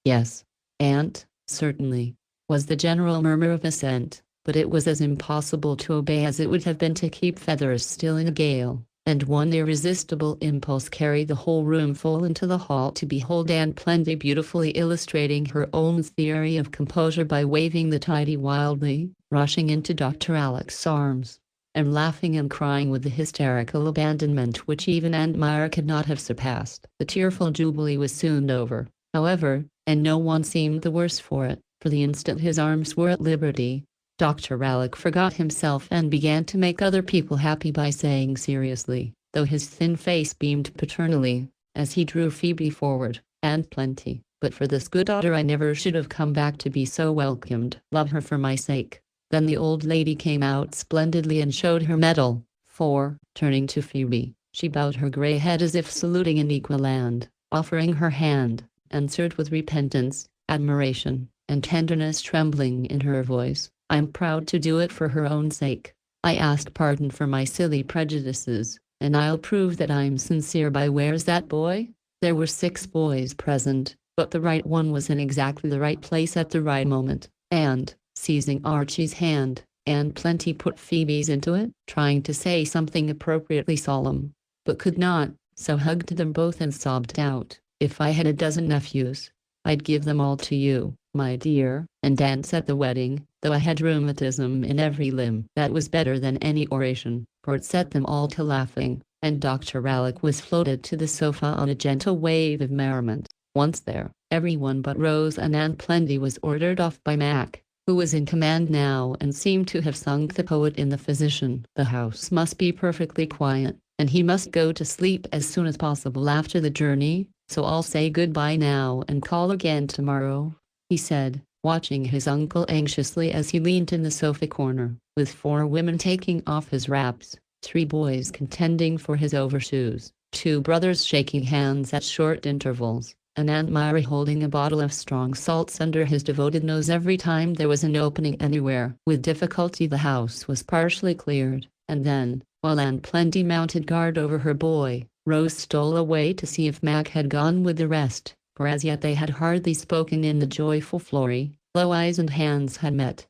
"Yes, aunt, certainly," was the general murmur of assent, but it was as impossible to obey as it would have been to keep feathers still in a gale, and one irresistible impulse carried the whole room full into the hall to behold Aunt Plenty beautifully illustrating her own theory of composure by waving the tidy wildly, rushing into Dr. Alec's arms, and laughing and crying with the hysterical abandonment which even Aunt Myra could not have surpassed. The tearful jubilee was soon over, however, and no one seemed the worse for it, for the instant his arms were at liberty, Dr. Alec forgot himself and began to make other people happy by saying seriously, though his thin face beamed paternally, as he drew Phoebe forward, "Aunt Plenty, but for this good daughter I never should have come back to be so welcomed. Love her for my sake." Then the old lady came out splendidly and showed her medal, for, turning to Phoebe, she bowed her grey head as if saluting an equal and, offering her hand, answered with repentance, admiration, and tenderness trembling in her voice, "I'm proud to do it for her own sake. I ask pardon for my silly prejudices, and I'll prove that I'm sincere by where's that boy?" There were 6 boys present, but the right one was in exactly the right place at the right moment, and, seizing Archie's hand, Aunt Plenty put Phoebe's into it, trying to say something appropriately solemn, but could not, so hugged them both and sobbed out, "If I had a dozen nephews, I'd give them all to you, my dear, and dance at the wedding, though I had rheumatism in every limb." That was better than any oration, for it set them all to laughing, and Dr. Alec was floated to the sofa on a gentle wave of merriment. Once there, everyone but Rose and Aunt Plenty was ordered off by Mac, who was in command now and seemed to have sunk the poet in the physician. The house must be perfectly quiet, and he must go to sleep as soon as possible after the journey, so I'll say goodbye now and call again tomorrow, he said, watching his uncle anxiously as he leaned in the sofa corner, with 4 women taking off his wraps, 3 boys contending for his overshoes, 2 brothers shaking hands at short intervals, and Aunt Myra holding a bottle of strong salts under his devoted nose every time there was an opening anywhere. With difficulty the house was partially cleared, and then, while Aunt Plenty mounted guard over her boy, Rose stole away to see if Mac had gone with the rest, for as yet they had hardly spoken in the joyful flurry, though eyes and hands had met.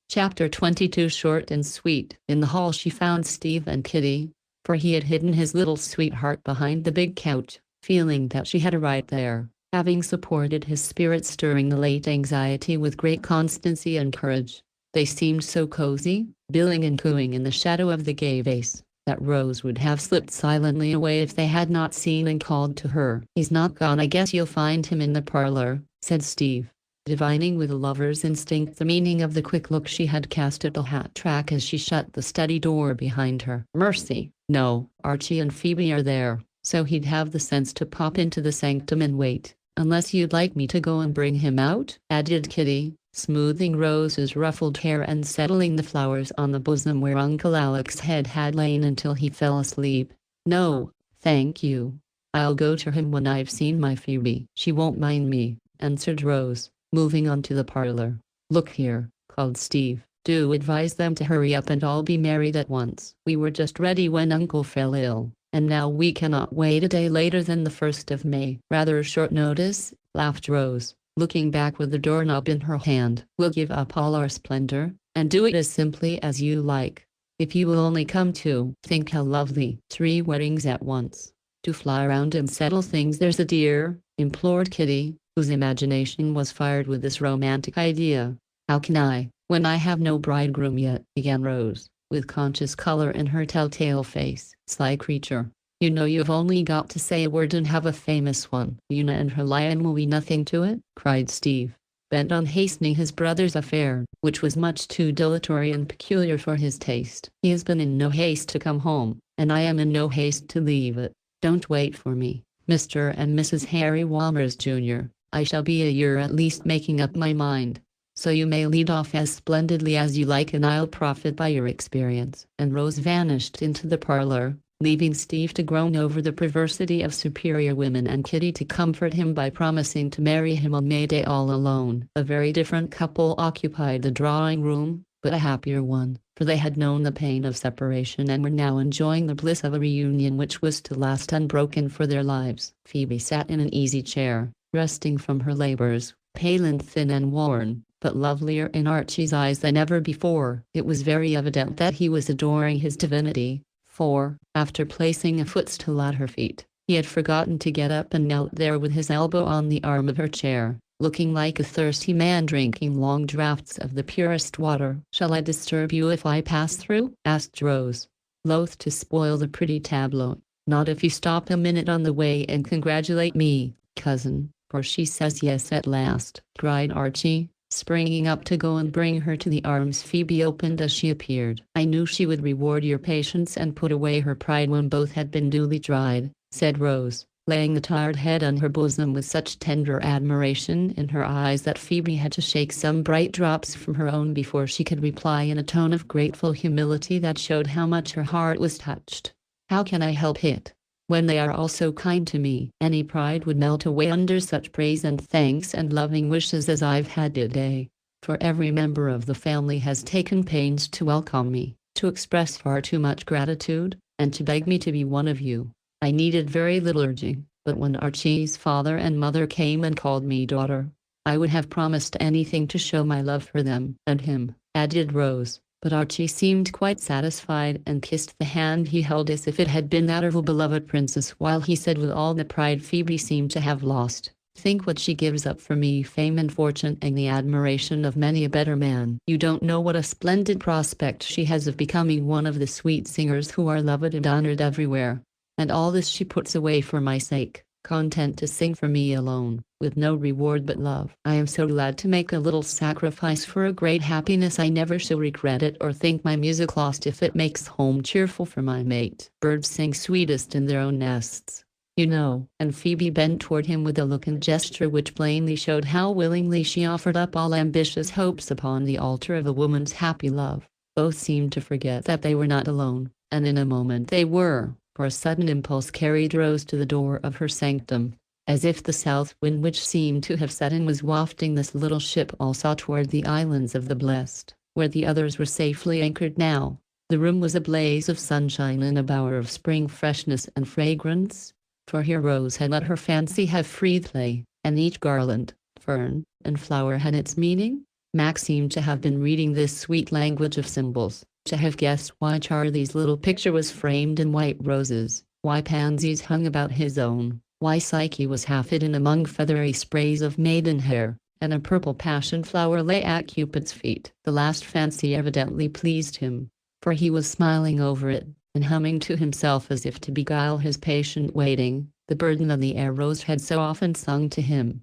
Chapter 22 Short and sweet. In the hall she found Steve and Kitty, for he had hidden his little sweetheart behind the big couch, feeling that she had a right there, having supported his spirits during the late anxiety with great constancy and courage. They seemed so cozy, billing and cooing in the shadow of the gay vase, that Rose would have slipped silently away if they had not seen and called to her. "He's not gone. I guess you'll find him in the parlor," said Steve, divining with a lover's instinct the meaning of the quick look she had cast at the hat rack as she shut the study door behind her. "Mercy, no, Archie and Phoebe are there, so he'd have the sense to pop into the sanctum and wait, unless you'd like me to go and bring him out," added Kitty, smoothing Rose's ruffled hair and settling the flowers on the bosom where Uncle Alec's head had lain until he fell asleep. "No, thank you. I'll go to him when I've seen my Phoebe." "She won't mind me," answered Rose, moving on to the parlor. "Look here," called Steve, "do advise them to hurry up and all be married at once. We were just ready when Uncle fell ill, and now we cannot wait a day later than the 1st of May. "Rather short notice," laughed Rose, looking back with the doorknob in her hand. "We'll give up all our splendor, and do it as simply as you like. If you will only come to think how lovely 3 weddings at once. To fly around and settle things, there's a dear," implored Kitty, whose imagination was fired with this romantic idea. "How can I, when I have no bridegroom yet?" began Rose, with conscious color in her telltale face. "Sly creature. You know you've only got to say a word and have a famous one." "Una and her lion will be nothing to it," cried Steve. bent on hastening his brother's affair, which was much too dilatory and peculiar for his taste. He has been in no haste to come home, and I am in no haste to leave it. Don't wait for me, Mr. and Mrs. Harry Walmers, Jr. I shall be a year at least making up my mind. So you may lead off as splendidly as you like, and I'll profit by your experience." And Rose vanished into the parlor, leaving Steve to groan over the perversity of superior women and Kitty to comfort him by promising to marry him on May Day all alone. A very different couple occupied the drawing room, but a happier one, for they had known the pain of separation and were now enjoying the bliss of a reunion which was to last unbroken for their lives. Phoebe sat in an easy chair, resting from her labors, pale and thin and worn, but lovelier in Archie's eyes than ever before. It was very evident that he was adoring his divinity, for, after placing a footstool at her feet, he had forgotten to get up and knelt there with his elbow on the arm of her chair, looking like a thirsty man drinking long draughts of the purest water. "Shall I disturb you if I pass through?" asked Rose, loath to spoil the pretty tableau. "Not if you stop a minute on the way and congratulate me, cousin, for she says yes at last," cried Archie, springing up to go and bring her to the arms Phoebe opened as she appeared. "I knew she would reward your patience and put away her pride when both had been duly tried," said Rose, laying the tired head on her bosom with such tender admiration in her eyes that Phoebe had to shake some bright drops from her own before she could reply in a tone of grateful humility that showed how much her heart was touched. "How can I help it? When they are all so kind to me, any pride would melt away under such praise and thanks and loving wishes as I've had today. For every member of the family has taken pains to welcome me, to express far too much gratitude, and to beg me to be one of you. I needed very little urging, but when Archie's father and mother came and called me daughter, I would have promised anything to show my love for them." "And him," added Rose. But Archie seemed quite satisfied and kissed the hand he held as if it had been that of a beloved princess, while he said with all the pride Phoebe seemed to have lost, "Think what she gives up for me, fame and fortune and the admiration of many a better man. You don't know what a splendid prospect she has of becoming one of the sweet singers who are loved and honored everywhere. And all this she puts away for my sake, content to sing for me alone, with no reward but love. I am so glad to make a little sacrifice for a great happiness. I never shall regret it or think my music lost if it makes home cheerful for my mate. Birds sing sweetest in their own nests, you know." And Phoebe bent toward him with a look and gesture which plainly showed how willingly she offered up all ambitious hopes upon the altar of a woman's happy love. Both seemed to forget that they were not alone, and in a moment they were, for a sudden impulse carried Rose to the door of her sanctum, as if the south wind which seemed to have set in was wafting this little ship also toward the islands of the blessed, where the others were safely anchored now. The room was a blaze of sunshine and a bower of spring freshness and fragrance, for here Rose had let her fancy have free play, and each garland, fern, and flower had its meaning. Max seemed to have been reading this sweet language of symbols, to have guessed why Charlie's little picture was framed in white roses, why pansies hung about his own, why Psyche was half hidden among feathery sprays of maidenhair, and a purple passion flower lay at Cupid's feet. The last fancy evidently pleased him, for he was smiling over it, and humming to himself as if to beguile his patient waiting, the burden of the air Rose had so often sung to him.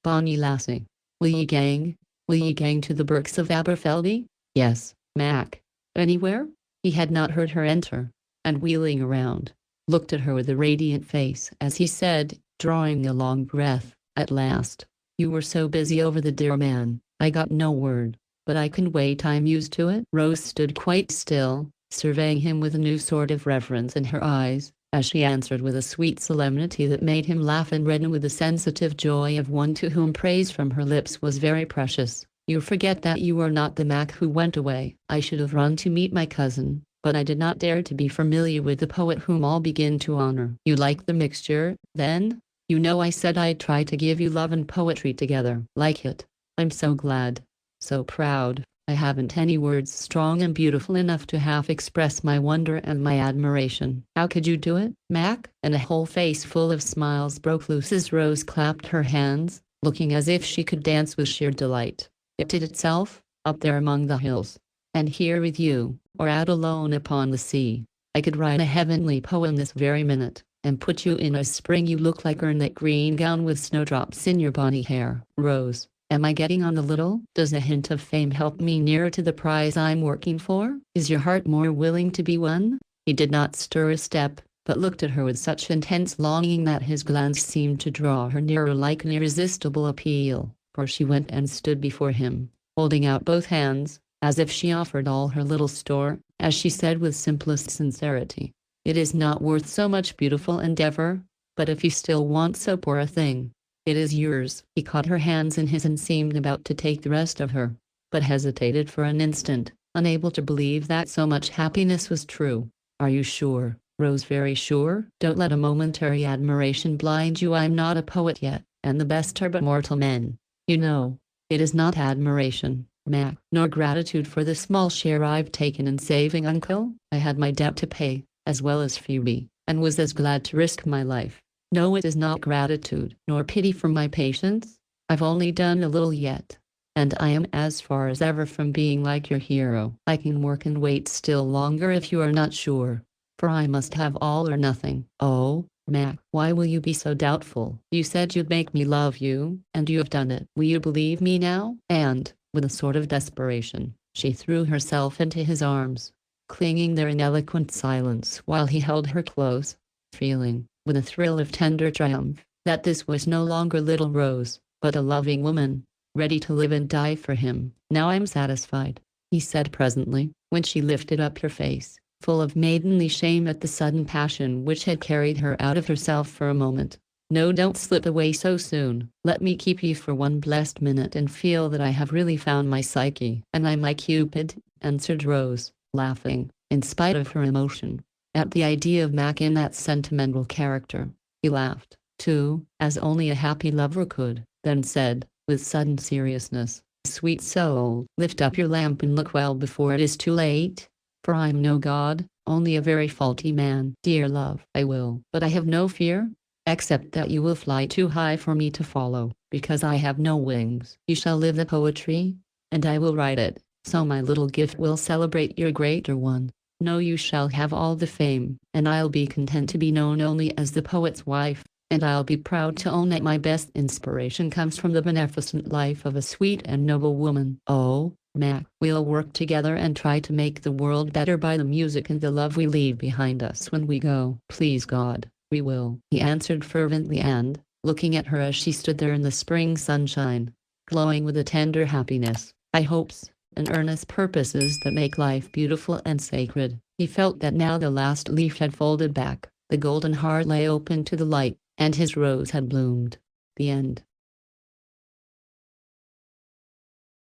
"Bonnie lassie, will ye gang? Will ye gang to the Burkes of Aberfeldy?" "Yes, Mac." "Anywhere?" He had not heard her enter, and wheeling around, looked at her with a radiant face as he said, drawing a long breath, "At last. You were so busy over the dear man, I got no word, but I can wait. I'm used to it." Rose stood quite still, surveying him with a new sort of reverence in her eyes, as she answered with a sweet solemnity that made him laugh and redden with the sensitive joy of one to whom praise from her lips was very precious. "You forget that you are not the Mac who went away. I should have run to meet my cousin, but I did not dare to be familiar with the poet whom all begin to honor." "You like the mixture, then? You know I said I'd try to give you love and poetry together." "Like it. I'm so glad. So proud. I haven't any words strong and beautiful enough to half express my wonder and my admiration." "How could you do it, Mac?" And a whole face full of smiles broke loose as Rose clapped her hands, looking as if she could dance with sheer delight. "It did itself, up there among the hills. And here with you, or out alone upon the sea. I could write a heavenly poem this very minute, and put you in a spring. You look like her in that green gown with snowdrops in your bonny hair." Rose, Am I getting on a little? Does a hint of fame help me nearer to the prize I'm working for? Is your heart more willing to be won? He did not stir a step, but looked at her with such intense longing that his glance seemed to draw her nearer like an irresistible appeal, for she went and stood before him, holding out both hands, as if she offered all her little store, as she said with simplest sincerity, "It is not worth so much beautiful endeavor, but if you still want so poor a thing, it is yours." He caught her hands in his and seemed about to take the rest of her, but hesitated for an instant, unable to believe that so much happiness was true. "Are you sure, Rose, very sure? Don't let a momentary admiration blind you. I'm not a poet yet, and the best are but mortal men. You know, it is not admiration, Mac, nor gratitude for the small share I've taken in saving Uncle. I had my debt to pay, as well as Phoebe, and was as glad to risk my life. No, it is not gratitude, nor pity for my patients. I've only done a little yet, and I am as far as ever from being like your hero. I can work and wait still longer if you are not sure, for I must have all or nothing." "Oh, Mac, why will you be so doubtful? You said you'd make me love you, and you have done it. Will you believe me now?" And, with a sort of desperation, she threw herself into his arms, clinging there in eloquent silence while he held her close, feeling, with a thrill of tender triumph, that this was no longer little Rose, but a loving woman, ready to live and die for him. "Now I'm satisfied," he said presently, when she lifted up her face, full of maidenly shame at the sudden passion which had carried her out of herself for a moment. "No, don't slip away so soon. Let me keep you for one blessed minute and feel that I have really found my Psyche." "And I'm my Cupid," answered Rose, laughing, in spite of her emotion, at the idea of Mac in that sentimental character. He laughed, too, as only a happy lover could, then said, with sudden seriousness, "Sweet soul, lift up your lamp and look well before it is too late. For I'm no god, only a very faulty man." "Dear love, I will. But I have no fear, except that you will fly too high for me to follow, because I have no wings. You shall live the poetry, and I will write it, so my little gift will celebrate your greater one. No, you shall have all the fame, and I'll be content to be known only as the poet's wife, and I'll be proud to own that my best inspiration comes from the beneficent life of a sweet and noble woman." "Oh, Mac, we'll work together and try to make the world better by the music and the love we leave behind us when we go. Please God, we will," he answered fervently and, looking at her as she stood there in the spring sunshine, glowing with a tender happiness, "high hopes, and earnest purposes that make life beautiful and sacred." He felt that now the last leaf had folded back, the golden heart lay open to the light, and his rose had bloomed. The end.